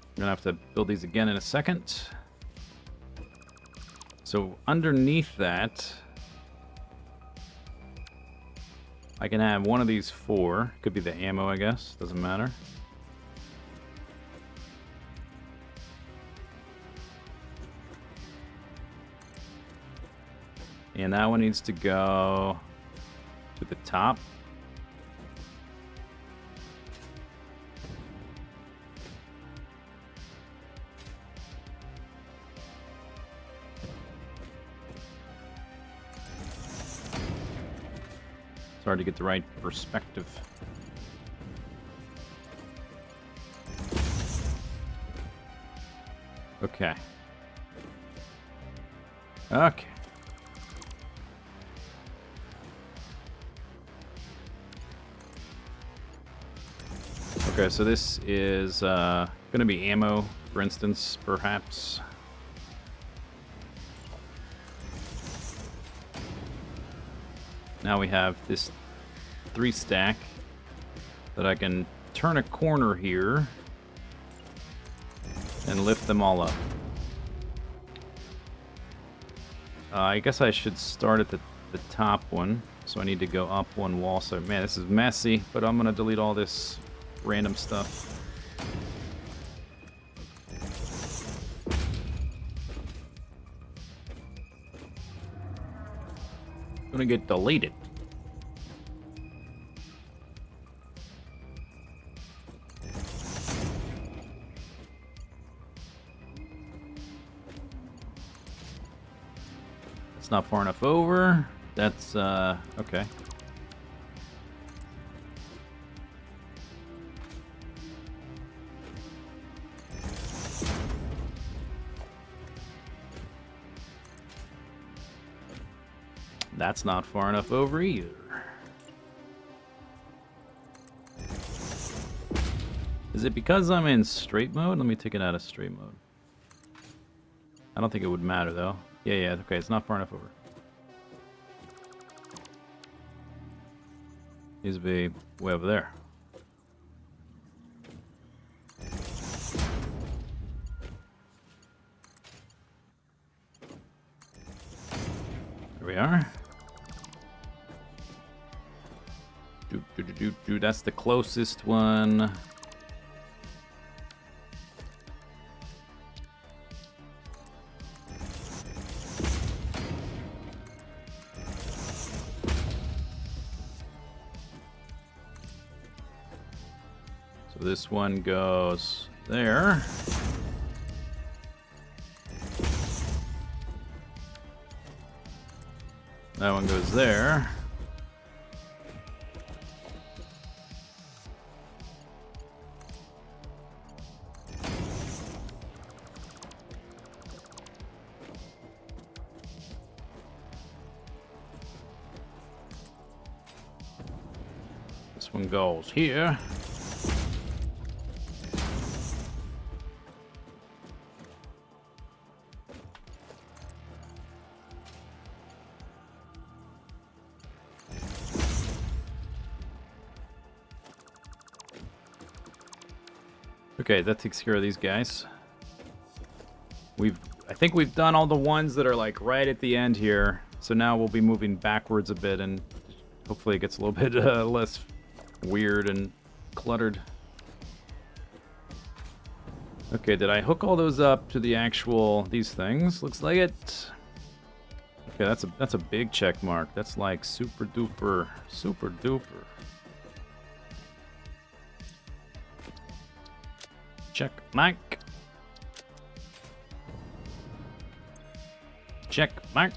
[SPEAKER 1] I'm gonna have to build these again in a second. So underneath that, I can have one of these four. Could be the ammo, I guess. Doesn't matter. And that one needs to go to the top. It's hard to get the right perspective. Okay. Okay. Okay, so this is going to be ammo, for instance, perhaps. Now we have this 3-stack that I can turn a corner here and lift them all up. I guess I should start at the top one, so I need to go up one wall. So, man, this is messy, but I'm going to delete all this random stuff. Gonna get deleted. It's not far enough over. That's okay. That's not far enough over either. Is it because I'm in straight mode? Let me take it out of straight mode. I don't think it would matter though. Yeah, okay, it's not far enough over. Needs to be way over there. There we are. That's the closest one. So this one goes there. That one goes there. This one goes here. Okay, that takes care of these guys. I think we've done all the ones that are like right at the end here. So now we'll be moving backwards a bit and hopefully it gets a little bit less weird and cluttered. Okay, did I hook all those up to the actual, these things? Looks like it. Okay, that's a big check mark. That's like super duper, super duper. Check mark. Check mark.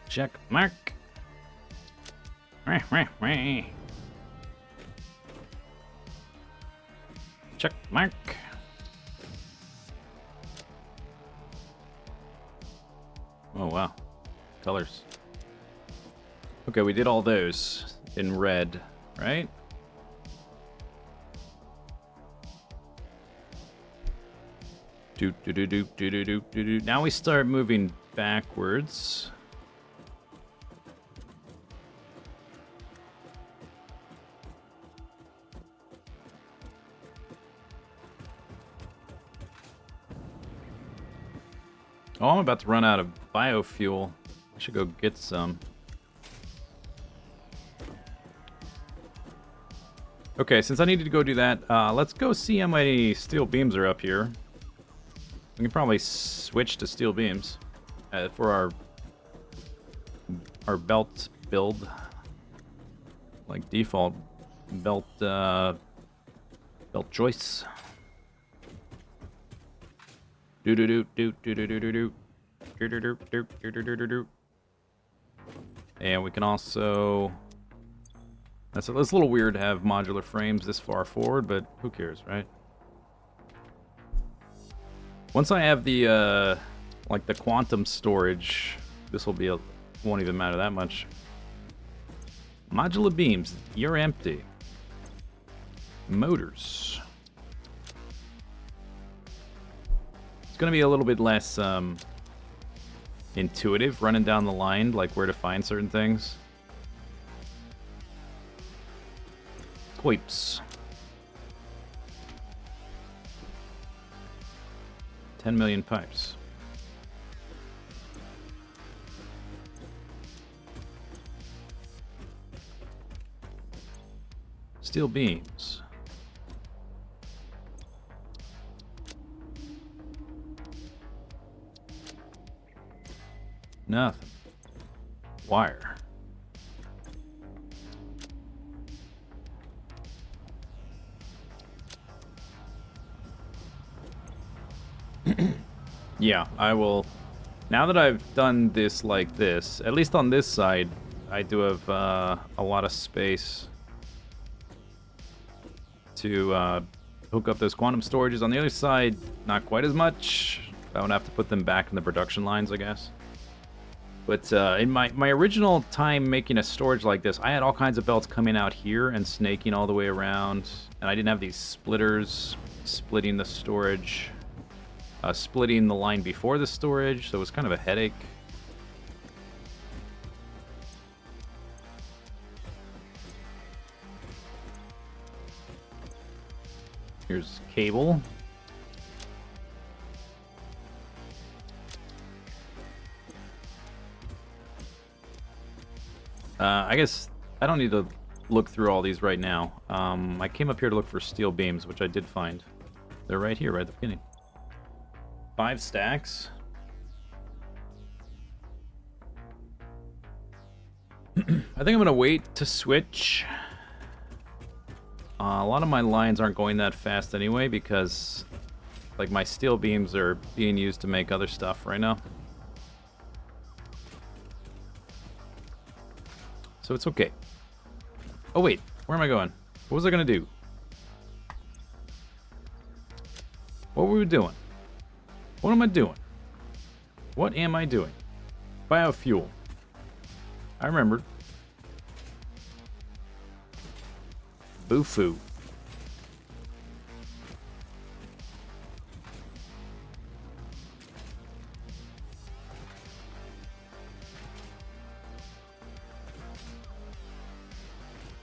[SPEAKER 1] Check mark. Check mark. Oh wow. Colors. Okay, we did all those in red, right? Do do do do do do do do do. Now we start moving backwards. Oh, I'm about to run out of biofuel. I should go get some. Okay, since I needed to go do that, let's go see how many steel beams are up here. We can probably switch to steel beams for our belt build, like default belt choice. Do do do do do do do do do do do do do do do do do. And we can also. It's a little weird to have modular frames this far forward, but who cares, right? Once I have the like the quantum storage, this will be won't even matter that much. Modular beams, you're empty. Motors. It's gonna be a little bit less intuitive running down the line, like where to find certain things. Pipes. 10 million pipes. Steel beams. Nothing. Wire. Yeah, I will. Now that I've done this like this, at least on this side, I do have a lot of space to hook up those quantum storages. On the other side, not quite as much. I would have to put them back in the production lines, I guess. But in my original time making a storage like this, I had all kinds of belts coming out here and snaking all the way around. And I didn't have these splitters splitting the storage. Splitting the line before the storage, so it was kind of a headache. Here's cable. I guess I don't need to look through all these right now. I came up here to look for steel beams, which I did find. They're right here, right at the beginning. 5 stacks. I think I'm going to wait to switch. A lot of my lines aren't going that fast anyway because like my steel beams are being used to make other stuff right now. So it's okay. Oh wait, where am I going? What was I going to do? What were we doing? What am I doing? What am I doing? Biofuel. I remembered. Boo-foo.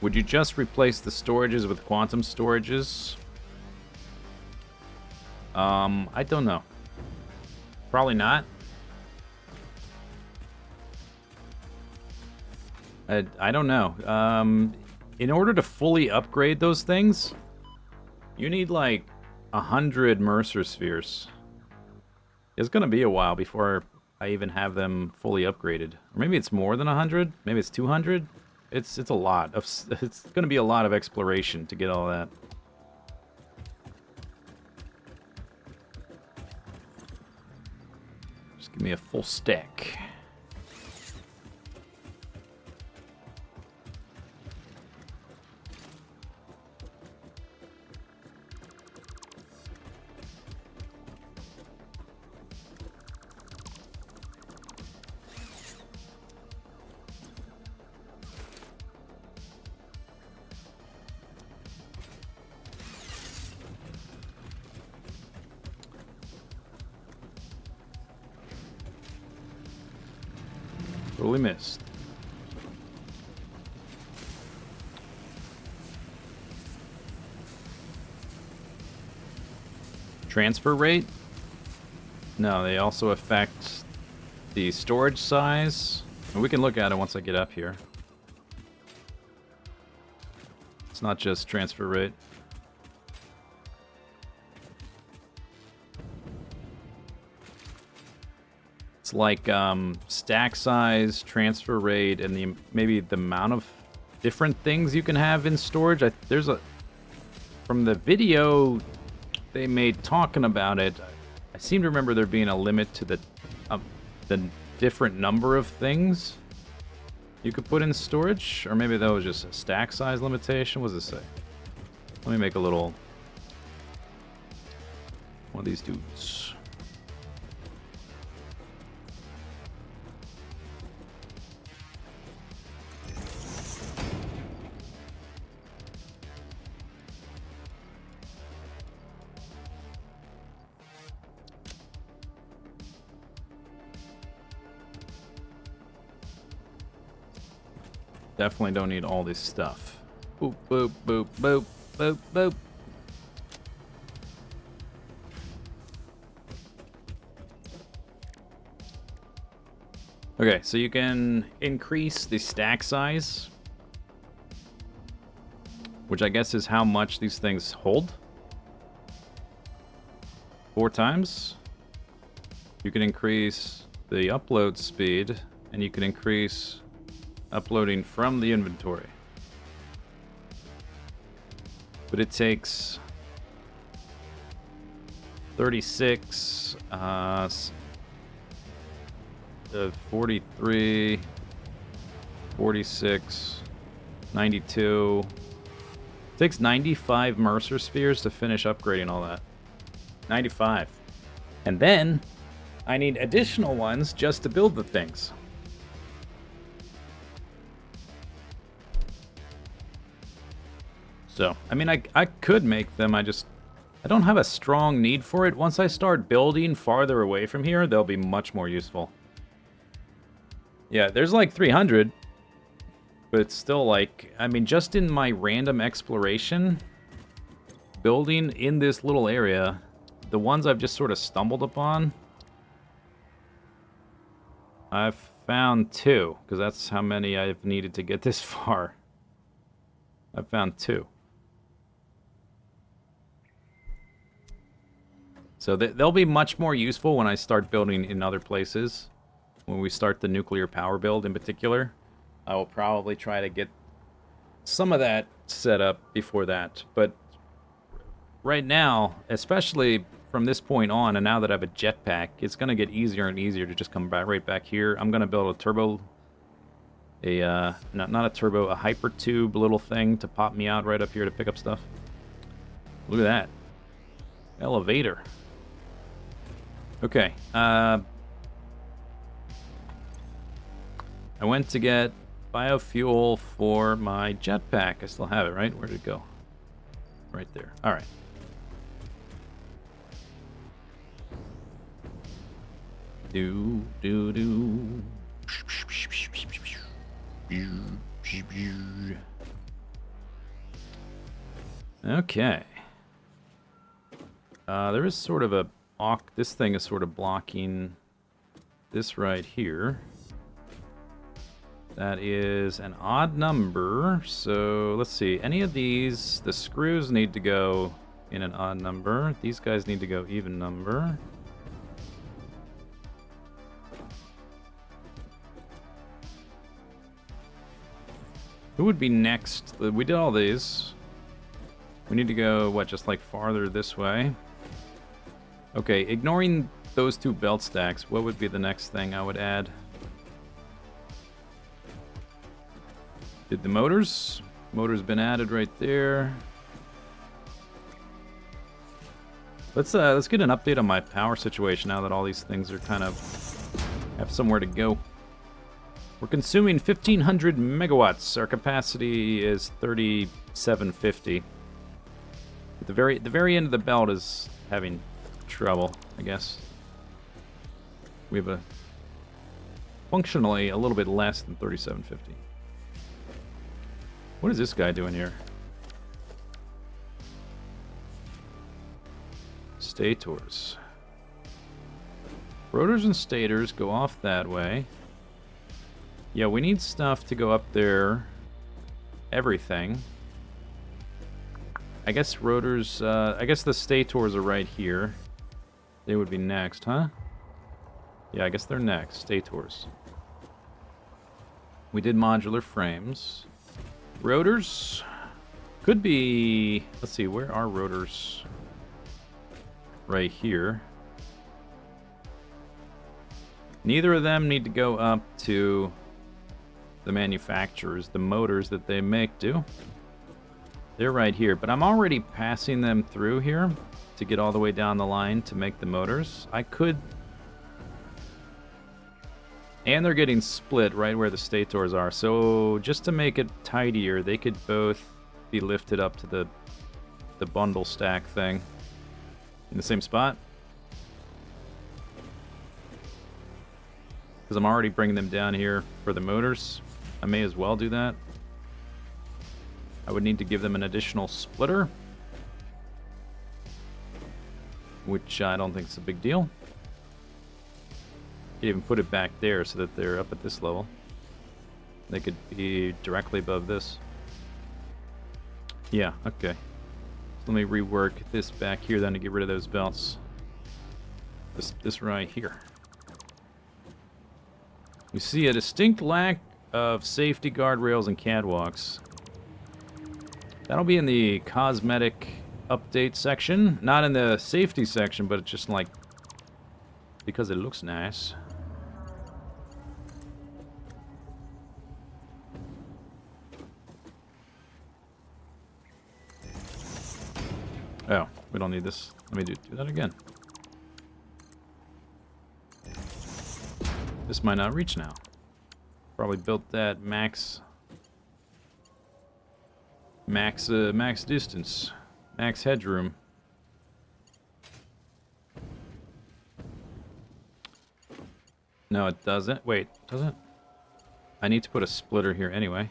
[SPEAKER 1] Would you just replace the storages with quantum storages? I don't know. Probably not. I don't know. In order to fully upgrade those things, You need like 100 Mercer spheres. It's gonna be a while before I even have them fully upgraded. Or maybe it's more than 100. Maybe it's 200. It's a lot of. It's gonna be a lot of exploration to get all that. Just give me a full stack. Totally missed. Transfer rate? No, they also affect the storage size. And we can look at it once I get up here. It's not just transfer rate. It's like stack size, transfer rate, and maybe the amount of different things you can have in storage. There's a from the video they made talking about it. I seem to remember there being a limit to the different number of things you could put in storage, or maybe that was just a stack size limitation. What does it say? Let me make a little one of these dudes. Definitely don't need all this stuff. Boop, boop, boop, boop, boop, boop. Okay, so you can increase the stack size, which I guess is how much these things hold. 4 times. You can increase the upload speed, and you can increase uploading from the inventory. But it takes 36, 43, 46, 92. It takes 95 Mercer spheres to finish upgrading all that. 95. And then I need additional ones just to build the things. So, I mean, I could make them, I don't have a strong need for it. Once I start building farther away from here, they'll be much more useful. Yeah, there's like 300, but it's still like, I mean, just in my random exploration, building in this little area, the ones I've just sort of stumbled upon, I've found 2, because that's how many I've needed to get this far. I've found 2. So they'll be much more useful when I start building in other places. When we start the nuclear power build in particular, I will probably try to get some of that set up before that. But right now, especially from this point on, and now that I have a jetpack, it's going to get easier and easier to just come back right back here. I'm going to build a turbo, not a turbo, a hyper tube little thing to pop me out right up here to pick up stuff. Look at that. Elevator. Okay, I went to get biofuel for my jetpack. I still have it, right? Where did it go? Right there. All right. Do, do, do. Okay. There is sort of a... This thing is sort of blocking this right here. That is an odd number. So let's see. Any of these, the screws need to go in an odd number. These guys need to go even number. Who would be next? We did all these. We need to go, what, just like farther this way? Okay, ignoring those two belt stacks, what would be the next thing I would add? Did the motors? Motors been added right there. Let's get an update on my power situation now that all these things are kind of have somewhere to go. We're consuming 1,500 megawatts. Our capacity is 3,750. The very end of the belt is having trouble, I guess. We have functionally a little bit less than 3,750. What is this guy doing here? Stators. Rotors and stators go off that way. Yeah, we need stuff to go up there. Everything. I guess rotors, I guess the stators are right here. They would be next, huh? Yeah, I guess they're next. Stators. We did modular frames. Rotors could be... Let's see, where are rotors? Right here. Neither of them need to go up to the manufacturers. The motors that they make do. They're right here, but I'm already passing them through here to get all the way down the line to make the motors. I could... And they're getting split right where the stators are. So just to make it tidier, they could both be lifted up to the bundle stack thing. In the same spot. Because I'm already bringing them down here for the motors. I may as well do that. I would need to give them an additional splitter. Which I don't think is a big deal. Could even put it back there so that they're up at this level. They could be directly above this. Yeah, okay. So let me rework this back here then to get rid of those belts. This right here. We see a distinct lack of safety guardrails and catwalks. That'll be in the cosmetic update section. Not in the safety section, but it's just like... because it looks nice. Oh, we don't need this. Let me do that again. This might not reach now. Probably built that max distance, max headroom. No, it doesn't. Wait, does it? I need to put a splitter here anyway.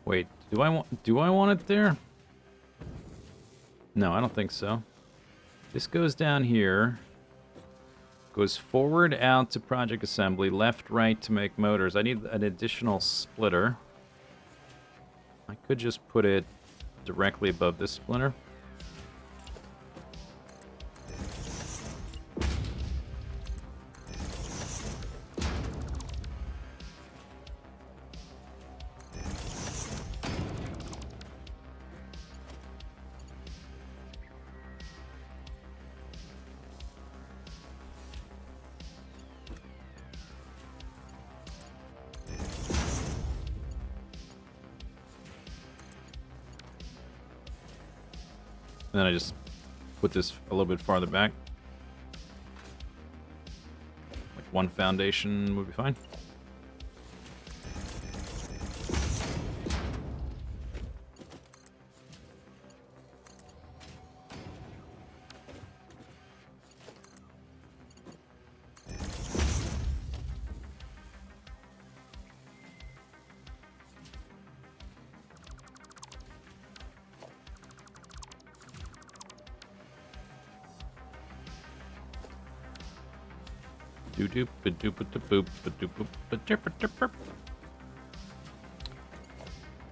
[SPEAKER 1] Wait, do I want it there? No, I don't think so. This goes down here. Goes forward out to project assembly, left, right to make motors. I need an additional splitter. I could just put it directly above this splitter. And then I just put this a little bit farther back. Like one foundation would be fine.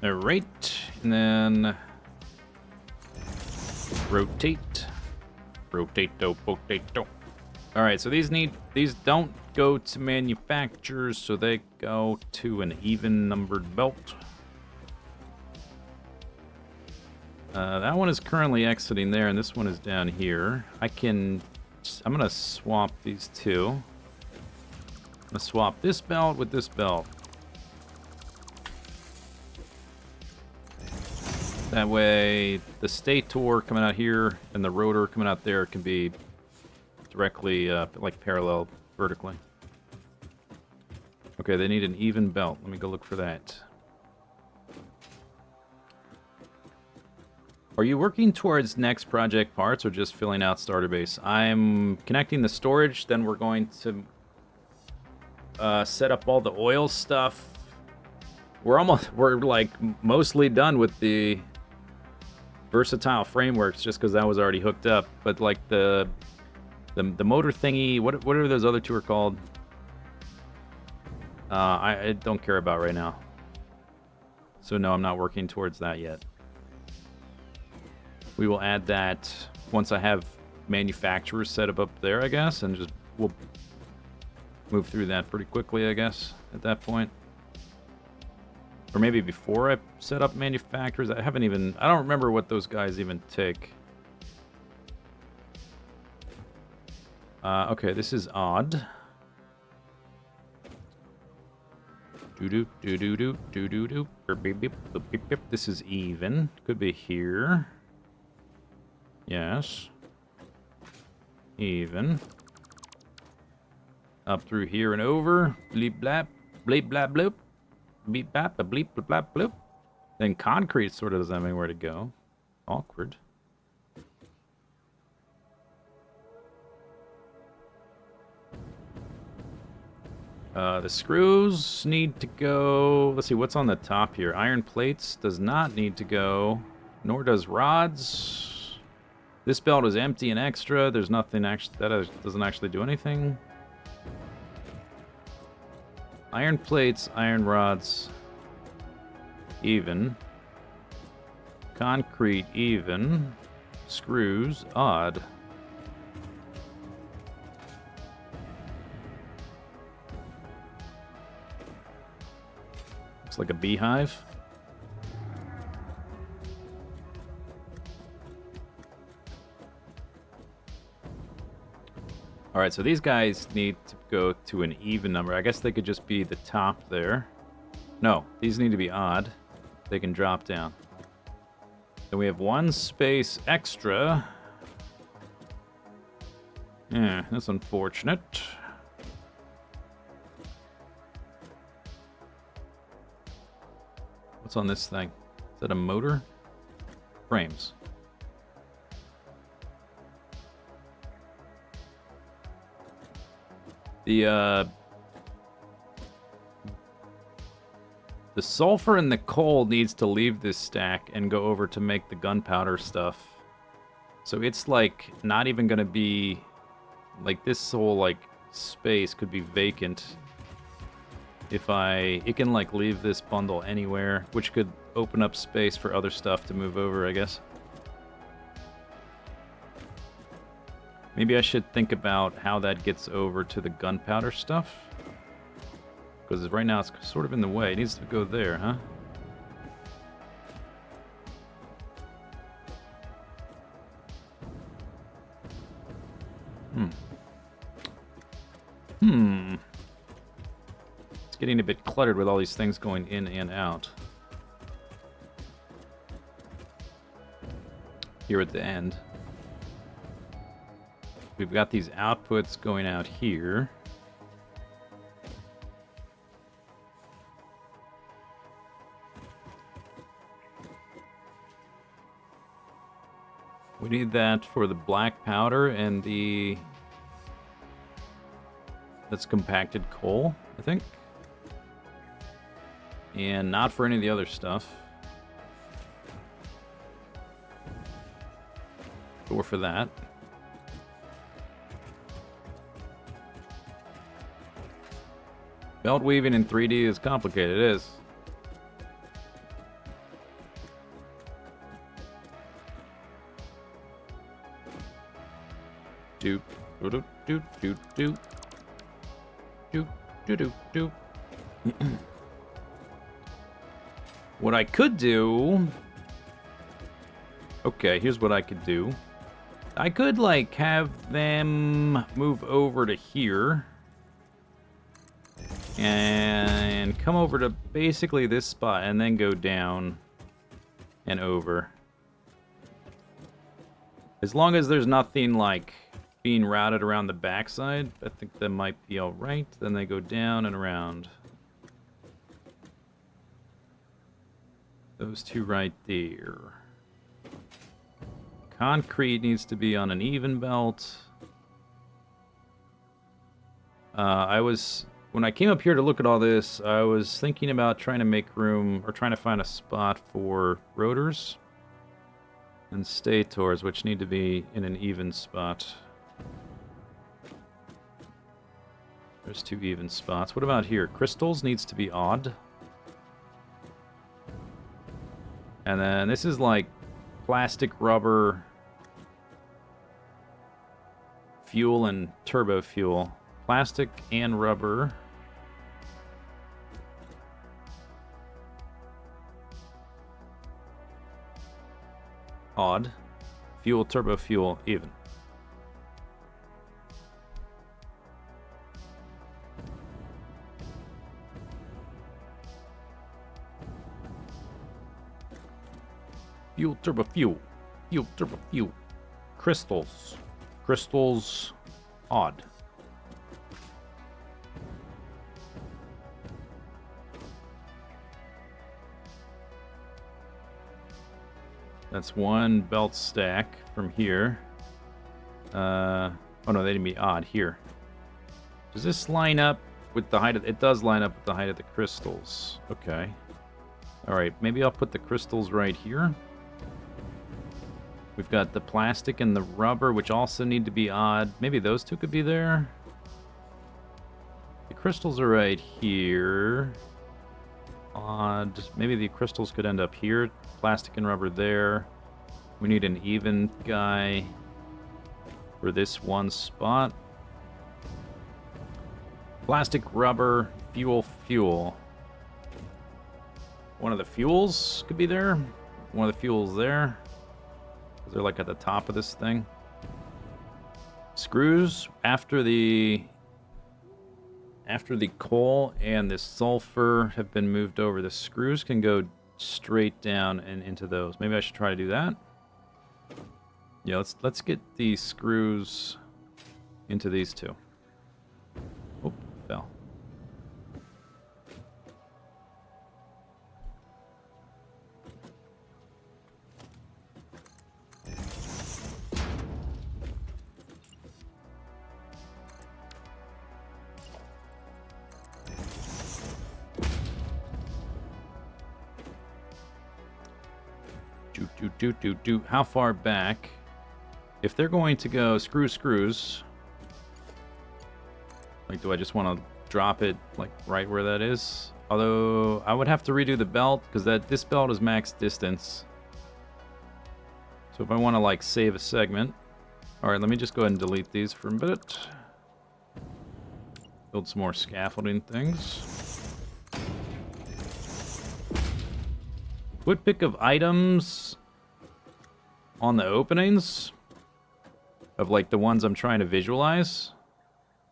[SPEAKER 1] Alright, and then rotate. Rotato, potato. Alright, so these don't go to manufacturers, so they go to an even numbered belt. That one is currently exiting there, and this one is down here. I'm gonna swap these two. I'm gonna swap this belt with this belt. That way, the stator coming out here and the rotor coming out there can be directly, like, parallel vertically. Okay, they need an even belt. Let me go look for that. Are you working towards next project parts or just filling out starter base? I'm connecting the storage, then we're going to set up all the oil stuff. We're like mostly done with the versatile frameworks just because that was already hooked up. But like the motor thingy, whatever those other two are called, I don't care about right now. So no, I'm not working towards that yet. We will add that once I have manufacturers set up there, I guess, and we'll move through that pretty quickly, I guess, at that point. Or maybe before I set up manufacturers. I don't remember what those guys even take. Okay, this is odd. This is even. Could be here. Yes. Even. Up through here and over. Bleep blap. Bleep blap bloop. Beep bap. A bleep blap bloop. Then concrete sort of doesn't have anywhere to go. Awkward. The screws need to go... Let's see, what's on the top here? Iron plates does not need to go. Nor does rods. This belt is empty and extra. There's nothing that doesn't actually do anything. Iron plates, iron rods, even. Concrete, even. Screws, odd. Looks like a beehive. Alright, so these guys need to go to an even number. I guess they could just be the top there. No, these need to be odd. They can drop down. Then we have one space extra. Yeah, that's unfortunate. What's on this thing? Is that a motor? Frames. The sulfur and the coal needs to leave this stack and go over to make the gunpowder stuff. So it's like not even gonna be like this whole like space could be vacant if it can like leave this bundle anywhere, which could open up space for other stuff to move over, I guess. Maybe I should think about how that gets over to the gunpowder stuff. Because right now it's sort of in the way. It needs to go there, huh? It's getting a bit cluttered with all these things going in and out. Here at the end. We've got these outputs going out here. We need that for the black powder and that's compacted coal, I think. And not for any of the other stuff. Or for that. Belt weaving in 3D is complicated, it is. Doop, doop, doop, doop, doop. Doop, doop, doop, doop. What I could do... Okay, here's what I could do. I could, like, have them move over to here. And come over to basically this spot and then go down and over. As long as there's nothing, like, being routed around the backside, I think that might be alright. Then they go down and around. Those two right there. Concrete needs to be on an even belt. When I came up here to look at all this, I was thinking about trying to make room, or trying to find a spot for rotors and stators, which need to be in an even spot. There's two even spots. What about here? Crystals needs to be odd. And then this is like plastic, rubber, fuel, and turbo fuel. Plastic and rubber. Odd. Fuel, turbo fuel, even. Fuel, turbo fuel. Fuel, turbo fuel. Crystals. Crystals, odd. That's one belt stack from here. Oh no, they didn't be odd. Here. Does this line up with the height of... It does line up with the height of the crystals. Okay. Alright, maybe I'll put the crystals right here. We've got the plastic and the rubber, which also need to be odd. Maybe those two could be there. The crystals are right here. Odd. Maybe the crystals could end up here. Plastic and rubber there. We need an even guy for this one spot. Plastic, rubber, fuel, fuel. One of the fuels could be there. One of the fuels there. They're like at the top of this thing. Screws after the coal and the sulfur have been moved over. The screws can go straight down and into those. Maybe I should try to do that. Yeah, let's get the screws into these two. Oh, fell. How far back? If they're going to go screws, like, do I just want to drop it like right where that is? Although I would have to redo the belt because this belt is max distance. So if I want to like save a segment, all right, let me just go ahead and delete these for a bit. Build some more scaffolding things. Would pick of items on the openings of like the ones I'm trying to visualize.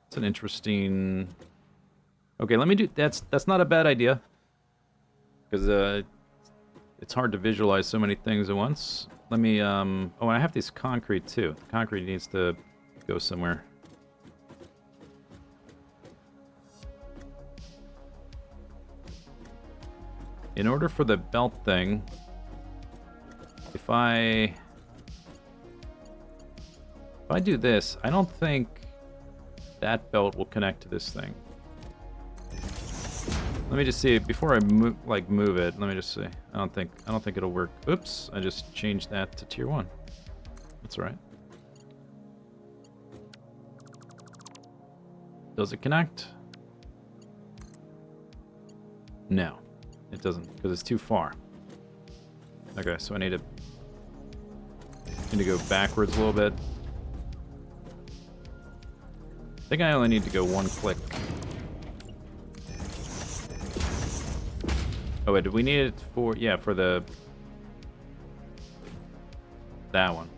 [SPEAKER 1] It's an interesting... Okay, let me do... That's not a bad idea. Because it's hard to visualize so many things at once. Let me... Oh, and I have this concrete too. The concrete needs to go somewhere. In order for the belt thing, if I do this, I don't think that belt will connect to this thing. Let me just see before I move it. Let me just see. I don't think it'll work. Oops! I just changed that to tier 1. That's all right. Does it connect? No, it doesn't, because it's too far. Okay, so I need to go backwards a little bit. I think I only need to go one click. Oh wait, did we need it for, yeah, for the, that one.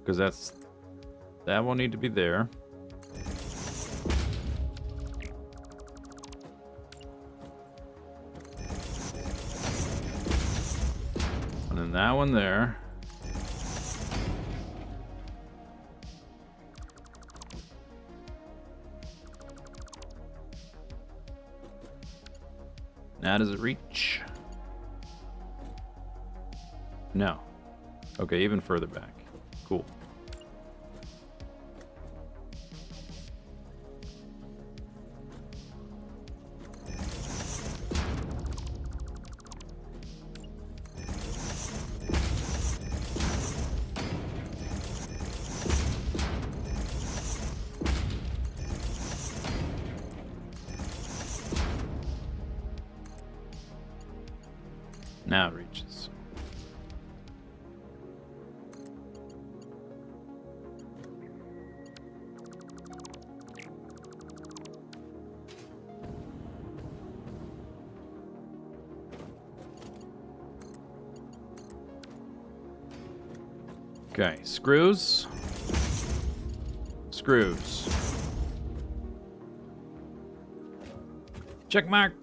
[SPEAKER 1] Because that will need to be there. And then that one there. Now does it reach? No. Okay, even further back. Cool. Now it reaches. Okay, screws. Screws. Check mark.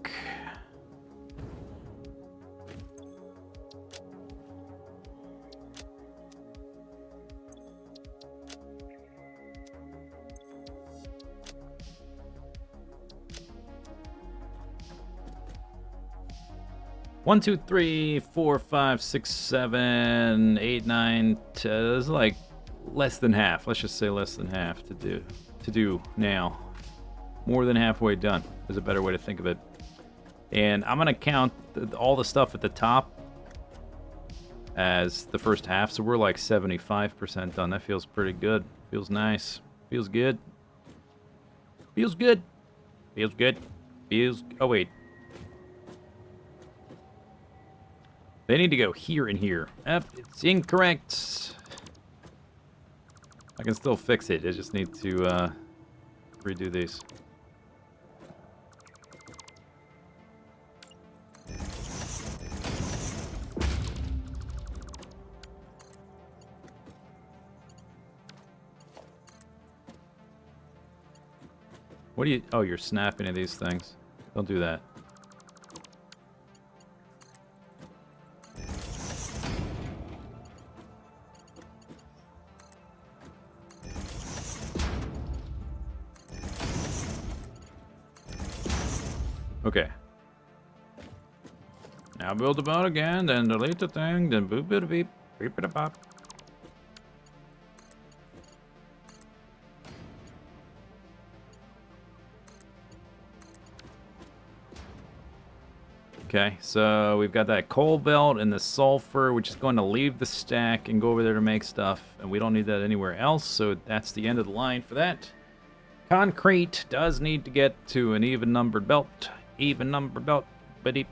[SPEAKER 1] One, two, three, 4, 5, 6, 7, 8, 9, 10. There's like less than half. Let's just say less than half to do now. More than halfway done is a better way to think of it. And I'm gonna count all the stuff at the top as the first half. So we're like 75% done. That feels pretty good. Feels nice. Feels good. Feels good. Feels good. Feels. Oh wait. They need to go here and here. It's incorrect. I can still fix it. I just need to redo these. What do you... Oh, you're snapping at these things. Don't do that. Okay. Now build the boat again, then delete the thing, then boop it a beep, beep it a pop. Okay, so we've got that coal belt and the sulfur, which is going to leave the stack and go over there to make stuff, and we don't need that anywhere else, so that's the end of the line for that. Concrete does need to get to an even numbered belt. Even numbered belt. Ba-deep.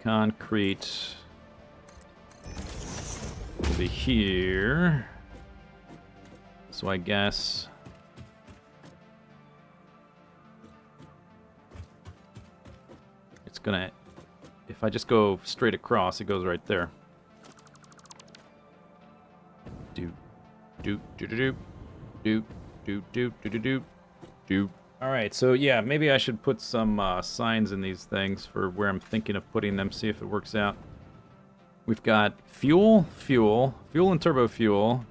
[SPEAKER 1] Concrete will be here. So I guess it's gonna, if I just go straight across, it goes right there. Do. All right, so yeah, maybe I should put some signs in these things for where I'm thinking of putting them, see if it works out. We've got fuel and turbo fuel,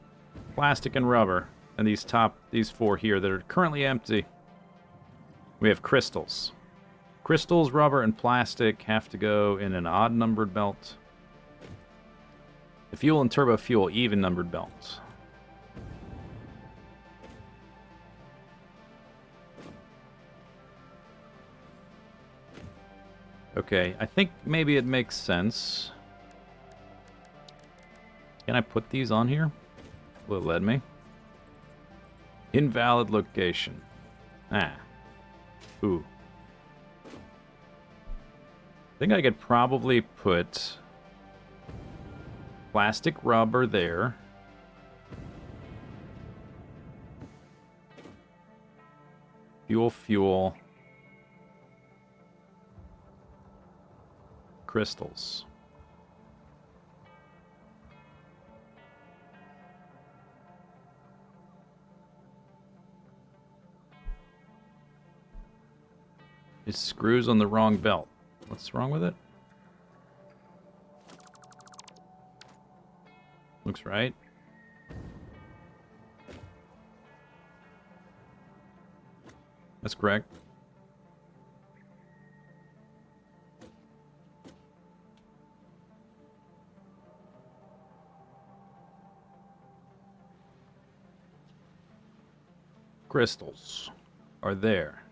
[SPEAKER 1] plastic and rubber, and these four here that are currently empty. We have crystals. Crystals, rubber, and plastic have to go in an odd numbered belt. The fuel and turbo fuel, even numbered belts. Okay, I think maybe it makes sense Can I put these on here? Will it let me? Invalid location. Ah. Ooh. I think I could probably put plastic rubber there. Fuel. Crystals. It screws on the wrong belt. What's wrong with it? Looks right. That's correct. Crystals are there.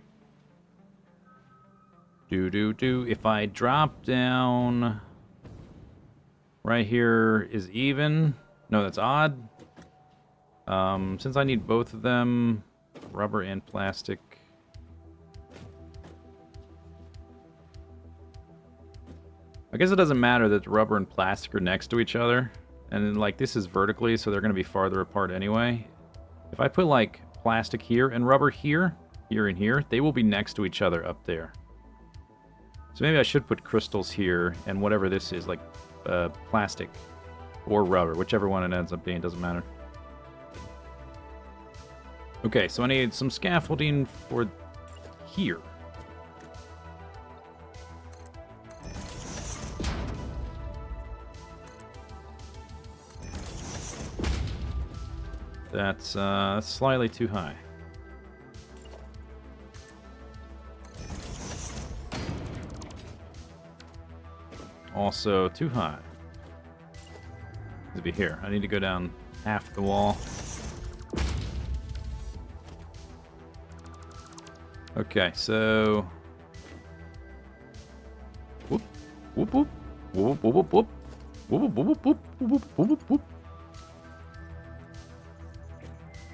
[SPEAKER 1] Do. If I drop down right here is even. No, that's odd. Since I need both of them, rubber and plastic. I guess it doesn't matter that rubber and plastic are next to each other. And then, like, this is vertically, so they're going to be farther apart anyway. If I put, like, plastic here and rubber here, here and here, they will be next to each other up there. So maybe I should put crystals here and whatever this is, like plastic or rubber, whichever one it ends up being, doesn't matter. Okay, so I need some scaffolding for here. That's slightly too high. Also too high. To be here. I need to go down half the wall. Okay, so whoop whoop whoop whoop whoop whoop whoop whoop whoop whoop whoop whoop whoop.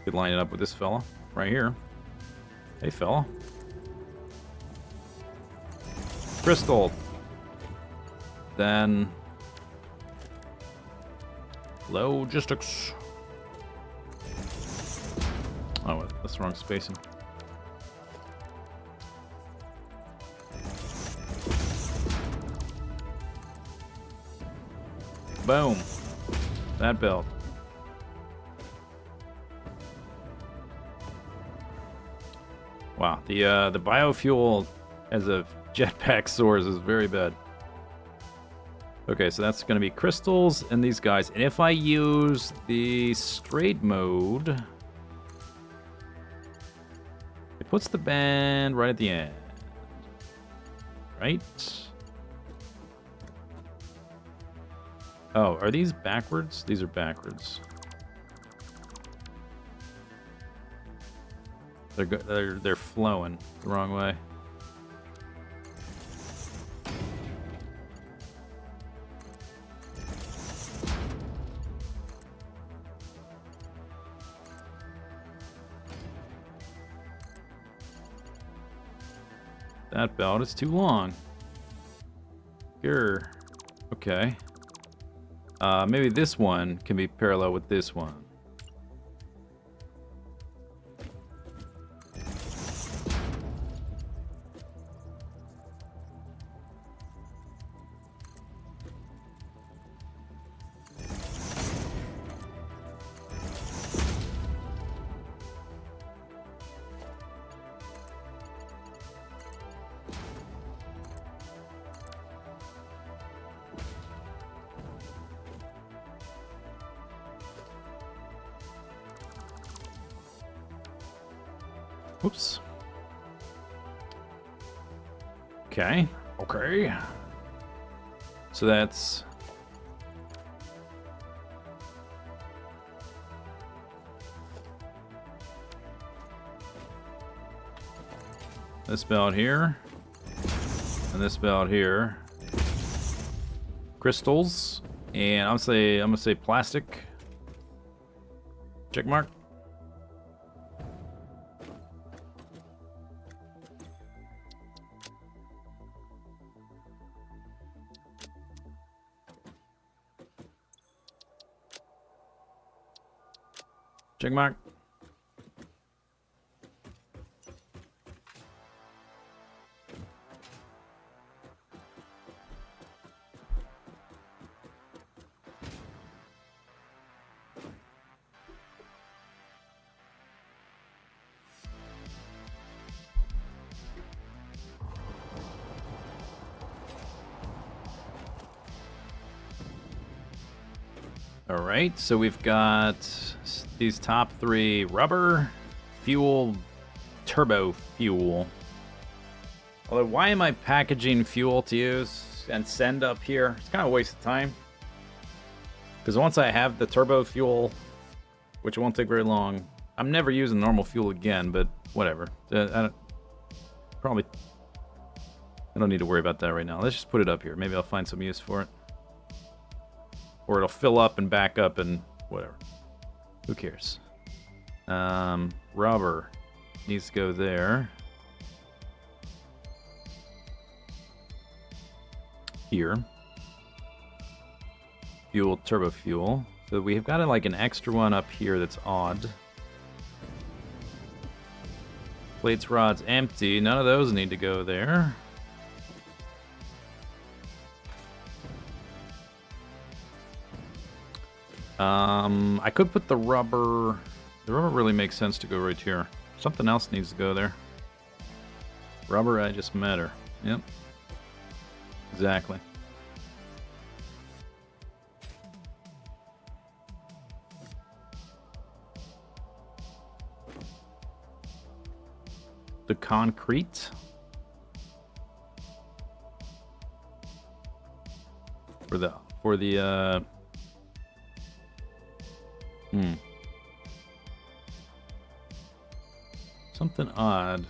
[SPEAKER 1] Could line it up with this fella right here. Hey fella. Crystal. Then logistics. Oh, that's the wrong spacing. Boom. That belt. Wow, the biofuel as a jetpack source is very bad. Okay, so that's going to be crystals and these guys. And if I use the straight mode, it puts the band right at the end. Right? Oh, are these backwards? These are backwards. They're flowing the wrong way. That belt is too long. Here. Okay. Maybe this one can be parallel with this one. Oops. Okay. Okay. So that's... this belt here. And this belt here. Crystals. And I'm gonna say plastic. Check mark. Check mark. All right, so we've got these top three: rubber, fuel, turbo fuel. Although, why am I packaging fuel to use and send up here? It's kind of a waste of time. Because once I have the turbo fuel, which won't take very long, I'm never using normal fuel again, but whatever. I don't need to worry about that right now. Let's just put it up here. Maybe I'll find some use for it. Or it'll fill up and back up and whatever. Who cares? Rubber needs to go there. Here. Fuel, turbo fuel. So we've got like an extra one up here that's odd. Plates, rods, empty. None of those need to go there. I could put the rubber. The rubber really makes sense to go right here. Something else needs to go there. Rubber, I just matter. Yep. Exactly. The concrete. For the something odd.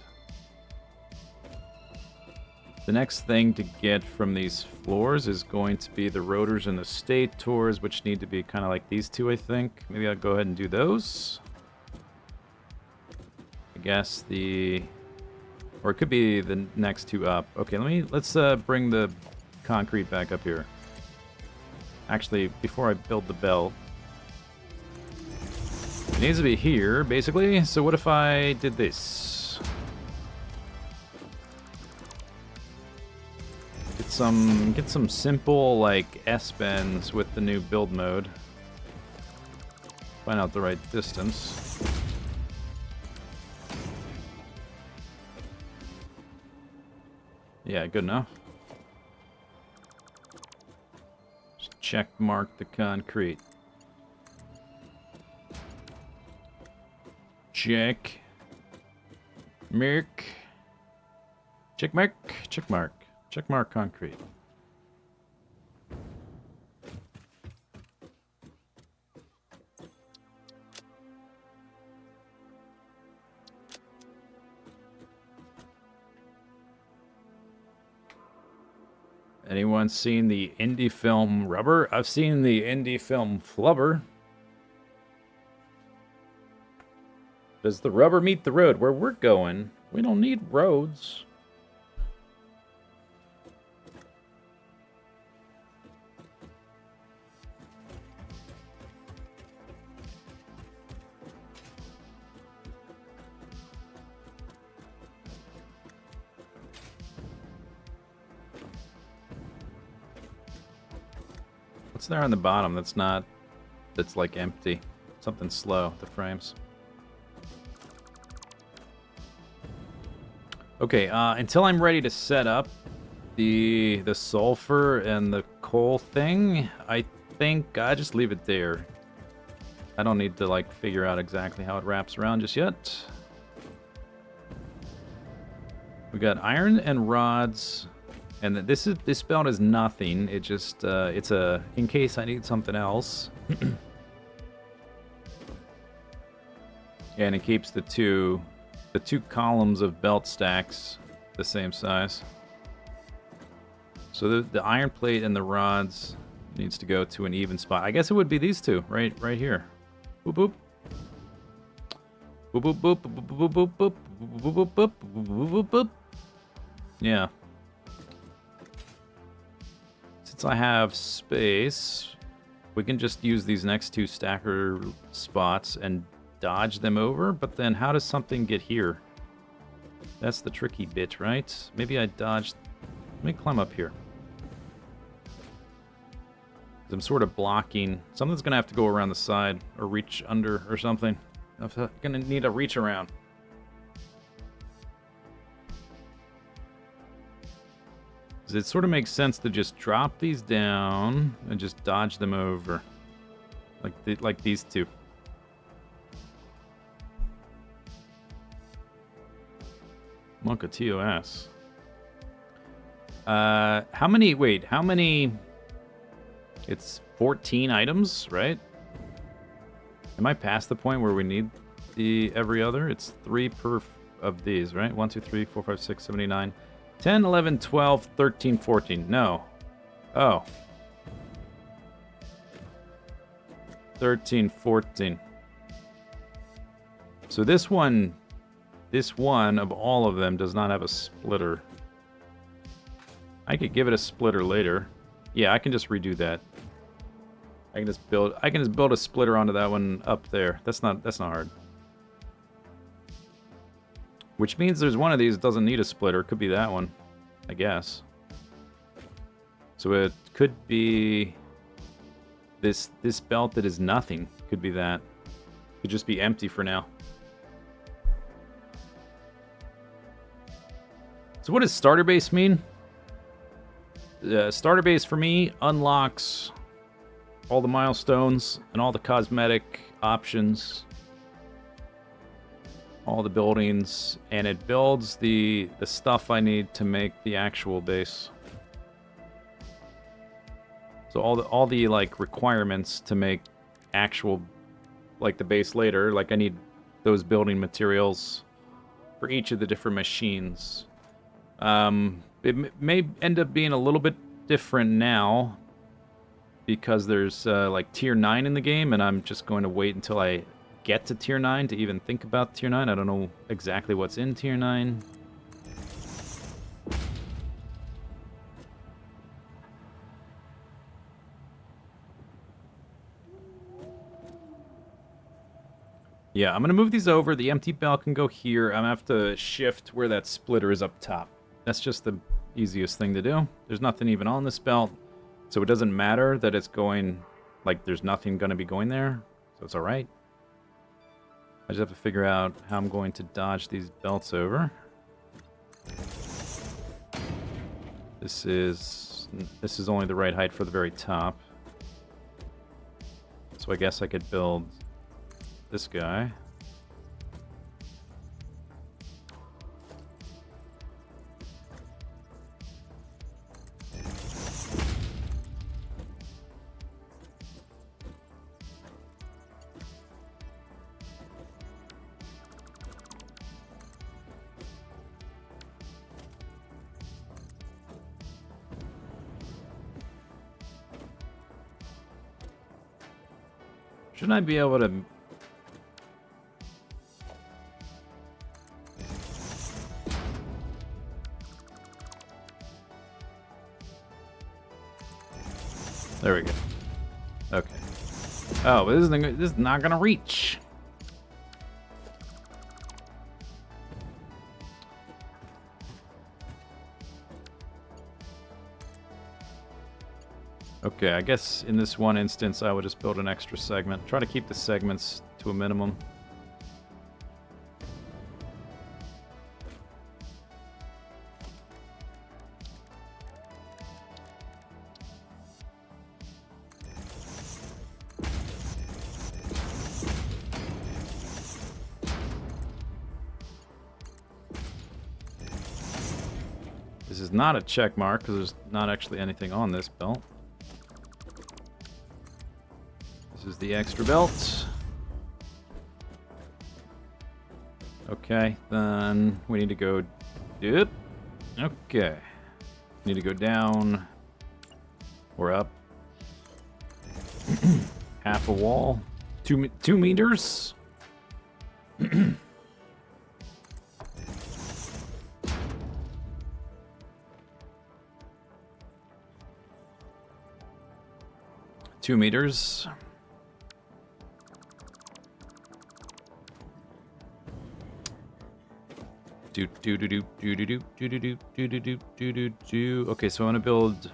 [SPEAKER 1] The next thing to get from these floors is going to be the rotors and the stators, which need to be kind of like these two, I think. Maybe I'll go ahead and do those. I guess or it could be the next two up. Okay, let's bring the concrete back up here. Actually, before I build the belt, it needs to be here, basically. So what if I did this? Get some simple like S-bends with the new build mode. Find out the right distance. Yeah, good enough. Just check mark the concrete. Check. Mark. Check mark. Check mark. Check mark concrete. Anyone seen the indie film Rubber? I've seen the indie film Flubber. Does the rubber meet the road? Where we're going, we don't need roads. What's there on the bottom that's like empty? Something slow, the frames. Okay, until I'm ready to set up the sulfur and the coal thing, I think I just leave it there. I don't need to like figure out exactly how it wraps around just yet. We got iron and rods, and this belt is nothing. It just it's in case I need something else. And it keeps the two columns of belt stacks the same size. So the iron plate and the rods needs to go to an even spot. I guess it would be these two, right here. Boop boop. Boop boop boop boop boop boop boop boop boop boop boop boop boop. Yeah. Since I have space, we can just use these next two stacker spots and dodge them over, but then how does something get here? That's the tricky bit, right? Maybe I dodged... Let me climb up here. I'm sort of blocking. Something's going to have to go around the side or reach under or something. I'm going to need a reach around. It sort of makes sense to just drop these down and just dodge them over. Like these two. Monka TOS. How many... Wait, how many... It's 14 items, right? Am I past the point where we need the every other? It's 3 per of these, right? 1, 2, 3, 4, 5, 6, 7, 8, 9, 10, 11, 12, 13, 14. No. Oh. 13, 14. So this one of all of them does not have a splitter. I could give it a splitter later. Yeah, I can just redo that. I can just build a splitter onto that one up there. That's not hard. Which means there's one of these that doesn't need a splitter. It could be that one, I guess. So it could be this belt that is nothing. Could be that. Could just be empty for now. So what does starter base mean? Starter base for me unlocks all the milestones and all the cosmetic options, all the buildings, and it builds the stuff I need to make the actual base. So all the like requirements to make actual like the base later, like I need those building materials for each of the different machines. It may end up being a little bit different now because there's like tier 9 in the game, and I'm just going to wait until I get to tier 9 to even think about tier 9. I don't know exactly what's in tier 9. Yeah, I'm going to move these over. The empty belt can go here. I'm going to have to shift where that splitter is up top. That's just the easiest thing to do. There's nothing even on this belt, so it doesn't matter that it's going, like there's nothing going to be going there, so it's alright. I just have to figure out how I'm going to dodge these belts over. This is only the right height for the very top. So I guess I could build this guy. Shouldn't I be able to... There we go. Okay. Oh, but this is not gonna reach. Okay, I guess in this one instance I would just build an extra segment. Try to keep the segments to a minimum. This is not a check mark because there's not actually anything on this belt. This is the extra belt. Okay, then we need to go... Yep. Okay. Need to go down or up. half a wall. 2 meters. 2 meters. Okay, so I want to build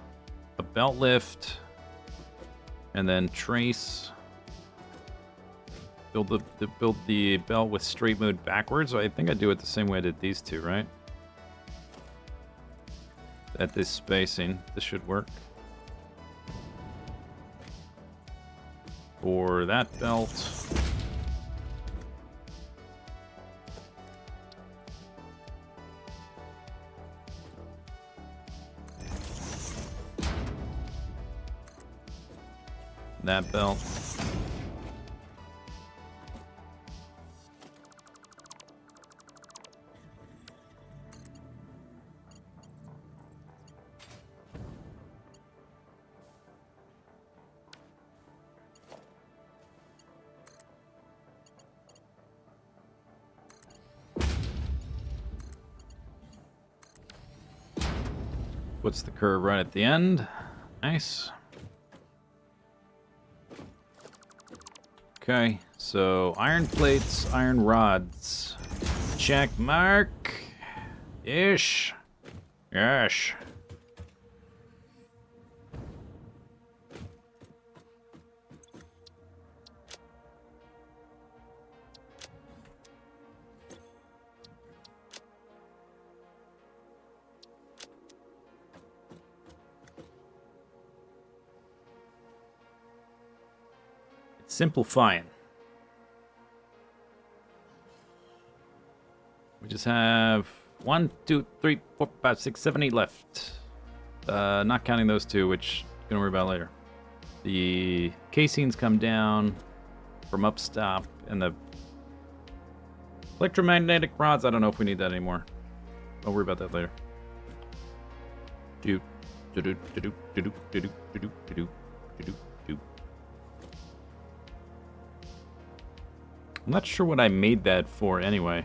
[SPEAKER 1] a belt lift and then trace. Build the belt with straight mode backwards. I think I do it the same way I did these two, right? At this spacing, this should work. For that belt. That belt. Puts the curve right at the end. Nice. Okay, so iron plates, iron rods. Check mark. Ish. Yes. Simplifying. We just have 1, 2, 3, 4, 5, 6, 7, 8 left. Not counting those two, which I'm gonna worry about later. The casings come down from upstop, and the electromagnetic rods, I don't know if we need that anymore. I'll worry about that later. I'm not sure what I made that for anyway.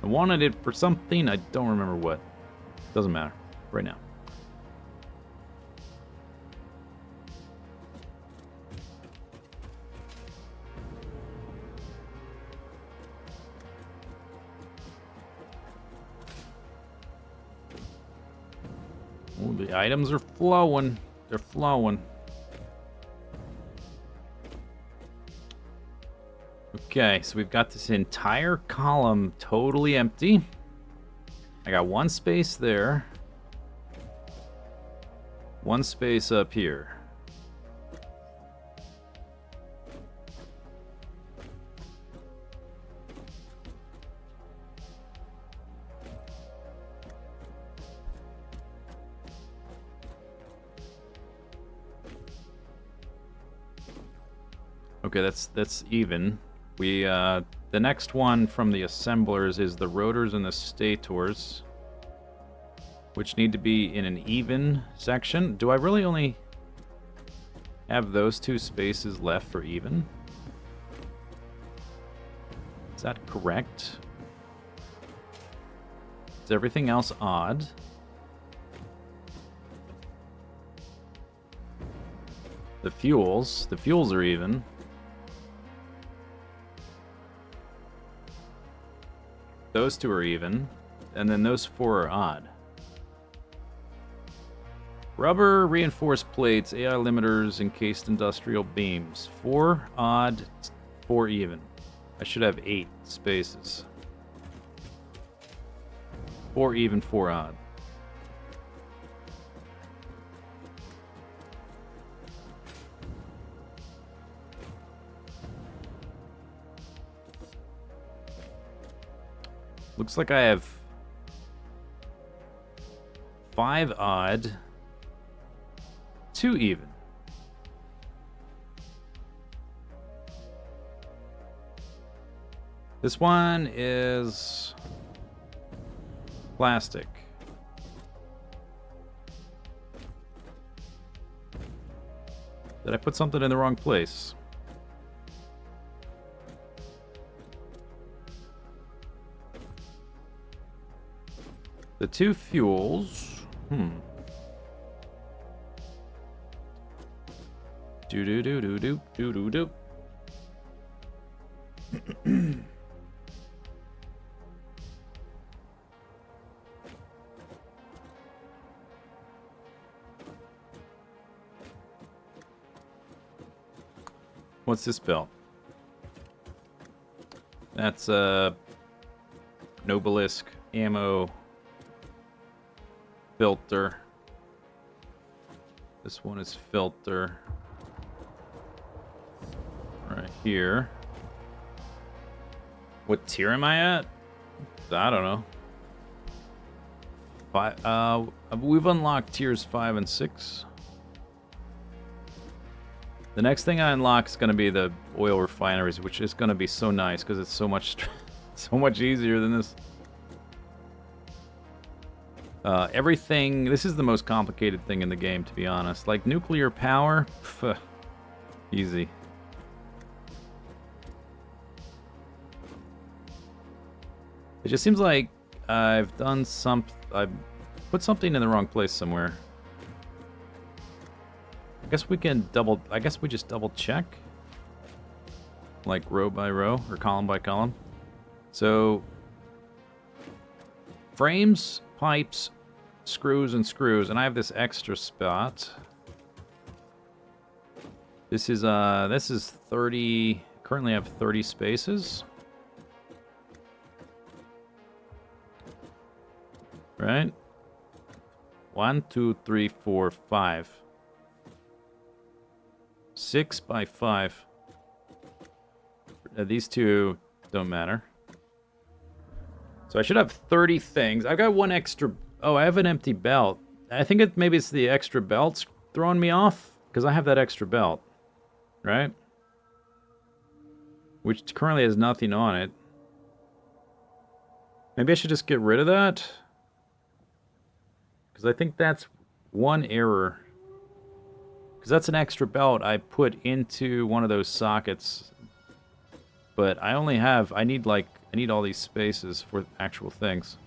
[SPEAKER 1] I wanted it for something, I don't remember what. Doesn't matter right now. Oh, the items are flowing. They're flowing. Okay, so we've got this entire column totally empty. I got one space there. One space up here. Okay, that's even. We the next one from the assemblers is the rotors and the stators, which need to be in an even section. Do I really only have those two spaces left for even? Is that correct? Is everything else odd? The fuels are even. Those two are even, and then those four are odd. Rubber, reinforced plates, AI limiters, encased industrial beams. 4 odd, 4 even. I should have 8 spaces. 4 even, 4 odd. Looks like I have 5 odd, 2 even. This one is plastic. Did I put something in the wrong place? The 2 fuels. Do do do do do do do do. What's this belt? That's Nobelisk ammo filter. This one is filter. Right here. What tier am I at? I don't know. We've unlocked tiers 5 and 6. The next thing I unlock is going to be the oil refineries, which is going to be so nice because it's so much, so much easier than this. Everything. This is the most complicated thing in the game, to be honest. Like nuclear power, easy. It just seems like I've put something in the wrong place somewhere. I guess we just double check. Like row by row or column by column. So frames, pipes, screws, and screws, and I have this extra spot. This is 30. Currently I have 30 spaces. Right? 1, 2, 3, 4, 5. 6 by 5. These two don't matter. So I should have 30 things. I've got one extra. Oh, I have an empty belt. I think maybe it's the extra belts throwing me off, because I have that extra belt, right? Which currently has nothing on it. Maybe I should just get rid of that, because I think that's one error. Because that's an extra belt I put into one of those sockets. But I only have, I need all these spaces for actual things.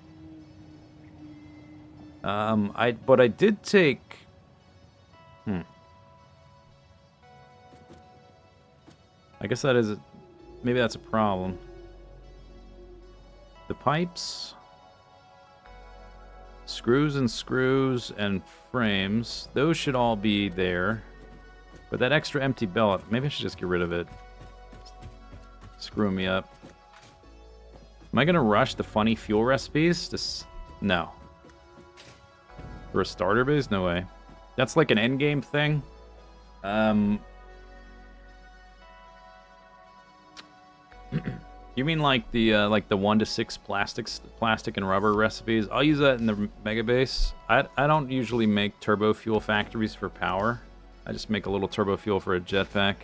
[SPEAKER 1] But I did take, I guess maybe that's a problem. The pipes, screws and frames, those should all be there. But that extra empty belt, maybe I should just get rid of it. Screw me up. Am I gonna rush the funny fuel recipes? No. For a starter base? No way. That's like an endgame thing. You mean like the 1 to 6 plastic and rubber recipes? I'll use that in the mega base. I don't usually make turbo fuel factories for power. I just make a little turbo fuel for a jetpack.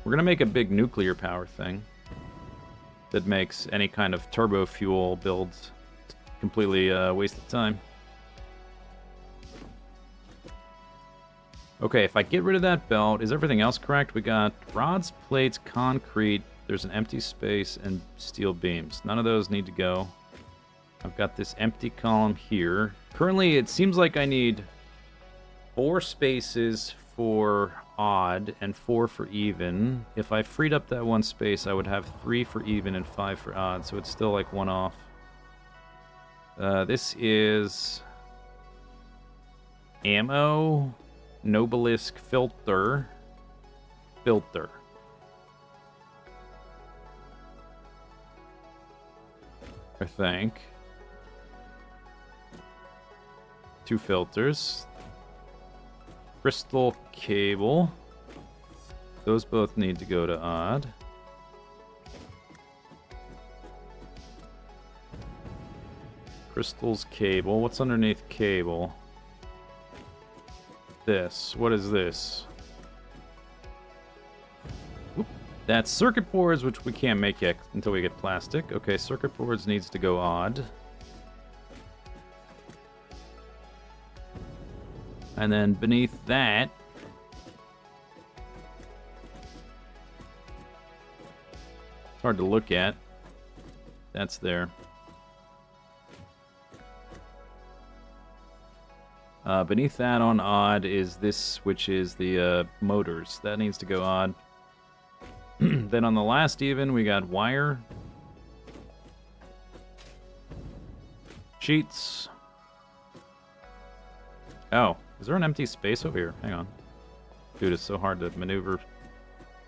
[SPEAKER 1] We're gonna make a big nuclear power thing that makes any kind of turbo fuel builds completely a waste of time. Okay, if I get rid of that belt, is everything else correct? We got rods, plates, concrete, there's an empty space, and steel beams. None of those need to go. I've got this empty column here. Currently, it seems like I need 4 spaces for odd and 4 for even. If I freed up that 1 space, I would have 3 for even and 5 for odd, so it's still like 1 off. This is ammo, Nobelisk filter. I think. 2 filters. Crystal cable. Those both need to go to odd. Crystals cable. What's underneath cable? This. What is this? Whoop. That's circuit boards, which we can't make yet until we get plastic. Okay, circuit boards needs to go odd. And then beneath that, It's hard to look at. That's there. Beneath that on odd is this, which is the motors. That needs to go odd. Then on the last even, we got wire. Sheets. Oh, is there an empty space over here? Hang on. Dude, it's so hard to maneuver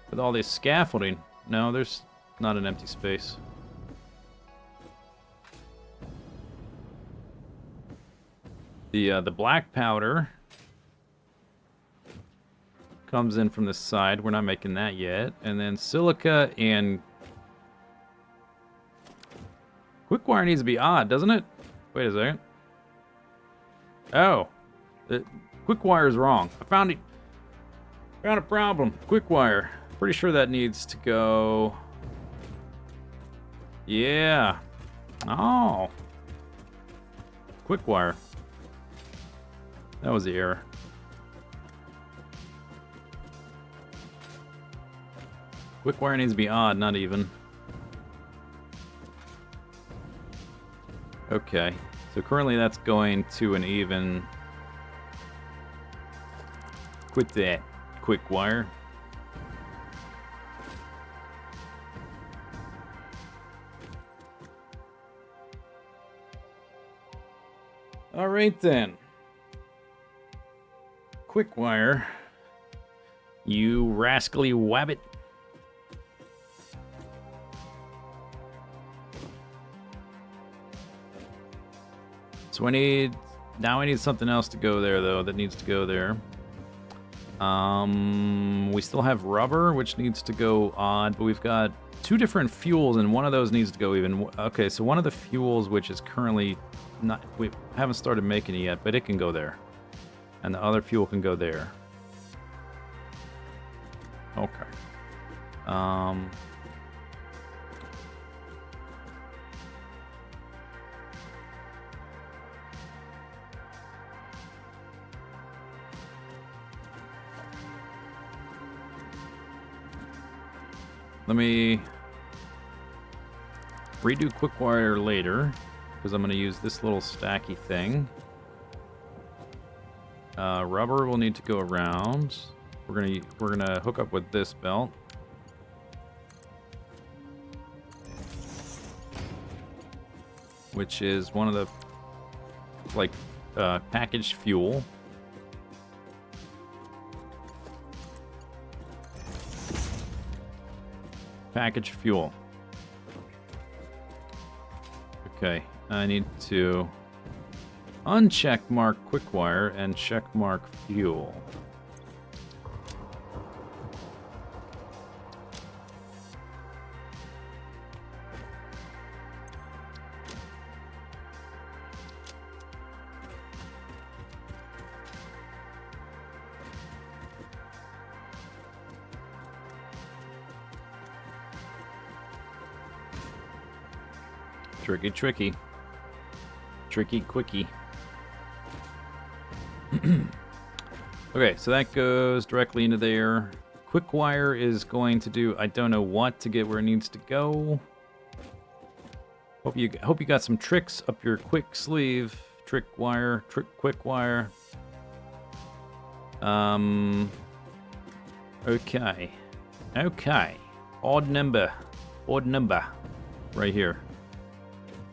[SPEAKER 1] with all this scaffolding. No, there's not an empty space. The black powder comes in from this side. We're not making that yet. And then silica and quick wire needs to be odd, doesn't it? Wait a second. Oh, quick wire is wrong. I found a problem. Quick wire. Pretty sure that needs to go. Yeah. Oh. Quick wire. That was the error. Quick wire needs to be odd, not even. Okay. So currently that's going to an even. Quit that, quick wire. All right then. Quick wire. You rascally wabbit. So I need something else to go there though. That needs to go there. We still have rubber, which needs to go odd, but we've got two different fuels, and one of those needs to go even. Okay, so one of the fuels, which is currently not, we haven't started making it yet, but it can go there, and the other fuel can go there. Okay. Let me redo quick wire later, because I'm going to use this little stacky thing. Rubber will need to go around. We're gonna hook up with this belt. Which is one of the packaged fuel. Packaged fuel. Okay, I need to uncheck mark quick wire and check mark fuel. Tricky, tricky. Tricky, quickie. Okay, so that goes directly into there. Quick wire is going to do, I don't know what to get where it needs to go. Hope you got some tricks up your quick sleeve. Quick wire. Okay. Okay. Odd number. Right here.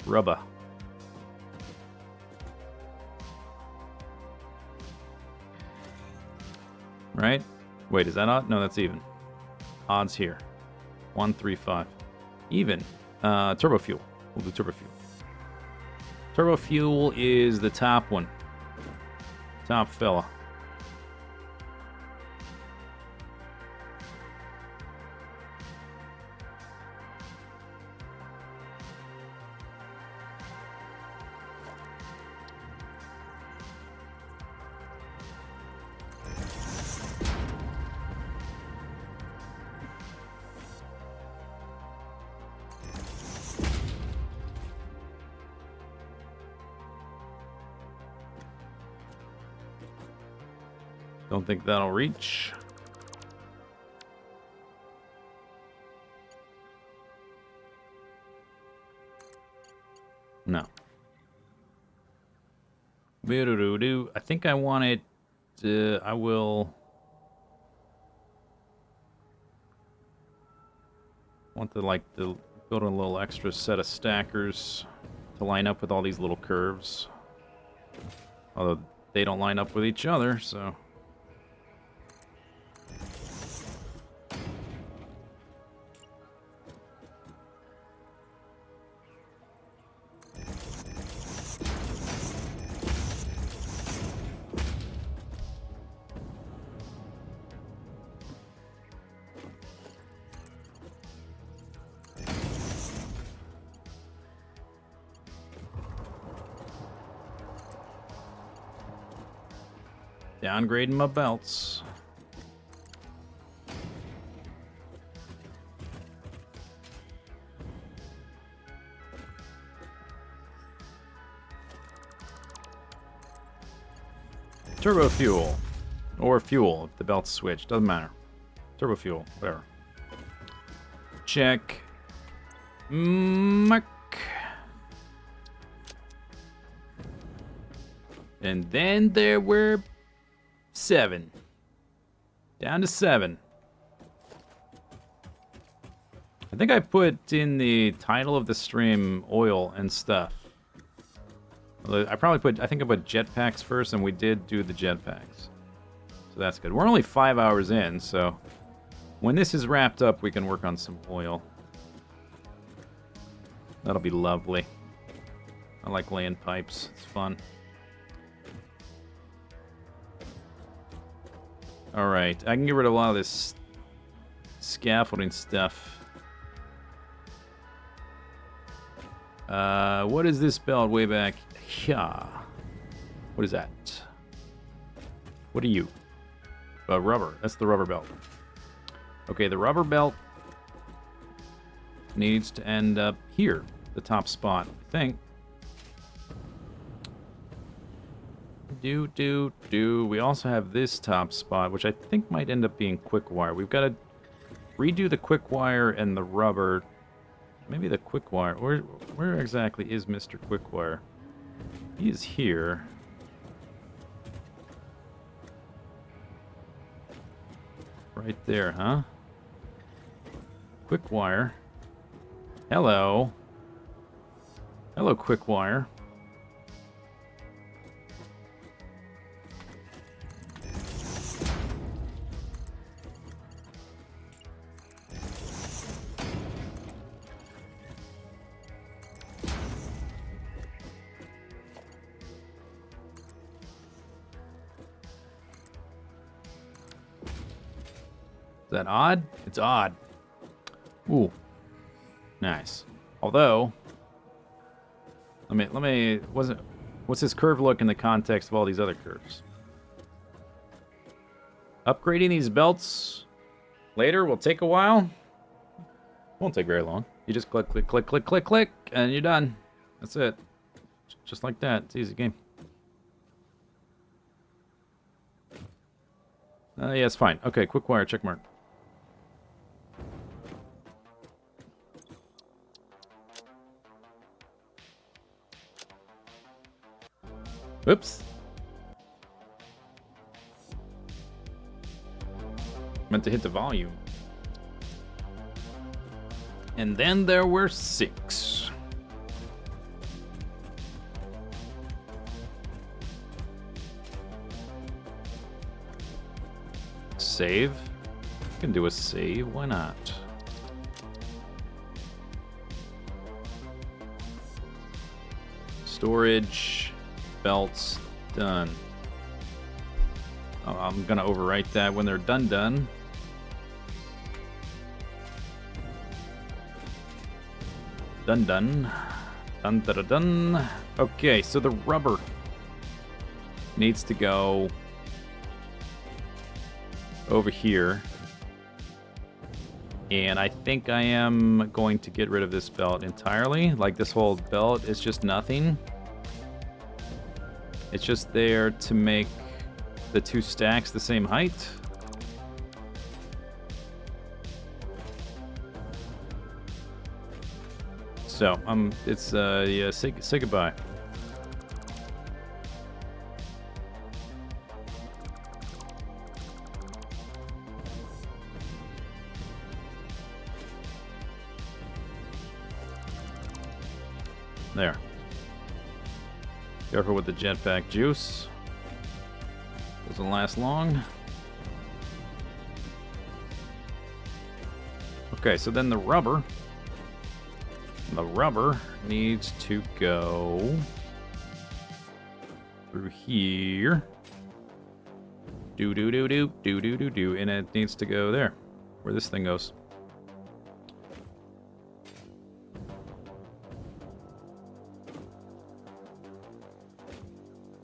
[SPEAKER 1] Rubber. Right? Wait, is that odd? No, that's even. Odd's here. 135. Even. Turbo fuel. We'll do turbo fuel. Turbo fuel is the top one. Top fella. Don't think that'll reach. No. Boo-doo-doo-doo. I think I want it. I will. Want to build a little extra set of stackers to line up with all these little curves. Although they don't line up with each other, so. Downgrading my belts. Turbo fuel. Or fuel, if the belts switch. Doesn't matter. Turbo fuel, whatever. Check. Mark. And then there were 7. Down to 7. I think I put in the title of the stream oil and stuff. I think I put jetpacks first, and we did do the jetpacks. So that's good. We're only 5 hours in, so when this is wrapped up, we can work on some oil. That'll be lovely. I like laying pipes. It's fun. Alright, I can get rid of a lot of this scaffolding stuff. What is this belt way back here? What is that? What are you? Rubber. That's the rubber belt. Okay, the rubber belt needs to end up here, the top spot, I think. We also have this top spot, which I think might end up being quick wire. We've got to redo the quick wire and the rubber. Maybe the quick wire. Where exactly is Mr. Quickwire? He is here. Right there, huh? Quickwire. Hello. Hello, Quickwire. Is that odd? It's odd. Ooh. Nice. Although, what's this curve look in the context of all these other curves? Upgrading these belts later will take a while. Won't take very long. You just click, click, click, click, click, click, and you're done. That's it. Just like that. It's an easy game. Yeah, it's fine. Okay, quick wire, check mark. Oops. Meant to hit the volume. And then there were 6. Save. You can do a save, why not? Storage, belts, done. Oh, I'm gonna overwrite that when they're done. Done done. Dun da da dun. Okay, so the rubber needs to go over here. And I think I am going to get rid of this belt entirely. Like, this whole belt is just nothing. It's just there to make the 2 stacks the same height. So, it's, yeah, say goodbye. There. Careful with the jetpack juice. Doesn't last long. Okay, so then the rubber. The rubber needs to go through here. Do do do do do do do do, and it needs to go there, where this thing goes.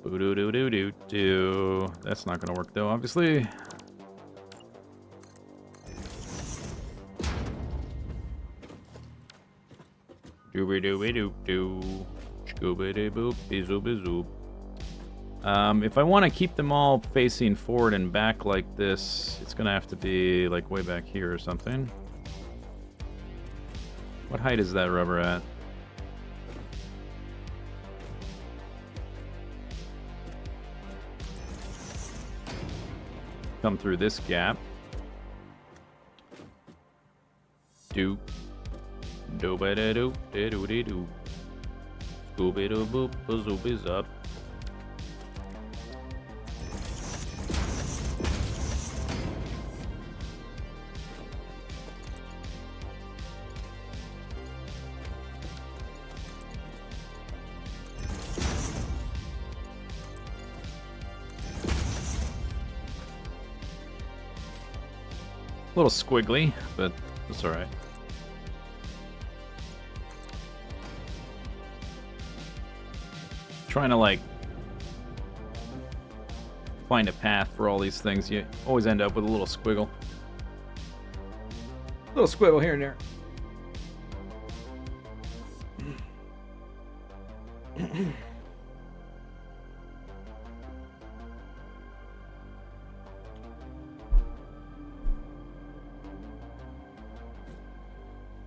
[SPEAKER 1] Do do do do do do. That's not gonna work though, obviously. Dooby dooby doop doo. Scooby doo boop zoop zoop. If I want to keep them all facing forward and back like this, it's gonna have to be like way back here or something. What height is that rubber at? Come through this gap. Do. Do ba da do da do dee do. Scooby doo boop zoobies up. A little squiggly, but it's alright. Trying to, like, find a path for all these things. You always end up with a little squiggle. Little squiggle here and there.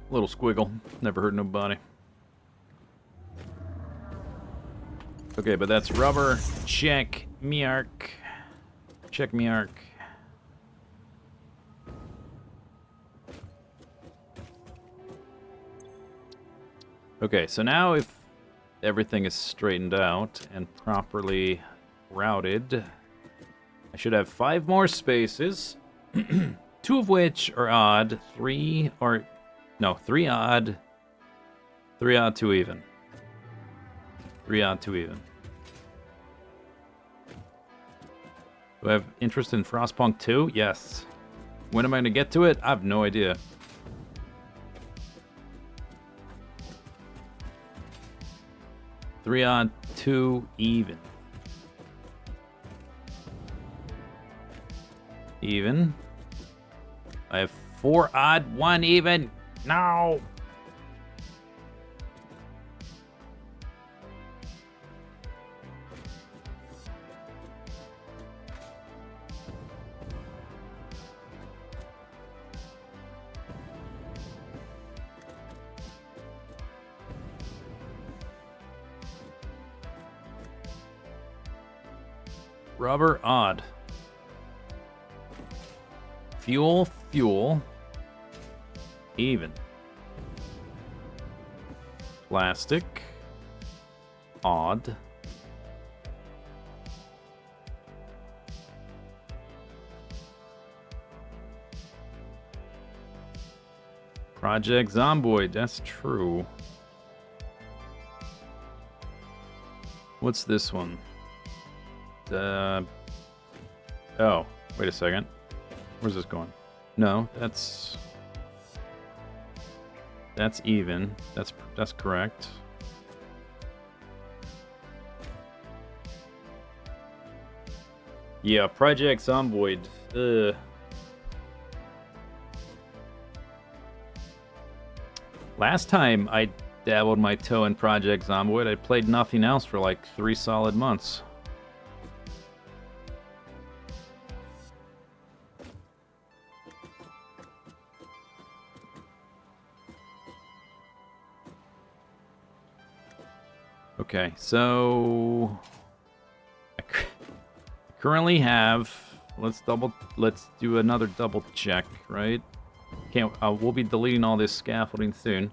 [SPEAKER 1] Little squiggle. Never hurt nobody. Okay, but that's rubber. Check me arc. Check me arc. Okay, so now if everything is straightened out and properly routed, I should have 5 more spaces, 2 of which are odd, 3 odd, 3 odd, 2 even. 3 odd, 2 even. Do I have interest in Frostpunk 2? Yes. When am I going to get to it? I have no idea. Three odd, 2 even. Even. I have 4 odd, 1 even. No! Rubber, odd. Fuel, fuel. Even. Plastic. Odd. Project Zomboid, that's true. What's this one? Oh, wait a second. Where's this going? No, that's even. That's correct. Yeah, Project Zomboid. Last time I dabbled my toe in Project Zomboid, I played nothing else for like 3 solid months. Okay, so I currently have. Let's do another double check, right? We'll be deleting all this scaffolding soon.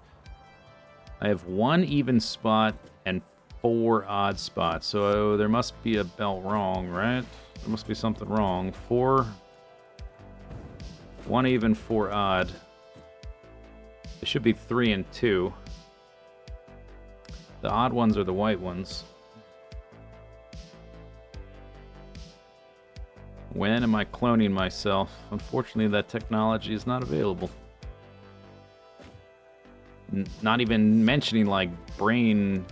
[SPEAKER 1] I have 1 even spot and 4 odd spots, so there must be a belt wrong, right? There must be something wrong. 1 even, 4 odd. It should be 3 and 2. The odd ones are the white ones. When am I cloning myself? Unfortunately, that technology is not available. Not even mentioning like brain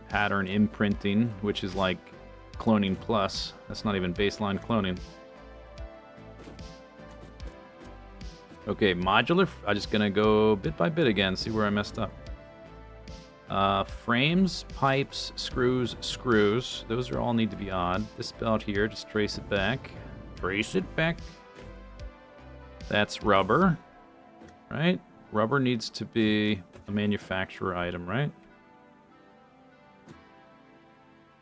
[SPEAKER 1] pattern imprinting, which is like cloning plus. That's not even baseline cloning. Okay, modular. I'm just gonna go bit by bit again, see where I messed up. Frames, pipes, screws. Those all need to be odd. This belt here, just trace it back. Trace it back. That's rubber, right? Rubber needs to be a manufacturer item, right?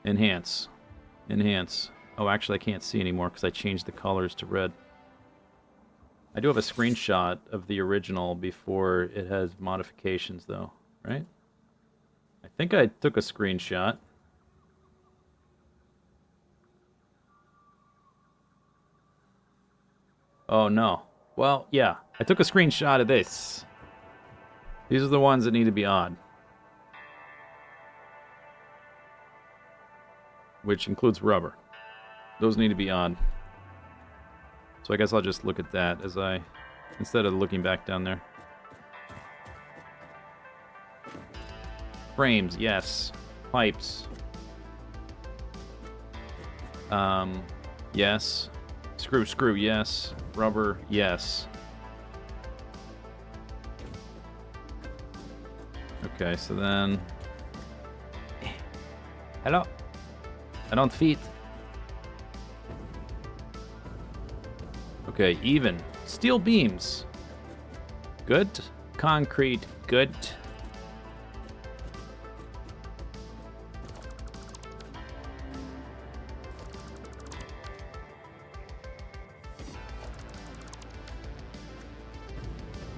[SPEAKER 1] Enhance. Oh, actually, I can't see anymore because I changed the colors to red. I do have a screenshot of the original before it has modifications, though, right? I think I took a screenshot. Oh, no. Well, yeah. I took a screenshot of this. These are the ones that need to be odd. Which includes rubber. Those need to be odd. So I guess I'll just look at that as instead of looking back down there. Frames, yes. Pipes. Yes. Screw, yes. Rubber, yes. Okay, so then... Hello? I don't fit. Okay, even. Steel beams. Good. Concrete, good.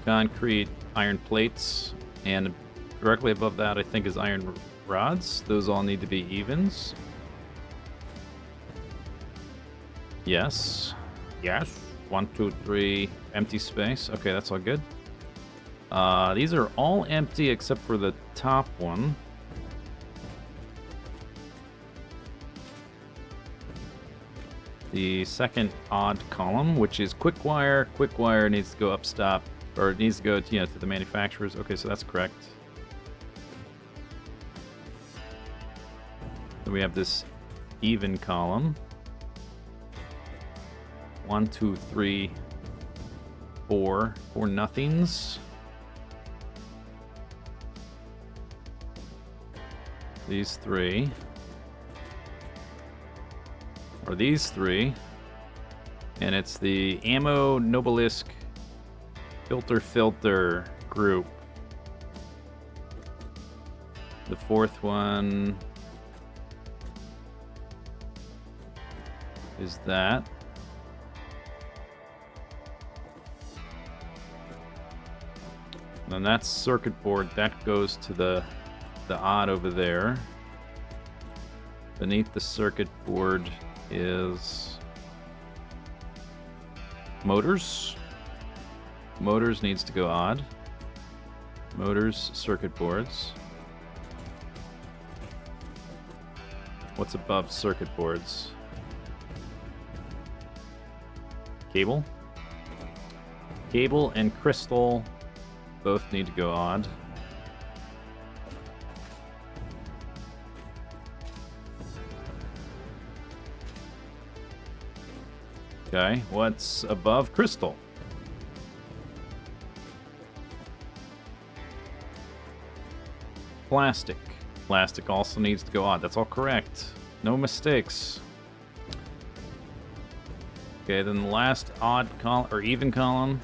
[SPEAKER 1] Concrete, iron plates, and directly above that I think is iron rods. Those all need to be evens. Yes. Yes. 1, 2, 3. Empty space. Okay, that's all good. These are all empty except for the top one. The second odd column, which is quick wire. Quick wire needs to go up stop, or it needs to go to, to the manufacturers. Okay, so that's correct. Then we have this even column. 1, 2, 3, 4. 4 nothings. These 3. Or these 3. And it's the Ammo Nobelisk filter group. The fourth one is that. And that's circuit board. That goes to the odd over there. Beneath the circuit board is motors. Motors needs to go odd. Motors, circuit boards. What's above circuit boards? Cable. Cable and crystal both need to go odd. Okay, what's above crystal? Plastic. Plastic also needs to go odd. That's all correct. No mistakes. Okay, then the last odd column, or even column.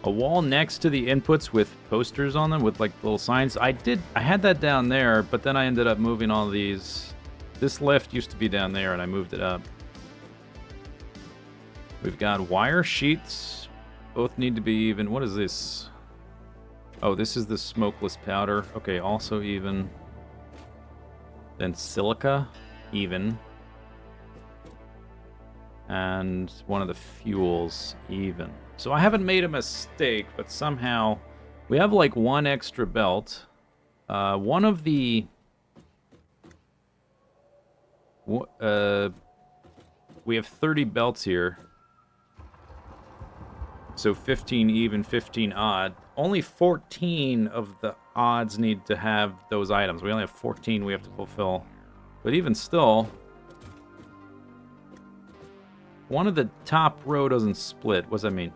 [SPEAKER 1] A wall next to the inputs with posters on them with like little signs. I had that down there, but then I ended up moving all these. This lift used to be down there and I moved it up. We've got wire sheets. Both need to be even. What is this? Oh, this is the smokeless powder. Okay, also even. Then silica, even. And one of the fuels, even. So I haven't made a mistake, but somehow we have like one extra belt. One of the... we have 30 belts here. So 15 even, 15 odd. Only 14 of the odds need to have those items. We only have 14 we have to fulfill. But even still, one of the top row doesn't split. What does that mean?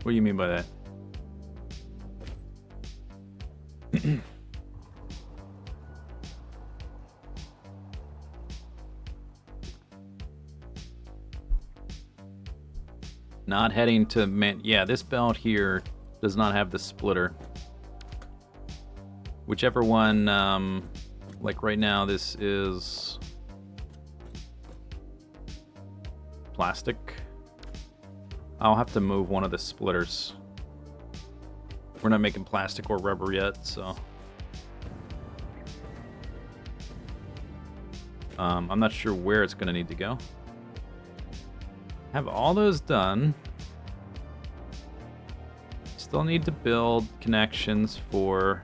[SPEAKER 1] What do you mean by that? Not heading to yeah, this belt here does not have the splitter. Whichever one, like right now, this is plastic. I'll have to move one of the splitters. We're not making plastic or rubber yet, so I'm not sure where it's going to need to go. Have all those done. Still need to build connections for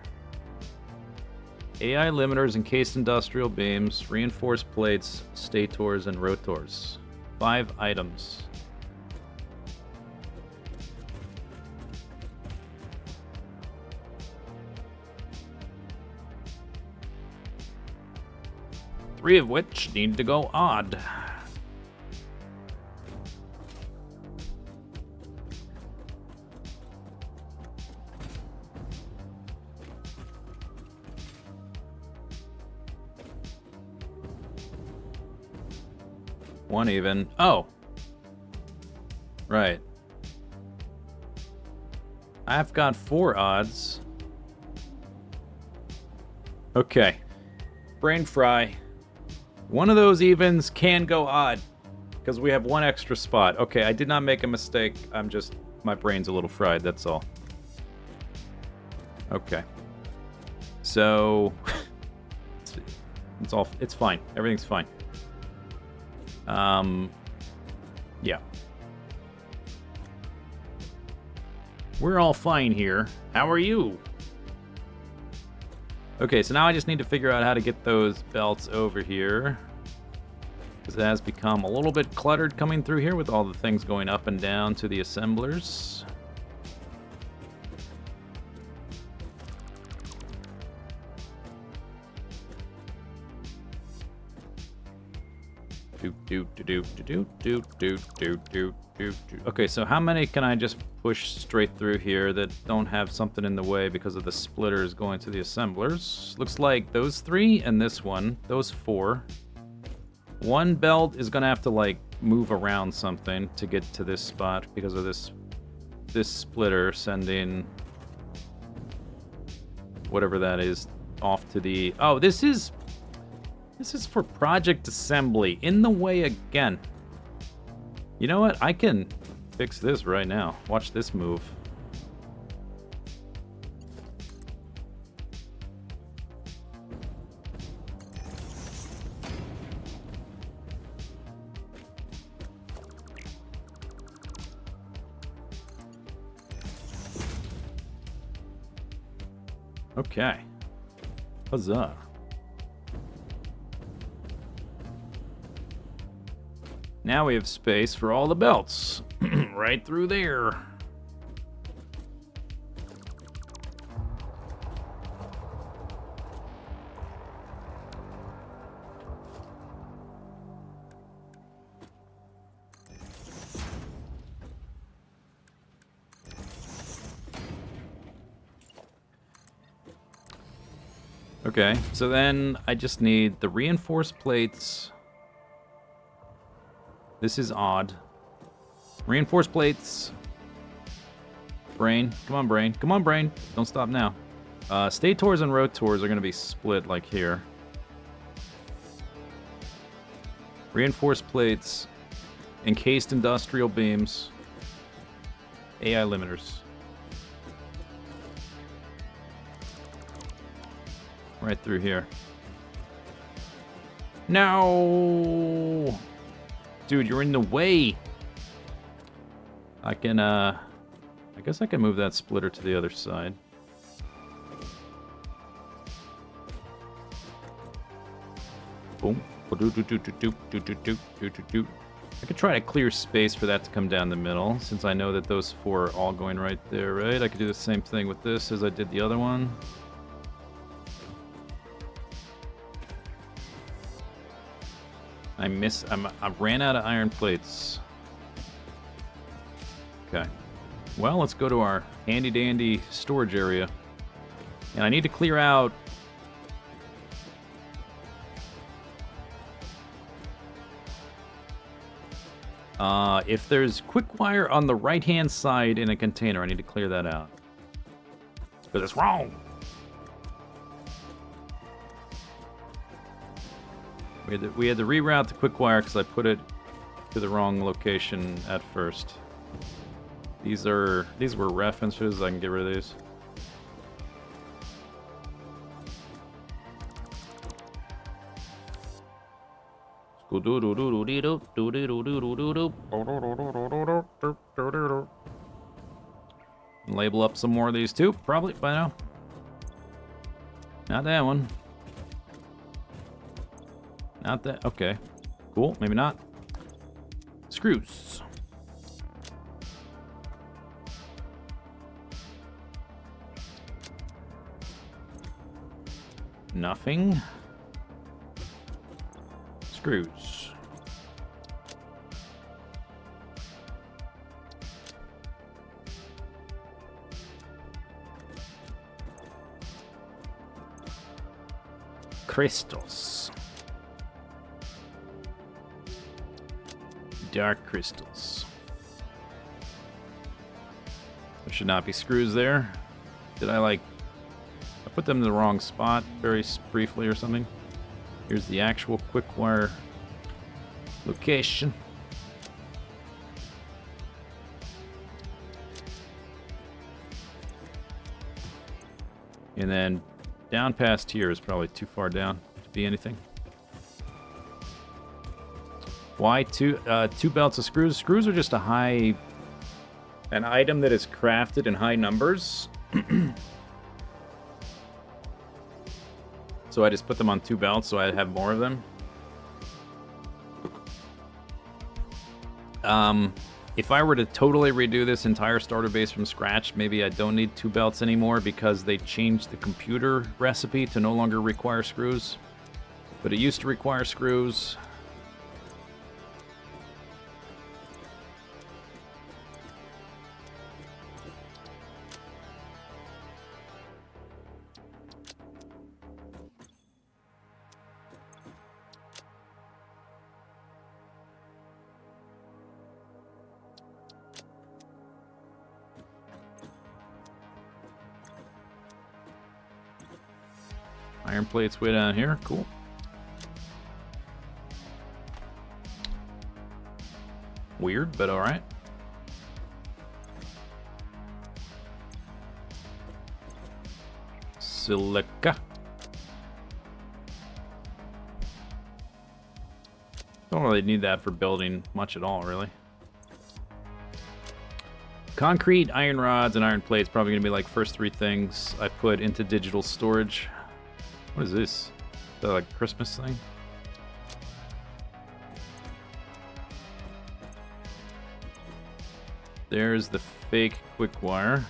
[SPEAKER 1] AI limiters, encased industrial beams, reinforced plates, stators, and rotors. 5 items. Three of which need to go odd. One even. Oh! Right. I've got 4 odds. Okay. Brain fry. One of those evens can go odd, because we have 1 extra spot. Okay, I did not make a mistake. I'm just... my brain's a little fried, that's all. Okay. So... it's fine. Everything's fine. Yeah. We're all fine here. How are you? Okay, so now I just need to figure out how to get those belts over here. Because it has become a little bit cluttered coming through here with all the things going up and down to the assemblers. Okay, so how many can I just push straight through here that don't have something in the way because of the splitters going to the assemblers? Looks like those 3 and this one. Those 4. One belt is gonna have to like move around something to get to this spot because of this splitter sending whatever that is off to the... Oh, this is for project assembly. In the way again. You know what? I can fix this right now. Watch this move. Okay. Huzzah. Now we have space for all the belts. Right through there. Okay, so then I just need the reinforced plates. This is odd. Reinforced plates. Brain. Come on, brain. Come on, brain. Don't stop now. Stators and rotors are going to be split like here. Reinforced plates. Encased industrial beams. AI limiters. Right through here. No! Dude, you're in the way! I can, I guess I can move that splitter to the other side. Boom. I could try to clear space for that to come down the middle, since I know that those four are all going right there, right? I could do the same thing with this as I did the other one. I ran out of iron plates. Okay. Well, let's go to our handy-dandy storage area. And I need to clear out... if there's quick wire on the right-hand side in a container, I need to clear that out. Because it's wrong! We had to reroute the quick wire because I put it to the wrong location at first. These were references. I can get rid of these. Label up some more of these too, probably by now. Not that one. Not that. Okay. Cool. Maybe not. Screws. Nothing. Screws. Crystals. Dark crystals. There should not be screws there. Did I put them in the wrong spot very briefly or something? Here's the actual quick wire location. And then down past here is probably too far down to be anything. Why two belts of screws? Screws are just an item that is crafted in high numbers. So I just put them on 2 belts so I have more of them. If I were to totally redo this entire starter base from scratch, maybe I don't need 2 belts anymore because they changed the computer recipe to no longer require screws. But it used to require screws. Iron plates way down here. Cool. Weird, but alright. Silica. Don't really need that for building much at all, really. Concrete, iron rods, and iron plates probably going to be like first 3 things I put into digital storage. What is this? Is that like a Christmas thing? There's the fake quick wire.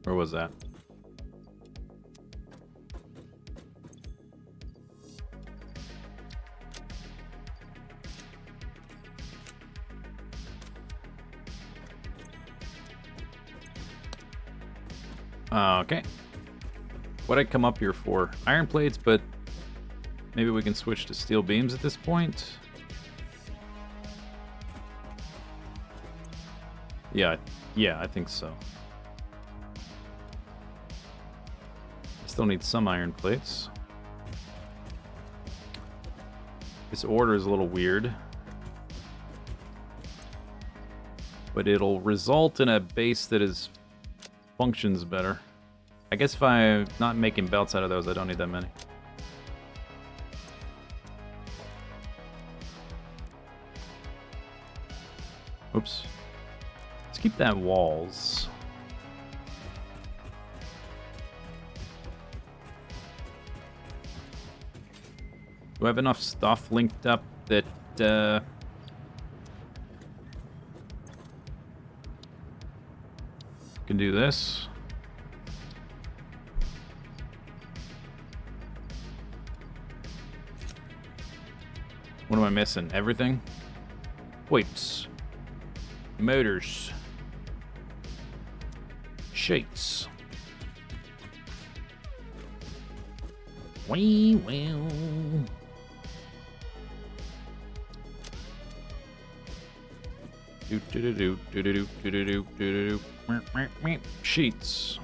[SPEAKER 1] Where was that? Okay. What'd I come up here for? Iron plates, but maybe we can switch to steel beams at this point. Yeah, I think so. Still need some iron plates. This order is a little weird, but it'll result in a base that functions better. I guess if I'm not making belts out of those, I don't need that many. Oops. Let's keep that walls. Do I have enough stuff linked up that can do this? What am I missing? Everything? Wait. Motors. Sheets. Wee well. Sheets.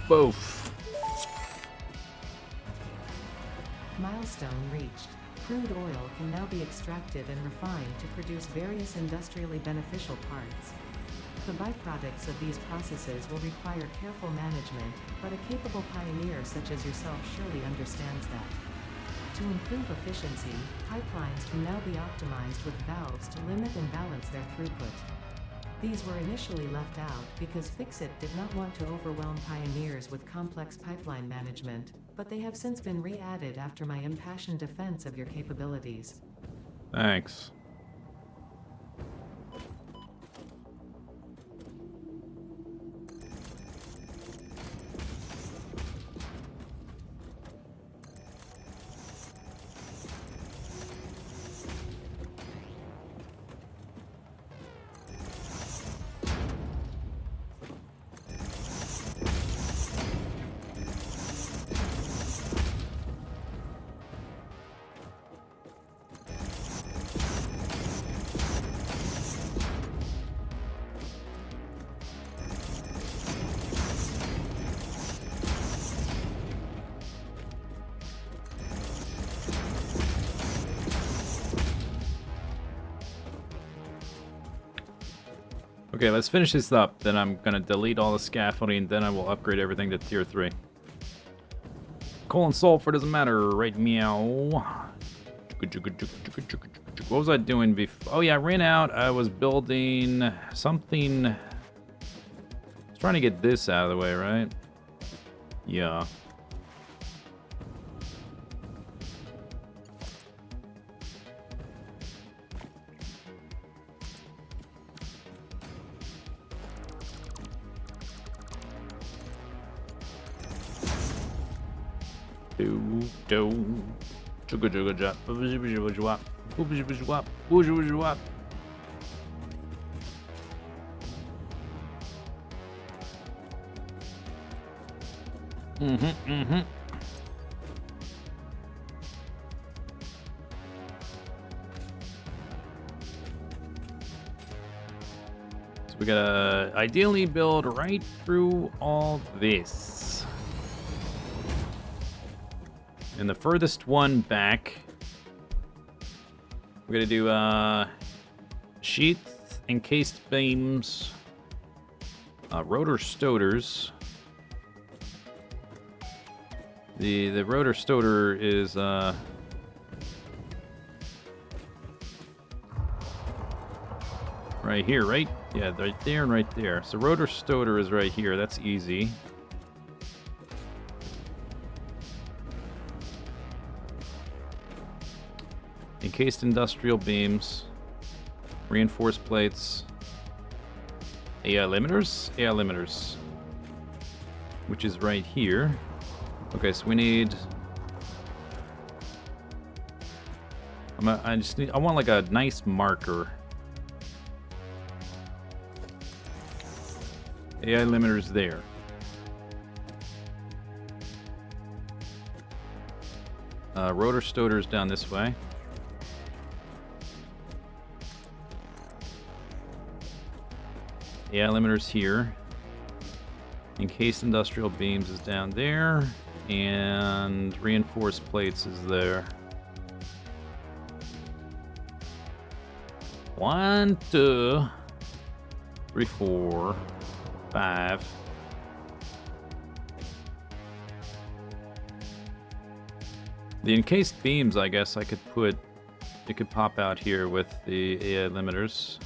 [SPEAKER 1] Both.
[SPEAKER 2] Milestone reached. Crude oil can now be extracted and refined to produce various industrially beneficial parts. The byproducts of these processes will require careful management, but a capable pioneer such as yourself surely understands that. To improve efficiency, pipelines can now be optimized with valves to limit and balance their throughput. These were initially left out because Fixit did not want to overwhelm pioneers with complex pipeline management, but they have since been re-added after my impassioned defense of your capabilities.
[SPEAKER 1] Thanks. Okay, let's finish this up. Then I'm gonna delete all the scaffolding. Then I will upgrade everything to tier 3. Coal and sulfur doesn't matter, right? Meow. What was I doing before? Oh yeah, I ran out. I was building something. I was trying to get this out of the way, right? Yeah. So we gotta ideally build right through all this. And the furthest one back, we're gonna do sheath, encased beams, rotor stoters. The rotor stoter is right here, right? Yeah, right there and right there. So rotor stoter is right here. That's easy. Encased industrial beams, reinforced plates, AI limiters. which is right here. Okay, so we need... I want like a nice marker. AI limiter's there. Rotor stoter's down this way. AI limiter's here. Encased industrial beams is down there. And reinforced plates is there. 1, 2, 3, 4, 5. The encased beams, I guess I could put... It could pop out here with the AI limiters.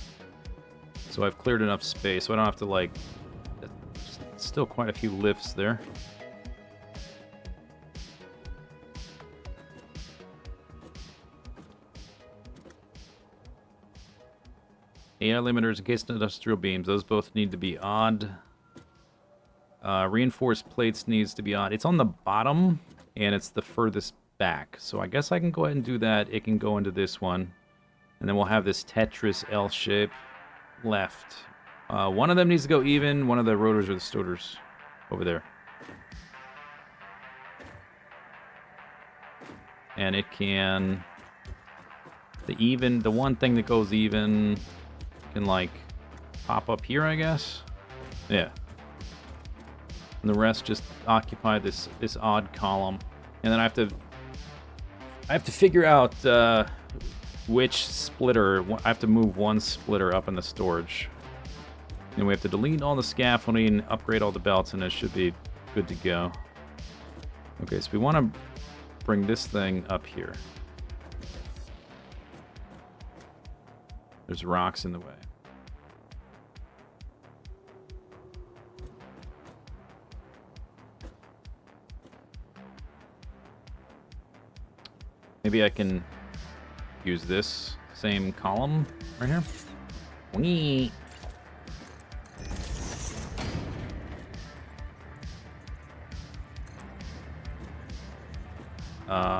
[SPEAKER 1] So I've cleared enough space, so I don't have to, like... Still quite a few lifts there. AI limiters, encased industrial beams, those both need to be odd. Reinforced plates needs to be odd. It's on the bottom, and it's the furthest back. So I guess I can go ahead and do that. It can go into this one. And then we'll have this Tetris L shape left. One of them needs to go even. One of the rotors or the stoters over there. And it can... The one thing that goes even can, like, pop up here, I guess? Yeah. And the rest just occupy this odd column. And then I have to figure out which splitter. I have to move one splitter up in the storage. And we have to delete all the scaffolding, upgrade all the belts, and it should be good to go. Okay, so we want to bring this thing up here. There's rocks in the way. Maybe I can use this same column right here. Whee!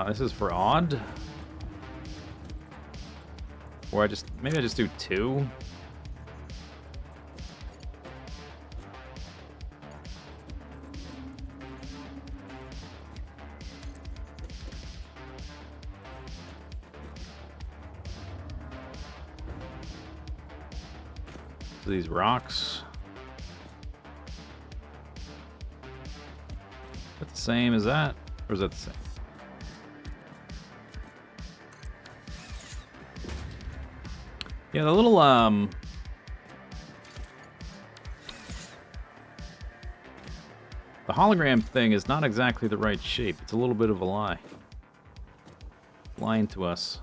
[SPEAKER 1] This is for odd. Or maybe I just do 2. So these rocks. Is that the same as that? Or is that the same? Yeah, the little, the hologram thing is not exactly the right shape. It's a little bit of a lie. Lying to us.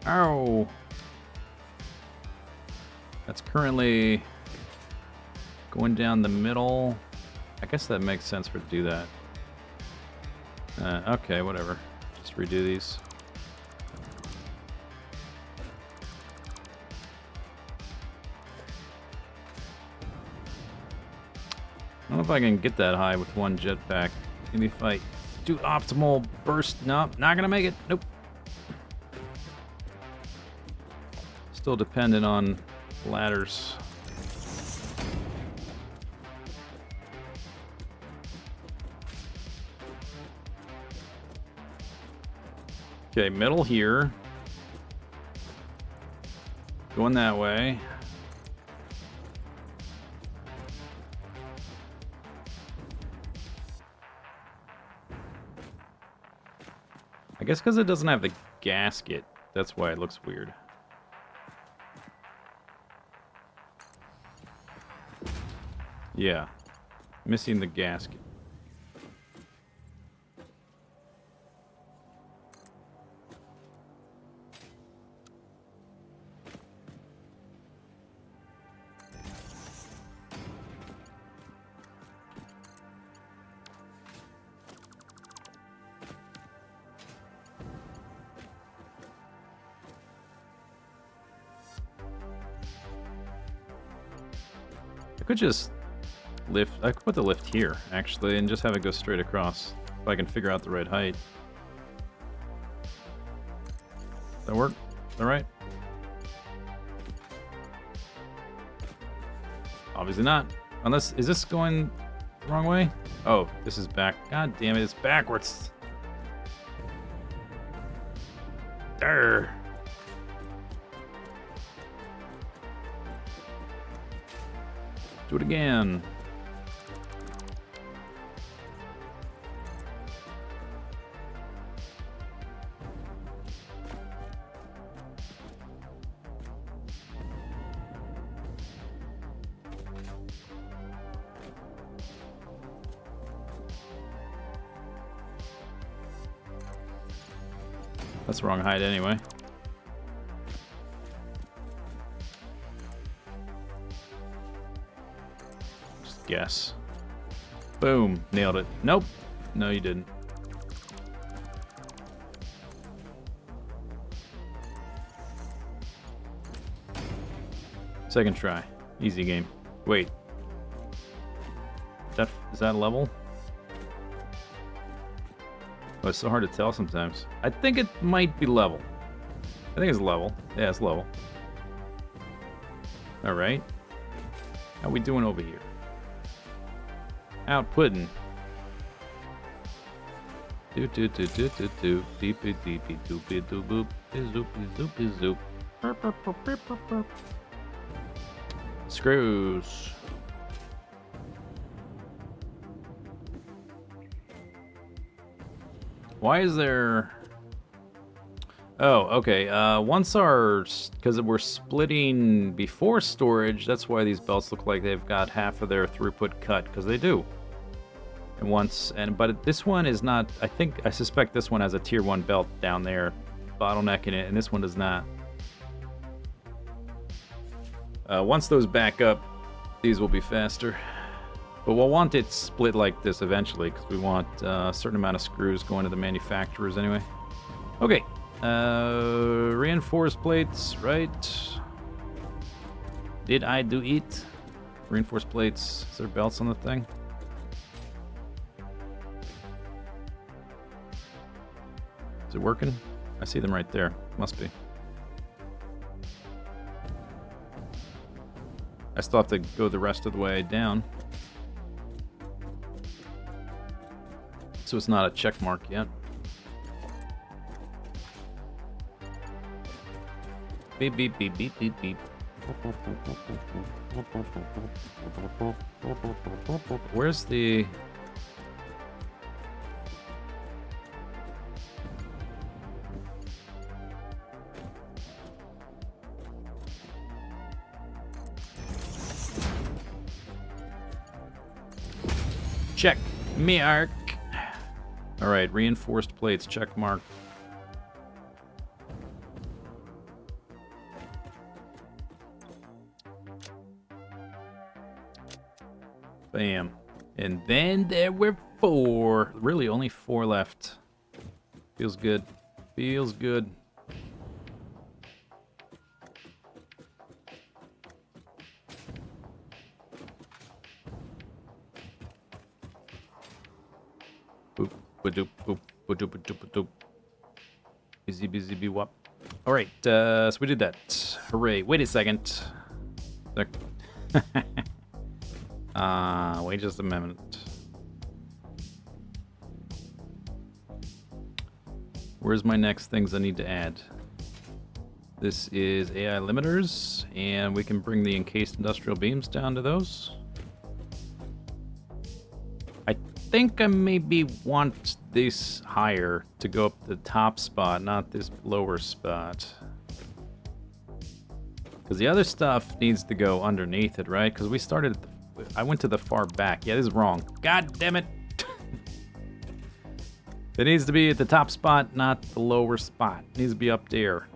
[SPEAKER 1] Ow! That's currently going down the middle. I guess that makes sense for it to do that. Okay, whatever. Just redo these. I don't know if I can get that high with one jetpack. Maybe if I do optimal burst. Nope, not gonna make it. Nope. Still dependent on ladders. Okay, middle here. Going that way. I guess because it doesn't have the gasket, that's why it looks weird. Yeah, missing the gasket. I could just lift. I could put the lift here, actually, and just have it go straight across. If I can figure out the right height. Does that work? Is that right? Obviously not. Unless, is this going the wrong way? Oh, this is back. God damn it, it's backwards. Durr. Do it again. That's the wrong height anyway. Just guess. Boom. Nailed it. Nope. No, you didn't. Second try. Easy game. Wait. Is that level? Oh, it's so hard to tell sometimes. I think it might be level. I think it's level. Yeah, it's level. Alright. How we doing over here? Outputting. Do do do do do do deepy deepy doopy doo boop zoopy zoopy zoop. Burp, burp, burp, burp, burp, burp. Screws. Why is there... Oh, okay. Once our... Because we're splitting before storage, that's why these belts look like they've got half of their throughput cut, because they do. And once... But this one is not... I suspect this one has a tier 1 belt down there bottlenecking it, and this one does not. Once those back up, these will be faster. But we'll want it split like this eventually, because we want a certain amount of screws going to the manufacturers anyway. Okay, reinforced plates, right? Did I do it? Reinforced plates, is there belts on the thing? Is it working? I see them right there, must be. I still have to go the rest of the way down. So it's not a check mark yet. Beep, beep, beep, beep, beep, beep. Where's the... Check mark. All right, reinforced plates, check mark. Bam. And then there were 4. Really, only 4 left. Feels good. Feels good. Boop, ba-doop, boop, ba-doop, ba-doop, ba-doop. Busy, busy, be wop. All right, so we did that. Hooray. Wait a second. Wait just a minute. Where's my next things I need to add? This is AI limiters, and we can bring the encased industrial beams down to those. I think I maybe want this higher to go up the top spot, not this lower spot. Because the other stuff needs to go underneath it, right? Because we started at the... I went to the far back. Yeah, this is wrong. God damn it! It needs to be at the top spot, not the lower spot. It needs to be up there.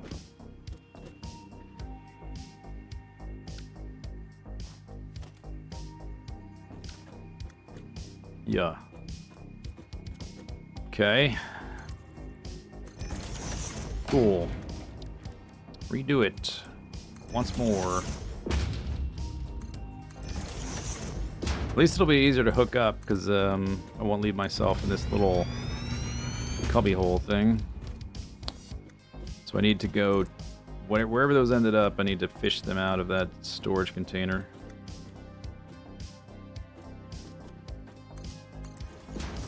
[SPEAKER 1] Yeah. Okay. Cool. Redo it. Once more. least it'll be easier to hook up, because I won't leave myself in this little cubbyhole thing. So I need to go... wherever those ended up, I need to fish them out of that storage container.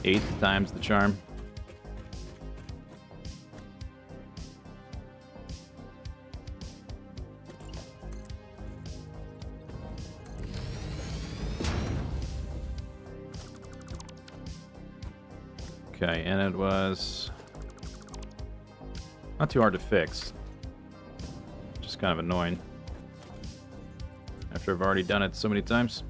[SPEAKER 1] Eighth time's the charm. Okay, and it was not too hard to fix. Just kind of annoying. After I've already done it so many times.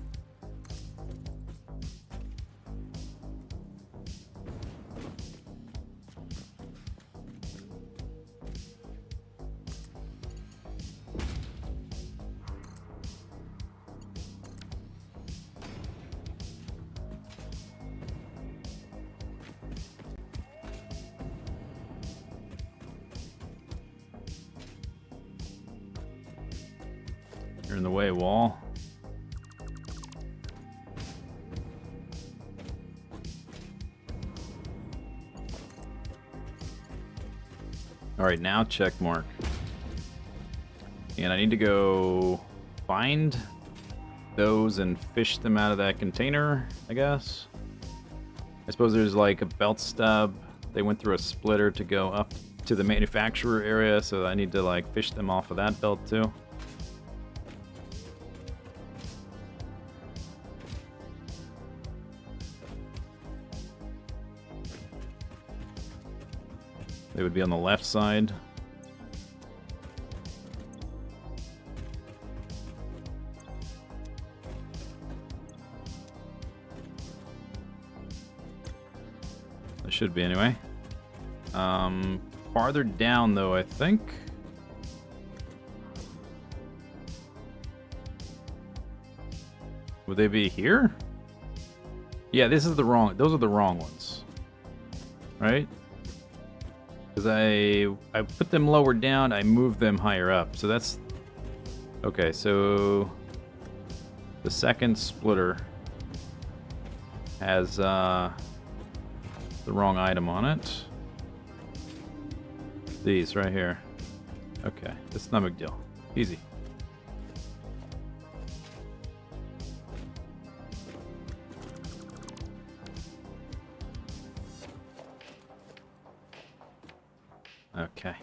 [SPEAKER 1] You're in the way, wall. Alright, now check mark. And I need to go find those and fish them out of that container, I guess. I suppose there's like a belt stub. They went through a splitter to go up to the manufacturer area, so I need to like fish them off of that belt too. They would be on the left side. They should be anyway. Farther down though, I think. Would they be here? Yeah, this is the wrong. Those are the wrong ones, right? Because I put them lower down, I moved them higher up. So that's okay. So the second splitter has the wrong item on it. These right here. Okay, that's not a big deal. Easy. Okay.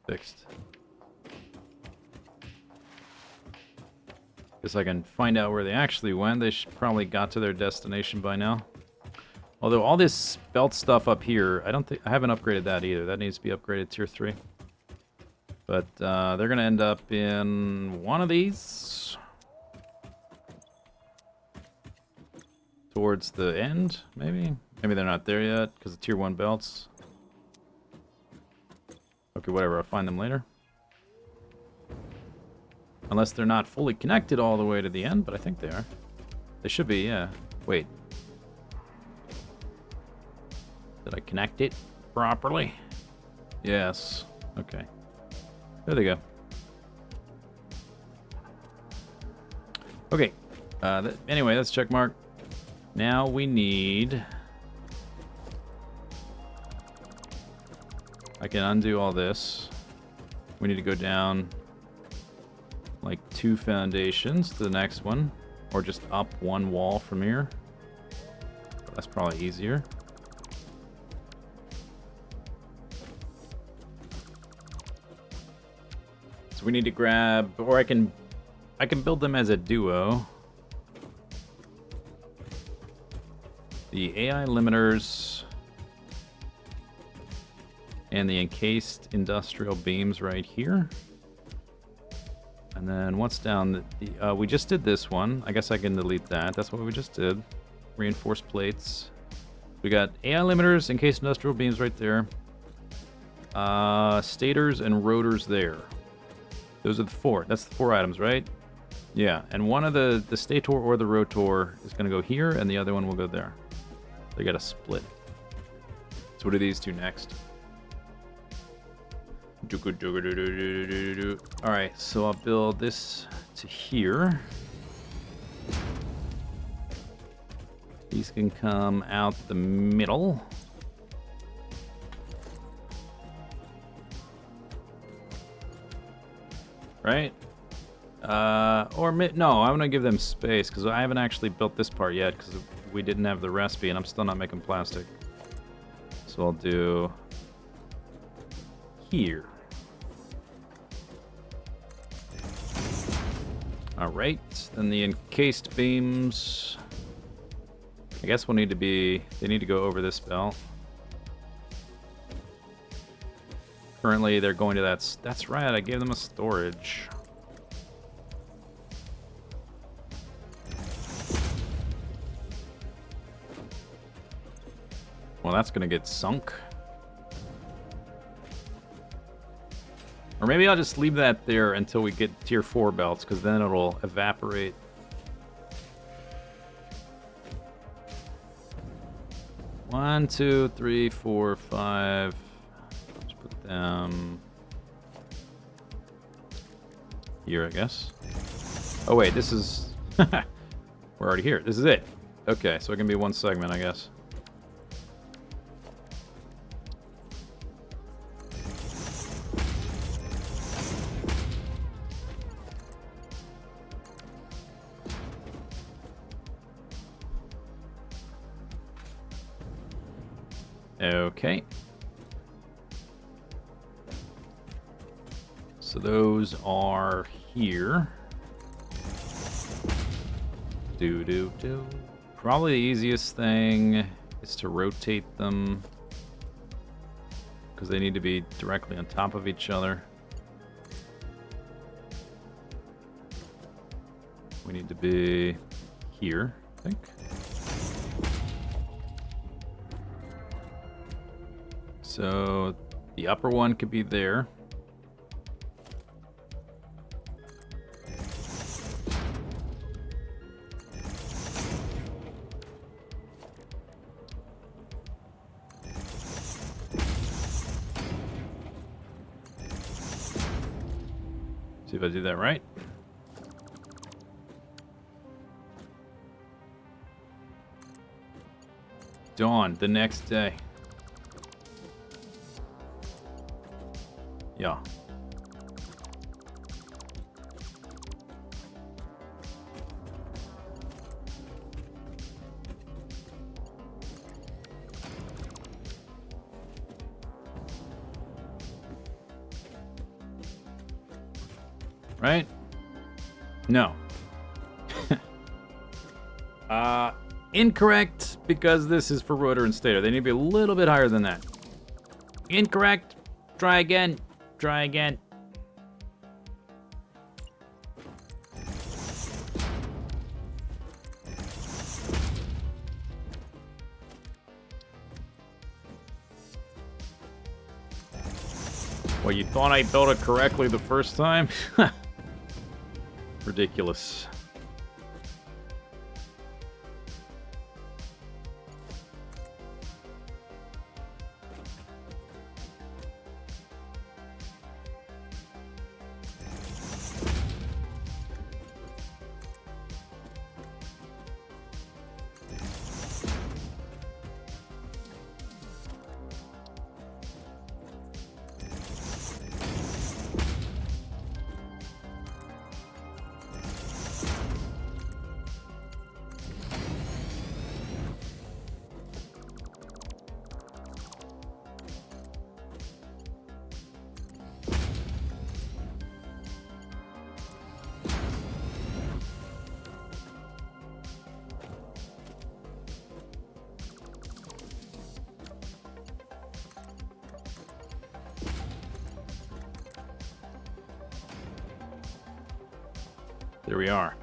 [SPEAKER 1] Fixed. Guess I can find out where they actually went. They should probably got to their destination by now. Although all this belt stuff up here, I haven't upgraded that either. That needs to be upgraded tier 3. But they're gonna end up in one of these. Towards the end, maybe? Maybe they're not there yet because of tier 1 belts. Okay, whatever, I'll find them later. Unless they're not fully connected all the way to the end, but I think they are. They should be, yeah. Wait. Did I connect it properly? Yes. Okay. There they go. Okay. Anyway, that's check mark. Now we need... I can undo all this. We need to go down like 2 foundations to the next one, or just up 1 wall from here. That's probably easier. So we need to grab, or I can build them as a duo. The AI limiters and the encased industrial beams right here. And then what's down? We just did this one. I guess I can delete that. That's what we just did. Reinforced plates. We got AI limiters, encased industrial beams right there. Stators and rotors there. Those are the 4. That's the 4 items, right? Yeah, and one of the stator or the rotor is going to go here, and the other one will go there. They got a split. So what are these 2 next? Alright, so I'll build this to here. These can come out the middle. Right? No, I'm gonna give them space because I haven't actually built this part yet because we didn't have the recipe and I'm still not making plastic. So I'll do here. Alright, then the encased beams. I guess will need to be, they need to go over this belt. Currently they're going to that's right, I gave them a storage. Well, that's gonna get sunk. Or maybe I'll just leave that there until we get tier 4 belts, because then it'll evaporate. One, two, three, four, five. Let's put them here, I guess. Oh wait, this is we're already here. This is it. Okay, so it can be one segment, I guess. Okay. So those are here. Do. Probably the easiest thing is to rotate them because they need to be directly on top of each other. We need to be here, I think. So the upper one could be there. See if I do that right. Dawn, the next day. Yeah. Right? No. Incorrect, because this is for rotor and stator. They need to be a little bit higher than that. Incorrect. Try again. Try again. Well, you thought I built it correctly the first time? Ridiculous. There we are.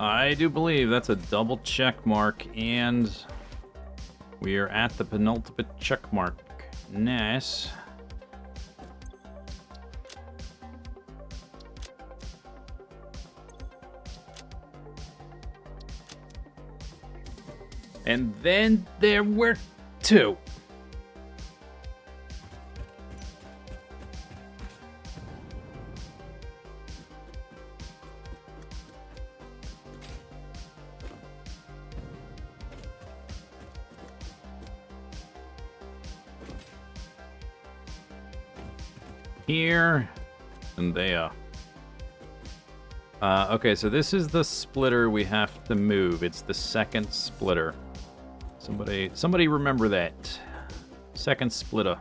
[SPEAKER 1] I do believe that's a double check mark, and we are at the penultimate check mark. Nice. And then there were two. here and there. Okay, so this is the splitter we have to move. It's the second splitter. Somebody remember that. Second splitter.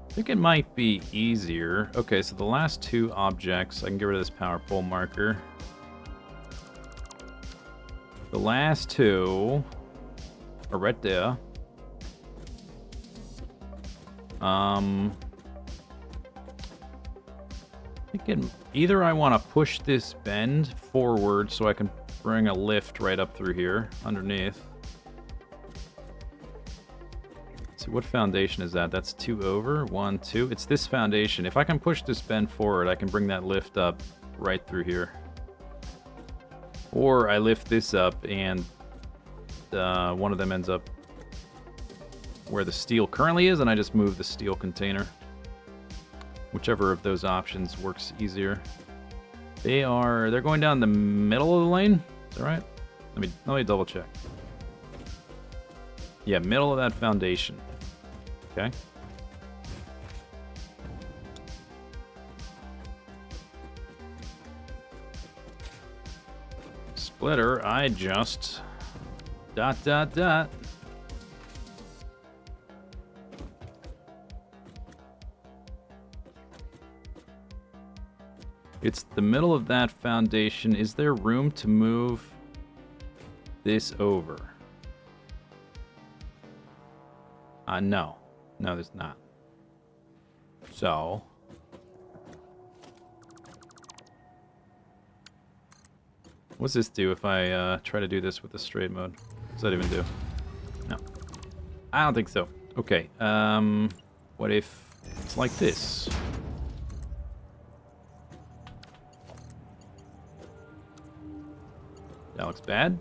[SPEAKER 1] I think it might be easier. Okay, so the last two objects, I can get rid of this power pole marker. The last two are right there. Thinking either I want to push this bend forward so I can bring a lift right up through here underneath. So what foundation is that? That's 2 over. 1, 2. It's this foundation. If I can push this bend forward, I can bring that lift up right through here. Or I lift this up and one of them ends up where the steel currently is, and I just move the steel container. Whichever of those options works easier. They're going down the middle of the lane. Is that right? Let me double check. Yeah, middle of that foundation. Okay. Splitter, I just... ... It's the middle of that foundation. Is there room to move this over? No. No, there's not. So... what's this do if I try to do this with the straight mode? What does that even do? No. I don't think so. Okay, what if it's like this? That looks bad.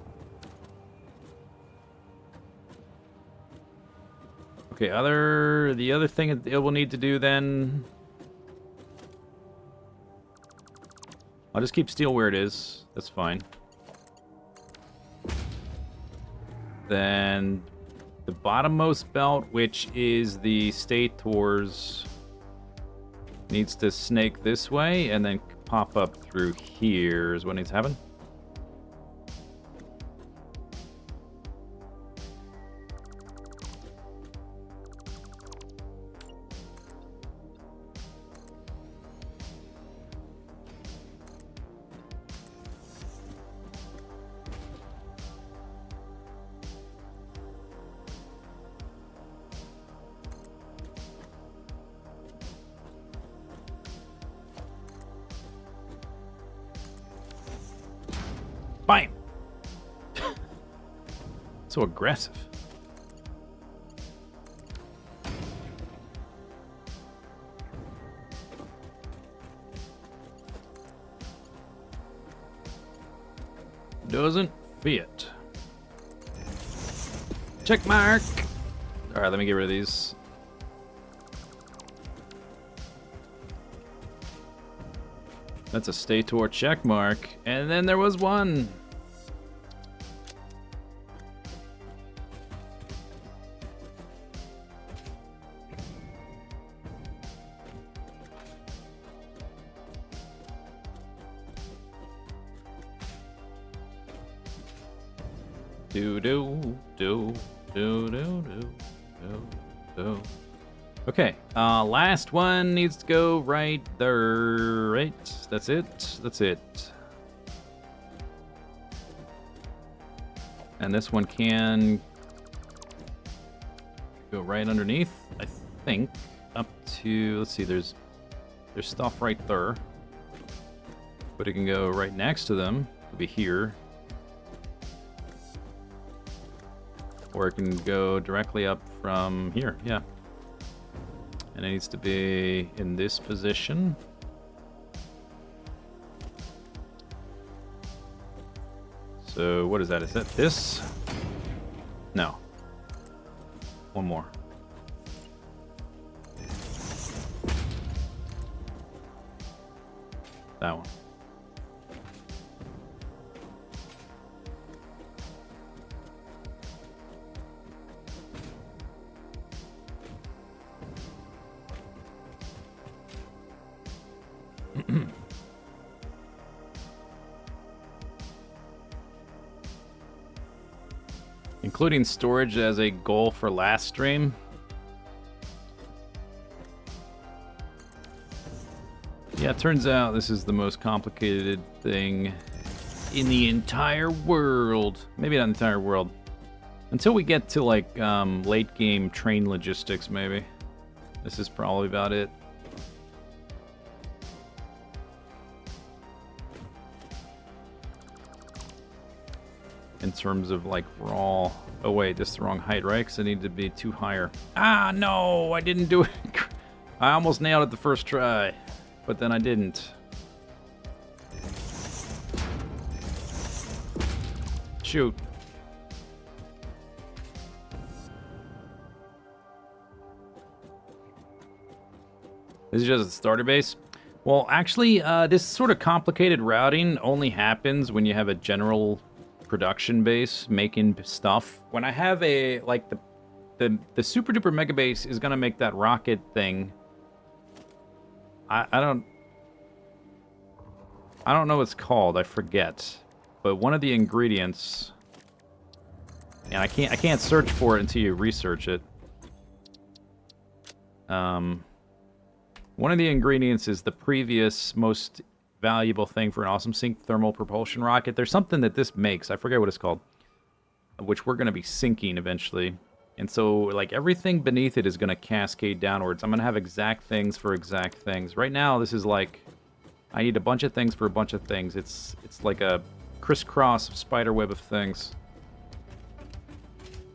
[SPEAKER 1] Okay, the other thing it will need to do then... I'll just keep steel where it is. That's fine. Then the bottommost belt, which is the stators, needs to snake this way and then pop up through here is what needs to happen. Bam! So aggressive. Doesn't fit. Check mark! Alright, let me get rid of these. That's a stator check mark. And then there was one. Okay, last one needs to go right there, right? That's it, that's it. And this one can go right underneath, I think, up to, let's see, there's stuff right there. But it can go right next to them, it'll be here. Or it can go directly up from here, yeah. And it needs to be in this position. So what is that? Is that this? No. One more. That one. Including storage as a goal for last stream. Yeah, it turns out this is the most complicated thing in the entire world. Maybe not the entire world. Until we get to, like, late game train logistics, maybe. This is probably about it. In terms of, like, raw... Oh, wait, this is the wrong height, right? Because I need to be too higher. Ah, no! I didn't do it! I almost nailed it the first try. But then I didn't. Shoot. This is just a starter base? Well, actually, this sort of complicated routing only happens when you have a general production base making stuff. When I have a, like, the super duper mega base is gonna make that rocket thing. I don't know what it's called, I forget. But one of the ingredients, and I can't search for it until you research it. One of the ingredients is the previous most valuable thing for an awesome sync thermal propulsion rocket. There's something that this makes, I forget what it's called, which we're going to be sinking eventually. And so, like, everything beneath it is going to cascade downwards. I'm going to have exact things for exact things. Right now, this is like, I need a bunch of things for a bunch of things. It's like a crisscross spider web of things.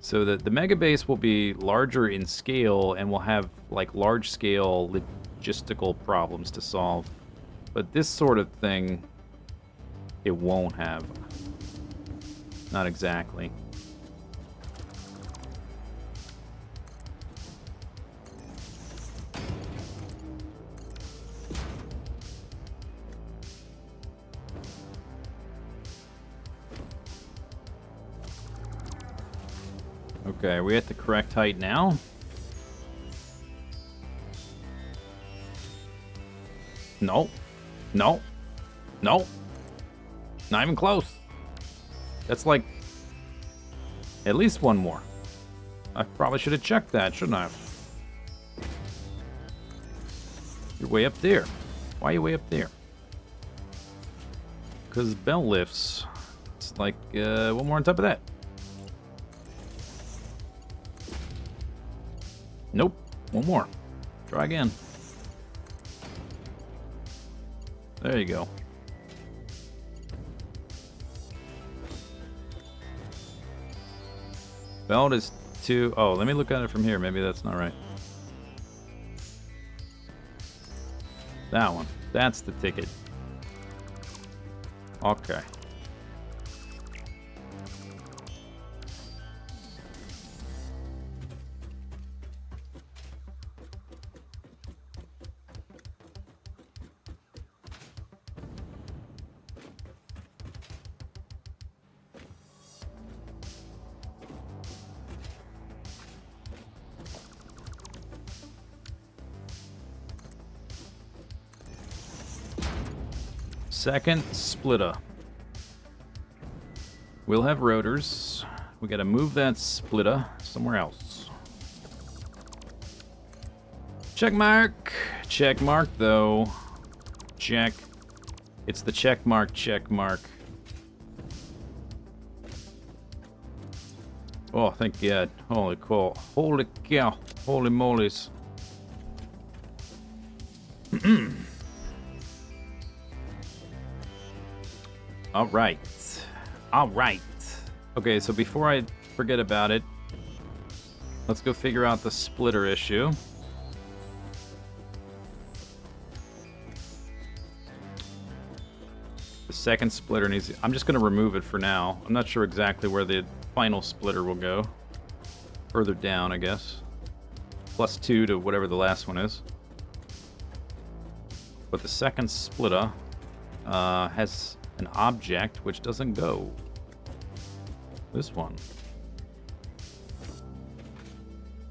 [SPEAKER 1] So the mega base will be larger in scale and will have, like, large-scale logistical problems to solve. But this sort of thing, it won't have. Not exactly. Okay, are we at the correct height now? No. No. No. Not even close. That's like at least one more. I probably should have checked that, shouldn't I? You're way up there. Why are you way up there? Because bell lifts. It's like one more on top of that. Nope. One more. Try again. There you go. Belt is 2... Oh, let me look at it from here. Maybe that's not right. That one. That's the ticket. Okay. Second splitter. We'll have rotors. We gotta move that splitter somewhere else. Check mark. Check mark, though. Check. It's the check mark, check mark. Oh, thank God. Holy cow. Holy cow. Holy molies. All right. All right. Okay, so before I forget about it, let's go figure out the splitter issue. The second splitter needs... I'm just going to remove it for now. I'm not sure exactly where the final splitter will go. Further down, I guess. +2 to whatever the last one is. But the second splitter has an object which doesn't go. This one.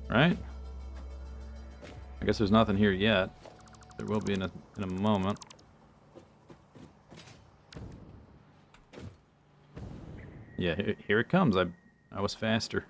[SPEAKER 1] Right? I guess there's nothing here yet. There will be in a moment. Yeah, here it comes. I was faster.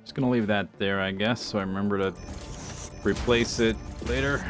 [SPEAKER 1] Just gonna leave that there, I guess, so I remember to replace it later.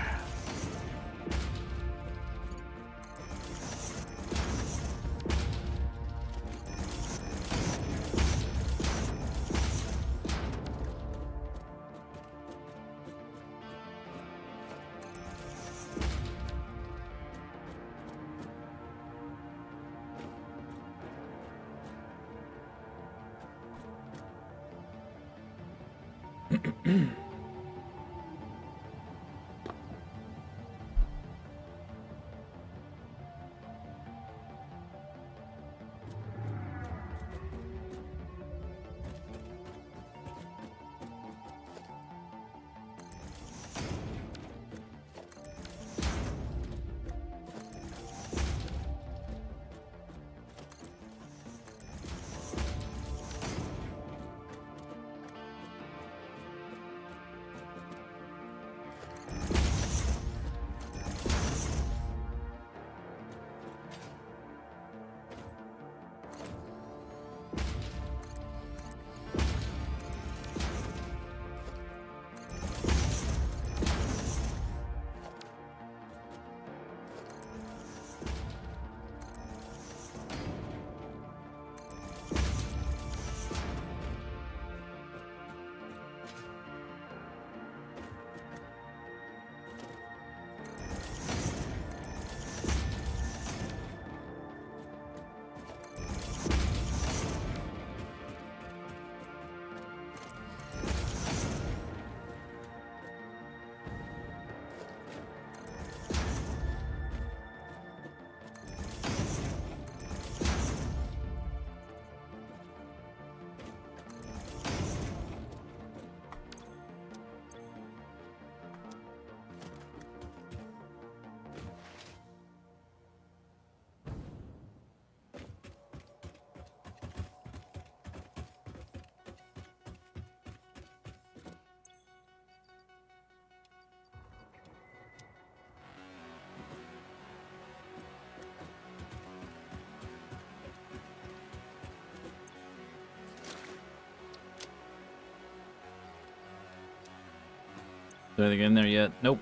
[SPEAKER 1] Is there anything in there yet? Nope.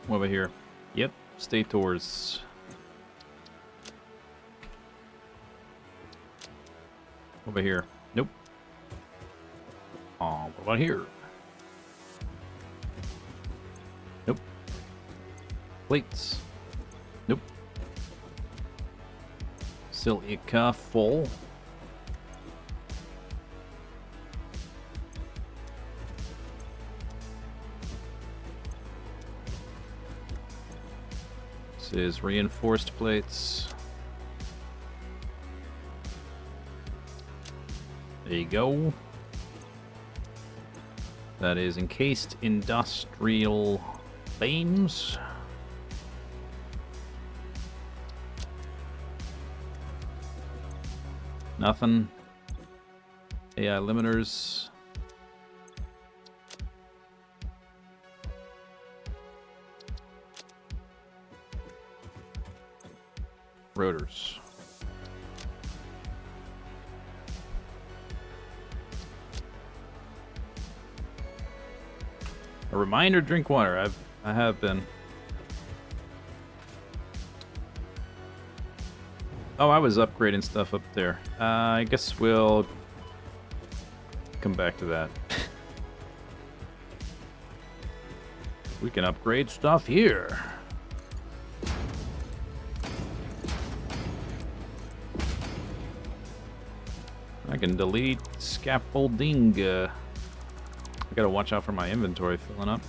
[SPEAKER 1] What about here? Yep. Stay towards. Over here. Nope. Oh, what about here? Nope. Plates. Nope. Still Ika full. This is reinforced plates. There you go. That is encased industrial beams. Nothing. AI limiters. rotors. A reminder: drink water. I have been. Oh, I was upgrading stuff up there. I guess we'll come back to that. We can upgrade stuff here. I can delete scaffolding. I gotta watch out for my inventory filling up.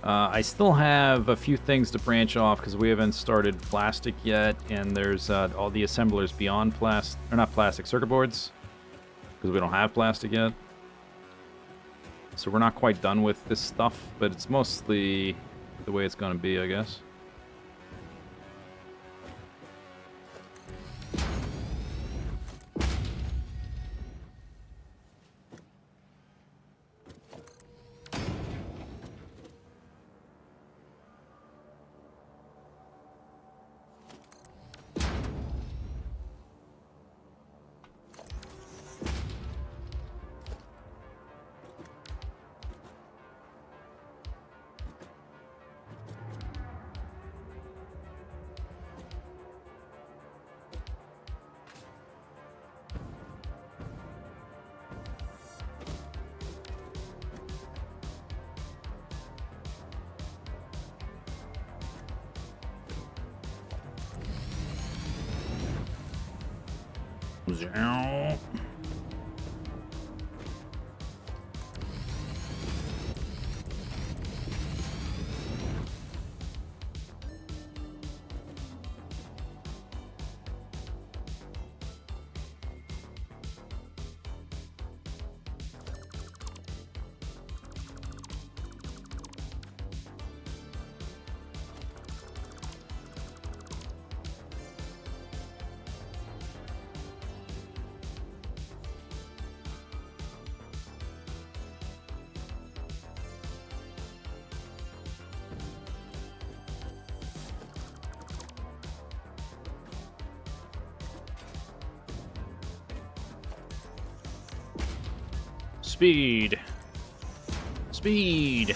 [SPEAKER 1] I still have a few things to branch off because we haven't started plastic yet, and there's all the assemblers beyond plastic, or not plastic, circuit boards, because we don't have plastic yet. So we're not quite done with this stuff, but it's mostly the way it's going to be, I guess. Zow. Speed. Speed.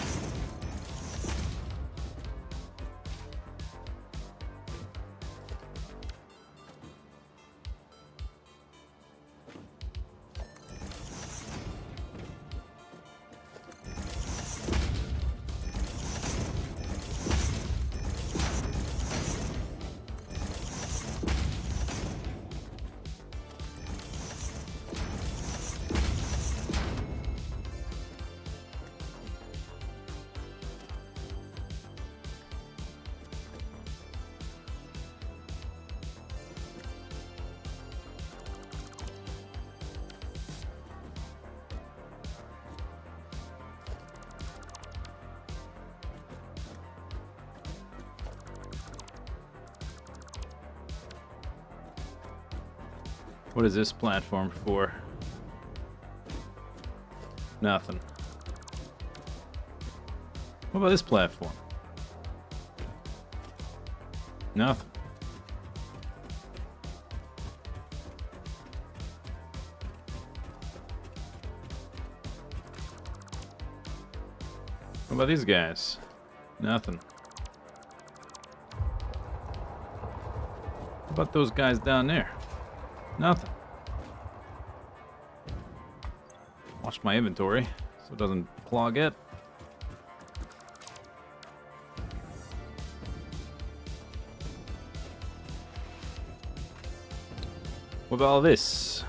[SPEAKER 1] What is this platform for? Nothing. What about this platform? Nothing. What about these guys? Nothing. What about those guys down there? Nothing. Watch my inventory so it doesn't clog it. What about all this?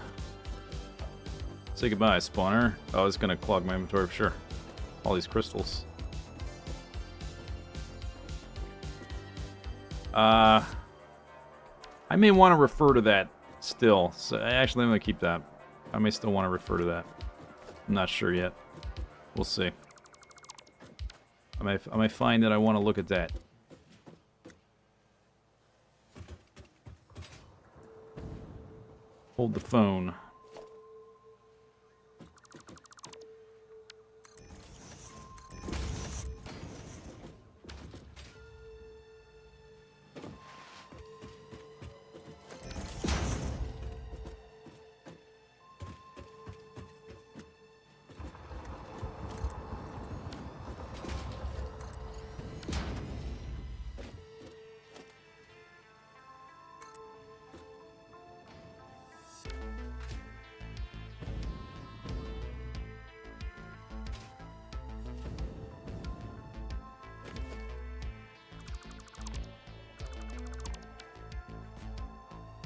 [SPEAKER 1] Say goodbye, spawner. Oh, it's gonna clog my inventory for sure. All these crystals. I may want to refer to that still. So actually, I'm gonna keep that. I may still want to refer to that. I'm not sure yet. We'll see. I may find that I want to look at that. Hold the phone.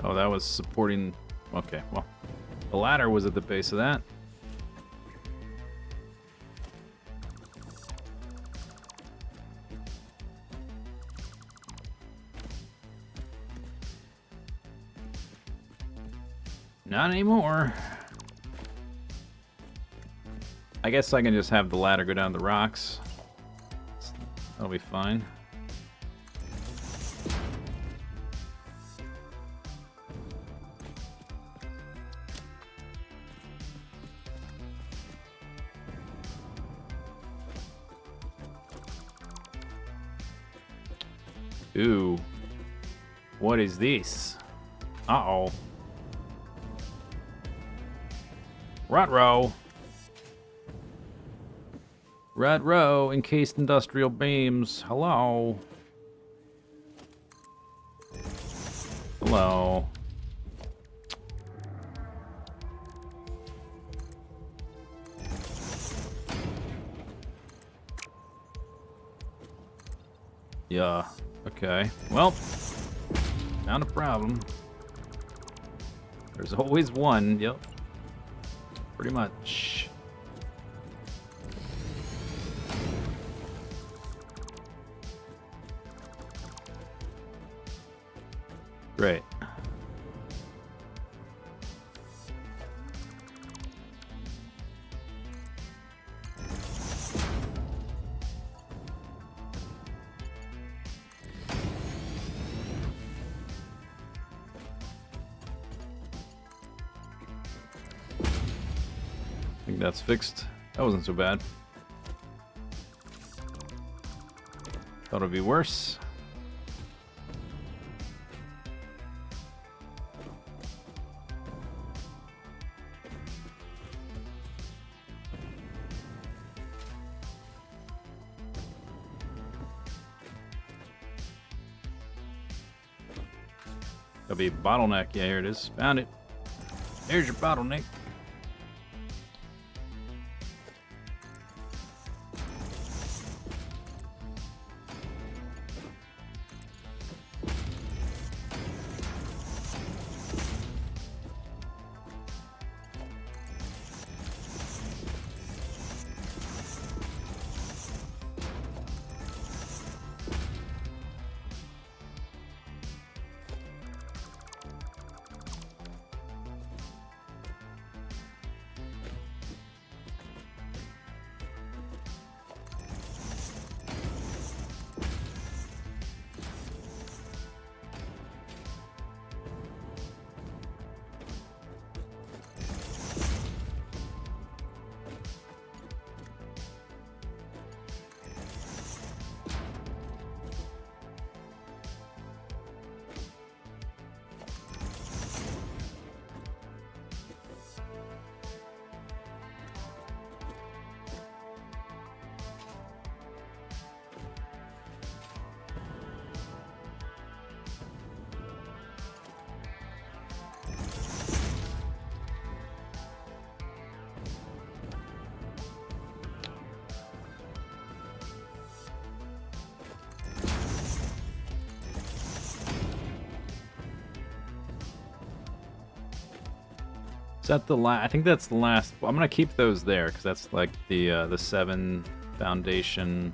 [SPEAKER 1] Oh, that was supporting... Okay, well, the ladder was at the base of that. Not anymore. I guess I can just have the ladder go down the rocks. That'll be fine. Ooh. What is this? Uh-oh. Rut-row. Rut-row, encased industrial beams. Hello. Hello. Yeah. Okay. Well, found a problem. There's always one. Yep. Pretty much. Great. I think that's fixed. That wasn't so bad. Thought it'd be worse. That'll be bottleneck. Yeah, here it is. Found it. There's your bottleneck. Is that the last? I think that's the last. I'm gonna keep those there because that's like the 7 foundation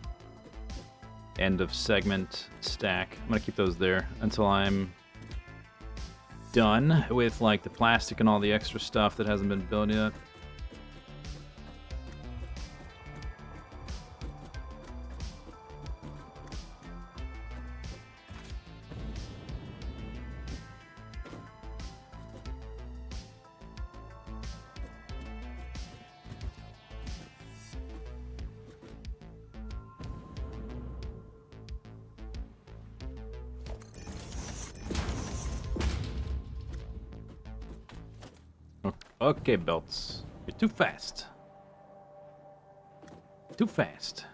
[SPEAKER 1] end of segment stack. I'm gonna keep those there until I'm done with like the plastic and all the extra stuff that hasn't been built yet. Okay, belts. You're too fast. Too fast.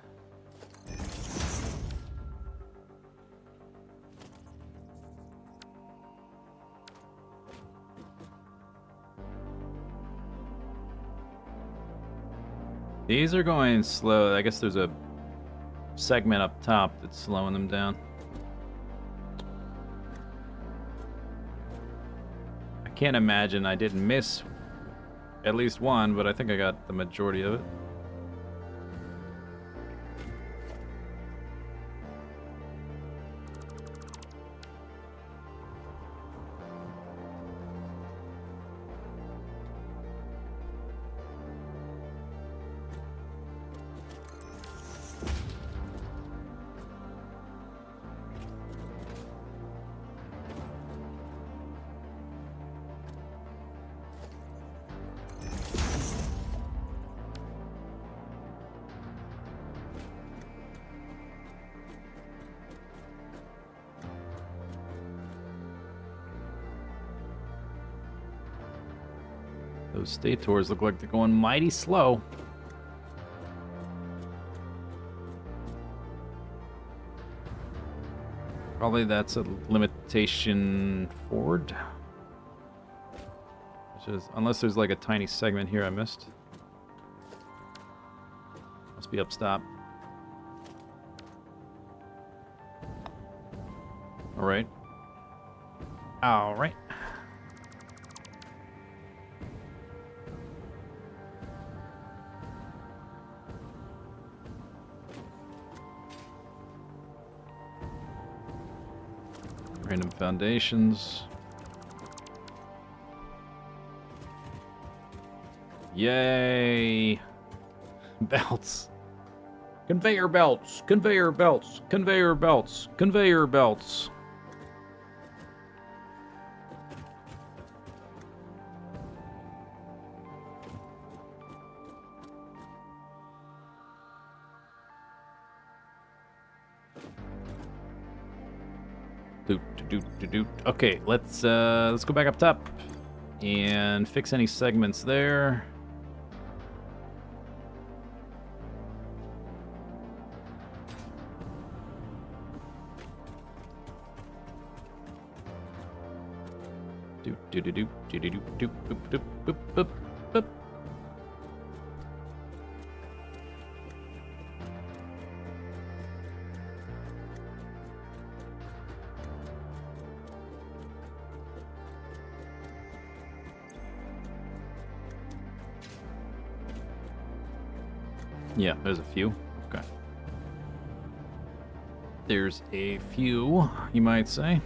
[SPEAKER 1] These are going slow. I guess there's a segment up top that's slowing them down. can't imagine I didn't miss at least one, but I think I got the majority of it. Those state tours look like they're going mighty slow. Probably that's a limitation forward. Which is, unless there's like a tiny segment here I missed. Must be upstop. Alright. Alright. Random foundations. Yay! Belts. Conveyor belts. Conveyor belts. Conveyor belts. Conveyor belts. Okay, let's go back up top and fix any segments there. Yeah, there's a few. Okay. There's a few, you might say.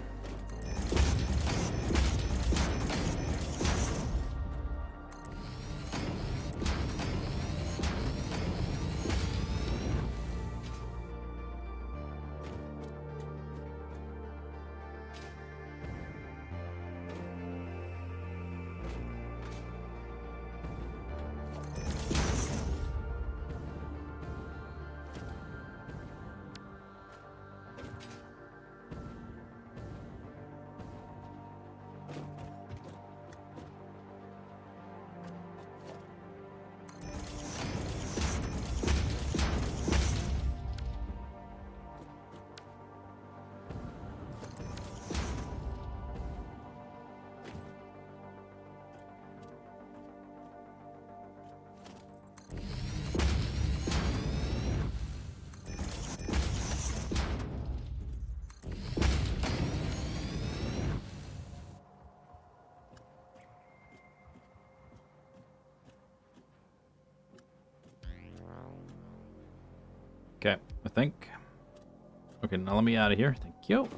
[SPEAKER 1] Okay, I think. Okay, now let me out of here. Thank you.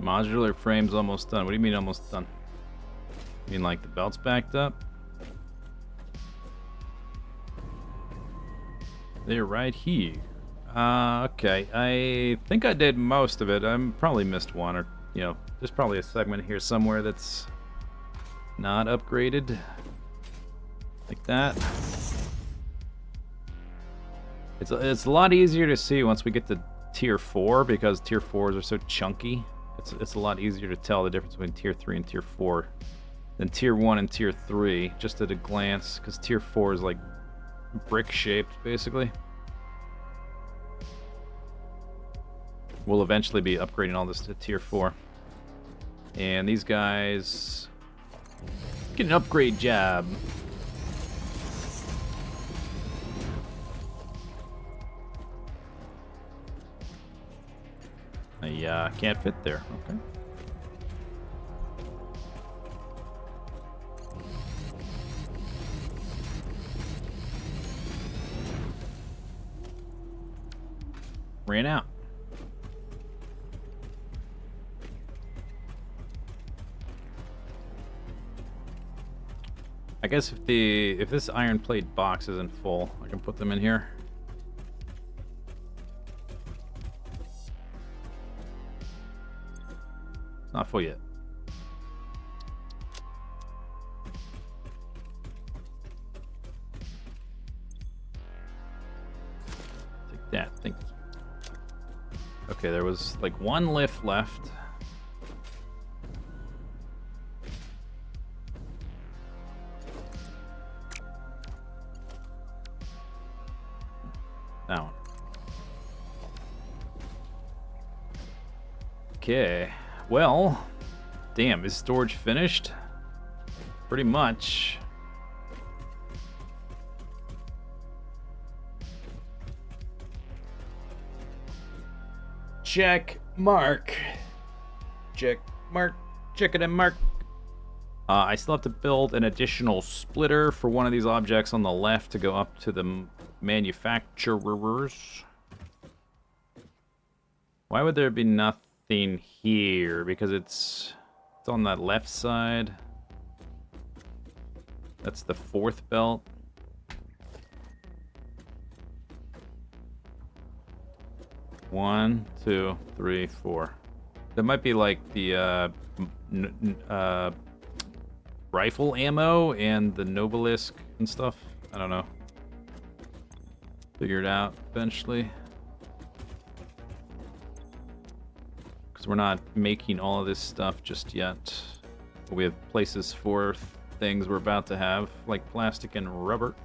[SPEAKER 1] Modular frame's almost done. What do you mean almost done? You mean like the belt's backed up? They're right here. Okay. I think I did most of it. I probably missed one, or, you know, there's probably a segment here somewhere that's not upgraded. Like that. It's a lot easier to see once we get to Tier 4, because Tier 4s are so chunky. It's a lot easier to tell the difference between Tier 3 and Tier 4 than Tier 1 and Tier 3, just at a glance, because Tier 4 is like brick-shaped, basically. We'll eventually be upgrading all this to Tier 4. And these guys get an upgrade job. I can't fit there. Okay. Ran out. I guess if this iron plate box isn't full, I can put them in here. It's not full yet. Take that, thank you. Okay, there was like one lift left. That one. Okay. Well, damn, is storage finished? Pretty much. Check mark. Check mark. Check it and mark. I still have to build an additional splitter for one of these objects on the left to go up to the manufacturers. Why would there be nothing here? Because it's on that left side. That's the fourth belt. One, two, three, four. That might be like the rifle ammo and the Nobelisk and stuff. I don't know. Figure it out eventually. Because we're not making all of this stuff just yet. But we have places for things we're about to have, like plastic and rubber.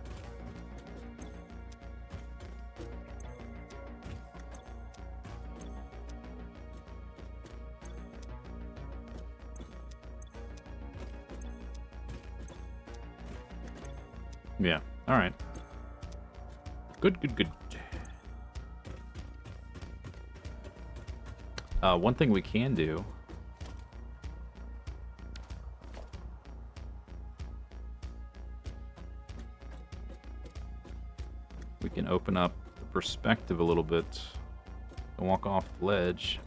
[SPEAKER 1] Yeah, alright. Good, good, good. One thing we can do... we can open up the perspective a little bit and walk off the ledge.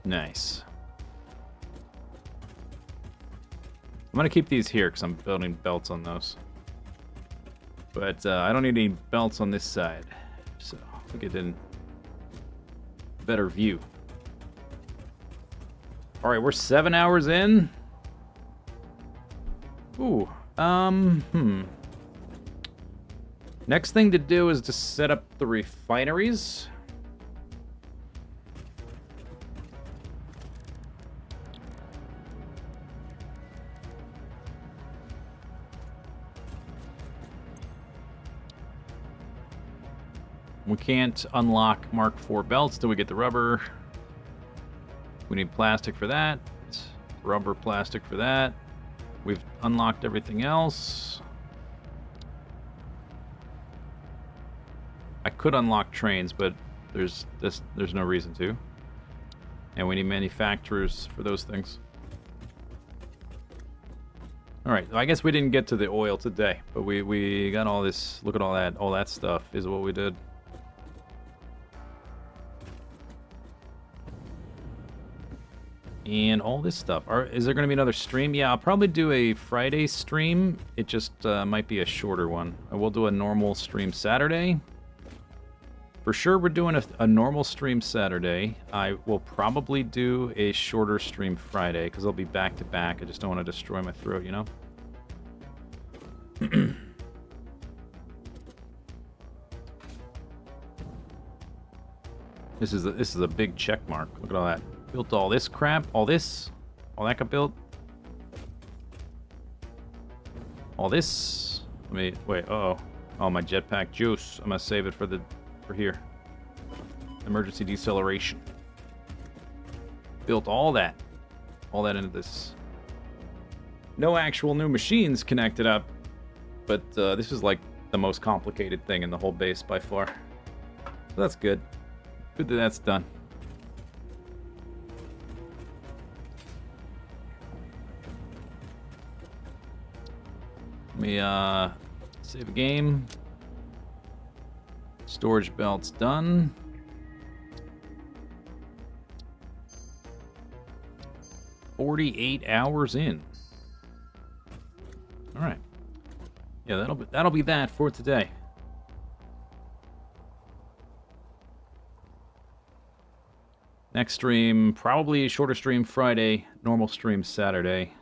[SPEAKER 1] Nice. I'm gonna keep these here because I'm building belts on those. But I don't need any belts on this side, so we get in better view. All right, we're 7 hours in. Ooh, Next thing to do is to set up the refineries. We can't unlock Mark IV belts till we get the rubber. We need plastic for that. Rubber, plastic for that. We've unlocked everything else. I could unlock trains, but there's no reason to. And we need manufacturers for those things. All right, I guess we didn't get to the oil today, but we got all this. Look at all that. All that stuff is what we did. And all this stuff. Is there going to be another stream? Yeah, I'll probably do a Friday stream. It just might be a shorter one. I will do a normal stream Saturday. For sure, we're doing a normal stream Saturday. I will probably do a shorter stream Friday, because I'll be back-to-back. I just don't want to destroy my throat, you know? This is a big check mark. Look at all that. Built all this crap. All this. All that got built. All this. Let me... Wait, uh-oh. Oh, my jetpack juice. I'm gonna save it for here. Emergency deceleration. Built all that. All that into this. No actual new machines connected up. But this is like the most complicated thing in the whole base by far. So that's good. Good that that's done. Let me save a game. Storage belt's done. $48 in. All right. Yeah, that'll be that for today. Next stream, probably a shorter stream Friday, normal stream Saturday.